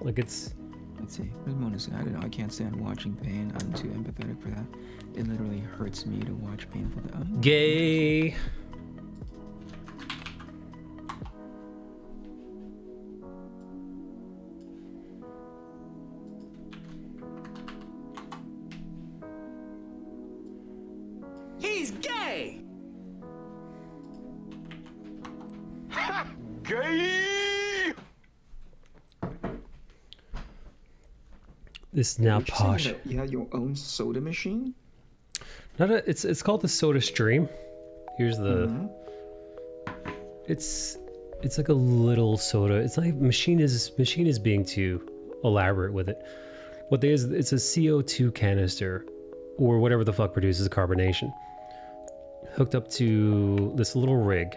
Like it's. Let's see. Where's Mona? I don't know. I can't stand watching pain. I'm too empathetic for that. It literally hurts me to watch painful. Gay. He's gay! Ha! Gay! This is now Did you say posh. You had your own soda machine? It's called the Soda Stream. Here's the. Mm-hmm. It's like a little soda. It's like machine is being too elaborate with it. What they is it's a CO2 canister or whatever the fuck produces carbonation hooked up to this little rig,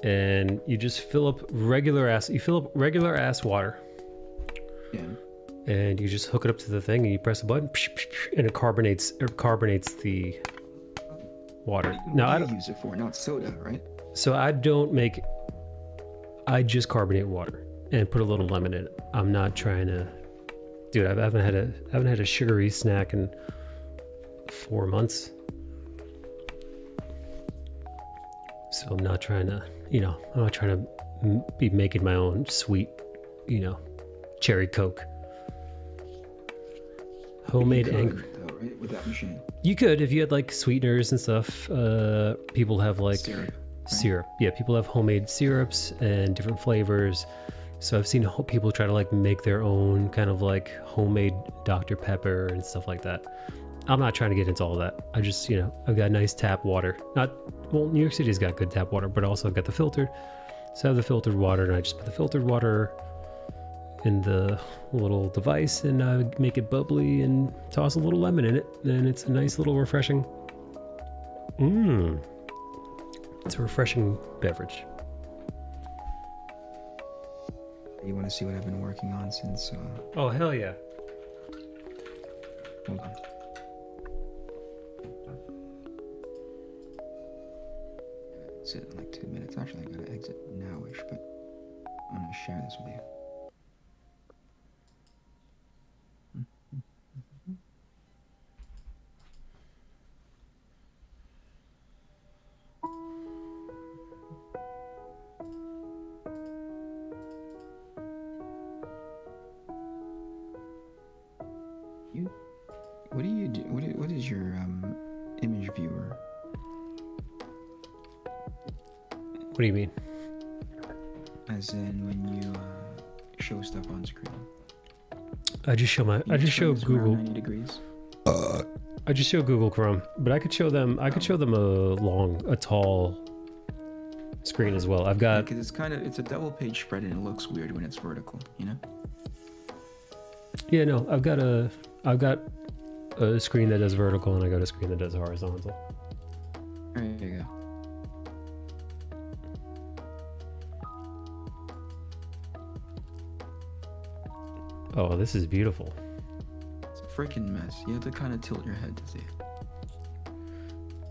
and you just fill up regular ass water. Yeah. And you just hook it up to the thing and you press a button and it carbonates the water. Now I don't use it for not soda, right? So I just carbonate water and put a little lemon in it. I'm not trying to, dude. I haven't had a sugary snack in 4 months. So I'm not trying to, I'm not trying to be making my own sweet, cherry Coke. Homemade angry. Though, right? With that machine. You could if you had like sweeteners and stuff. People have like syrup. Yeah, people have homemade syrups and different flavors. So I've seen people try to like make their own kind of like homemade Dr. Pepper and stuff like that. I'm not trying to get into all that. I just, I've got nice tap water. New York City's got good tap water, but also I've got the filtered. So I have the filtered water, and I just put the filtered water in the little device, and I make it bubbly and toss a little lemon in it, and it's a nice little refreshing. It's a refreshing beverage. You want to see what I've been working on since? Oh hell yeah! Hold on. Exit in like 2 minutes. Actually, I gotta exit nowish, but I'm gonna share this with you. What do you do? What is your image viewer? What do you mean? As in when you show stuff on screen. I just show Google. 90 degrees. I just show Google Chrome, but I could show them a tall screen as well. I've got because it's a double page spread and it looks weird when it's vertical, Yeah, no, I've got a screen that does vertical and I got a screen that does horizontal. There you go. Oh, this is beautiful. It's a freaking mess. You have to kind of tilt your head to see it.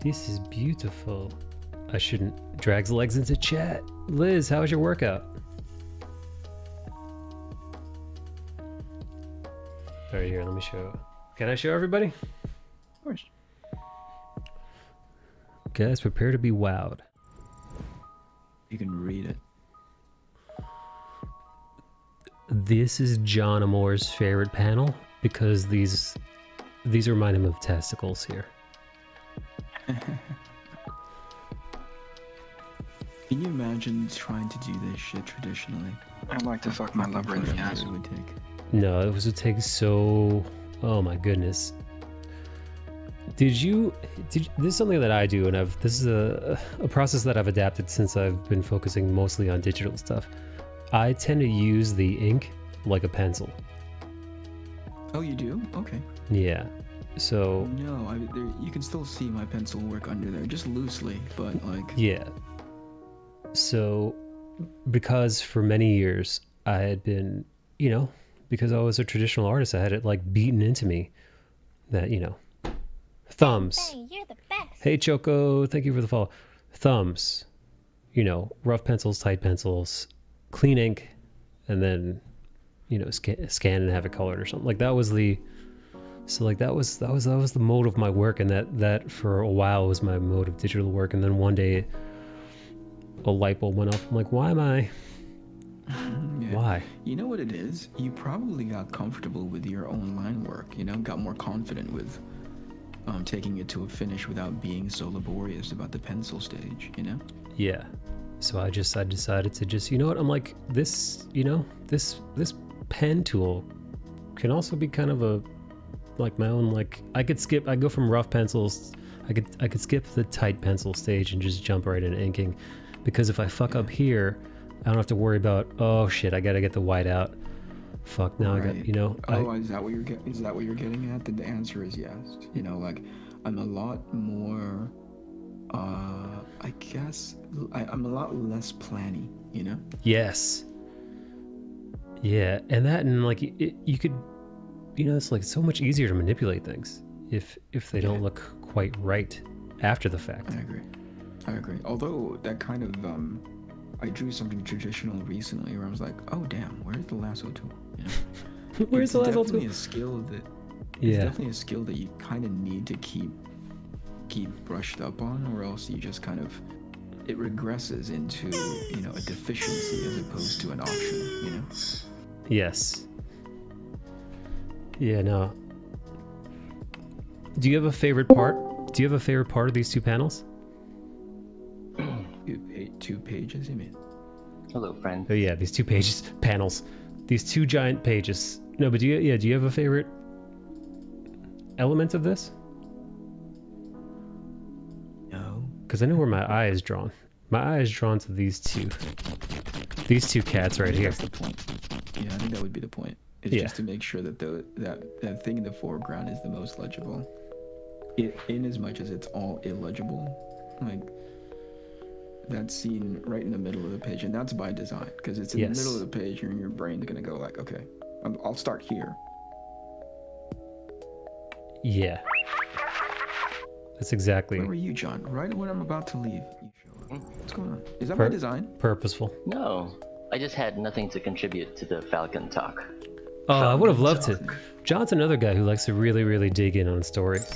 This is beautiful. I shouldn't drags legs into chat. Liz, how was your workout? Alright, here, let me show. Can I show everybody? Of course. Guys, prepare to be wowed. You can read it. This is John Amore's favorite panel because these remind him of testicles here. Can you imagine trying to do this shit traditionally? I'd like to fuck my lover in the ass. It would take. No, it would take so. Oh my goodness. This is something that I do, and this is a process that I've adapted since I've been focusing mostly on digital stuff. I tend to use the ink like a pencil. Oh, you do? Okay. Yeah. So. No, you can still see my pencil work under there, just loosely, but like. Yeah. So, because for many years I had been, because I was a traditional artist, I had it like beaten into me that, Thumbs. Hey, you're the best. Hey Choco, thank you for the follow. Thumbs. You know, rough pencils, tight pencils, clean ink, and then, you know, scan and have it colored or something. Like that was the. So like that was the mode of my work, and that for a while was my mode of digital work. And then one day, a light bulb went off. I'm like, why am I? Yeah. Why? You know what it is? You probably got comfortable with your own line work, you know, got more confident with taking it to a finish without being so laborious about the pencil stage, you know? Yeah. So I decided to just, you know what? I'm like, this, you know, this pen tool can also be kind of a, like my own, like, I go from rough pencils, I could skip the tight pencil stage and just jump right into inking, because if I fuck up here, I don't have to worry about, oh shit, I gotta get the white out. Fuck, now Right. I got, you know. Is that what you're getting at? The answer is yes. You know, like, I'm a lot more, I guess, I'm a lot less planny, you know? Yes. Yeah, and like, you could, you know, it's like so much easier to manipulate things if they don't look quite right after the fact. I agree. Although that kind of, I drew something traditional recently where I was like, oh damn, where's the lasso tool? You know? Where's the lasso tool? It's Yeah. definitely a skill that you kind of need to keep brushed up on, or else you just kind of, it regresses into, you know, a deficiency as opposed to an option, you know? Yes. Yeah, no. Do you have a favorite part? Do you have a favorite part of these two panels? Two pages, you mean? Hello, friend. Oh yeah, these two panels. These two giant pages. No, but do you have a favorite element of this? No. Because I know where my eye is drawn. My eye is drawn to these two cats right here. That's the point. Yeah, I think that would be the point. It's just to make sure that that thing in the foreground is the most legible. In as much as it's all illegible, like that scene right in the middle of the page, and that's by design, because it's in the middle of the page, and your brain's gonna go like, okay, I'll start here. Yeah. That's exactly. Where were you, John? Right when I'm about to leave, you show up. What's going on? Is that by design? Purposeful. No, I just had nothing to contribute to the Falcon talk. Oh, I would have loved to. John's another guy who likes to really, really dig in on stories.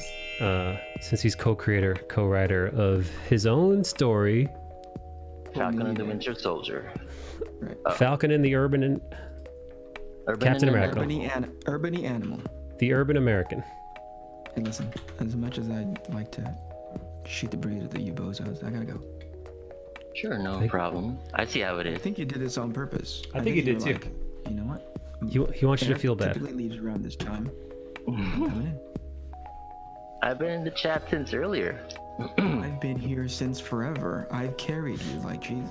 Since he's co-writer of his own story. Falcon and the Winter Soldier. Right. Falcon and the Captain America. Urbany animal. The urban American. Hey, listen, as much as I'd like to shoot the breeze at the U-bozos, I gotta go. Sure, no problem. I see how it is. I think you did this on purpose. I think you did too. Like, you know what? He wants you to feel bad. Typically leaves around this time. I'm coming in. I've been in the chat since earlier. I've been here since forever. I've carried you like Jesus.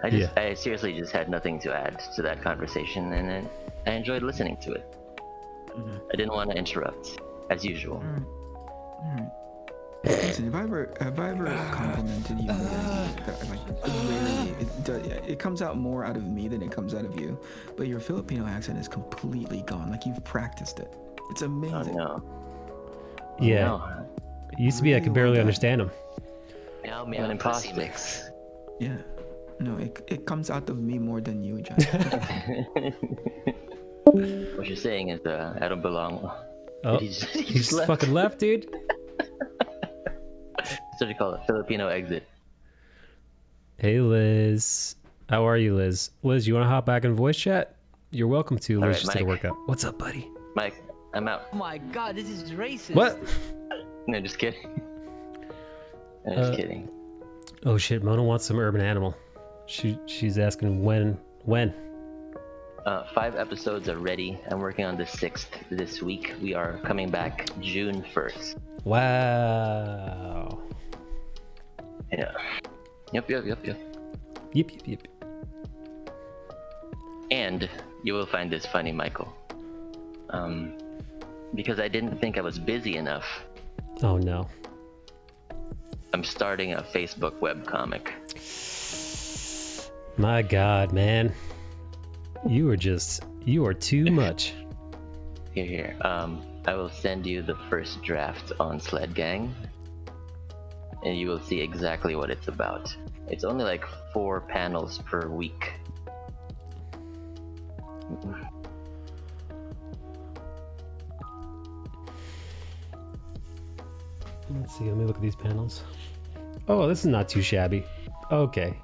I seriously just had nothing to add to that conversation, and then I enjoyed listening to it. I didn't want to interrupt, as usual. All right. Listen, have I ever complimented you? Rarely. It comes out more out of me than it comes out of you. But your Filipino accent is completely gone. Like you've practiced it. It's amazing. Oh no. Yeah. No. It used to be I could barely understand him. Now me on pussy mix. Yeah. No, it comes out of me more than you, John. What you're saying is I don't belong. Oh, he just fucking left, dude. That's what you call it, Filipino exit. Hey, Liz. How are you, Liz? Liz, you want to hop back in voice chat? You're welcome to. Liz just did a workout. What's up, buddy? Mike, I'm out. Oh my god, this is racist. What? No, just kidding. I'm just kidding. Oh shit, Mona wants some urban animal. She's asking when. 5 episodes are ready. I'm working on the 6th this week. We are coming back June 1st. Wow. Yeah. Yep. Yep. And you will find this funny, Michael. Because I didn't think I was busy enough. Oh no. I'm starting a Facebook webcomic. My God, man. You are too much. Here. I will send you the first draft on Sled Gang, and you will see exactly what it's about. It's only like 4 panels per week. Let's see, let me look at these panels. Oh, this is not too shabby. Okay.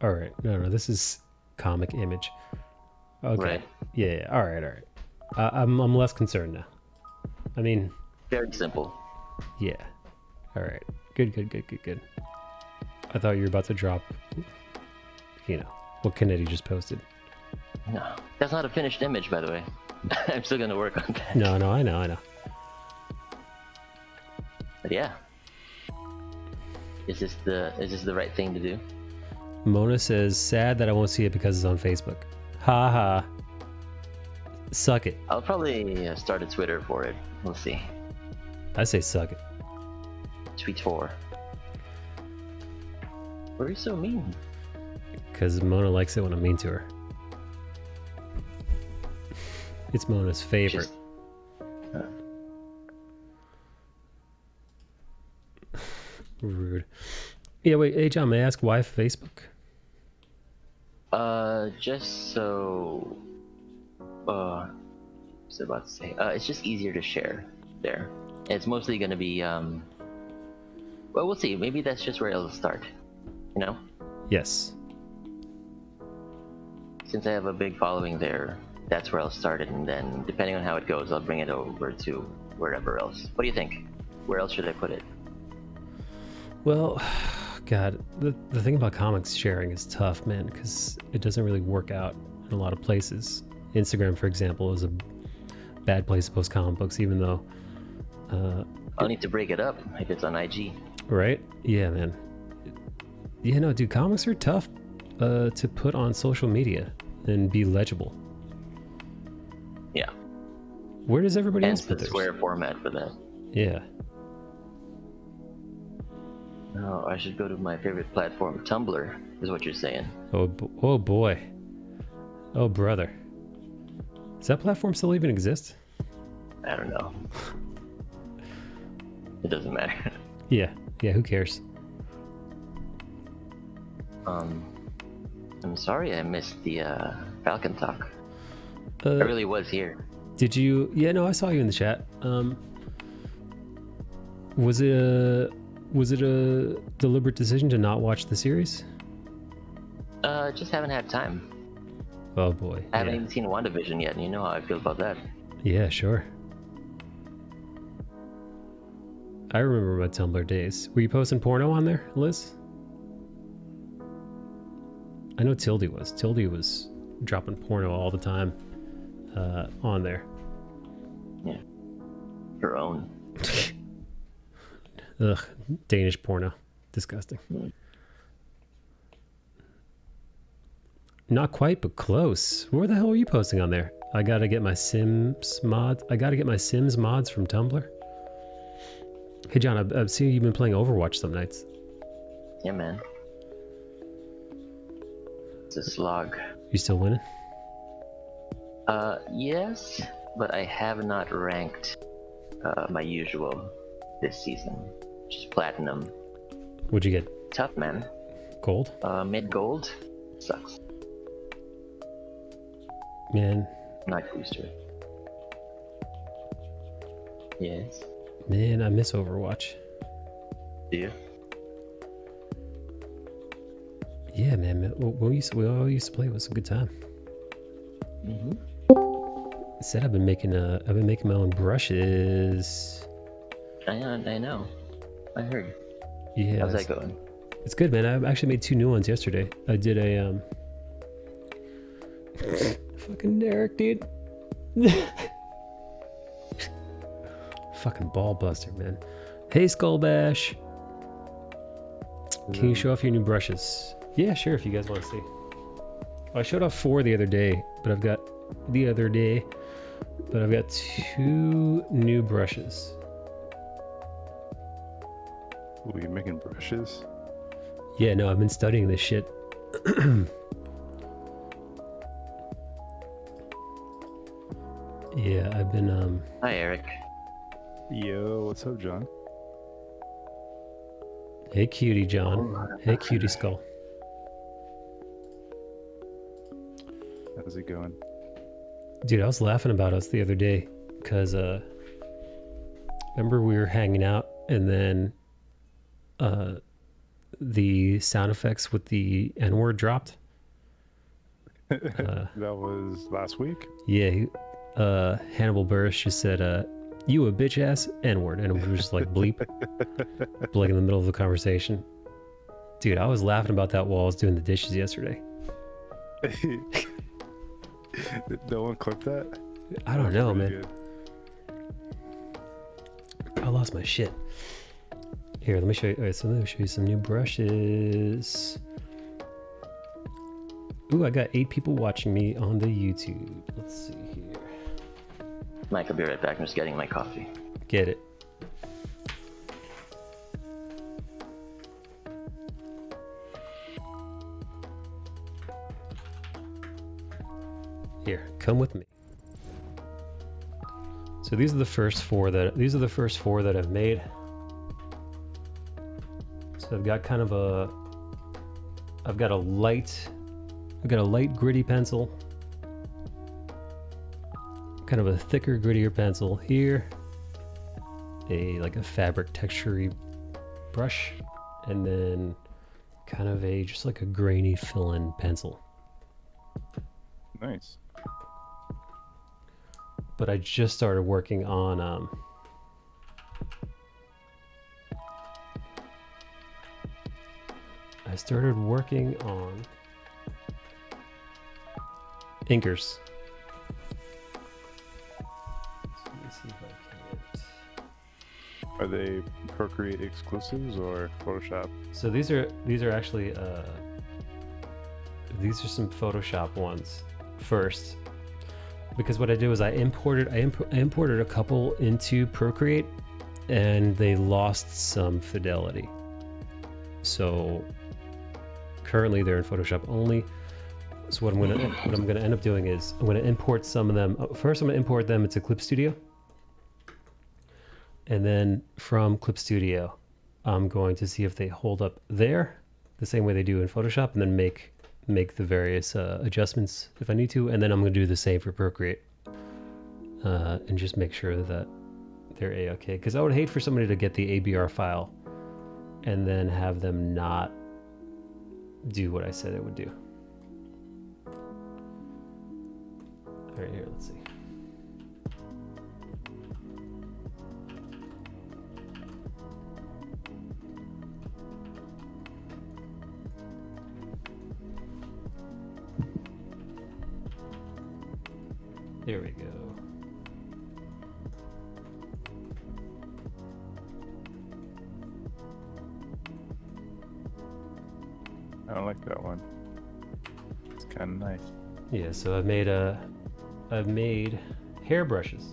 Alright, no, this is comic image. Okay. Right. Yeah, alright. I'm less concerned now. I mean... Very simple. Yeah. Alright. Good. I thought you were about to drop, you know, what Kennedy just posted. No, that's not a finished image, by the way. I'm still gonna work on that. No, I know. But yeah. Is this the right thing to do? Mona says, sad that I won't see it because it's on Facebook. Ha ha. Suck it. I'll probably start a Twitter for it. We'll see. I say suck it. Tweet 4. Why are you so mean? Because Mona likes it when I'm mean to her. It's Mona's favorite. Rude. Yeah, wait, hey John, may I ask why Facebook? Just so... what was I about to say? It's just easier to share there. It's mostly gonna be, well, we'll see. Maybe that's just where it'll start. You know? Yes. Since I have a big following there, that's where I'll start it, and then, depending on how it goes, I'll bring it over to wherever else. What do you think? Where else should I put it? Well, God, the thing about comics sharing is tough, man, because it doesn't really work out in a lot of places. Instagram, for example, is a bad place to post comic books, even though... I'll need to break it up if it's on IG. Right? Yeah, man. Yeah, no, dude, comics are tough to put on social media and be legible. Yeah. Where does everybody else Hence put the theirs? square format for that. Yeah. Oh, I should go to my favorite platform, Tumblr, is what you're saying. Oh boy. Oh, brother. Does that platform still even exist? I don't know. It doesn't matter. Yeah, who cares? I'm sorry I missed the Falcon talk. I really was here. Did you? Yeah, no, I saw you in the chat. Was it a deliberate decision to not watch the series? Just haven't had time. Oh boy. I haven't even seen WandaVision yet, and you know how I feel about that. Yeah, sure. I remember my Tumblr days. Were you posting porno on there, Liz? I know Tildy was. Tildy was dropping porno all the time on there. Yeah. Her own. Ugh, Danish porno. Disgusting. Not quite, but close. Where the hell are you posting on there? I gotta get my Sims mods. I gotta get my Sims mods from Tumblr. Hey John, I've seen you've been playing Overwatch some nights. Yeah, man. It's a slog. You still winning? Yes, but I have not ranked my usual this season. Just platinum. What'd you get? Tough, man. Gold? Mid gold. Sucks. Man. Not booster. Yes. Man, I miss Overwatch. Do you? Yeah, man. We all used to play. It was a good time. Said I've been making my own brushes. I know. I heard. Yeah. How's that going? It's good, man. I actually made 2 new ones yesterday. I did a fucking Derek, dude. Fucking ball buster, man. Hey, Skull Bash. Can you show off your new brushes? Yeah, sure, if you guys want to see. I showed off 4 the other day, but I've got 2 new brushes. Ooh, you're making brushes? Yeah, no, I've been studying this shit. Yeah, I've been Hi, Eric. Yo, what's up, John? Hey, cutie John. Hey, cutie skull. How's it going? Dude, I was laughing about us the other day because remember we were hanging out and then the sound effects with the N-word dropped. That was last week? Yeah, Hannibal Buress just said, you a bitch ass N-word, and it was just like bleep, like in the middle of the conversation. Dude, I was laughing about that while I was doing the dishes yesterday. No one clipped that? I don't know, man. Good. I lost my shit. Here, let me show you. Alright, so let me show you some new brushes. Ooh, I got 8 people watching me on the YouTube. Let's see here. Mike, I'll be right back. I'm just getting my coffee. Get it. Here, come with me. So these are the first four that I've made. So I've got kind of a light gritty pencil, kind of a thicker, grittier pencil here, like a fabric texture-y brush, and then kind of just like a grainy fill-in pencil. Nice. But I just started working on inkers. So let me see if I can. Are they Procreate exclusives or Photoshop? So these are actually these are some Photoshop ones first, because what I did was I imported a couple into Procreate, and they lost some fidelity. So currently they're in Photoshop only. So what I'm gonna end up doing is I'm gonna import some of them. First, I'm gonna import them into Clip Studio, and then from Clip Studio, I'm going to see if they hold up there the same way they do in Photoshop, and then make the various adjustments if I need to, and then I'm gonna do the same for Procreate, and just make sure that they're a-okay. Because I would hate for somebody to get the ABR file and then have them not do what I said it would do. All right, here, let's see. There we go. I don't like that one. It's kind of nice. Yeah, so I've made hair brushes.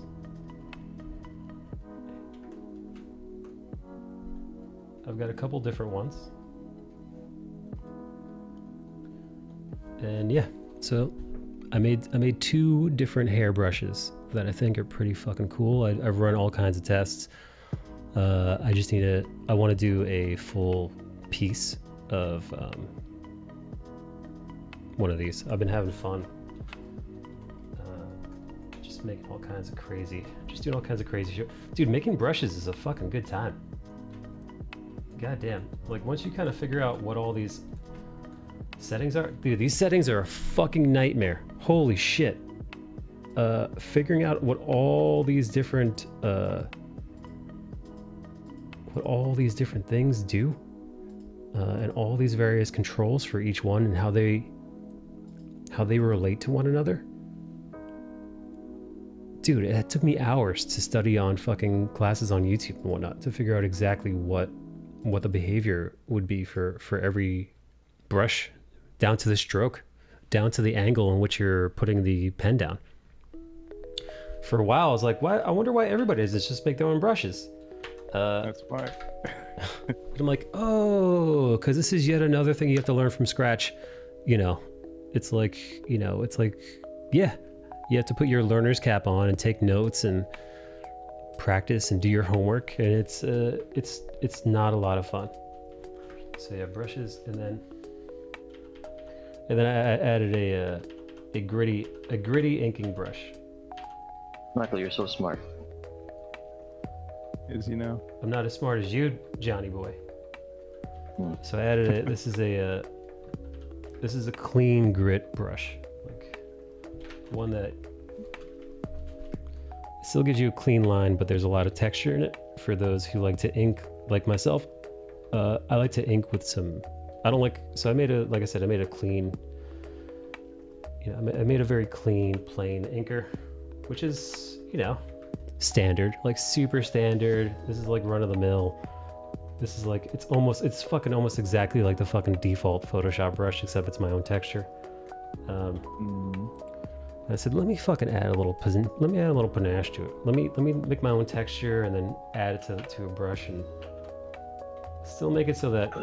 I've got a couple different ones. And yeah, so I made 2 different hair brushes that I think are pretty fucking cool. I've run all kinds of tests. I want to do a full piece of one of these. I've been having fun. Just doing all kinds of crazy shit. Dude, making brushes is a fucking good time. God damn. Like, once you kind of figure out what all these settings are, dude, these settings are a fucking nightmare. Holy shit. Figuring out what all these different things do, and all these various controls for each one, and how they relate to one another. Dude, it took me hours to study on fucking classes on YouTube and whatnot to figure out exactly what the behavior would be for every brush, down to the stroke, down to the angle in which you're putting the pen down. For a while, I was like, "Why? I wonder why everybody does this. Just make their own brushes." That's why. But I'm like, oh, because this is yet another thing you have to learn from scratch. You know, it's like, yeah, You have to put your learner's cap on and take notes and practice and do your homework, and it's not a lot of fun. So yeah, brushes, and then I added a gritty inking brush. Michael, you're so smart. Is he now? I'm not as smart as you, Johnny boy. So I added it. This is a clean grit brush, like one that still gives you a clean line, but there's a lot of texture in it for those who like to ink like myself. I like to ink with some. I don't like. So I made a clean. I made a very clean, plain inker, which is standard, like super standard. This is like run of the mill. This is like it's fucking almost exactly like the fucking default Photoshop brush, except it's my own texture. I said, let me fucking add a little panache to it. Let me make my own texture and then add it to a brush and still make it so that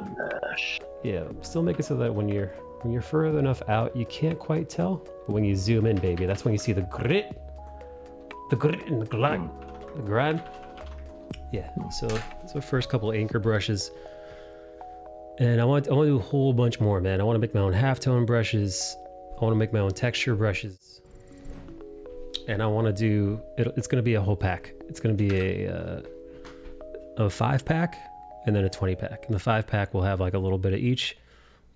when you're further enough out, you can't quite tell. But when you zoom in, baby, that's when you see the grit and the grime. Yeah, so first couple of anchor brushes, and I want to do a whole bunch more, man. I want to make my own halftone brushes. I want to make my own texture brushes, and I want to do it. It's going to be a whole pack. It's going to be a 5-pack and then a 20-pack. And the 5-pack will have like a little bit of each,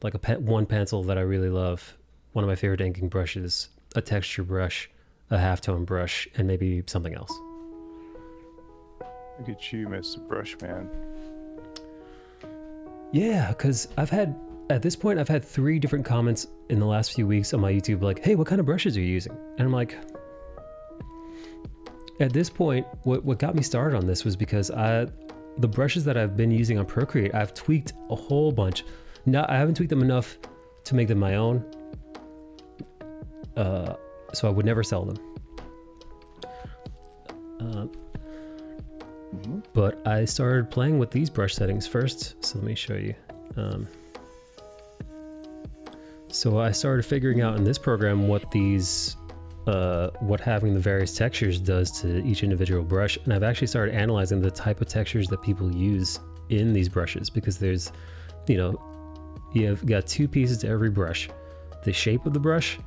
like one pencil that I really love, one of my favorite inking brushes, a texture brush, a halftone brush, and maybe something else. Look at you, Mr. Brushman. Yeah, because at this point, I've had 3 different comments in the last few weeks on my YouTube, like, hey, what kind of brushes are you using? And I'm like, at this point, what got me started on this was because the brushes that I've been using on Procreate, I've tweaked a whole bunch. Now, I haven't tweaked them enough to make them my own, so I would never sell them. But I started playing with these brush settings first, so let me show you. So I started figuring out in this program what having the various textures does to each individual brush, and I've actually started analyzing the type of textures that people use in these brushes, because there's, you've got 2 pieces to every brush: the shape of the brush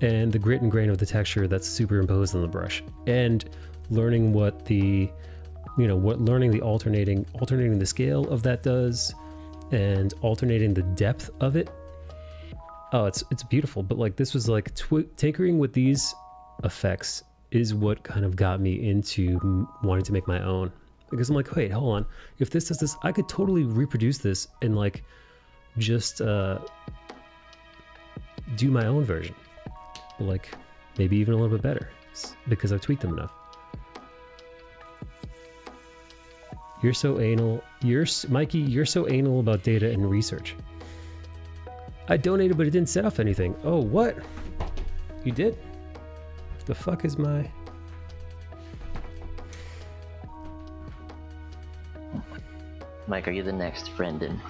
and the grit and grain of the texture that's superimposed on the brush, and learning learning the alternating the scale of that does, and alternating the depth of it. Oh, it's beautiful. But like, this was like tinkering with these effects is what kind of got me into wanting to make my own, because I'm like, wait, hold on, if this does this, I could totally reproduce this and like just do my own version, like maybe even a little bit better, because I've tweaked them enough. You're so anal. Mikey, you're so anal about data and research. I donated, but it didn't set off anything. Oh, what? You did? The fuck is my... Mike, are you the next Brendan?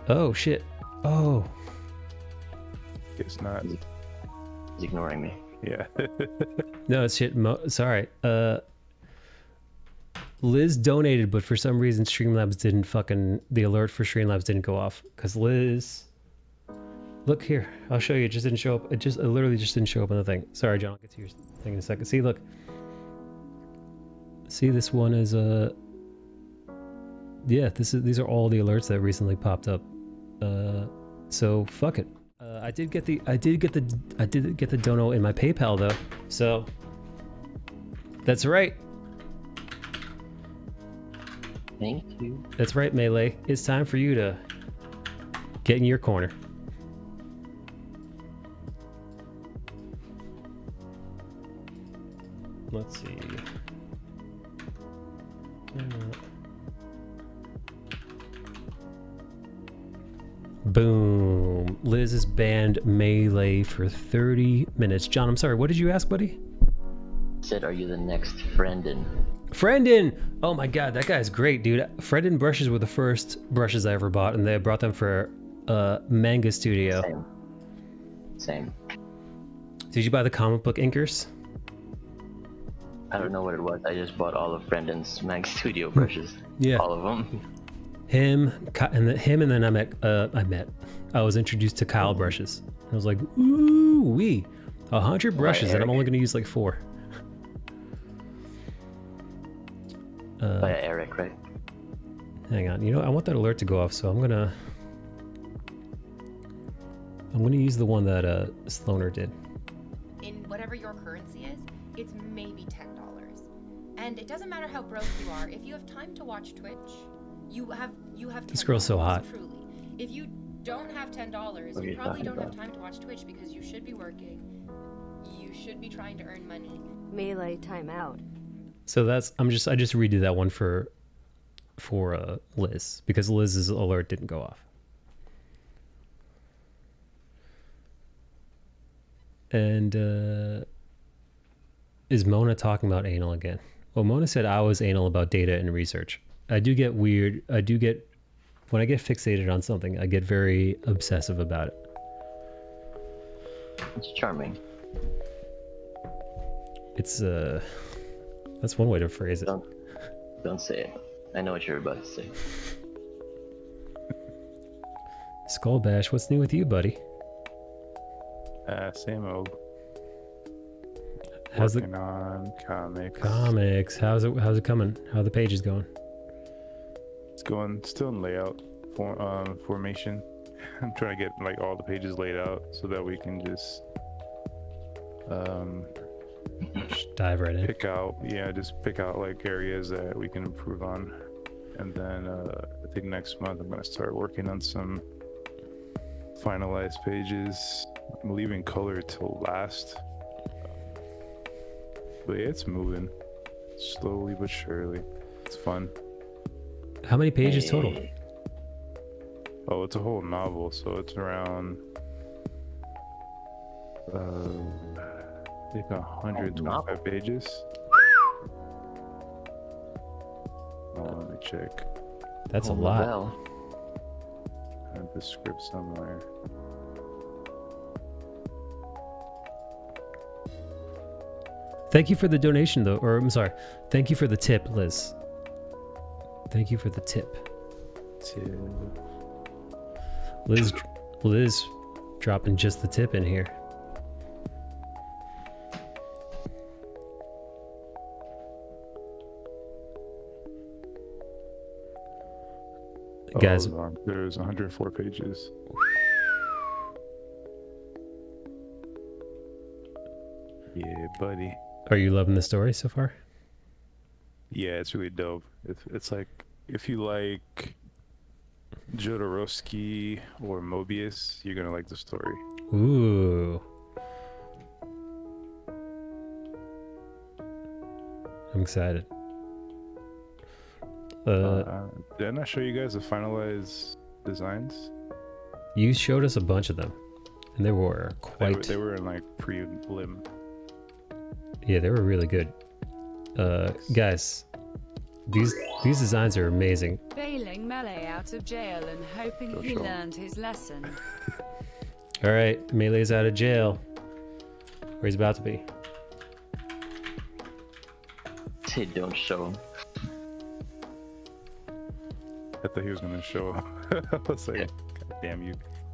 Oh, shit. Oh. Guess not. He's ignoring me. Yeah. No, it's shit. Sorry. Liz donated, but for some reason Streamlabs didn't the alert for Streamlabs didn't go off. Because Liz... Look here. I'll show you. It just didn't show up. It literally just didn't show up on the thing. Sorry, John. I'll get to your thing in a second. See, look. See, this one is yeah, these are all the alerts that recently popped up. So fuck it. I did get the dono in my PayPal though. So that's right. Thank you. That's right, Melee. It's time for you to get in your corner. Let's see. Boom. Liz is banned Melee for 30 minutes. John, I'm sorry, what did you ask, buddy? Said, are you the next Brendan? Friendin! Oh my god, that guy's great, dude. Friendin brushes were the first brushes I ever bought, and they brought them for Manga Studio. Same. Did you buy the comic book inkers? I don't know what it was. I just bought all of Brendan's Mag Studio brushes. Yeah. All of them. Him, and then I was introduced to Kyle brushes. I was like, ooh wee, 100 brushes, and I'm only gonna use like 4. By Eric, right? Hang on, you know, I want that alert to go off, so I'm gonna use the one that Sloaner did. In whatever your currency is, it's maybe $10. And it doesn't matter how broke you are. If you have time to watch Twitch, you have $10. This girl's so hot. Truly. If you don't have $10, you probably don't have time to watch Twitch because you should be working. You should be trying to earn money. Melee timeout. So that's I just redo that one for Liz, because Liz's alert didn't go off. And is Mona talking about anal again? Well, Mona said I was anal about data and research. I do get weird. When I get fixated on something, I get very obsessive about it. It's charming. It's that's one way to phrase it. Don't say it. I know what you're about to say. Skull Bash, what's new with you, buddy? Same old. How's Working on comics. Comics. How's it coming? How are the pages going? It's going still in layout formation. I'm trying to get like all the pages laid out so that we can just dive right in. Pick out like areas that we can improve on, and then I think next month I'm gonna start working on some finalized pages. I'm leaving color till last, but yeah, it's moving slowly but surely. It's fun. How many pages total? Oh, it's a whole novel, so it's around I think 125 pages. Let me check. That's a lot. I have the script somewhere. Thank you for the donation, though. Or, I'm sorry. Thank you for the tip, Liz. Thank you for the tip. Liz dropping just the tip in here. Guys, there's 104 pages. Yeah, buddy. Are you loving the story so far? Yeah, it's really dope. It's like, if you like Jodorowsky or Mobius, you're gonna like the story. Ooh. I'm excited. Didn't I show you guys the finalized designs? You showed us a bunch of them, and they were quite... They were in like prelim. Yeah, they were really good. Guys, these designs are amazing. Bailing Melee out of jail and hoping he learned his lesson. All right, Melee's out of jail. Where he's about to be. Don't show him. I thought he was gonna show up. I was like, God damn you.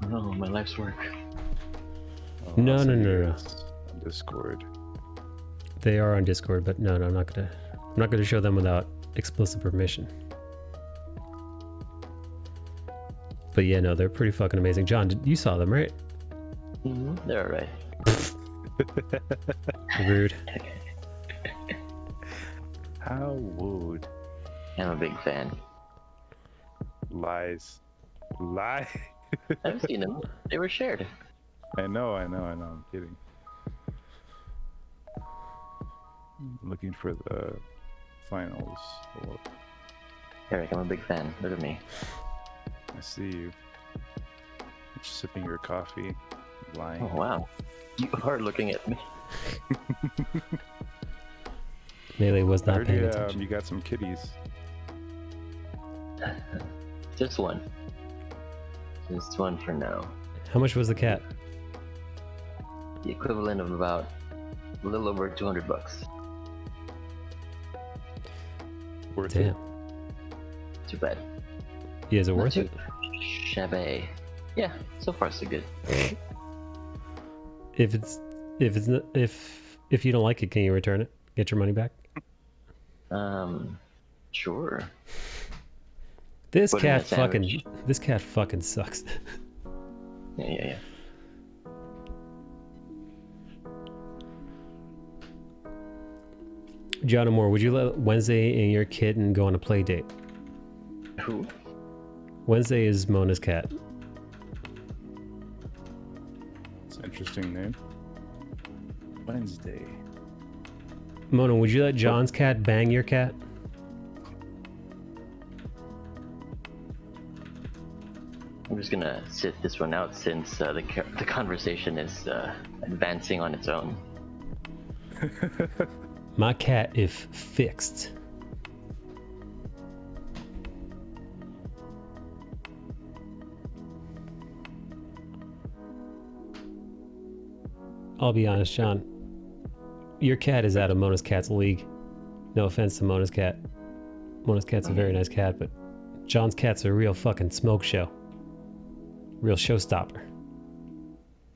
No, my life's work. Oh, No. on Discord. They are on Discord, but no, I'm not gonna show them without explicit permission. But yeah, no, they're pretty fucking amazing. John, you saw them, right? Mm-hmm. They're alright. Rude. How would? I'm a big fan. Lies. Lie. I've seen them. They were shared. I know. I'm kidding. Looking for the finals. Eric, I'm a big fan. Look at me. I see you. Just sipping your coffee. Lying. Oh, wow. You are looking at me. Melee was not paying attention. You got some kitties. Just one. Just one for now. How much was the cat? The equivalent of about a little over $200. Worth Damn. it. Too bad. Yeah, is it Not worth too it? Shabby. Yeah, so far so good. If you don't like it, can you return it? Get your money back? Sure. This Put it in cat a sandwich. fucking sucks. Yeah. John Moore, would you let Wednesday and your kitten go on a play date? Who? Wednesday is Mona's cat. It's an interesting name. Wednesday. Mona, would you let John's cat bang your cat? I'm just gonna sit this one out since the conversation is advancing on its own. My cat is fixed. I'll be honest, John. Your cat is out of Mona's cat's league. No offense to Mona's cat. Mona's cat's a very nice cat, but John's cat's a real fucking smoke show. Real showstopper.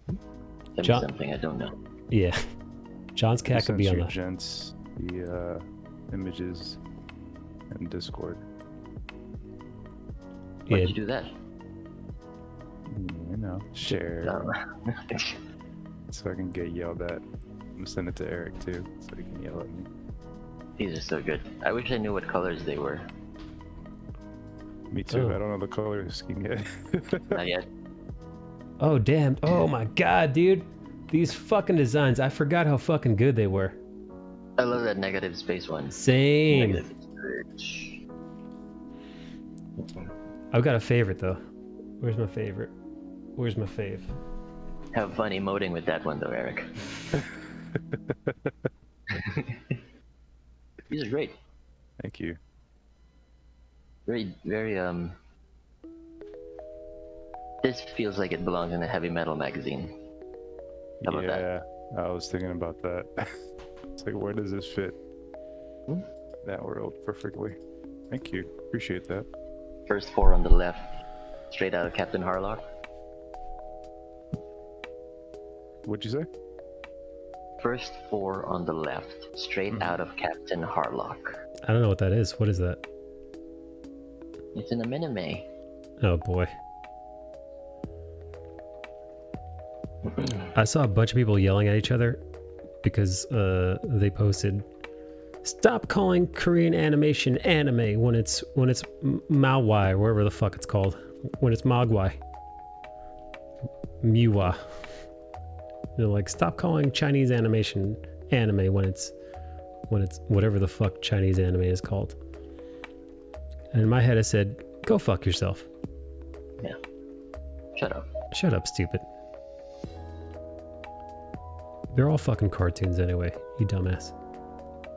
That'd John- be something I don't know. Yeah. John's cat could be on Send you the... gents the images in Discord. Why'd Yeah. you do that? You know, share Um, so I can get yelled at. I'm gonna send it to Eric too, so he can yell at me. These are so good. I wish I knew what colors they were. Me too. Oh. I don't know the color scheme yet. Not yet. Oh, damn. Oh, my God, dude. These fucking designs. I forgot how fucking good they were. I love that negative space one. Same. Negative space. I've got a favorite, though. Where's my favorite? Where's my fave? Have fun emoting with that one though, Eric. These are great. Thank you. Very, this feels like it belongs in a heavy metal magazine. How about that? Yeah, I was thinking about that. It's like, where does this fit? That world perfectly. Thank you. Appreciate that. First four on the left, straight out of Captain Harlock. What'd you say? First four on the left, straight out of Captain Harlock. I don't know what that is. What is that? It's an anime. Oh, boy. I saw a bunch of people yelling at each other because they posted, "Stop calling Korean animation anime when it's Maowai or whatever the fuck it's called. When it's Mogwai. Miwa." You know, like, stop calling Chinese animation anime when it's whatever the fuck Chinese anime is called. And in my head I said, go fuck yourself. Yeah. Shut up. Shut up, stupid. They're all fucking cartoons anyway, you dumbass.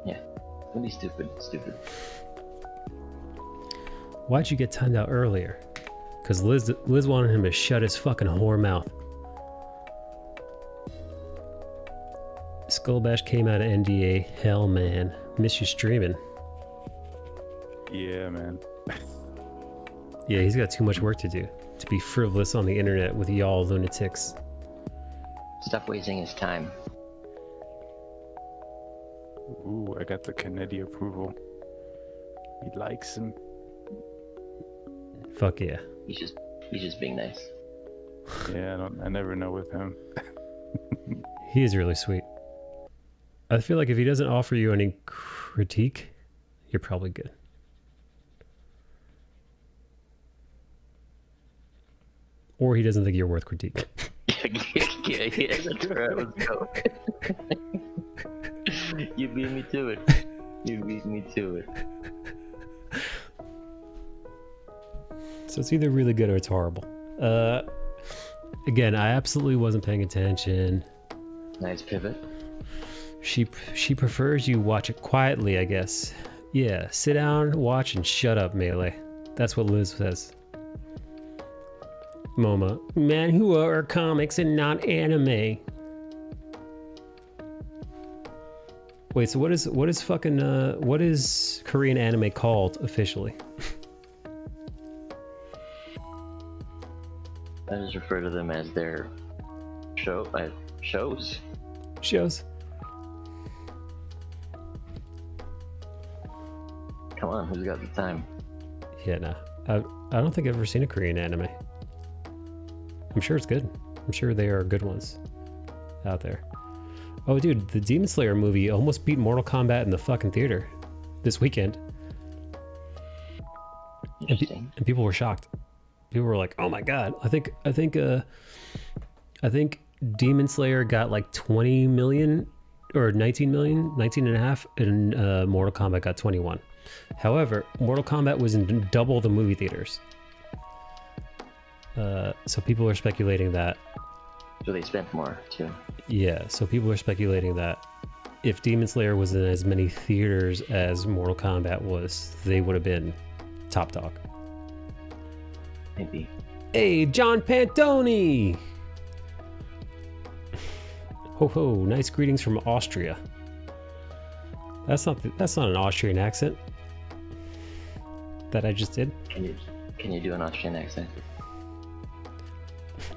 Yeah. Don't be stupid. Stupid. Why'd you get timed out earlier? Because Liz wanted him to shut his fucking whore mouth. Skullbash came out of NDA. Hell, man. Miss you streaming. Yeah, man. Yeah, he's got too much work to do. To be frivolous on the internet with y'all lunatics. Stop wasting his time. Ooh, I got the Kennedy approval. He likes him. Fuck yeah. He's just being nice. Yeah, I never know with him. He is really sweet. I feel like if he doesn't offer you any critique, you're probably good. Or he doesn't think you're worth critique. yeah, that's right. Let's go. You beat me to it. You beat me to it. So it's either really good or it's horrible. Again, I absolutely wasn't paying attention. Nice pivot. She prefers you watch it quietly, I guess. Yeah, sit down, watch, and shut up, Melee. That's what Liz says. MoMA. Manhua are comics and not anime. Wait, so what is Korean anime called officially? I just refer to them as their shows. Shows. Come on, who's got the time? Yeah, nah. I don't think I've ever seen a Korean anime. I'm sure it's good. I'm sure they are good ones out there. Oh, dude, the Demon Slayer movie almost beat Mortal Kombat in the fucking theater this weekend. And people were shocked. People were like, "Oh my god!" I think Demon Slayer got like 20 million or 19 million, 19 and a half, and Mortal Kombat got 21. However, Mortal Kombat was in double the movie theaters. So people are speculating that. So they spent more too. Yeah, so people are speculating that if Demon Slayer was in as many theaters as Mortal Kombat was, they would have been top dog. Maybe. Hey, John Pantoni! Ho ho! Nice greetings from Austria. That's not an Austrian accent that I just did. Can you do an Austrian accent?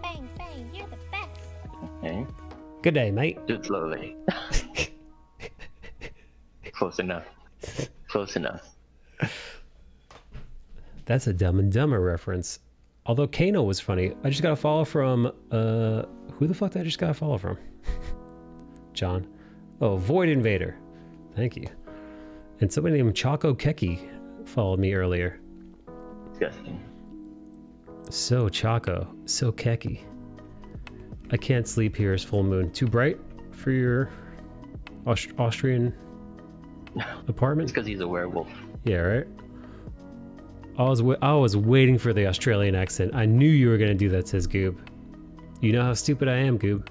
Bang, bang, you're the best. Okay. Good day, mate. Do it slowly. Close enough. Close enough. That's a Dumb and Dumber reference. Although Kano was funny. I just got a follow from who the fuck did I just got a follow from? John. Oh, Void Invader. Thank you. And somebody named Choco Keki followed me earlier. Disgusting. So Choco, so Keki. I can't sleep here. Is full moon too bright for your Austrian apartment? It's because he's a werewolf. Yeah, right. I was waiting for the Australian accent. I knew you were gonna do that, says Goob. You know how stupid I am, Goob.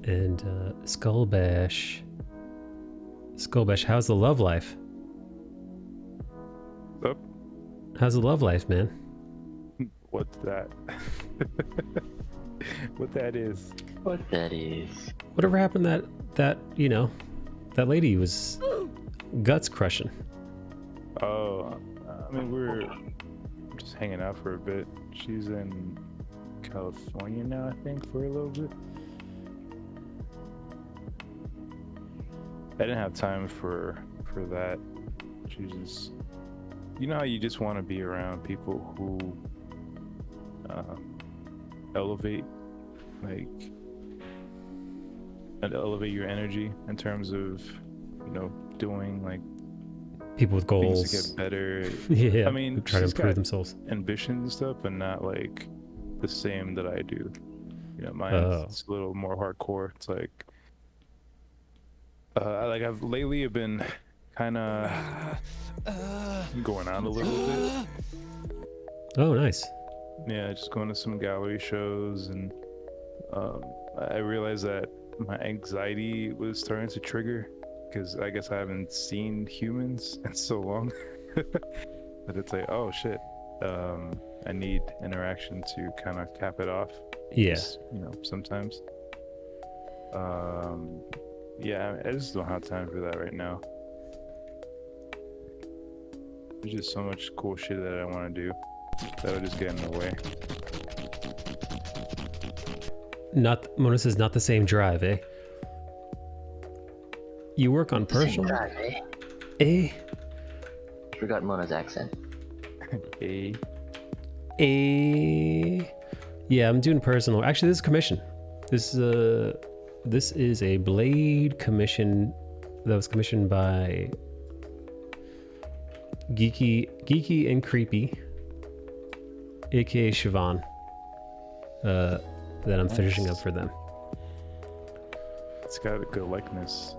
And Skullbash, how's the love life? Oh. How's the love life, man? What's that? What that is? What that is? Whatever happened that you know, that lady was guts crushing. Oh, I mean we're just hanging out for a bit. She's in California now, I think, for a little bit. I didn't have time for that. She just, you know how you just want to be around people who elevate your energy in terms of, you know, doing like people with goals things to get better. Yeah, I mean, try to she's improve got themselves. Ambitions and stuff, but not like the same that I do. You know, mine's a little more hardcore. It's like, I've been kind of going out a little bit. Oh, nice. Yeah, just going to some gallery shows, and I realized that my anxiety was starting to trigger because I guess I haven't seen humans in so long that it's like, oh shit, I need interaction to kind of cap it off. Yeah. Just, you know, sometimes. Yeah, I just don't have time for that right now. There's just so much cool shit that I want to do that'll just get in the way. Mona says not the same drive, eh? You work on personal drive, eh? Eh? Forgot Mona's accent. Eh? Eh? Yeah, I'm doing personal. Actually, this is commission. This is a blade commission that was commissioned by Geeky and Creepy, aka Siobhan, that I'm finishing up for them. It's got a good likeness.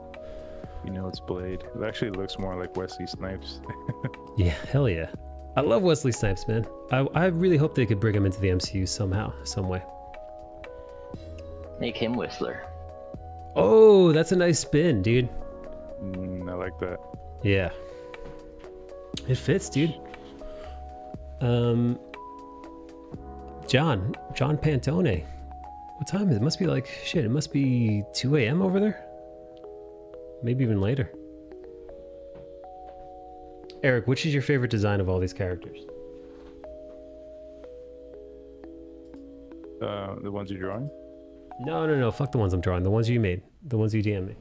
You know, it's Blade. It actually looks more like Wesley Snipes. Yeah, hell yeah. I love Wesley Snipes, man. I really hope they could bring him into the MCU somehow, some way. Make him Whistler. Oh, that's a nice spin, dude. I like that. Yeah. It fits, dude. John Pantone. What time is it? It must be like, shit, it must be 2 a.m. over there? Maybe even later. Eric, which is your favorite design of all these characters? The ones you're drawing? No, fuck the ones I'm drawing. The ones you made. The ones you DM me.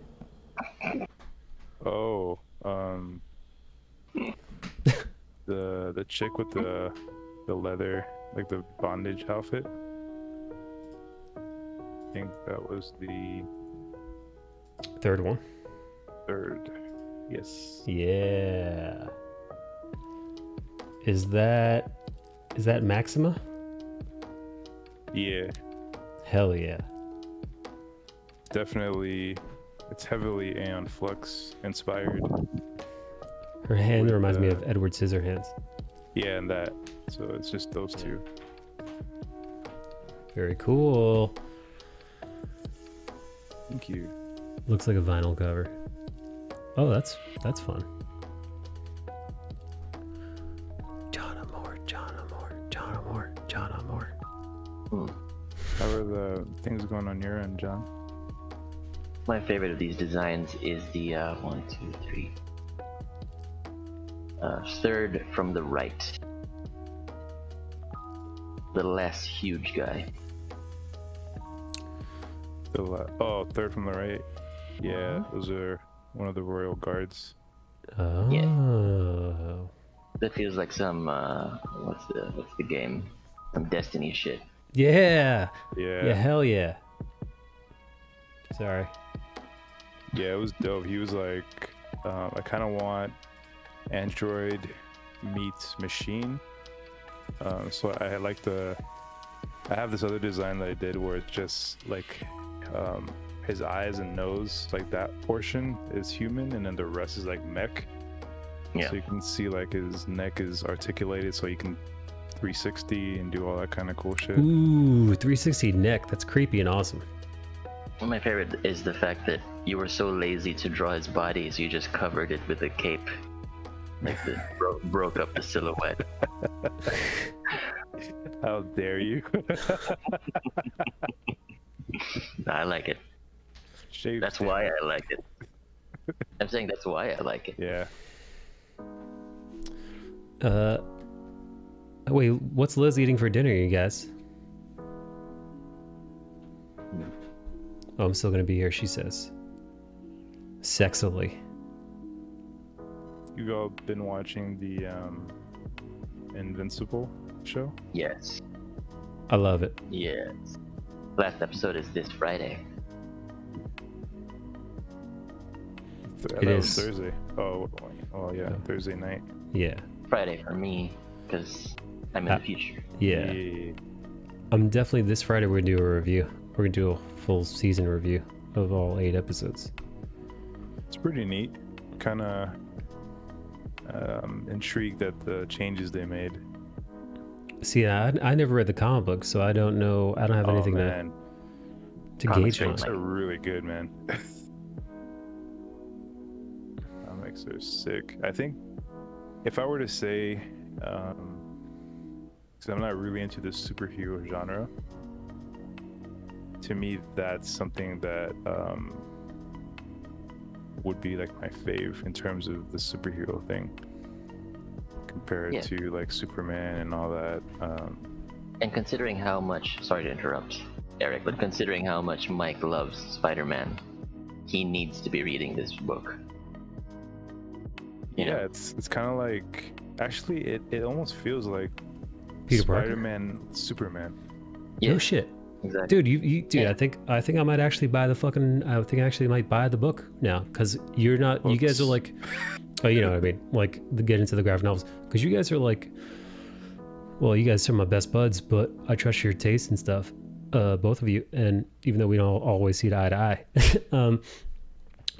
Oh, the chick with the leather, like the bondage outfit. I think that was the third one. Third, yes. Yeah. Is that Maxima? Yeah. Hell yeah. Definitely, it's heavily Aeon Flux inspired. Her hand reminds me of Edward Scissorhands. Yeah, and that. So it's just those two. Very cool. Thank you. Looks like a vinyl cover. Oh, that's fun. John Amore. How are the things going on your end, John? My favorite of these designs is the 1, 2, 3. Third from the right. The less huge guy. Third from the right. Yeah, those are one of the royal guards. Oh. Yeah. That feels like some what's the game? Some Destiny shit. Yeah. Yeah. Yeah, hell yeah. Sorry. Yeah, it was dope. He was like, I kind of want Android meets machine. So I like I have this other design that I did where it's just like his eyes and nose, like that portion is human, and then the rest is like mech. Yeah. So you can see like his neck is articulated, so you can 360 and do all that kind of cool shit. Ooh, 360 neck. That's creepy and awesome. My favorite is the fact that you were so lazy to draw his body, so you just covered it with a cape. Like broke up the silhouette. How dare you? I like it. That's why I like it. I'm saying that's why I like it. Yeah. Wait, what's Liz eating for dinner, you guys? Oh, I'm still gonna be here, she says. Sexily. You all been watching the Invincible show? Yes. I love it. Yes. Last episode is this Friday. It is Thursday. Oh yeah, Thursday night. Yeah. Friday for me, because I'm in the future. Yeah. I'm definitely this Friday we're gonna do a review. We're gonna do a full season review of all 8 episodes. It's pretty neat. Kind of intrigued at the changes they made. See, I never read the comic book, so I don't know. I don't have anything to gauge on. Comics are really good, man. Comics are sick. I think if I were to say, because I'm not really into the superhero genre, to me that's something that would be like my fave in terms of the superhero thing, compared to like Superman and all that. And considering how much, sorry to interrupt, Eric, but considering how much Mike loves Spider-Man, he needs to be reading this book. Yeah, it's kind of like, actually it almost feels like Peter Spider-Man, Superman. Yeah. No shit. Exactly. Dude, dude, I think I might actually buy the fucking. I think I actually might buy the book now, because you're not. You guys are like, oh, you know what I mean? Like, get into the graphic novels, because you guys are like, well, you guys are my best buds, but I trust your taste and stuff, both of you, and even though we don't always see eye to eye,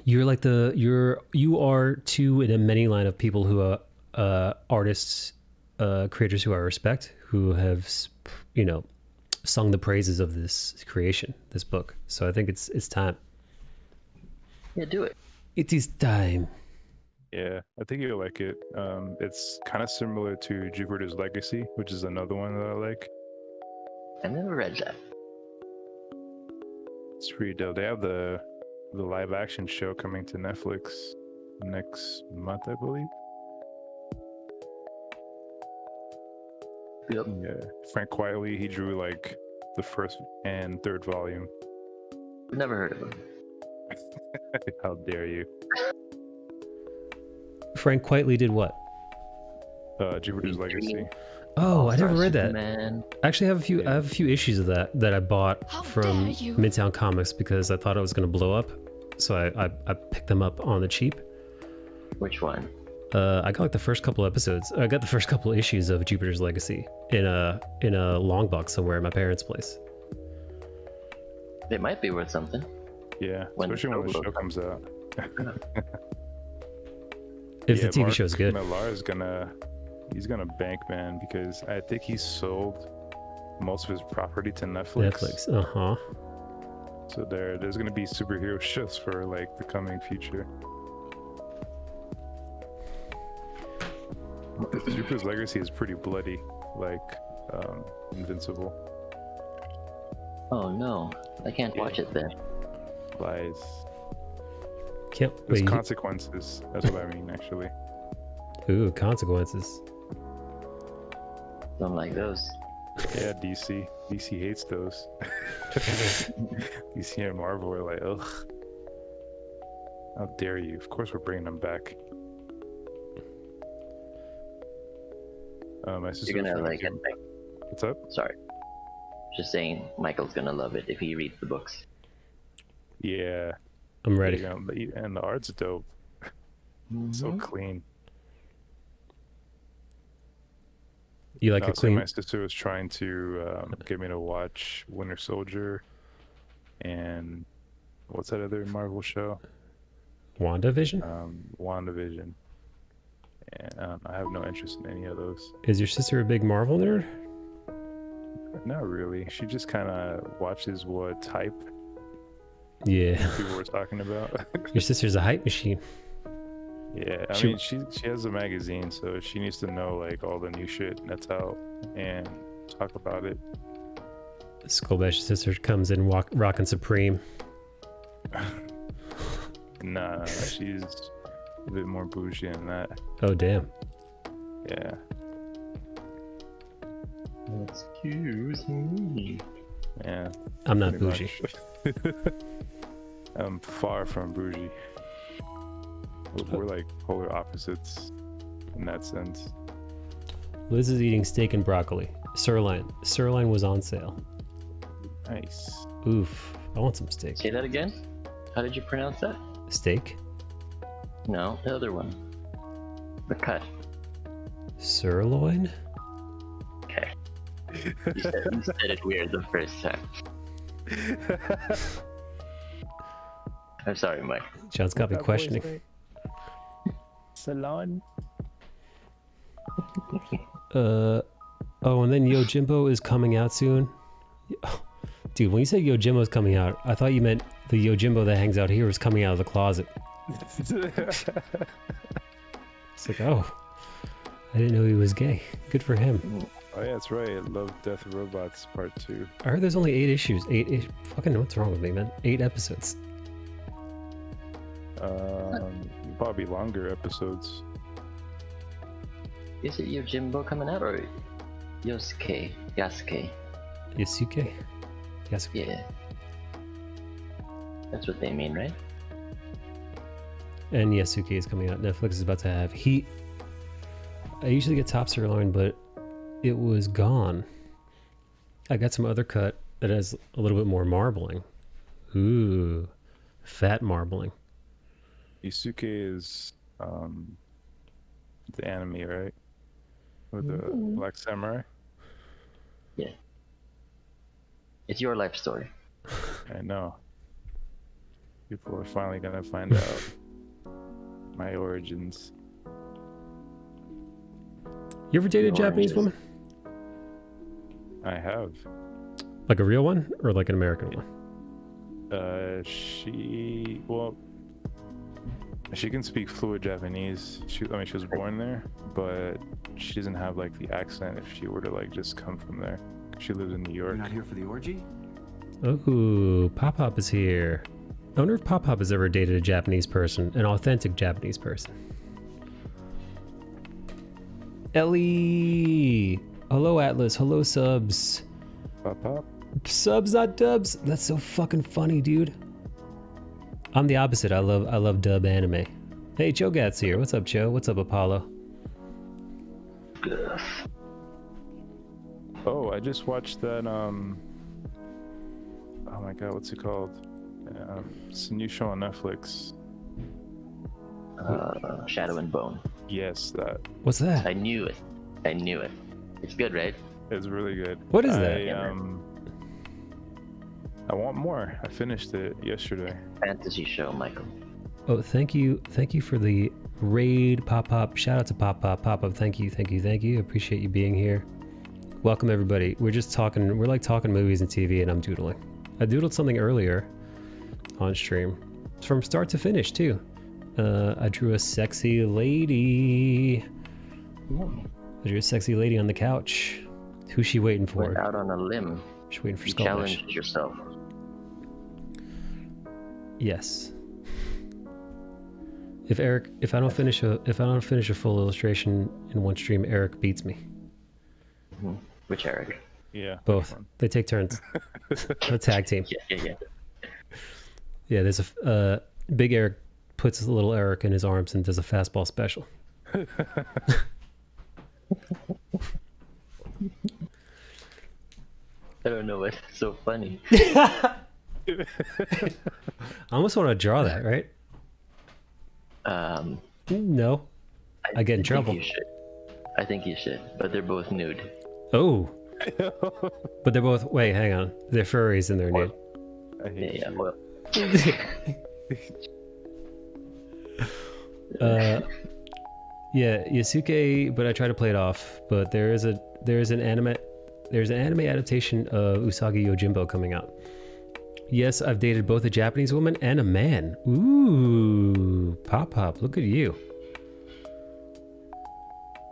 you're like you are two in a many line of people who artists, creators who I respect, who have, sung the praises of this creation, this book. So I think it's time. Yeah, do it. It is time. Yeah, I think you'll like it. It's kind of similar to Jupiter's Legacy, which is another one that I like. I never read that. It's pretty dope. They have the live action show coming to Netflix next month, I believe. Yep. Yeah. Frank Quietly, he drew like the first and third volume. Never heard of him. How dare you? Frank Quietly did what? Jupiter's Legacy. Oh, I never read that. Man. Actually, I have a few issues of that I bought from Midtown Comics because I thought it was going to blow up. So I picked them up on the cheap. Which one? I got like the first couple episodes. I got the first couple issues of Jupiter's Legacy in a long box somewhere at my parents' place. It might be worth something. Yeah, especially when the show comes out. If the TV show's good. Millar's he's gonna bank, man, because I think he sold most of his property to Netflix. So there's gonna be superhero shows for like the coming future. Jupiter's Legacy is pretty bloody, like Invincible. Oh no, I can't watch it then. Lies. There's consequences. That's what I mean, actually. Ooh, consequences. Something like those. Yeah, DC. DC hates those. DC and Marvel are like, ugh. How dare you? Of course we're bringing them back. My sister. You're gonna like it. What's up? Sorry. Just saying, Michael's gonna love it if he reads the books. Yeah. I'm ready. And the art's dope. So clean. You like it clean? My sister was trying to get me to watch Winter Soldier and what's that other Marvel show? WandaVision? WandaVision. And I have no interest in any of those. Is your sister a big Marvel nerd? Not really. She just kind of watches what hype people were talking about. Your sister's a hype machine. Yeah, I mean, she has a magazine, so she needs to know like all the new shit that's out and talk about it. Skullbash sister comes in rocking Supreme. Nah, she's a bit more bougie than that. Oh damn. Yeah. Excuse me. Yeah. I'm not bougie. I'm far from bougie. We're like polar opposites in that sense. Liz is eating steak and broccoli. Sirloin. Sirloin was on sale. Nice. Oof. I want some steak. Say that again? How did you pronounce that? Steak? No, the other one. The cut. Sirloin? Okay. You said it weird the first time. I'm sorry, Mike. John's got me questioning. Salon. Oh, and then Yojimbo is coming out soon. Dude, when you said Yojimbo's coming out, I thought you meant the Yojimbo that hangs out here is coming out of the closet. It's like, oh, I didn't know he was gay. Good for him. Oh yeah, that's right. Love, Death, and Robots Part 2. I heard there's only 8 issues. 8 fucking what's wrong with me, man? 8 episodes. Probably longer episodes. Is it Yojimbo coming out or Yasuke? Yasuke? Yasuke? Yeah. That's what they mean, right? And Yasuke is coming out. Netflix is about to have Heat. I usually get top sirloin, but it was gone. I got some other cut that has a little bit more marbling. Ooh, fat marbling. Yusuke is the anime, right? With the Black Samurai? Yeah. It's your life story. I know. People are finally gonna find out my origins. You ever dated a Japanese woman? I have. Like a real one or like an American one? She can speak fluent Japanese. She was born there, but she doesn't have like the accent if she were to like just come from there. She lives in New York. You're not here for the orgy? Oh, Pop Pop is here. I wonder if Pop Pop has ever dated a Japanese person, an authentic Japanese person. Ellie! Hello, Atlas. Hello, subs. Pop Pop? Subs, not dubs. That's so fucking funny, dude. I'm the opposite. I love dub anime. Hey, Chogat's here. What's up, Cho? What's up, Apollo? Oh, I just watched that, oh my god, what's it called? It's a new show on Netflix. Shadow and Bone. Yes, that. What's that? I knew it. It's good, right? It's really good. What is that? I want more. I finished it yesterday. Fantasy show, Michael. Oh, thank you for the raid, Pop Pop. Shout out to Pop Pop. Pop Pop, thank you. Appreciate you being here. Welcome, everybody. We're just talking, we're like talking movies and TV, and I'm doodling. I doodled something earlier on stream. From start to finish, too. I drew a sexy lady. I drew a sexy lady on the couch. Who's she waiting for? Went out on a limb. She's waiting for You Skull Bash. challenged yourself. Yes. If I don't finish a full illustration in one stream, Eric beats me. Which Eric? Yeah. Both. They take turns. A tag team. Yeah. Yeah, there's a big Eric puts a little Eric in his arms and does a fastball special. I don't know what's so funny. I almost want to draw that, right? No. I get in trouble. I think you should, but they're both nude. Oh. But they're both, wait, hang on. They're furries and they're nude. Yeah, well. Yeah, Yasuke, but I try to play it off. But there's an anime adaptation of Usagi Yojimbo coming out. Yes, I've dated both a Japanese woman and a man. Ooh, Pop Pop, look at you.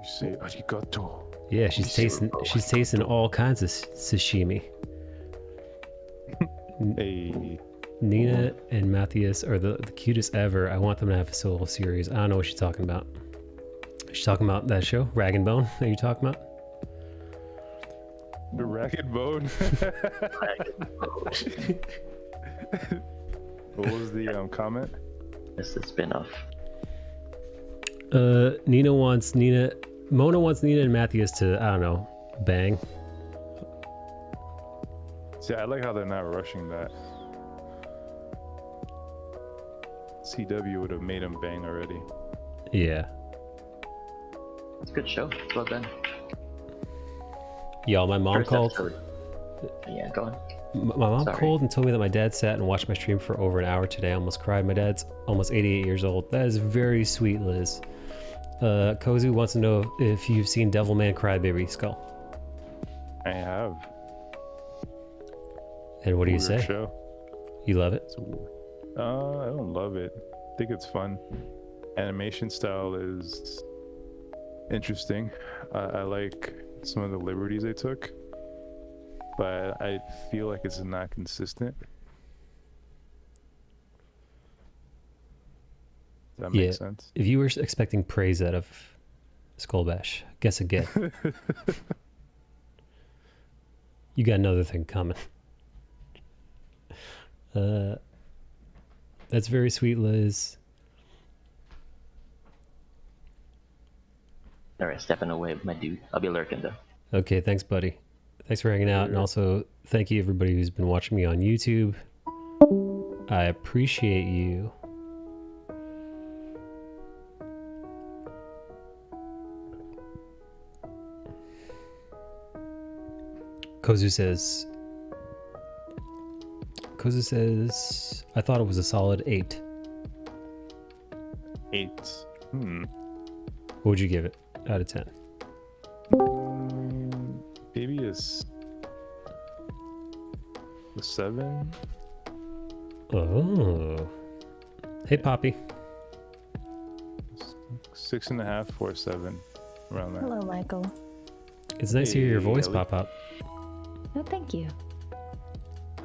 You say arigato. Yeah, she's tasting all kinds of sashimi. Hey. Nina and Matthias are the cutest ever. I want them to have a solo series. I don't know what she's talking about. She's talking about that show, Rag and Bone, that you're talking about? The Rag and Bone? What was the comment? It's the spin-off. Mona wants Nina and Matthias to, I don't know, bang. See, I like how they're not rushing that. CW would have made him bang already. Yeah. It's a good show. Well done. Y'all, my mom called. Yeah, go on. My mom called and told me that my dad sat and watched my stream for over an hour today. I almost cried. My dad's almost 88 years old. That is very sweet, Liz. Kozu wants to know if you've seen Devilman Crybaby, Skull. I have. And what do you say? Show. You love it? I don't love it. I think it's fun. Animation style is interesting. I like some of the liberties they took, but I feel like it's not consistent. Does that make sense? If you were expecting praise out of Skull Bash, guess again. You got another thing coming. That's very sweet, Liz. Alright, stepping away, my dude. I'll be lurking though. Okay, thanks, buddy. Thanks for hanging out, and also thank you everybody who's been watching me on YouTube. I appreciate you. Kozu says, I thought it was a solid 8. 8. What would you give it out of 10? is the 7. Oh. Hey, Poppy. 6.5 or 7, around there. Hello, Michael. It's nice to hear your voice, Ellie. Pop Pop. Oh, thank you.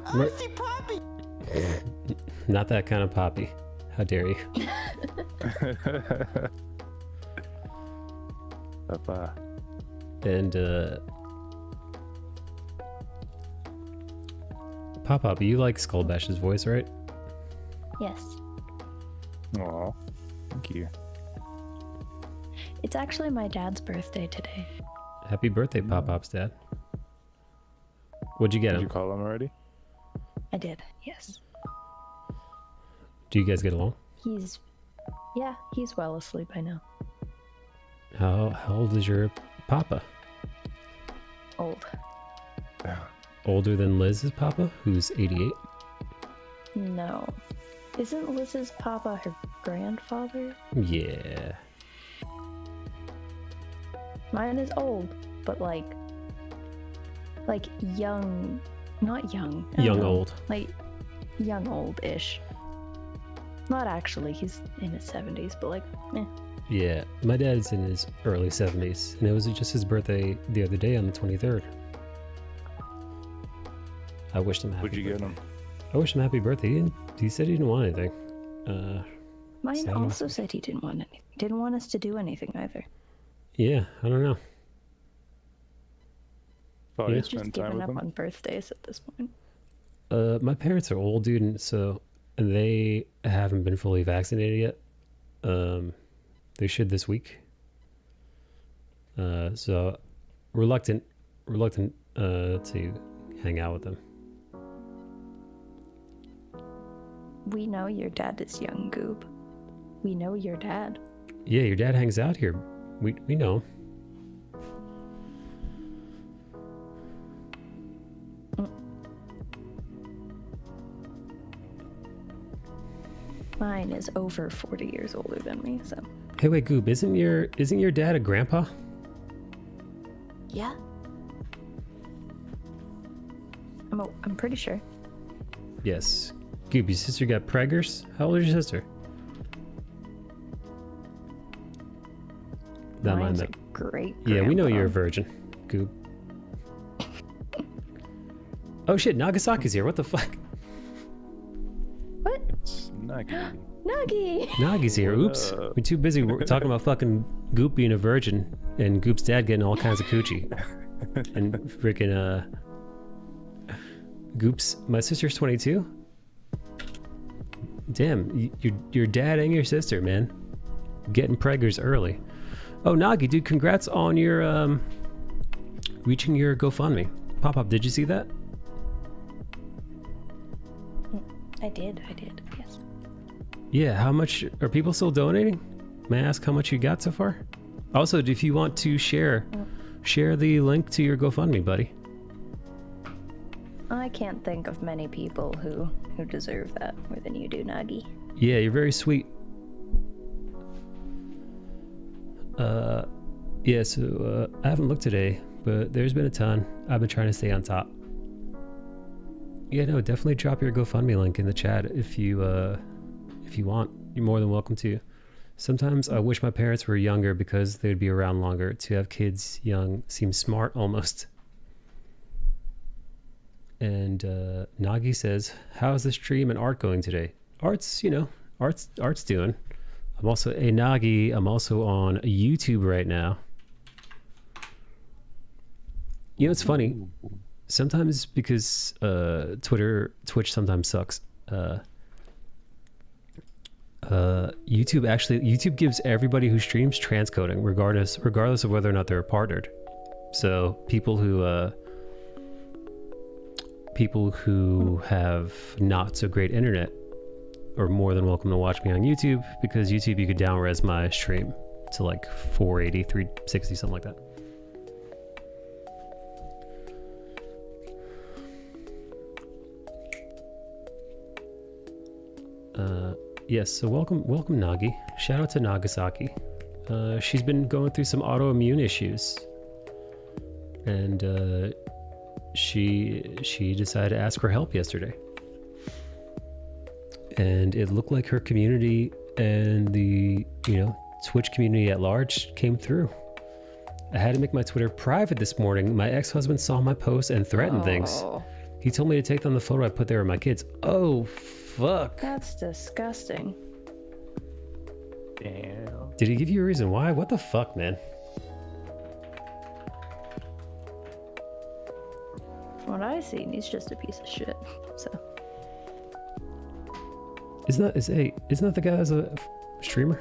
I see Poppy. Not that kind of Poppy. How dare you? Papa. And Pop Pop, you like Skullbash's voice, right? Yes. Aw, thank you. It's actually my dad's birthday today. Happy birthday, Pop Pop's dad. What'd you get Did him? you call him already? I did, yes. Do you guys get along? He's well asleep by now. How old is your papa? Old. Older than Liz's papa, who's 88? No. Isn't Liz's papa her grandfather? Yeah. Mine is old, but like young, not young. I don't Young know. old. Like young old-ish. Not actually, he's in his 70s, but like, eh. Yeah, my dad's in his early 70s, and it was just his birthday the other day on the 23rd. I wished him happy What'd you get him? I wished him happy birthday. He said he didn't want anything. Mine sad also said he didn't want anything. Didn't want us to do anything either. Yeah, I don't know. Probably He's spend just time given with up him. on birthdays at this point. My parents are old, dude, and they haven't been fully vaccinated yet. They should this week. So reluctant to hang out with them. We know your dad is young, Goob. We know your dad. Yeah, your dad hangs out here. We know. Mine is over 40 years older than me, so. Hey, wait, Goob, isn't your dad a grandpa? Yeah. I'm pretty sure. Yes. Goob, your sister got preggers? How old is your sister? Not mine, Mine's though. a great Yeah, we know you're a grandpa. virgin, Goob. Oh shit, Nagasaki's here. What the fuck? What? It's Nagi. Nagi! Nagi's here. Oops. We're too busy talking about fucking Goop being a virgin and Goop's dad getting all kinds of coochie. And freaking Goop's, my sister's 22. Damn, your dad and your sister, man, getting preggers early. Oh, Nagi, dude, congrats on your reaching your GoFundMe. Pop, did you see that? I did, yes. Yeah, how much are people still donating? May I ask how much you got so far? Also, if you want to share the link to your GoFundMe, buddy. I can't think of many people who deserve that more than you do, Nagi. Yeah, you're very sweet. Yeah, so I haven't looked today, but there's been a ton. I've been trying to stay on top. Yeah, no, definitely drop your GoFundMe link in the chat if you want. You're more than welcome to. Sometimes I wish my parents were younger because they'd be around longer. To have kids young seems smart almost. And Nagi says, how's the stream and art going today? Art's doing. I'm also Nagi. I'm also on YouTube right now. You know, it's funny. Sometimes because Twitch sometimes sucks. YouTube gives everybody who streams transcoding, regardless of whether or not they're partnered. So people who have not so great internet are more than welcome to watch me on YouTube, because YouTube you could down-res my stream to like 480, 360, something like that. Yes, so welcome Nagi. Shout out to Nagasaki. She's been going through some autoimmune issues, and she decided to ask for help yesterday. And it looked like her community and the, Twitch community at large came through. I had to make my Twitter private this morning. My ex-husband saw my post and threatened things. He told me to take down the photo I put there of my kids. Oh, fuck. That's disgusting. Damn. Did he give you a reason why? What the fuck, man? From what I've seen, he's just a piece of shit. So. Isn't that the guy that's a streamer?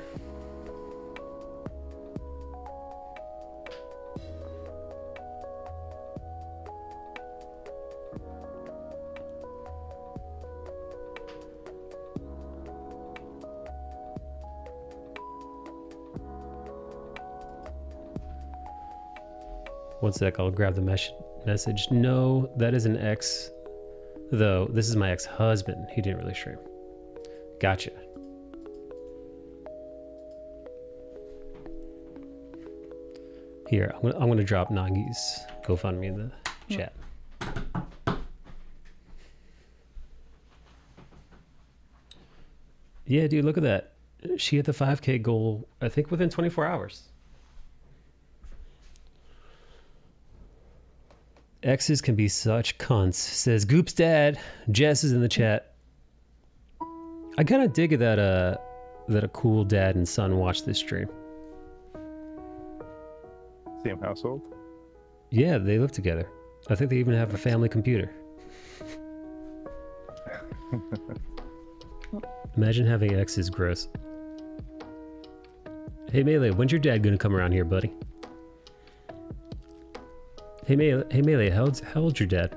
One sec, I'll grab the message. No, that is an ex, though. This is my ex-husband. He didn't really stream. Gotcha. Here, I'm gonna drop Nagi's GoFundMe in the chat. Yeah, dude, look at that. She hit the 5K goal, I think, within 24 hours. Exes can be such cunts, says Goop's dad. Jess is in the chat. I kind of dig it that a cool dad and son watch this stream. Same household? Yeah, they live together. I think they even have a family computer. Imagine having exes, gross. Hey Melee, when's your dad gonna come around here, buddy? Hey Melee, how old's your dad?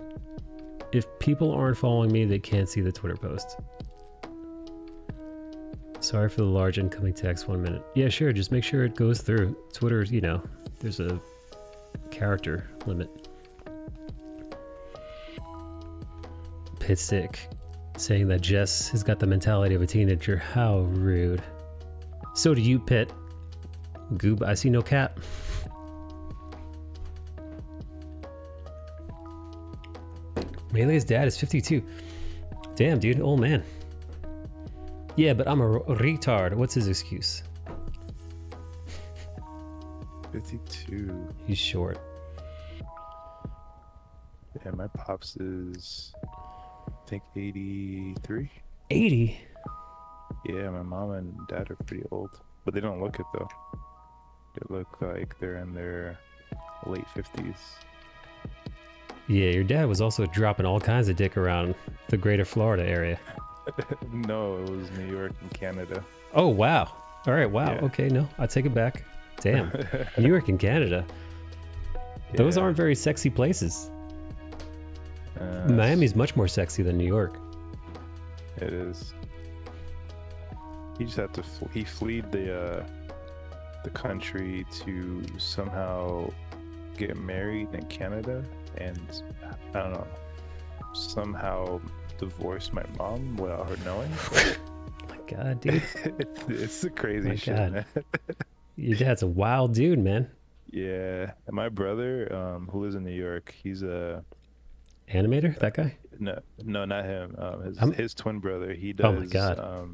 If people aren't following me, they can't see the Twitter post. Sorry for the large incoming text, 1 minute. Yeah, sure, just make sure it goes through. Twitter's, there's a character limit. Pitstick saying that Jess has got the mentality of a teenager. How rude. So do you, Pit. Goob, I see no cat. Melee's dad is 52. Damn, dude, old man. Yeah, but I'm a retard. What's his excuse? 52. He's short. Yeah, my pops is, I think, 83. 80? Yeah, my mom and dad are pretty old. But they don't look it, though. They look like they're in their late 50s. Yeah, your dad was also dropping all kinds of dick around the greater Florida area. No, it was New York and Canada. Oh, wow. All right, wow. Yeah. Okay, no, I take it back. Damn. New York and Canada. Those aren't very sexy places. Miami's much more sexy than New York. It is. He just had to. He fled the country to somehow get married in Canada, and I don't know, somehow divorce my mom without her knowing. My God, dude. It's the crazy shit, God. man. Your dad's a wild dude, man. Yeah, and my brother, who lives in New York, he's a animator. That guy? No, not him. His twin brother. He does. Oh my God.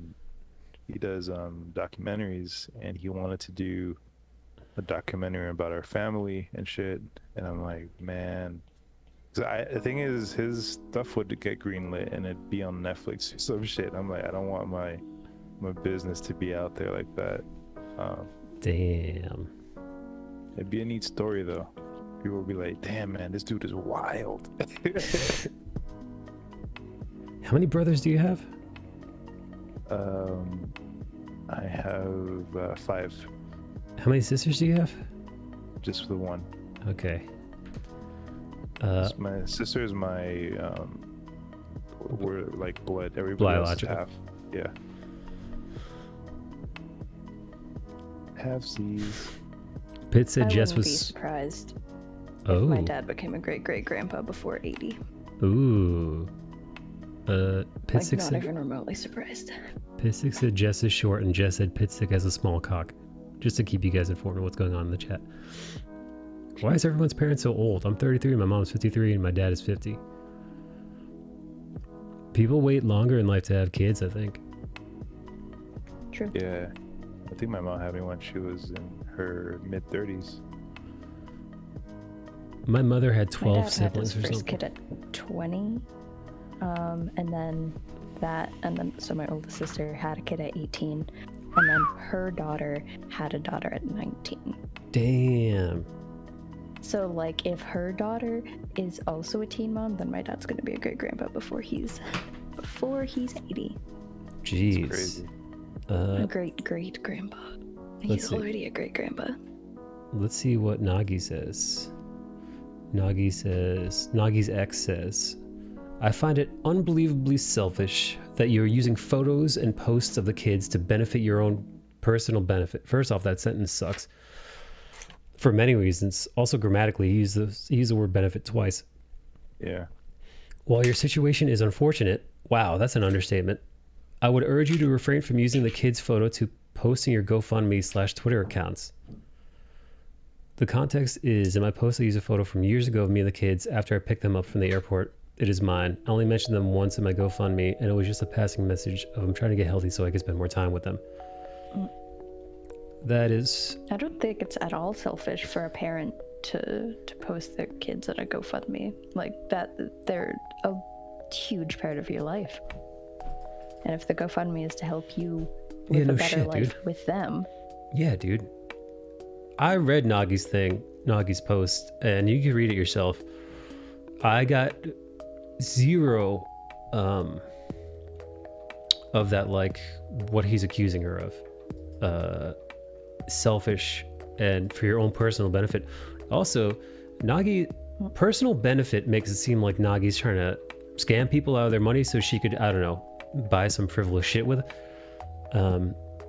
He does documentaries, and he wanted to do a documentary about our family and shit. And I'm like, man. The thing is, his stuff would get greenlit and it'd be on Netflix or some shit. I'm like, I don't want my business to be out there like that. Damn. It'd be a neat story though. People would be like, damn man, this dude is wild. How many brothers do you have? I have 5. How many sisters do you have? Just the one. Okay. My sister is my we're like blood. Everybody else is half. Yeah. Halfsies. Pitt said Jess wouldn't was be surprised Oh. if my dad became a great-great-grandpa before 80. Ooh. Pitstick Not said even remotely surprised. Pitstick said Jess is short and Jess said Pitstick has a small cock. Just to keep you guys informed of what's going on in the chat. Why is everyone's parents so old? I'm 33, my mom's 53, and my dad is 50. People wait longer in life to have kids, I think. True. Yeah. I think my mom had me when she was in her mid-30s. My mother had 12 My dad siblings had or his first something. kid at 20. So my oldest sister had a kid at 18. And then her daughter had a daughter at 19. Damn. So, like, if her daughter is also a teen mom, then my dad's gonna be a great grandpa before he's 80. Jeez. Crazy. A great grandpa. He's see. already a great grandpa. Let's see what Nagi says. Nagi's ex says, I find it unbelievably selfish that you're using photos and posts of the kids to benefit your own personal benefit. First off, that sentence sucks. For many reasons. Also grammatically, he used the word benefit twice. Yeah. While your situation is unfortunate, wow, that's an understatement. I would urge you to refrain from using the kid's photo to posting your GoFundMe/Twitter accounts. The context is, in my post I used a photo from years ago of me and the kids after I picked them up from the airport. It is mine. I only mentioned them once in my GoFundMe, and it was just a passing message of I'm trying to get healthy so I can spend more time with them. That is... I don't think it's at all selfish for a parent to post their kids at a GoFundMe. Like, that, they're a huge part of your life. And if the GoFundMe is to help you live a better life with them. Yeah, dude. I read Nagi's post, and you can read it yourself. I got zero of that, like, what he's accusing her of. Selfish and for your own personal benefit. Also, personal benefit makes it seem like Nagi's trying to scam people out of their money so she could, I don't know, buy some frivolous shit with it.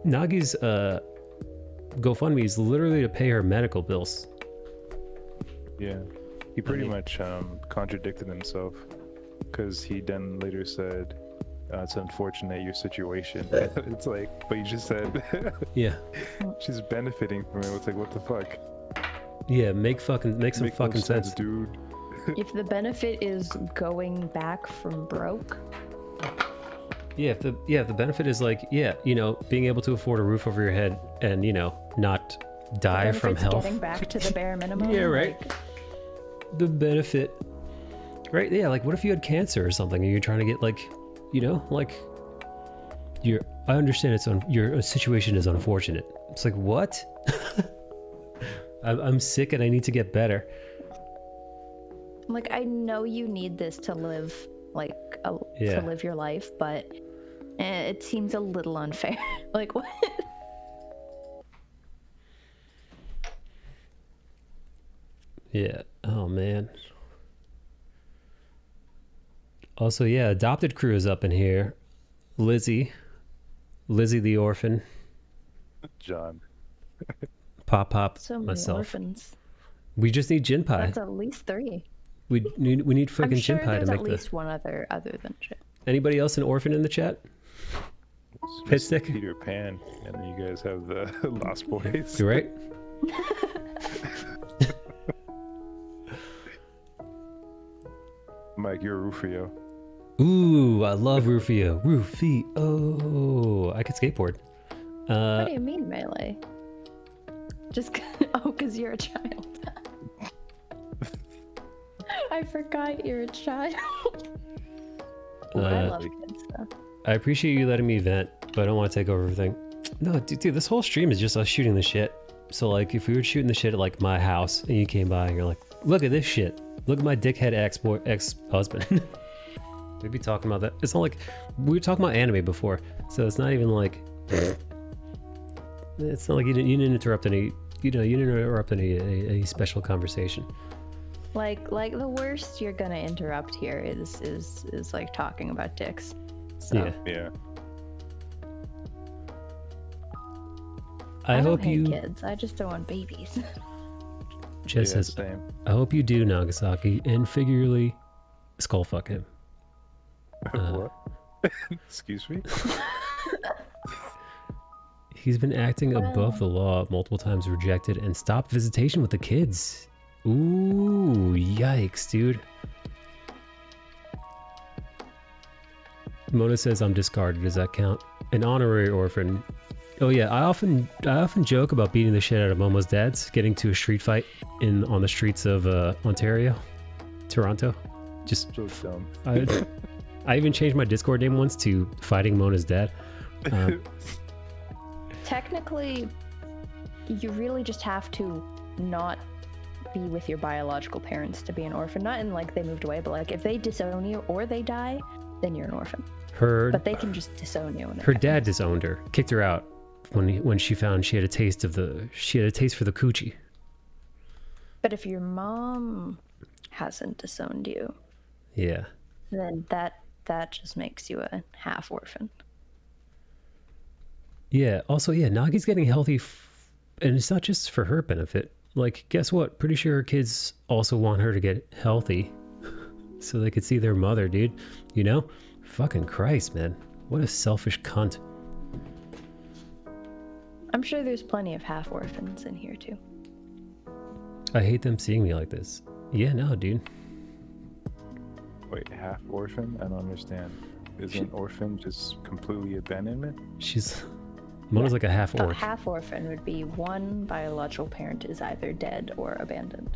Nagi's GoFundMe is literally to pay her medical bills. Yeah. He pretty much contradicted himself because he then later said, it's unfortunate your situation. It's like, but you just said, yeah, she's benefiting from it. It's like, what the fuck? Yeah, make some fucking sense, dude. If the benefit is going back from broke. Yeah, if the benefit is like, being able to afford a roof over your head and, not die from health. Getting back to the bare minimum. Yeah, right. The benefit, right? Yeah, like what if you had cancer or something and you're trying to get like, I understand your situation is unfortunate. It's like, what? I'm sick and I need to get better. Like, I know you need this to live, to live your life, but it seems a little unfair. Like, what? Yeah. Oh, man. Also, yeah, adopted crew is up in here. Lizzie the orphan. John. Pop, so many myself. Orphans. We just need Jin Pie. That's at least 3. We need fucking Jin Pie to make there's at least one other than Jin. Anybody else an orphan in the chat? Pit stick? Peter Pan, and then you guys have the Lost Boys. You're right. Mike, you're Rufio. Ooh, I love Rufio. Rufio. I could skateboard. What do you mean melee? Just because you're a child. I forgot you're a child. I love kids though. I appreciate you letting me vent, but I don't want to take over everything. No, dude, this whole stream is just us shooting the shit. So like, if we were shooting the shit at like my house and you came by and you're like, look at this shit. Look at my dickhead ex-husband. We'd be talking about that. It's not like we were talking about anime before, so it's not even like it's not like you didn't interrupt any. You didn't interrupt any special conversation. Like the worst you're gonna interrupt here is like talking about dicks. So. Yeah. I hope you kids. I just don't want babies. Jess says, I hope you do, Nagasaki, and figuratively skull fuck him. What? Excuse me? He's been acting above the law, multiple times rejected, and stopped visitation with the kids. Ooh, yikes, dude. Mona says I'm discarded. Does that count? An honorary orphan. Oh yeah, I often joke about beating the shit out of Momo's dad's, getting to a street fight on the streets of Ontario, Toronto. Just so dumb. I even changed my Discord name once to Fighting Mona's Dad. Technically, you really just have to not be with your biological parents to be an orphan. Not in like they moved away, but like if they disown you or they die, then you're an orphan. But they can just disown you. Her dad disowned her, kicked her out when she found she had a taste for the coochie. But if your mom hasn't disowned you, yeah, then that just makes you a half orphan. Yeah. Also, yeah, Nagi's getting healthy, and it's not just for her benefit. Like, guess what? Pretty sure her kids also want her to get healthy, so they could see their mother, dude. You know? Fucking Christ, man. What a selfish cunt. I'm sure there's plenty of half orphans in here too. I hate them seeing me like this. Yeah, no, dude. Wait, half orphan? I don't understand. Isn't orphan just completely abandonment? Mona's like a half orphan. A half orphan would be one biological parent is either dead or abandoned.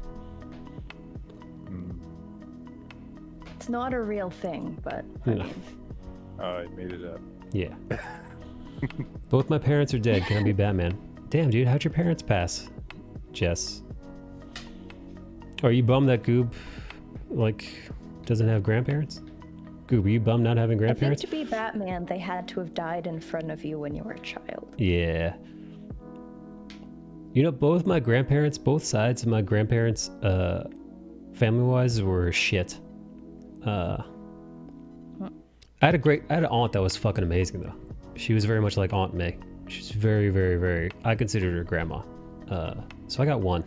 It's not a real thing, but I mean... Oh, I made it up. Yeah. Both my parents are dead. Can I be Batman? Damn, dude, how'd your parents pass? Jess. Are you bummed that Goob, like, doesn't have grandparents? Goob, are you bummed not having grandparents? I think to be Batman, they had to have died in front of you when you were a child. Yeah. You know, both sides of my grandparents, family-wise, were shit. I had an aunt that was fucking amazing though. She was very much like Aunt May. She's very, very, very. I considered her grandma. So I got one.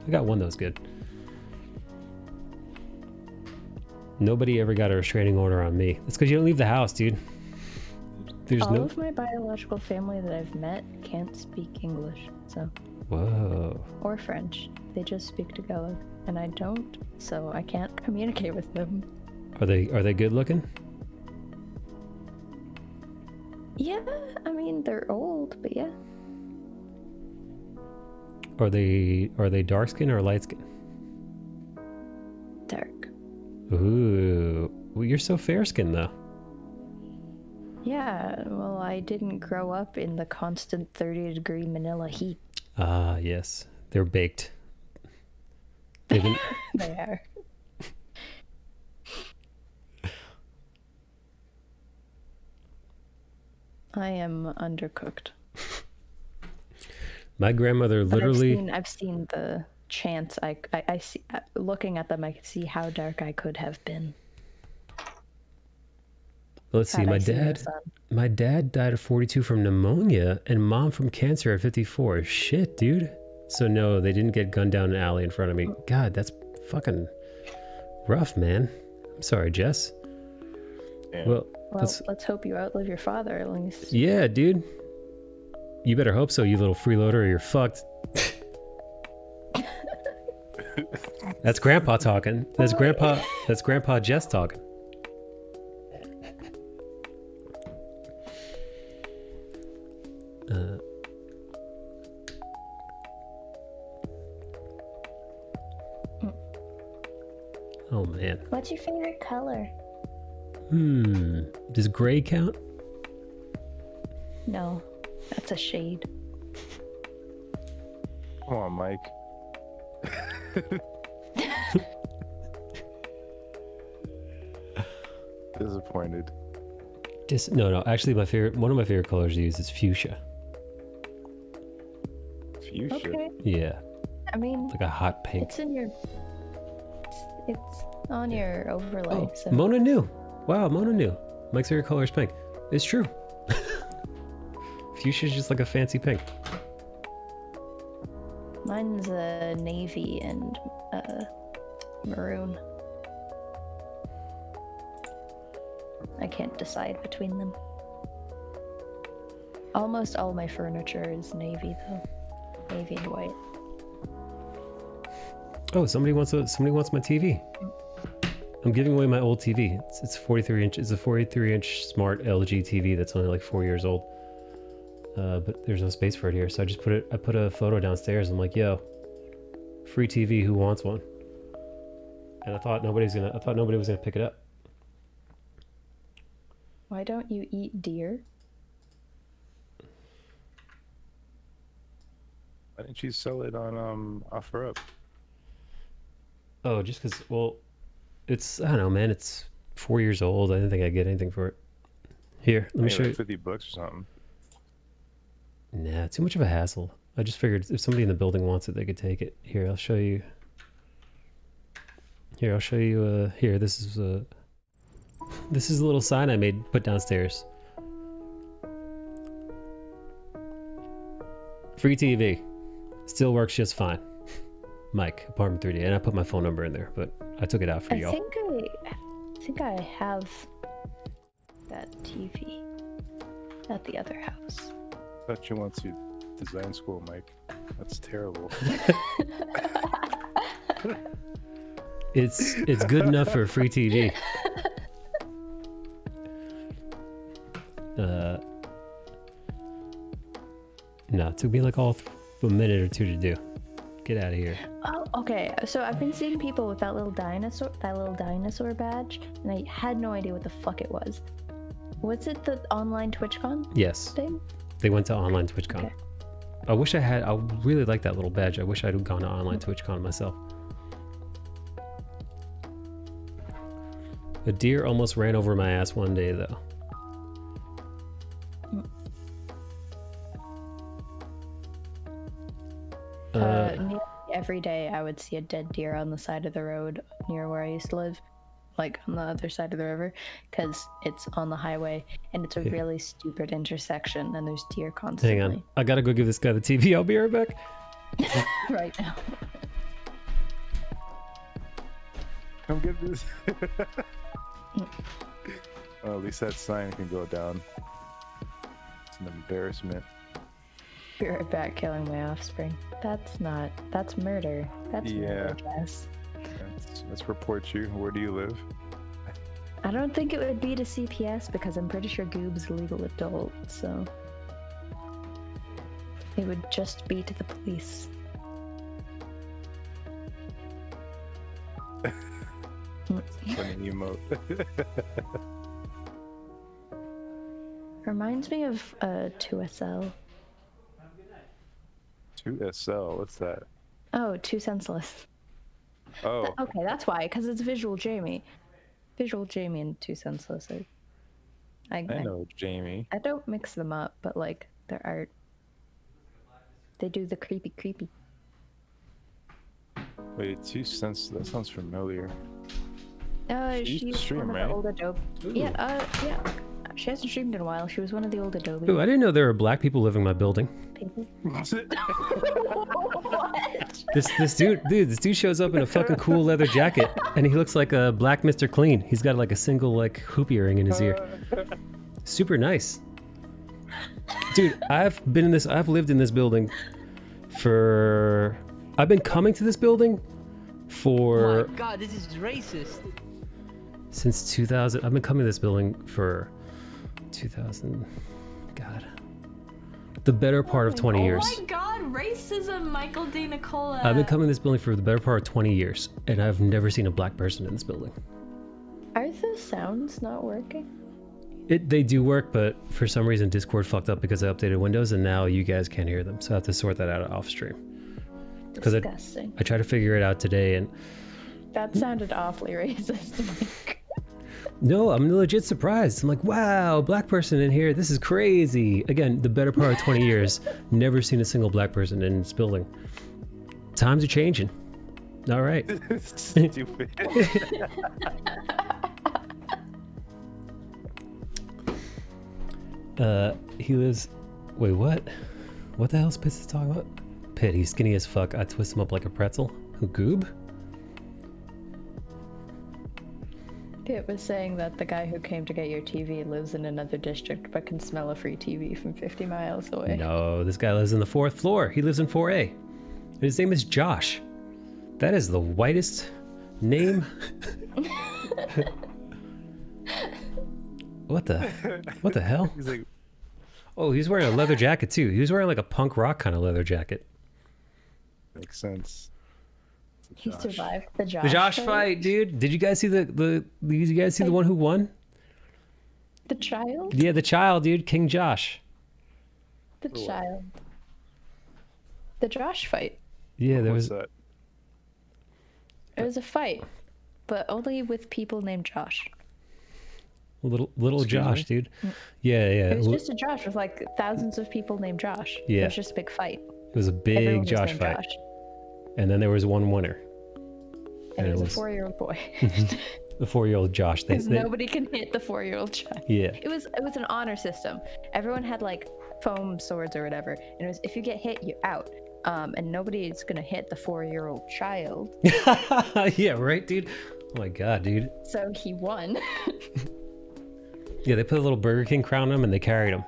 I got one that was good. Nobody ever got a restraining order on me. That's because you don't leave the house, dude. All of my biological family that I've met can't speak English, so. Whoa. Or French. They just speak Tagalog, and I don't, so I can't communicate with them. Are they good looking? Yeah, I mean they're old, but yeah. Are they dark skin or light skin? Dark. Ooh, well, you're so fair skinned though. Yeah, well, I didn't grow up in the constant 30-degree Manila heat. Ah, yes, they're baked. They are. I am undercooked. My grandmother literally. I've seen the chance. I see. Looking at them, I can see how dark I could have been. Let's see. My dad died at 42 from pneumonia, and mom from cancer at 54. Shit, dude. So no, they didn't get gunned down an alley in front of me. God, that's fucking rough, man. I'm sorry, Jess. Yeah. Well, let's hope you outlive your father at least. Yeah, dude. You better hope so, you little freeloader, or you're fucked. That's Grandpa talking. That's Grandpa Jess talking. Oh man. What's your favorite color? Does gray count? No, that's a shade. Come on, Mike. Disappointed. No. Actually, one of my favorite colors to use is fuchsia. Fuchsia. Okay. Yeah. I mean, like a hot pink. It's in your. It's on your overlay. Oh, so. Mona knew. Wow, Mona knew. Mike's favorite color is pink. It's true. Fuchsia is just like a fancy pink. Mine's navy and maroon. I can't decide between them. Almost all my furniture is navy though. Navy and white. Oh, somebody wants my TV. I'm giving away my old TV. It's 43 inch. It's a 43-inch smart LG TV that's only like 4 years old. But there's no space for it here, so I put a photo downstairs. I'm like, yo, free TV. Who wants one? And I thought nobody was gonna pick it up. Why don't you eat deer? Why didn't you sell it on OfferUp? Oh, just because, well, I don't know, man. It's 4 years old. I didn't think I'd get anything for it. Here, let me show you. $50 or something. Nah, too much of a hassle. I just figured if somebody in the building wants it, they could take it. Here, I'll show you. Here, I'll show you. Here, this is a little sign I put downstairs. Free TV. Still works just fine. Mike, Apartment 3D, and I put my phone number in there, but I took it out for y'all. I think I have that TV at the other house. I thought you went to design school, Mike. That's terrible. It's good enough for a free TV. No, it took me like a minute or two to do. Get out of here. Oh, okay. So I've been seeing people with that little dinosaur badge, and I had no idea what the fuck it was. Was it the online TwitchCon? Yes. Thing? They went to online TwitchCon. Okay. I really like that little badge. I wish I'd gone to online TwitchCon myself. A deer almost ran over my ass one day, though. Every day I would see a dead deer on the side of the road near where I used to live, like on the other side of the river, because it's on the highway and it's a really stupid intersection and there's deer constantly. Hang on, I gotta go give this guy the TV. I'll be right back. Right now. Come get this. Well, at least that sign can go down. It's an embarrassment. Be right back, killing my offspring. That's murder. That's murder, Jess. Let's report you. Where do you live? I don't think it would be to CPS because I'm pretty sure Goob's a legal adult, so it would just be to the police. Funny emote. Reminds me of 2SL. 2SL, what's that? Oh, Too Senseless. Oh. Okay, that's why, because it's Visual Jamie. Visual Jamie and Too Senseless. I know Jamie. I don't mix them up, but like their art. They do the creepy. Wait, Too Senseless, that sounds familiar. She's stream, one of the old Adobe. Yeah. She hasn't streamed in a while. She was one of the old Adobe. Ooh, I didn't know there were black people living in my building. People? What? This dude shows up in a fucking cool leather jacket, and he looks like a black Mr. Clean. He's got like a single like hoop earring in his ear. Super nice. Dude, I've lived in this building for. I've been coming to this building for. Oh my god, this is racist. Since 2000, I've been coming to this building for 2000. God, the better part of 20 years. Oh my god, racism, Michael D. Nicola. I've been coming to this building for the better part of 20 years, and I've never seen a black person in this building. Are the sounds not working? They do work, but for some reason Discord fucked up because I updated Windows, and now you guys can't hear them. So I have to sort that out off stream. Disgusting. I tried to figure it out today, and that sounded awfully racist, Mike. No, I'm legit surprised. I'm like, wow, black person in here. This is crazy. Again, the better part of 20 years, never seen a single black person in this building. Times are changing. All right. Stupid. He lives. Wait, what? What the hell is Pitt talking about? Pitt, he's skinny as fuck. I twist him up like a pretzel. Who, Goob? Pitt was saying that the guy who came to get your TV lives in another district but can smell a free TV from 50 miles away. No, this guy lives in the 4th floor. He lives in 4A. And his name is Josh. That is the whitest name. What the hell? He's like, oh, he's wearing a leather jacket too. He was wearing like a punk rock kind of leather jacket. makes sense. He survived the Josh. The Josh fight, dude. Did you guys see the one who won? The child? Yeah, the child, dude. King Josh. The child. The Josh fight. Yeah, there What's was. that? It was a fight, but only with people named Josh. Little Josh, dude. Yeah. It was just a Josh with like thousands of people named Josh. Yeah. It was just a big fight. It was a big Everyone was Josh named fight. Josh. And then there was one winner. And it was a 4-year-old boy. The 4-year-old Josh. Because nobody can hit the 4-year-old child. Yeah. It was an honor system. Everyone had like foam swords or whatever, and it was if you get hit, you're out. And nobody's gonna hit the 4-year-old child. Yeah, right, dude. Oh my god, dude. So he won. Yeah, they put a little Burger King crown on him and they carried him.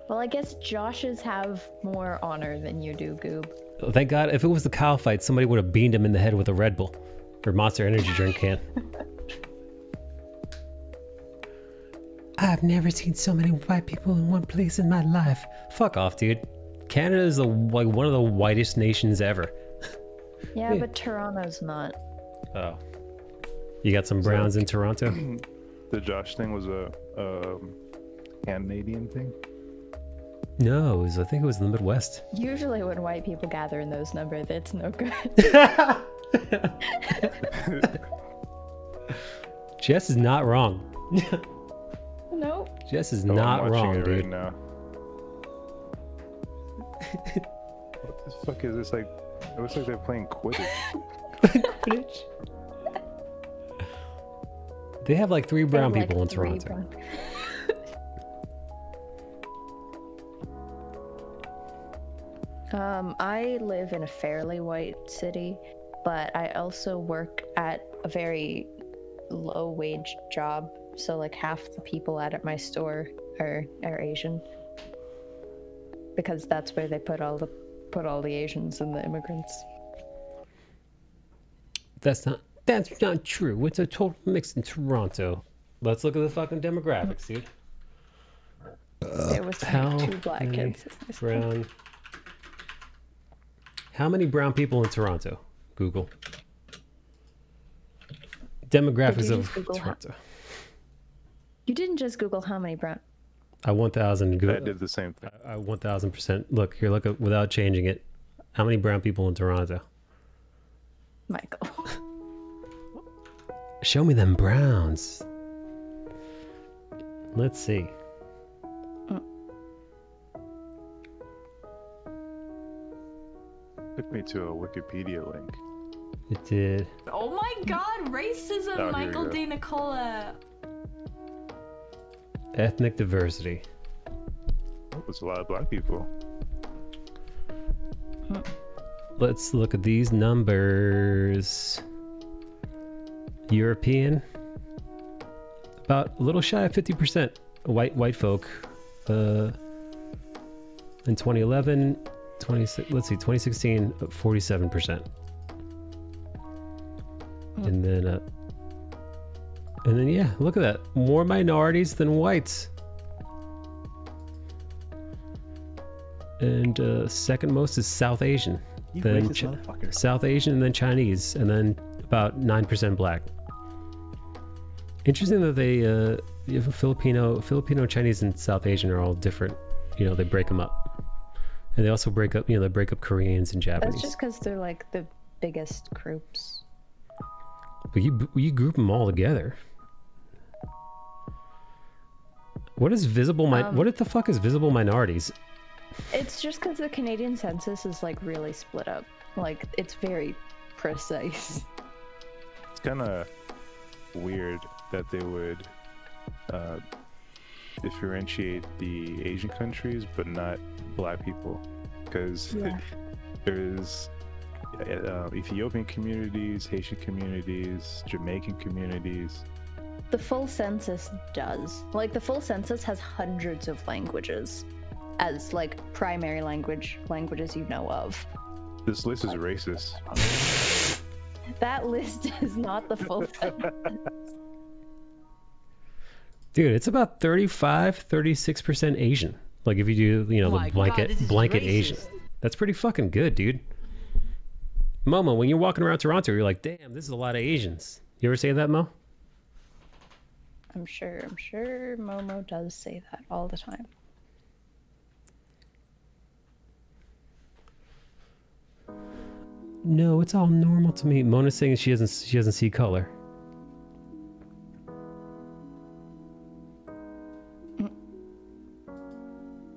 Well, I guess Joshes have more honor than you do, Goob. Oh, thank God. If it was the Kyle fight, somebody would have beamed him in the head with a Red Bull or Monster Energy drink can. I've never seen so many white people in one place in my life. Fuck off, dude. Canada is one of the whitest nations ever. Yeah, but Toronto's not. Oh. You got some browns in Toronto? The Josh thing was a Canadian thing? No, I think it was in the Midwest. Usually when white people gather in those numbers, it's no good. Jess is not wrong. Nope. Jess is I'm not watching wrong, it dude. right now. What the fuck is this? Like, it looks like they're playing Quidditch. Quidditch. They have like 3 brown They have, people like, in 3 Toronto. brown- I live in a fairly white city, but I also work at a very low wage job, so like half the people at my store are Asian. Because that's where they put all the Asians and the immigrants. That's not true. It's a total mix in Toronto. Let's look at the fucking demographics, dude. There was How 2 black many kids. brown? How many brown people in Toronto? Google. Demographics you of just Google Toronto. You didn't just Google how many brown. I 1,000. I did the same thing. I 1,000%. Look here. Look at without changing it. How many brown people in Toronto? Michael. Show me them browns. Let's see. Took me to a Wikipedia link. It did. Oh my god, racism, Oh, here we Michael go. D. Nicola. Ethnic diversity. Oh, there's a lot of black people. Let's look at these numbers. European. About a little shy of 50% white folk. In 2011, 2016, 47%. And then yeah, look at that. More minorities than whites. And second most is South Asian. You Then racist motherfucker. South Asian, and then Chinese, and then about 9% black. Interesting that they Filipino, Chinese, and South Asian are all different. You know, they break them up, and they also break up. They break up Koreans and Japanese. That's just because they're like the biggest groups. But you group them all together. What is visible? What the fuck is visible minorities? It's just because the Canadian census is like really split up. Like it's very precise. It's kind of weird that they would differentiate the Asian countries but not black people, because there's Ethiopian communities, Haitian communities, Jamaican communities. The full census does. Like the full census has hundreds of languages as like primary languages you know of. This list is racist. That list is not the full sentence. Dude, it's about 36% Asian. Like if you do, you know, the blanket Asian. That's pretty fucking good, dude. Momo, when you're walking around Toronto, you're like, damn, this is a lot of Asians. You ever say that, Mo? I'm sure Momo does say that all the time. No, it's all normal to me. Mona's saying she doesn't see color.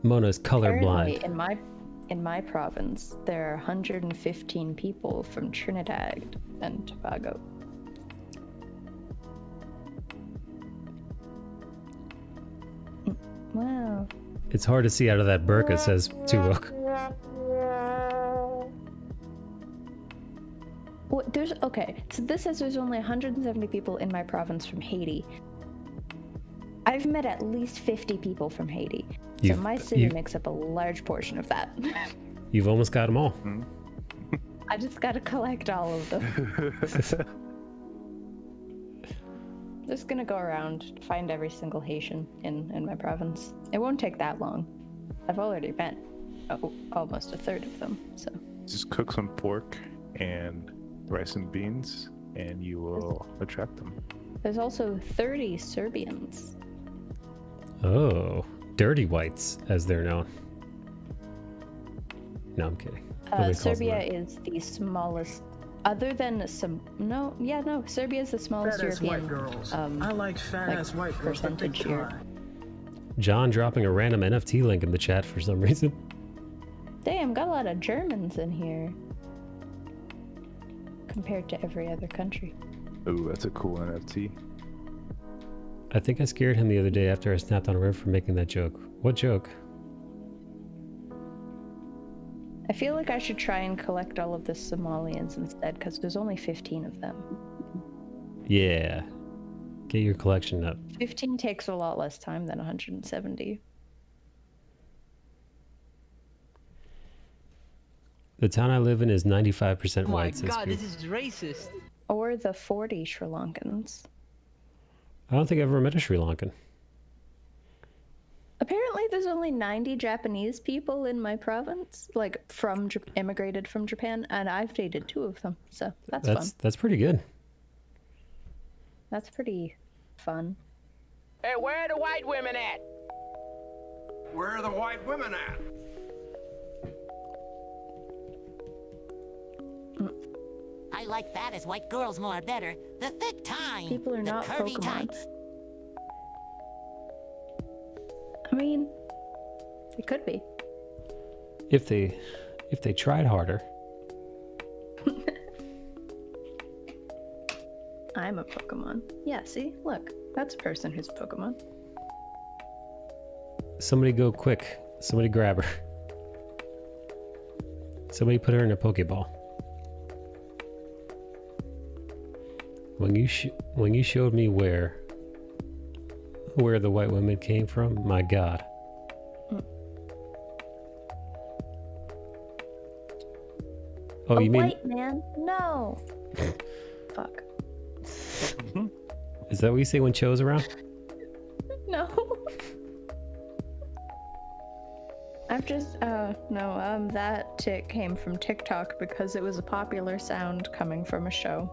Mona's colorblind. Apparently, in my province, there are 115 people from Trinidad and Tobago. Wow. It's hard to see out of that burqa, says Tuvok. Well, okay, so this says there's only 170 people in my province from Haiti. I've met at least 50 people from Haiti, so my city makes up a large portion of that. You've almost got them all. I just gotta collect all of them. Just gonna go around, find every single Haitian in my province. It won't take that long. I've already met almost a third of them, so. Just cook some pork and rice and beans, and you will attract them. There's also 30 Serbians. Oh, dirty whites, as they're known. No, I'm kidding. Serbia is the smallest, other than Serbia is the smallest Fat ass European white girls. I like fat ass white girls. percentage here. John dropping a random NFT link in the chat for some reason. Damn, got a lot of Germans in here. Compared to every other country. Ooh, that's a cool NFT. I think I scared him the other day after I snapped on Riv for making that joke. What joke? I feel like I should try and collect all of the Somalians instead, because there's only 15 of them. Yeah. Get your collection up. 15 takes a lot less time than 170. The town I live in is 95% white. Oh my god, this is racist. Or the 40 Sri Lankans. I don't think I've ever met a Sri Lankan. Apparently there's only 90 Japanese people in my province, like immigrated from Japan, and I've dated 2 of them, so that's fun. That's pretty good. That's pretty fun. Hey, where are the white women at? Where are the white women at? I like fat as white girls more better. The thick time. People are not curvy Pokemon. types. I mean, it could be. If they tried harder. I'm a Pokemon. Yeah, see? Look, that's a person who's a Pokemon. Somebody go quick. Somebody grab her. Somebody put her in a Pokeball. When you showed me where the white women came from, my God. Oh, you mean white man? No. Fuck. Is that what you say when Cho's around? No. I've just that tick came from TikTok because it was a popular sound coming from a show.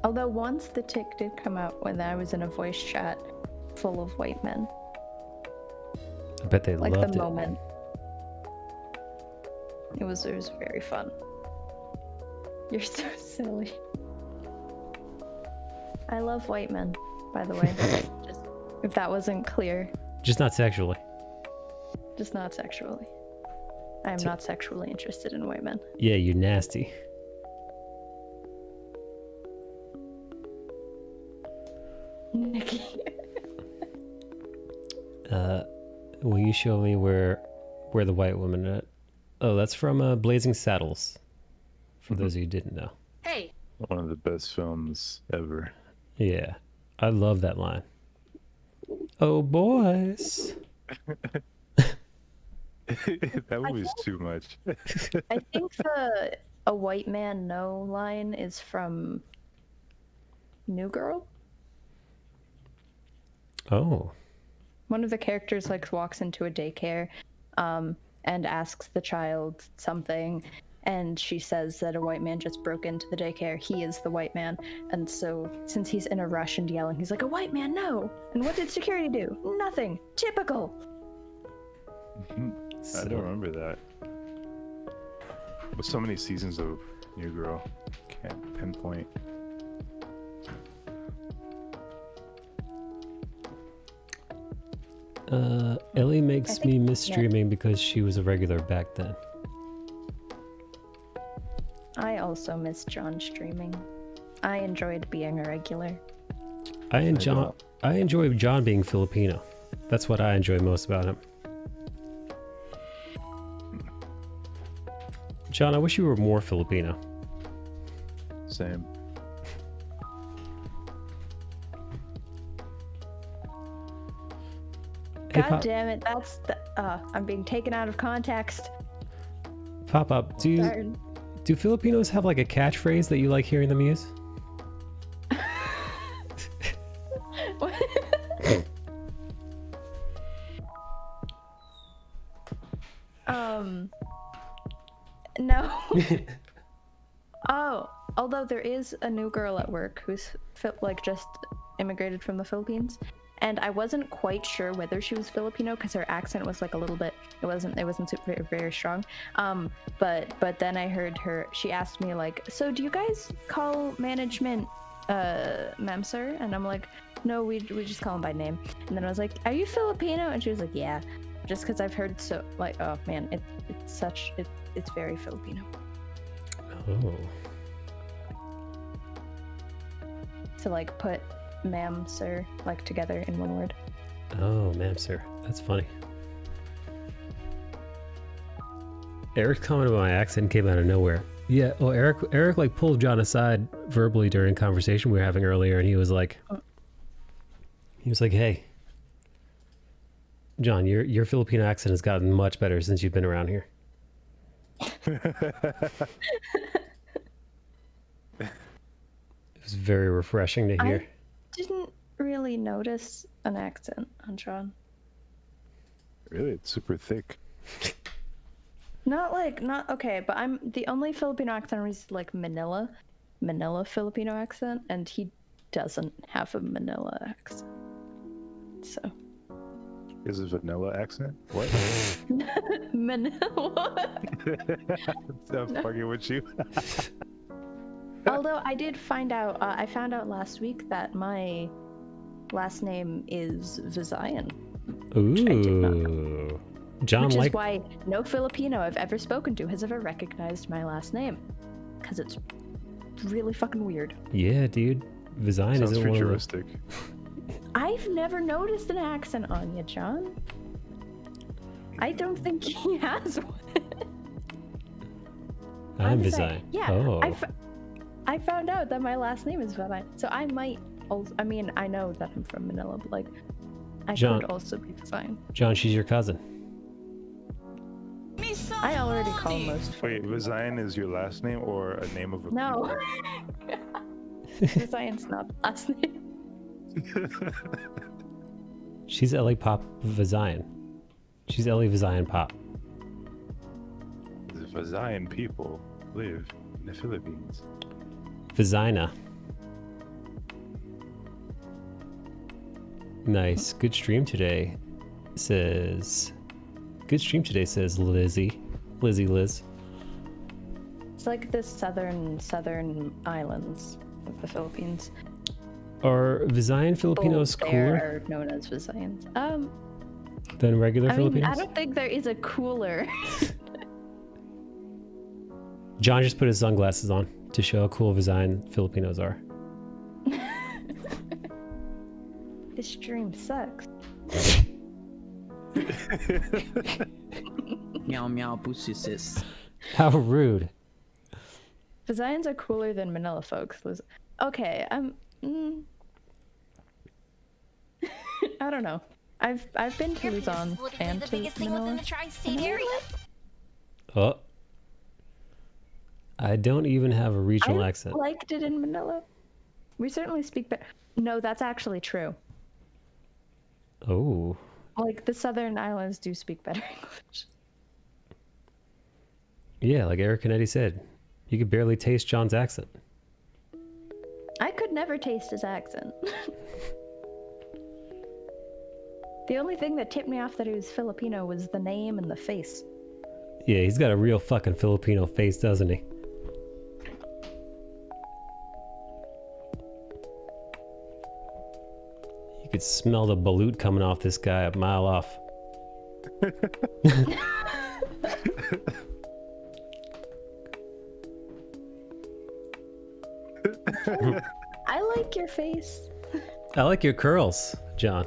Although once the tick did come out when I was in a voice chat full of white men. I bet they like loved the it. moment. It was very fun. You're so silly. I love white men, by the way. Just, if that wasn't clear. Just not sexually. Just not sexually. I am not sexually interested in white men. Yeah, you're nasty. Nikki. Will you show me where the white woman at? Oh, that's from Blazing Saddles. For those of you who didn't know. Hey. One of the best films ever. Yeah, I love that line. Oh, boys. That movie's too much. I think a white man no line is from New Girl. Oh. One of the characters like walks into a daycare and asks the child something, and she says that a white man just broke into the daycare. He is the white man. And so since he's in a rush and yelling, he's like, a white man, no. And what did security do? Nothing. Typical. I don't remember that. With so many seasons of New Girl, can't pinpoint. Ellie makes me miss streaming because she was a regular back then. I also miss John streaming. I enjoyed being a regular. I enjoy John being Filipino. That's what I enjoy most about him. John, I wish you were more Filipino. Same. God damn it, that's the, I'm being taken out of context. Pop up, do Filipinos have like a catchphrase that you like hearing them use? No. Oh, although there is a new girl at work who's like just immigrated from the Philippines, and I wasn't quite sure whether she was Filipino because her accent was like a little bit. It wasn't super, very strong. But then I heard her. She asked me like, "So do you guys call management, ma'am, sir?" And I'm like, "No, we just call them by name." And then I was like, "Are you Filipino?" And she was like, "Yeah." Just because I've heard so like, oh man, it's very Filipino. Oh. To like put ma'am, sir, like together in one word. Oh, ma'am, sir. That's funny. Eric's comment about my accent came out of nowhere. Yeah, well, Eric like pulled John aside verbally during a conversation we were having earlier, and he was like, "Hey, John, your Filipino accent has gotten much better since you've been around here." It was very refreshing to hear. I didn't really notice an accent on John. Really? It's super thick. Not okay, but I'm the only Filipino accent is like Manila Filipino accent, and he doesn't have a Manila accent. So. Is it vanilla accent? What? Manila. I'm fucking with you. Although I did find out, I found out last week that my last name is Visayan. Ooh. John, which is why no Filipino I've ever spoken to has ever recognized my last name. Because it's really fucking weird. Yeah, dude. Visayan is futuristic. I've never noticed an accent on you, John. I don't think he has one. I'm Visayan. Yeah. Oh. I found out that my last name is Visayan, so I might also. I mean, I know that I'm from Manila, but like, I could also be Visayan. John, she's your cousin. I already call most. Wait, Visayan is your last name or a name of a No. Visayan's not the last name. She's Ellie Pop Visayan. She's Ellie Visayan Pop. The Visayan people live in the Philippines. Vizina. Nice. Good stream today, says Lizzie. Liz. It's like the southern islands of the Philippines. Are Visayan Filipinos cooler? Are known as Visayans. Than regular Filipinos? I don't think there is a cooler. John just put his sunglasses on to show how cool Visayan Filipinos are. This stream sucks. Meow meow pussy sis. How rude. Visayans are cooler than Manila folks. Okay, I don't know. I've been to Luzon and the to biggest thing within Manila. the tri-state area. Oh. I don't even have a regional I accent. liked it in Manila. We certainly speak better. No, that's actually true. Oh. Like, the southern islands do speak better English. Yeah, like Eric and Eddie said, you could barely taste John's accent. I could never taste his accent. The only thing that tipped me off that he was Filipino was the name and the face. Yeah, he's got a real fucking Filipino face, doesn't he? You could smell the balut coming off this guy a mile off. I like your face. I like your curls, John.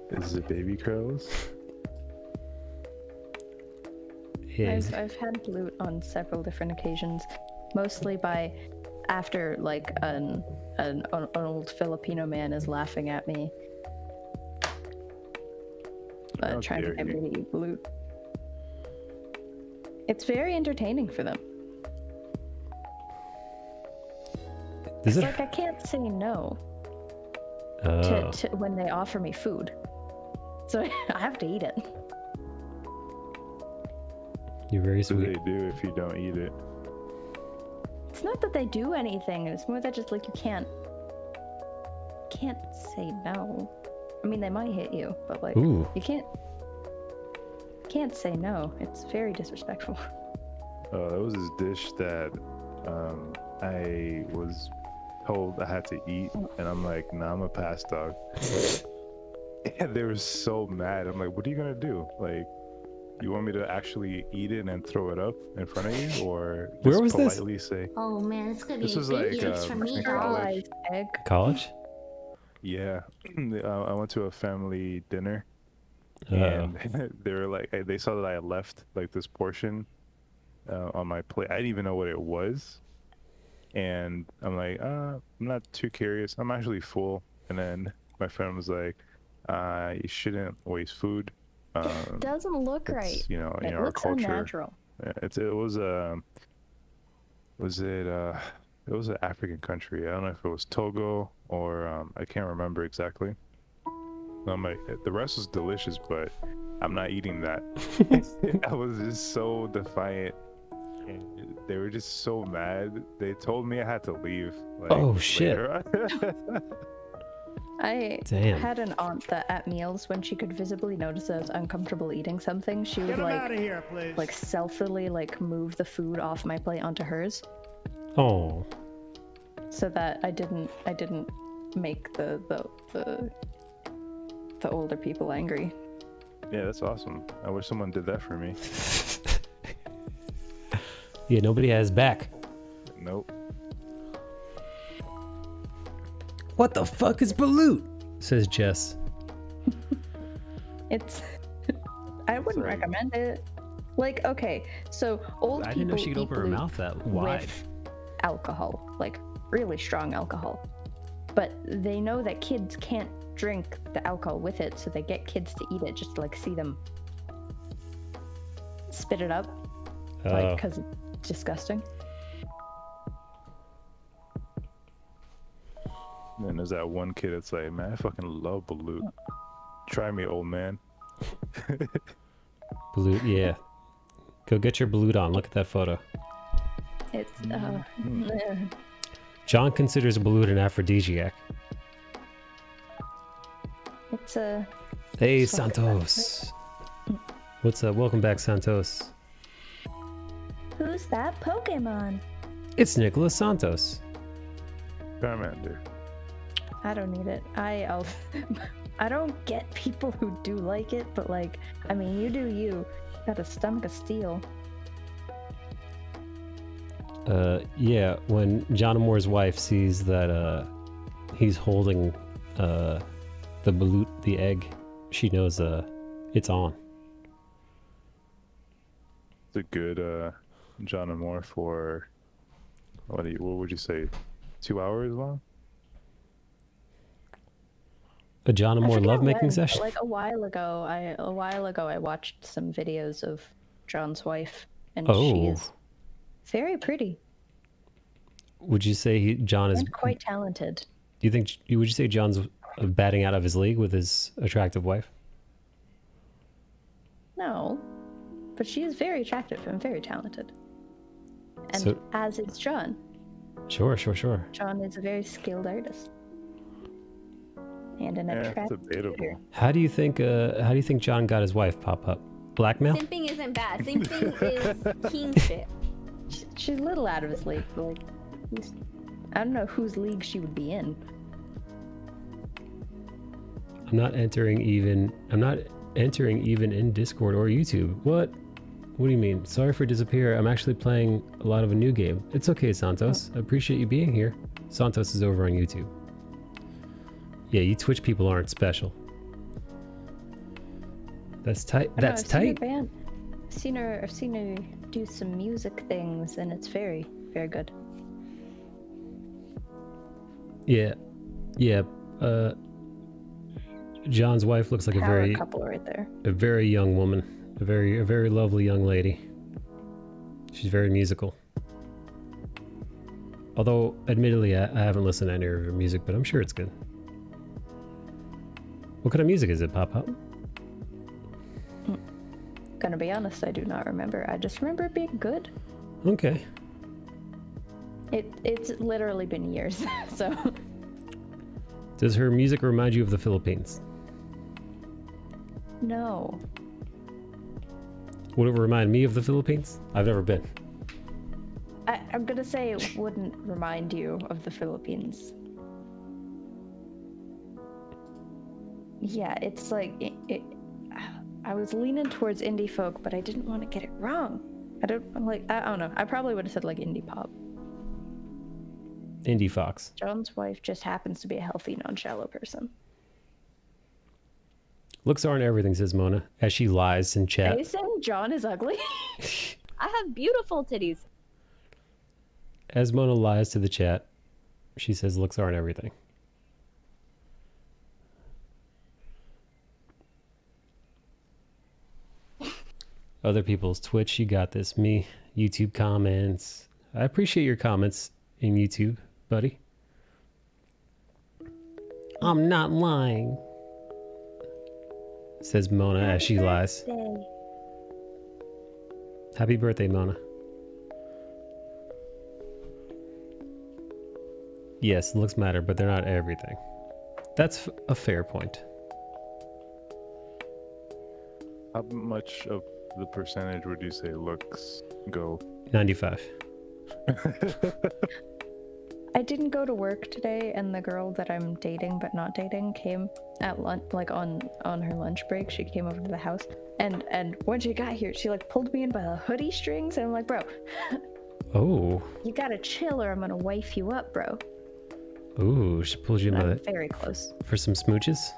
Is it baby curls? Yeah, I've had balut on several different occasions, mostly by after like an old Filipino man is laughing at me, trying to get me to eat balut. It's very entertaining for them. Is it? Like, I can't say no to when they offer me food, so I have to eat it. You're very What sweet. do they do if you don't eat it? It's not that they do anything. It's more that just like you can't say no. I mean, they might hit you, but like Ooh. you can't say no. It's very disrespectful. There was this dish that I was told I had to eat, and I'm like, nah, I'm a pass, dog. And they were so mad. I'm like, what are you gonna do? Like, you want me to actually eat it and throw it up in front of you, or just Where was this? politely say? Oh man, it's gonna be This was a big like case for me. in college. Egg. College? Yeah, I went to a family dinner, Uh-oh. and they were like, they saw that I had left like this portion on my plate. I didn't even know what it was, and I'm like, I'm not too curious. I'm actually full. And then my friend was like, you shouldn't waste food. It doesn't look right. You know, It in our looks culture. unnatural. It was an African country. I don't know if it was Togo or I can't remember exactly. I'm like, the rest was delicious, but I'm not eating that. I was just so defiant, and they were just so mad. They told me I had to leave. Like, Oh, shit. I Damn. had an aunt that at meals, when she could visibly notice I was uncomfortable eating something, she would like stealthily like move the food off my plate onto hers, Oh. so that I didn't make the older people angry. Yeah, that's awesome. I wish someone did that for me. Yeah, nobody has back. Nope. What the fuck is balut? Says Jess. It's I wouldn't recommend it. Like, okay, so old I people didn't know she could eat open her balut mouth that wide. with alcohol, like really strong alcohol. But they know that kids can't drink the alcohol with it, so they get kids to eat it just to like see them spit it up, like, because it's disgusting. And then there's that one kid that's like, man, I fucking love balut. Try me, old man. Balut, yeah. Go get your balut on. Look at that photo. It's John considers balut an aphrodisiac. it's a Hey, something Santos. What's up? Welcome back, Santos. Who's that Pokemon? It's Nicholas Santos. Charmander. I don't need it. I don't get people who do like it, but like, I mean, you do you. Got a stomach of steel. Yeah, when John Amore's wife sees that he's holding the balut, the egg, she knows it's on. It's a good John Amore for what would you say, 2 hours long? A John Amore lovemaking session? Like a while ago, I watched some videos of John's wife, and she is very pretty. Would you say John is quite talented? Would you say John's batting out of his league with his attractive wife? No, but she is very attractive and very talented. And as is John. Sure. John is a very skilled artist. And an attractive shooter. How do you think John got his wife pop up? Blackmail? Simping isn't bad. Simping is kingship. She's a little out of his league. Like, I don't know whose league she would be in. I'm not entering even in Discord or YouTube. What? What do you mean? Sorry for disappear. I'm actually playing a lot of a new game. It's okay, Santos. I appreciate you being here. Santos is over on YouTube. Yeah, you Twitch people aren't special. That's tight. That's tight. I've seen her do some music things, and it's very, very good. Yeah. John's wife looks like a very couple right there. A very young woman, a very lovely young lady. She's very musical. Although, admittedly, I haven't listened to any of her music, but I'm sure it's good. What kind of music is it, Pop? Gonna be honest, I do not remember. I just remember it being good. Okay. It's literally been years, so. Does her music remind you of the Philippines? No. Would it remind me of the Philippines? I've never been. I'm gonna say it wouldn't remind you of the Philippines. Yeah, it's like I was leaning towards indie folk, but I didn't want to get it wrong. I don't know. I probably would have said like indie pop. Indie Fox. John's wife just happens to be a healthy, non-shallow person. Looks aren't everything, says Mona, as she lies in chat. Are you saying John is ugly? I have beautiful titties. As Mona lies to the chat, she says looks aren't everything. Other people's Twitch, you got this. Me, YouTube comments. I appreciate your comments in YouTube, buddy. I'm not lying, says Mona as she lies. Happy birthday, Mona. Yes, looks matter, but they're not everything. That's a fair point. How much of the percentage would you say looks go? 95. I didn't go to work today, and the girl that I'm dating but not dating came at lunch, like on her lunch break. She came over to the house, and when she got here, she like pulled me in by the hoodie strings, and I'm like, bro, oh, you gotta chill, or I'm gonna wife you up, bro. Ooh, she pulled you in by very close for some smooches.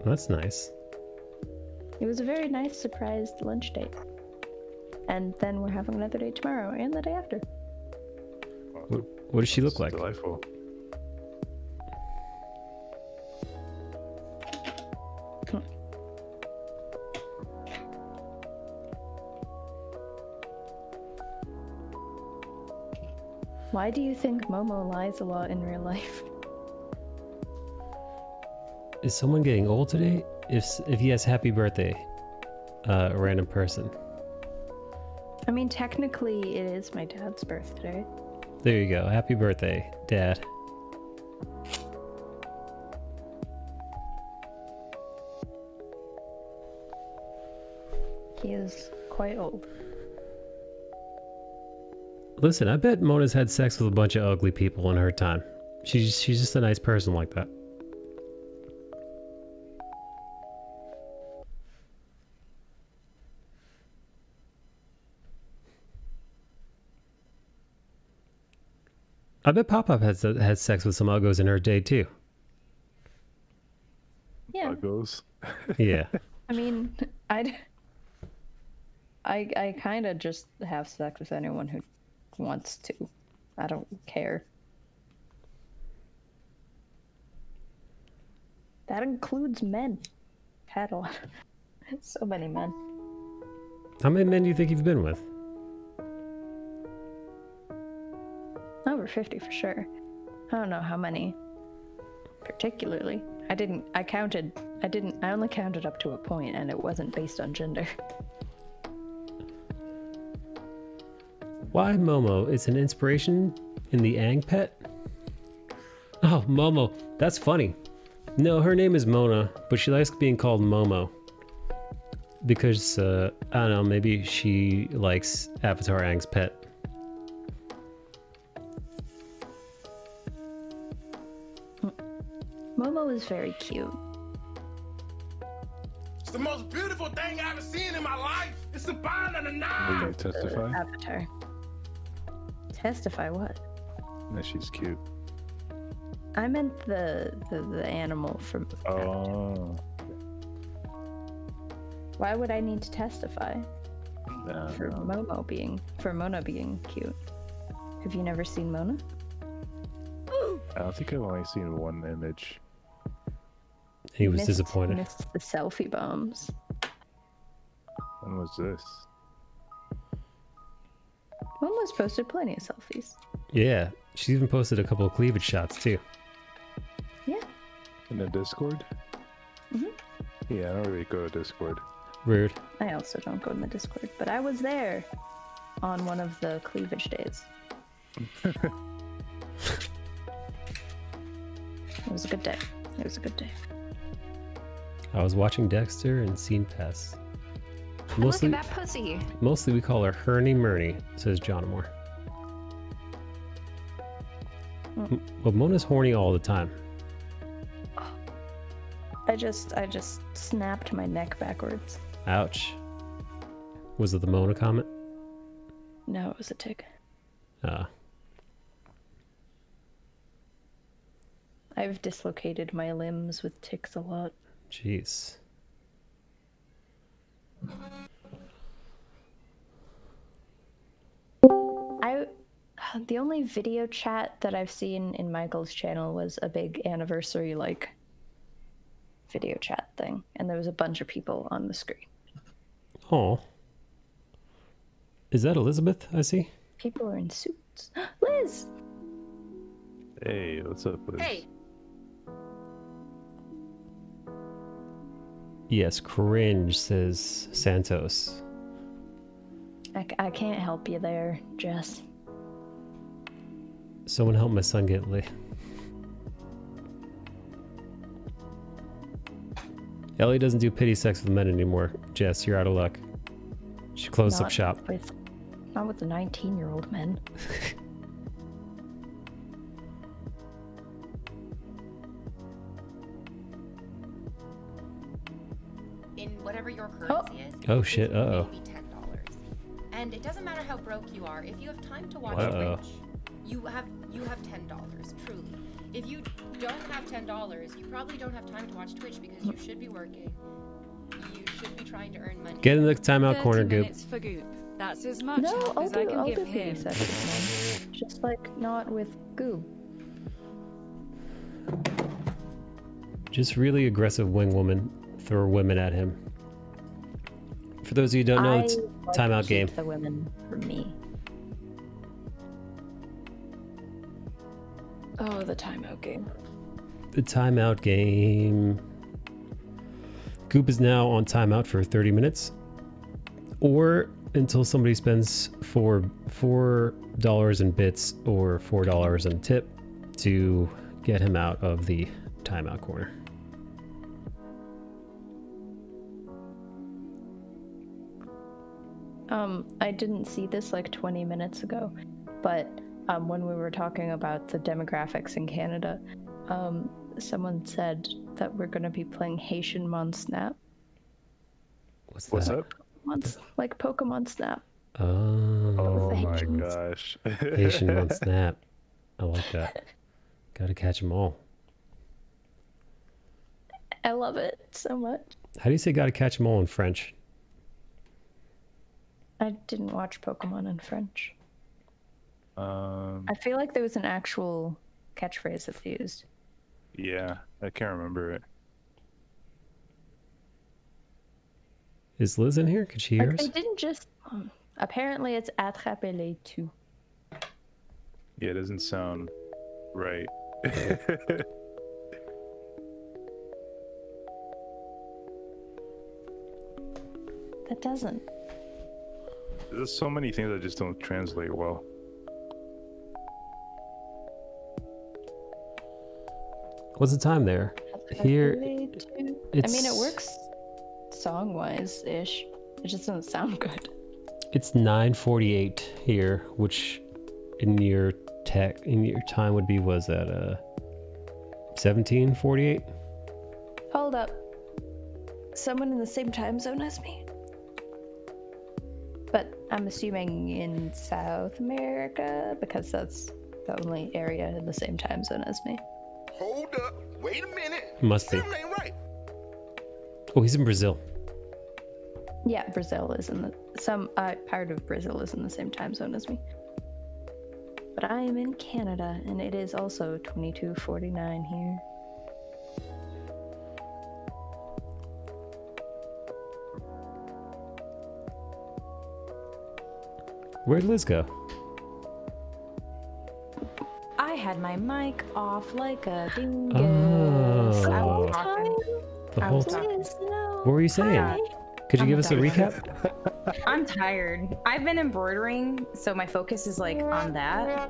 That's nice. It was a very nice surprise lunch date. And then we're having another date tomorrow and the day after. What does she look like? Delightful. Why do you think Momo lies a lot in real life? Is someone getting old today? If yes, happy birthday, a random person. I mean, technically, it is my dad's birthday. There you go. Happy birthday, Dad. He is quite old. Listen, I bet Mona's had sex with a bunch of ugly people in her time. She's just a nice person like that. I bet Pop-Up has sex with some uggos in her day too. Yeah. Uggos? Yeah. I mean, I kind of just have sex with anyone who wants to. I don't care. That includes men. Had a lot. So many men. How many men do you think you've been with? Over 50 for sure. I don't know how many particularly. I only counted up to a point, and it wasn't based on gender. Why Momo? It's an inspiration in the Aang pet? Oh, Momo. That's funny. No, her name is Mona, but she likes being called Momo. Because, I don't know, maybe she likes Avatar Aang's pet. Momo is very cute. It's the most beautiful thing I've ever seen in my life. It's the bond of the Will nine. you testify? Avatar. Testify what? That she's cute. I meant the animal from Avatar. Oh. Why would I need to testify? For No. Mona being cute. Have you never seen Mona? I don't think I've only seen one image. He was disappointed. Missed the selfie bombs. When was this? Momo's posted plenty of selfies. Yeah, she even posted a couple of cleavage shots too. Yeah. In the Discord? Mhm. Yeah, I don't really go to Discord. Rude. I also don't go in the Discord, but I was there on one of the cleavage days. It was a good day. It was a good day. I was watching Dexter and seen Pess. Look at that pussy. Mostly we call her Hernie Murney, says John Moore. Well, Mona's horny all the time. I just snapped my neck backwards. Ouch. Was it the Mona comment? No, it was a tick. I've dislocated my limbs with ticks a lot. Jeez. The only video chat that I've seen in Michael's channel was a big anniversary video chat thing, and there was a bunch of people on the screen. Oh. Is that Elizabeth I see? People are in suits. Liz! Hey, what's up, Liz? Hey. Yes, cringe, says Santos. I can't help you there, Jess. Someone help my son get laid. Ellie doesn't do pity sex with men anymore. Jess, you're out of luck. She closed up shop. Not with the 19-year-old men. In whatever your currency is. Oh shit, Maybe $10. And it doesn't matter how broke you are. If you have time to watch Twitch, you have $10. Truly. If you don't have $10, you probably don't have time to watch Twitch because you should be working. You should be trying to earn money. Get in the timeout corner, Goop. For Goop. That's as much No, help I'll as I do can give pity him. sessions, man. Just like not with Goob. Just really aggressive wing woman. Throw women at him. For those of you who don't know, it's timeout game. The women for me. Oh, the timeout game. The timeout game. Goop is now on timeout for 30 minutes. Or until somebody spends $4 in bits or $4 in tip to get him out of the timeout corner. I didn't see this like 20 minutes ago, but when we were talking about the demographics in Canada, someone said that we're going to be playing Haitian Mon Snap. What's that? Like Pokemon Snap. Oh my gosh. Haitian Mon Snap. I like that. Gotta catch them all. I love it so much. How do you say gotta catch them all in French? I didn't watch Pokemon in French. I feel like there was an actual catchphrase that they used. Yeah, I can't remember it. Is Liz in here? Could she hear Like, us? they didn't just... apparently it's attraper-les too. Yeah, it doesn't sound right. That doesn't. There's so many things that just don't translate well. What's the time there? Here, I mean, it works song-wise-ish. It just doesn't sound good. It's 9:48 here, which in your time would be, was that 17:48? Hold up. Someone in the same time zone as me? But I'm assuming in South America, because that's the only area in the same time zone as me. Hold up. Wait a minute. Must be. Something ain't right. Oh, he's in Brazil. Yeah, Brazil is in the... some part of Brazil is in the same time zone as me. But I am in Canada, and it is also 22:49 here. Where'd Liz go? I had my mic off like a dingus. Oh. I was talking. The I whole was time. talking. What were you saying? Could you give us a recap? I'm tired. I've been embroidering, so my focus is like on that.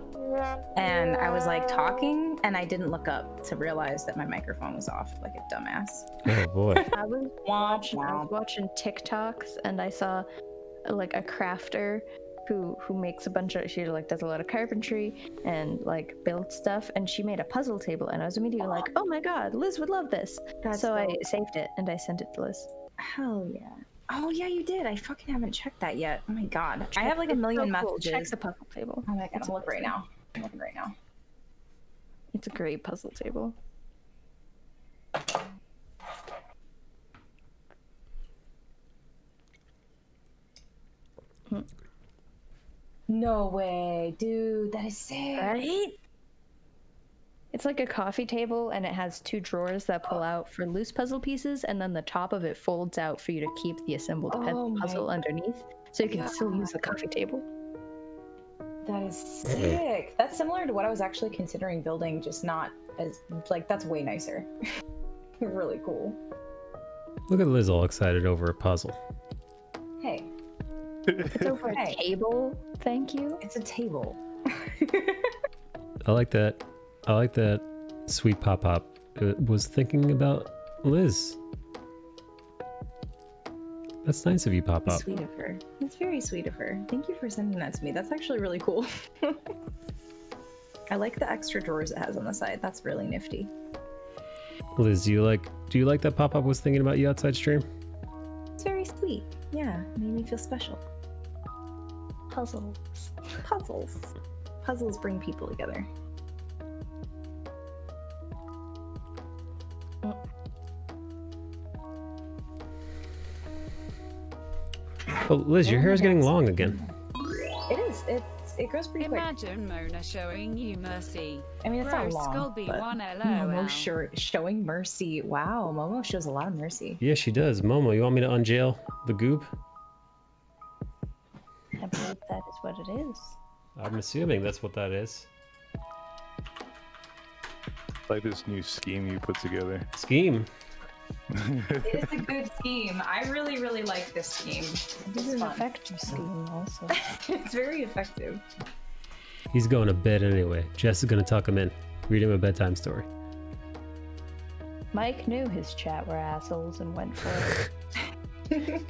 And I was like talking, and I didn't look up to realize that my microphone was off, like a dumbass. Oh boy. I was watching TikToks, and I saw like a crafter who makes a bunch of, she like does a lot of carpentry and like builds stuff, and she made a puzzle table, and I was immediately like, oh my god, Liz would love this. So I saved it and I sent it to Liz. Hell yeah. Oh yeah, you did. I fucking haven't checked that yet. Oh my god. I have like a million messages. Check the puzzle table. Oh my god, I'm looking right now. I'm looking right now. It's a great puzzle table. No way, dude. That is sick. Right? It's like a coffee table, and it has two drawers that pull out for loose puzzle pieces, and then the top of it folds out for you to keep the assembled puzzle underneath, so you can still use the coffee table. That is sick. That's similar to what I was actually considering building, just not as, like, that's way nicer. Really cool. Look at Liz all excited over a puzzle. Hey. It's over a table, thank you. It's a table. I like that. I like that Sweet Pop Pop was thinking about Liz. That's nice of you, Pop Pop. Sweet of her. That's very sweet of her. Thank you for sending that to me. That's actually really cool. I like the extra drawers it has on the side. That's really nifty. Liz, do you like that Pop Pop was thinking about you outside stream? It's very sweet. Yeah, made me feel special. Puzzles. Puzzles bring people together. Oh, Liz, your hair is getting long again. It is. It grows pretty quick. Imagine Mona showing you mercy. I mean, it's not Gross long, Scobie but 1 Momo showing mercy. Wow, Momo shows a lot of mercy. Yeah, she does. Momo, you want me to unjail the goob? I believe that is what it is. I'm assuming that's what that is. Like this new scheme you put together. Scheme? It is a good scheme. I really, really like this scheme. This is an effective scheme also. It's very effective. He's going to bed anyway. Jess is going to tuck him in. Read him a bedtime story. Mike knew his chat were assholes and went for it.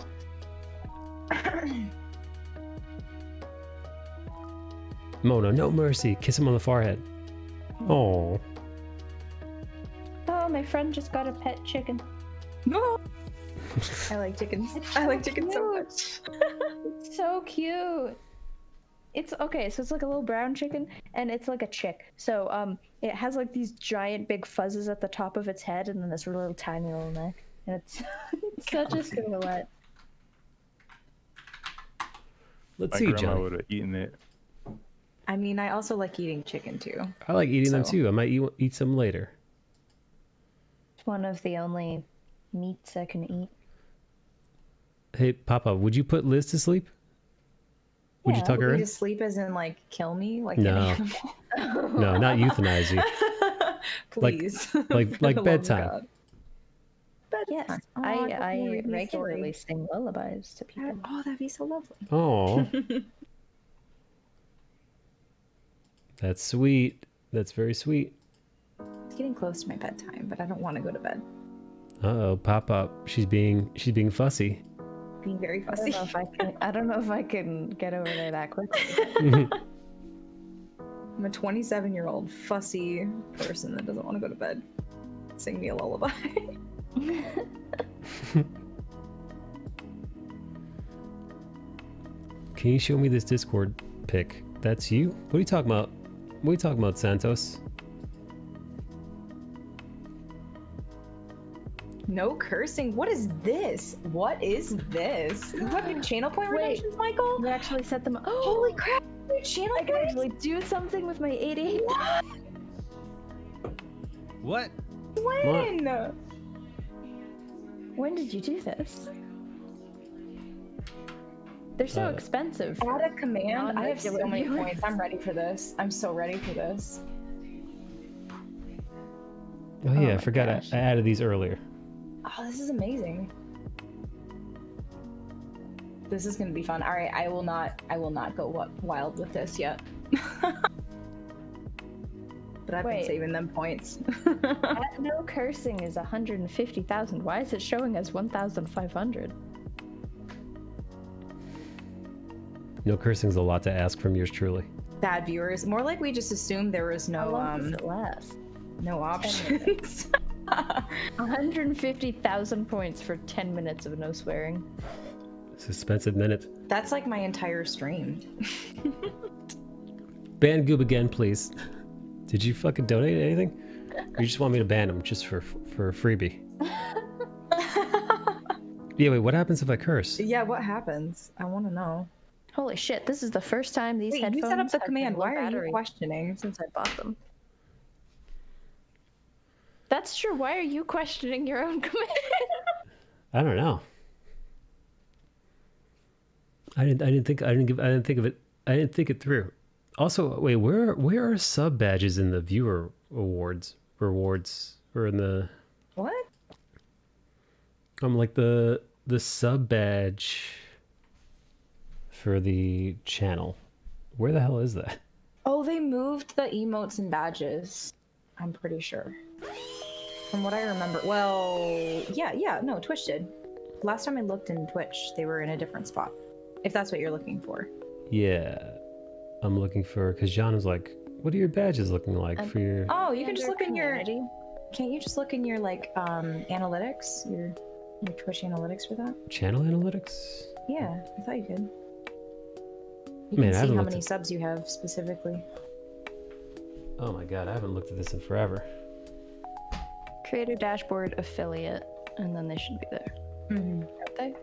Mona, no mercy. Kiss him on the forehead. Oh. Oh, my friend just got a pet chicken. No. I like chickens. I like chickens so much. It's so cute. It's okay, so it's like a little brown chicken, and it's like a chick. So it has like these giant big fuzzes at the top of its head, and then this little tiny little neck, and it's such a silhouette. Let's My see, grandma Johnny. would have eaten it. I mean, I also like eating chicken too. I like eating them too. I might eat some later. It's one of the only meats I can eat. Hey, Papa, would you put Liz to sleep? Would you tuck her in? To sleep as in like kill me like No. an animal? No, not euthanize you. Please. Like For the love of bedtime. God. Yes, Aw, I be regularly silly. sing lullabies to people. Oh, that'd be so lovely. Oh. That's sweet. That's very sweet. It's getting close to my bedtime, but I don't want to go to bed. Uh-oh, Pop. She's being fussy. Being very fussy. I don't know if I can get over there that quickly. I'm a 27-year-old fussy person that doesn't want to go to bed. Sing me a lullaby. Can you show me this Discord pic? That's you? What are you talking about? What are you talking about, Santos? No cursing. What is this? What is this? You have new channel point redemptions, Michael? You actually set them up. Oh, holy crap! New channel I can actually do something with my 88. What? When? When did you do this? They're so expensive. Add a command. I have so non-regular many viewers. points. I'm ready for this. I'm so ready for this. Oh yeah, I my forgot gosh. I added these earlier. Oh, this is amazing. This is gonna be fun. All right, I will not go wild with this yet. But I've been saving them points. No cursing is 150,000. Why is it showing as 1,500? No cursing's a lot to ask from yours truly. Bad viewers. More like we just assumed there was no How long does it last? no options. 150,000 points for 10 minutes of no swearing. It's an expensive minute. That's like my entire stream. Ban Goob again, please. Did you fucking donate anything? Or you just want me to ban him just for a freebie? Yeah, wait, what happens if I curse? Yeah, what happens? I want to know. Holy shit, this is the first time these Wait, headphones you set up the have command. been low Why are you battery questioning? since I bought them. That's true. Why are you questioning your own command? I don't know. I didn't think it through. Also, wait, where are sub badges in the viewer rewards or in the What? like the sub badge for the channel? Where the hell is that? Oh, they moved the emotes and badges. I'm pretty sure. From what I remember. Well, yeah, no, Twitch did. Last time I looked in Twitch, they were in a different spot. If that's what you're looking for. Yeah, I'm looking for, because John was like, what are your badges looking like for your... Oh, you can just look in your... Can't you just look in your, like, analytics? Your Twitch analytics for that? Channel analytics? Yeah, I thought you could. You Man, I can see haven't how looked many at... subs you have specifically. Oh my god, I haven't looked at this in forever. Creator dashboard affiliate, and then they should be there. Mm-hmm. Aren't they?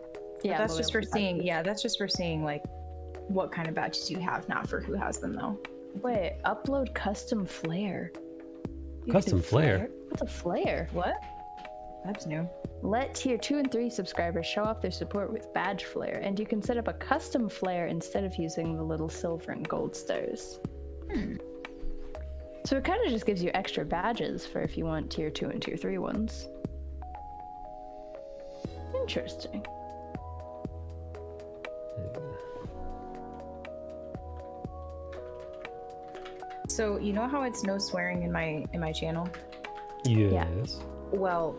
Yeah, that's just for loyalty seeing. badges. Yeah, that's just for seeing like what kind of badges you have, not for who has them though. Wait, upload custom flare. You can Custom do flare? What's a flare? What? That's new. Let tier 2 and 3 subscribers show off their support with badge flare, and you can set up a custom flare instead of using the little silver and gold stars. So it kind of just gives you extra badges for if you want tier 2 and tier 3 ones. Interesting. So you know how it's no swearing in my channel? Yes. Well,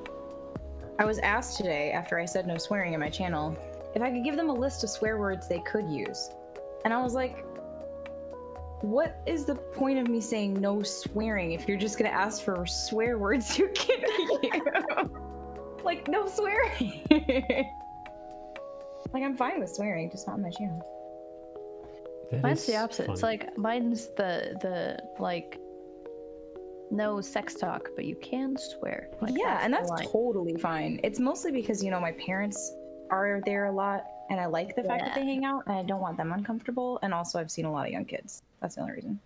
I was asked today after I said no swearing in my channel if I could give them a list of swear words they could use. And I was like, what is the point of me saying no swearing if you're just gonna ask for swear words you can use? Like, no swearing. Like, I'm fine with swearing, just not on my channel. Mine's the opposite. It's like, mine's the like, no sex talk, but you can swear. Like, Yeah, and the that's line. totally fine. It's mostly because, you know, my parents are there a lot, and I like the fact that they hang out, and I don't want them uncomfortable, and also I've seen a lot of young kids. That's the only reason.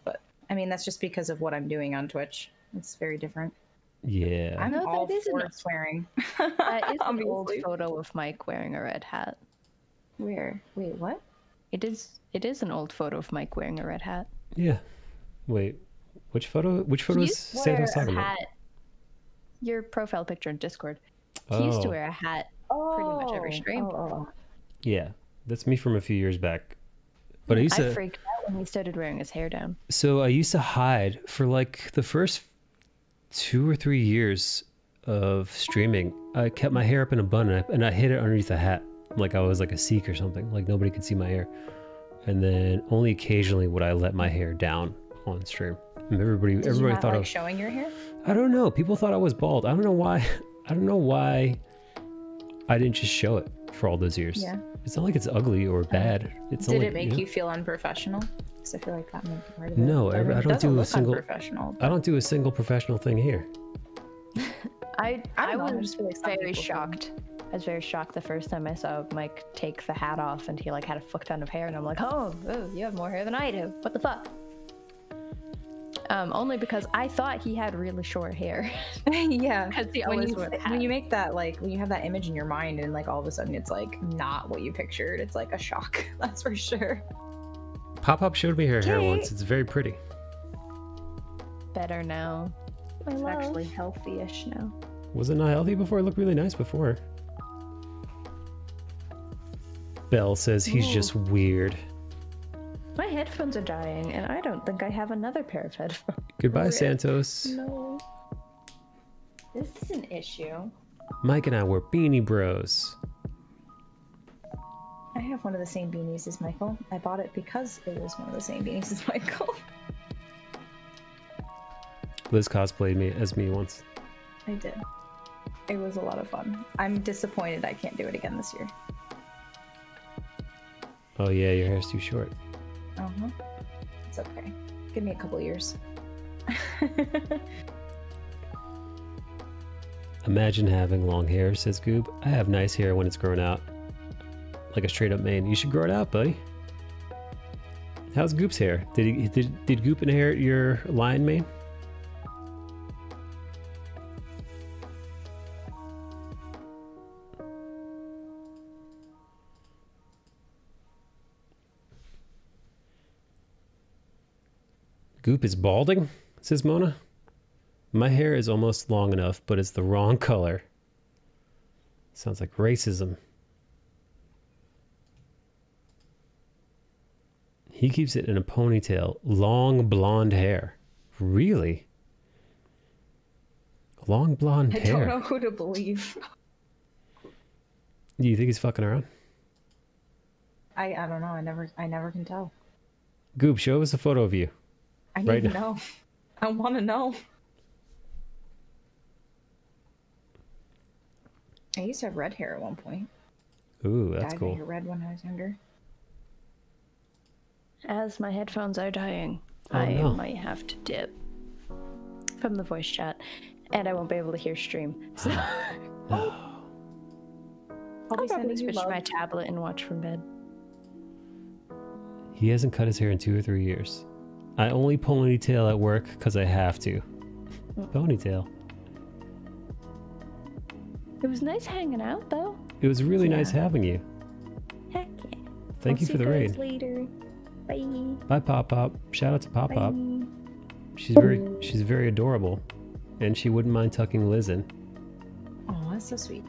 But, I mean, that's just because of what I'm doing on Twitch. It's very different. Yeah. I'm No, all that isn't- for swearing. That is an old Obviously. photo of Mike wearing a red hat. Where? Wait, what? It is an old photo of Mike wearing a red hat. Yeah. Wait. Which photo? Which photo He is used to Santos wear a talking about? hat. Your profile picture in Discord. He used to Oh. wear a hat pretty much every stream. Yeah. That's me from a few years back. But I used to. freaked out when he started wearing his hair down. So I used to hide for like the first 2 or 3 years of streaming. I kept my hair up in a bun and I hid it underneath a hat, like I was like a Sikh or something. Like nobody could see my hair. And then only occasionally would I let my hair down on stream. And everybody Did you not thought I like was. showing your hair? I don't know. People thought I was bald. I don't know why. I don't know why I didn't just show it for all those years. Yeah. It's not like it's ugly or bad. It's Did only, it make know. you feel unprofessional? Because I feel like that might be part of it. No, I I mean, it don't doesn't do a look single. unprofessional. I don't do a single professional thing here. I don't know, I was just feel like some very people do. shocked. I was very shocked the first time I saw Mike take the hat off and he like had a fuck ton of hair and I'm like, oh, you have more hair than I do. What the fuck? Only because I thought he had really short hair. Yeah. Because he When always you, wore the hat. when you make that, like, when you have that image in your mind and, like, all of a sudden it's, like, not what you pictured, it's, like, a shock. That's for sure. Pop-Up showed me her hair Okay. once. It's very pretty. Better now. My It's love. actually healthy-ish now. Was it not healthy before? It looked really nice before. Belle says he's Ooh. just weird. My headphones are dying and I don't think I have another pair of headphones. Goodbye, Rip. Santos. No. This is an issue. Mike and I were Beanie Bros. I have one of the same beanies as Michael. I bought it because it was one of the same beanies as Michael. Liz cosplayed me as me once. I did. It was a lot of fun. I'm disappointed I can't do it again this year. Oh yeah, your hair's too short. Uh-huh. It's okay. Give me a couple years. Imagine having long hair, says Goob. I have nice hair when it's grown out. Like a straight up mane. You should grow it out, buddy. How's Goop's hair? Did Goop inherit your lion mane? Goop is balding, says Mona. My hair is almost long enough, but it's the wrong color. Sounds like racism. He keeps it in a ponytail. Long blonde hair. Really? Long blonde I hair. don't know who to believe. Do you think he's fucking around? I don't know. I never can tell. Goop, show us a photo of you. I need Right to now. know. I want to know. I used to have red hair at one point. Ooh, that's Dyed cool. my hair red when I was younger. As my headphones are dying, Oh, I no. might have to dip from the voice chat, and I won't be able to hear stream. So I'll probably switch to my tablet and watch from bed. He hasn't cut his hair in 2 or 3 years. I only ponytail at work because I have to. Ponytail. It was nice hanging out, though. It was really nice Yeah. having you. Heck yeah. Thank you for the raid. Later. Bye. Bye, Pop Pop. Shout out to Pop Pop. Bye. She's very adorable, and she wouldn't mind tucking Liz in. Oh, that's so sweet.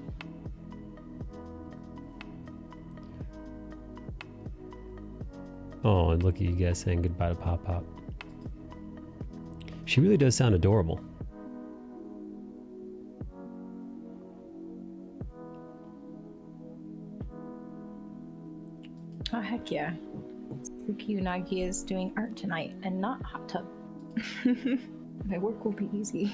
Oh, and look at you guys saying goodbye to Pop Pop. She really does sound adorable. Oh, heck yeah. Fuki Unagi is doing art tonight and not hot tub. My work will be easy.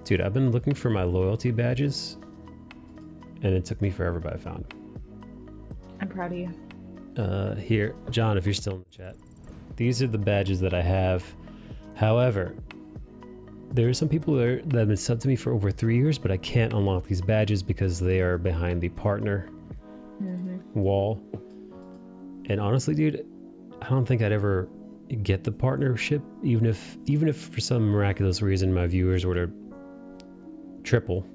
Dude, I've been looking for my loyalty badges, and it took me forever, but I found I'm proud of you. them. Here, John, if you're still in the chat. These are the badges that I have. However, There are some people that have been subbed to me for over 3 years, but I can't unlock these badges because they are behind the partner wall. And honestly, dude, I don't think I'd ever get the partnership, even if for some miraculous reason my viewers were to triple.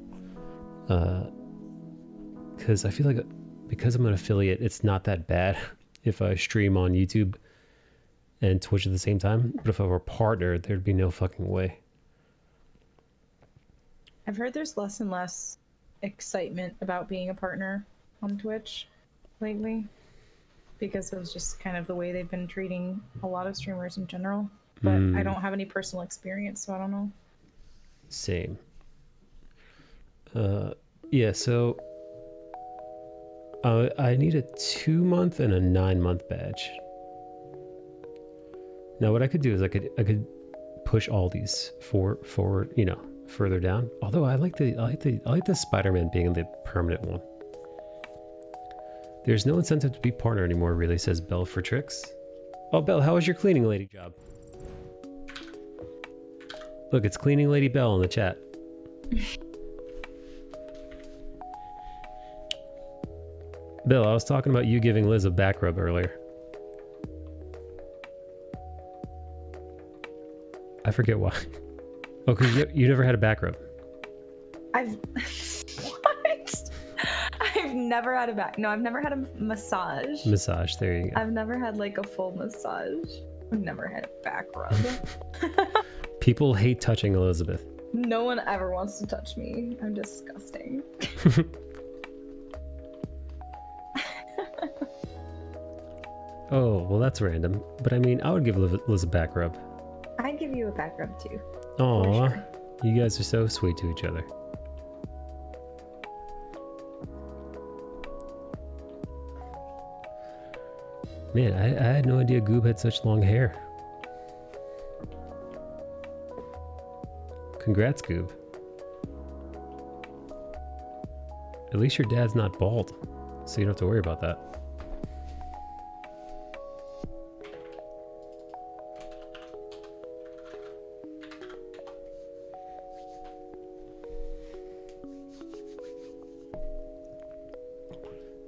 Because I feel like because I'm an affiliate, it's not that bad if I stream on YouTube and Twitch at the same time. But if I were a partner, there'd be no fucking way. I've heard there's less and less excitement about being a partner on Twitch lately because of just kind of the way they've been treating a lot of streamers in general. But I don't have any personal experience, so I don't know. Same. Yeah, so I need a 2-month and a 9-month badge. Now what I could do is I could push all these forward, you know, further down. Although I like the Spider-Man being the permanent one. There's no incentive to be partner anymore, really, says Belle for tricks. Oh, Belle, how was your cleaning lady job? Look, it's cleaning lady Belle in the chat. Bill, I was talking about you giving Liz a back rub earlier. I forget why. Oh, because you never had a back rub. What? I've never had a back. No, I've never had a massage. Massage, there you go. I've never had like a full massage. I've never had a back rub. People hate touching Elizabeth. No one ever wants to touch me. I'm disgusting. Oh, well that's random. But I mean, I would give Liz a back rub. I'd give you a back rub too. Aw, sure. You guys are so sweet to each other. Man, I had no idea Goob had such long hair. Congrats, Goob. At least your dad's not bald, so you don't have to worry about that.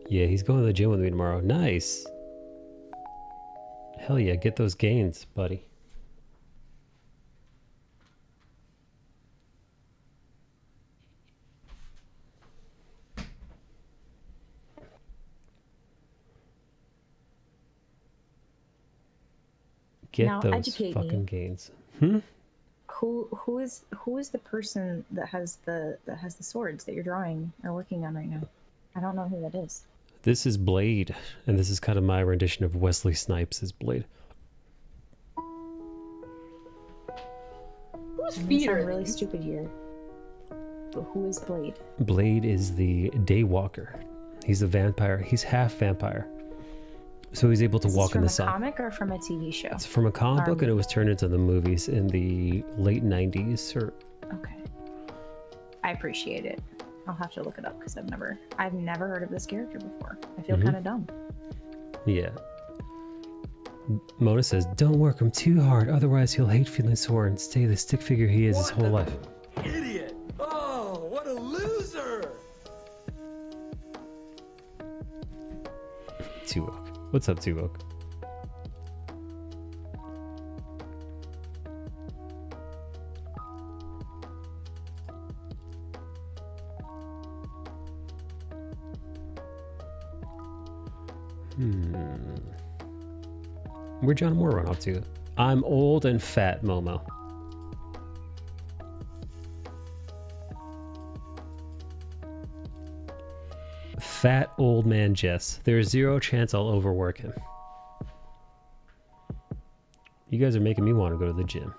Yeah, he's going to the gym with me tomorrow. Nice. Hell yeah, get those gains, buddy. Get Now, those educate fucking me. gains. Who is the person that has the swords that you're drawing or working on right now? I don't know who that is. This is Blade, and this is kind of my rendition of Wesley Snipes' as Blade. Whose feet are really stupid here? But who is Blade? Blade is the Daywalker. He's a vampire. He's half vampire. So he's able to walk in the sun. From a comic or from a TV show? It's from a comic book, and it was turned into the movies in the late 90s. Okay. I appreciate it. I'll have to look it up because I've never heard of this character before. I feel kind of dumb. Yeah. Mona says, "Don't work him too hard, otherwise he'll hate feeling sore and stay the stick figure he is his whole life." Idiot! Oh, what a loser! Tuvok. What's up, Tuvok? Where'd John Moore run off to? I'm old and fat, Momo. Fat old man Jess. There's zero chance I'll overwork him. You guys are making me want to go to the gym.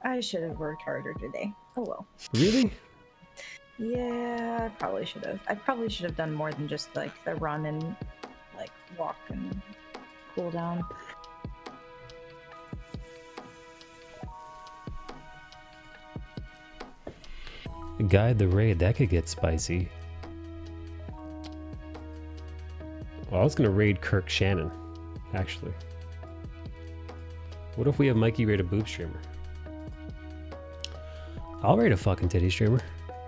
I should have worked harder today. Oh well. Really? Yeah, I probably should have. I probably should have done more than just like the run and like walk and cool down. Guide the raid. That could get spicy. Well, I was gonna raid Kirk Shannon, actually. What if we have Mikey raid a boob streamer? I'll raid a fucking titty streamer.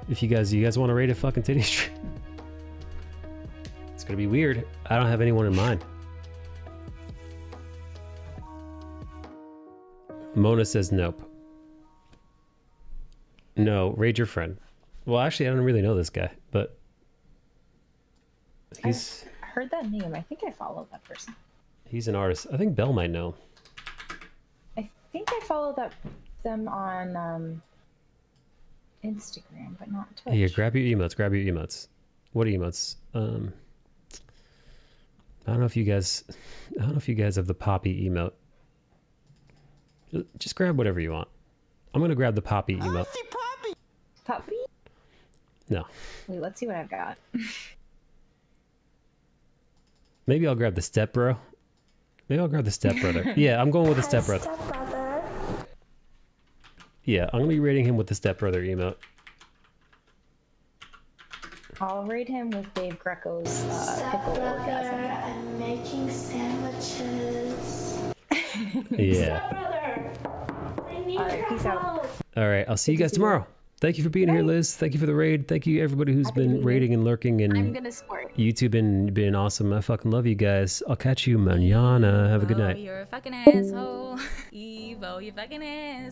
If you guys want to raid a fucking titty streamer. It's gonna be weird. I don't have anyone in mind. Mona says nope. No, raid your friend. Well, actually, I don't really know this guy, but he's... I heard that name. I think I followed that person. He's an artist. I think Belle might know. I think I followed them on Instagram, but not Twitch. Here, grab your emotes. Grab your emotes. What emotes? I don't know if you guys have the Poppy emote. Just grab whatever you want. I'm gonna grab the Poppy emote. Puppy? No. Wait, let's see what I've got. Maybe I'll grab the stepbro. Maybe I'll grab the stepbrother. Yeah, I'm going with the stepbrother. Yeah, I'm gonna be rating him with the stepbrother emote. I'll raid him with Dave Greco's pickle orgasm. I'm making sandwiches. Yeah. Alright, peace out. Alright, I'll see you guys tomorrow. Thank you for being here, Liz. Thank you for the raid. Thank you everybody who's been raiding and lurking and I'm gonna sport. YouTube and being awesome. I fucking love you guys. I'll catch you mañana. Have a good night. You're a fucking asshole. Evo, you fucking ass.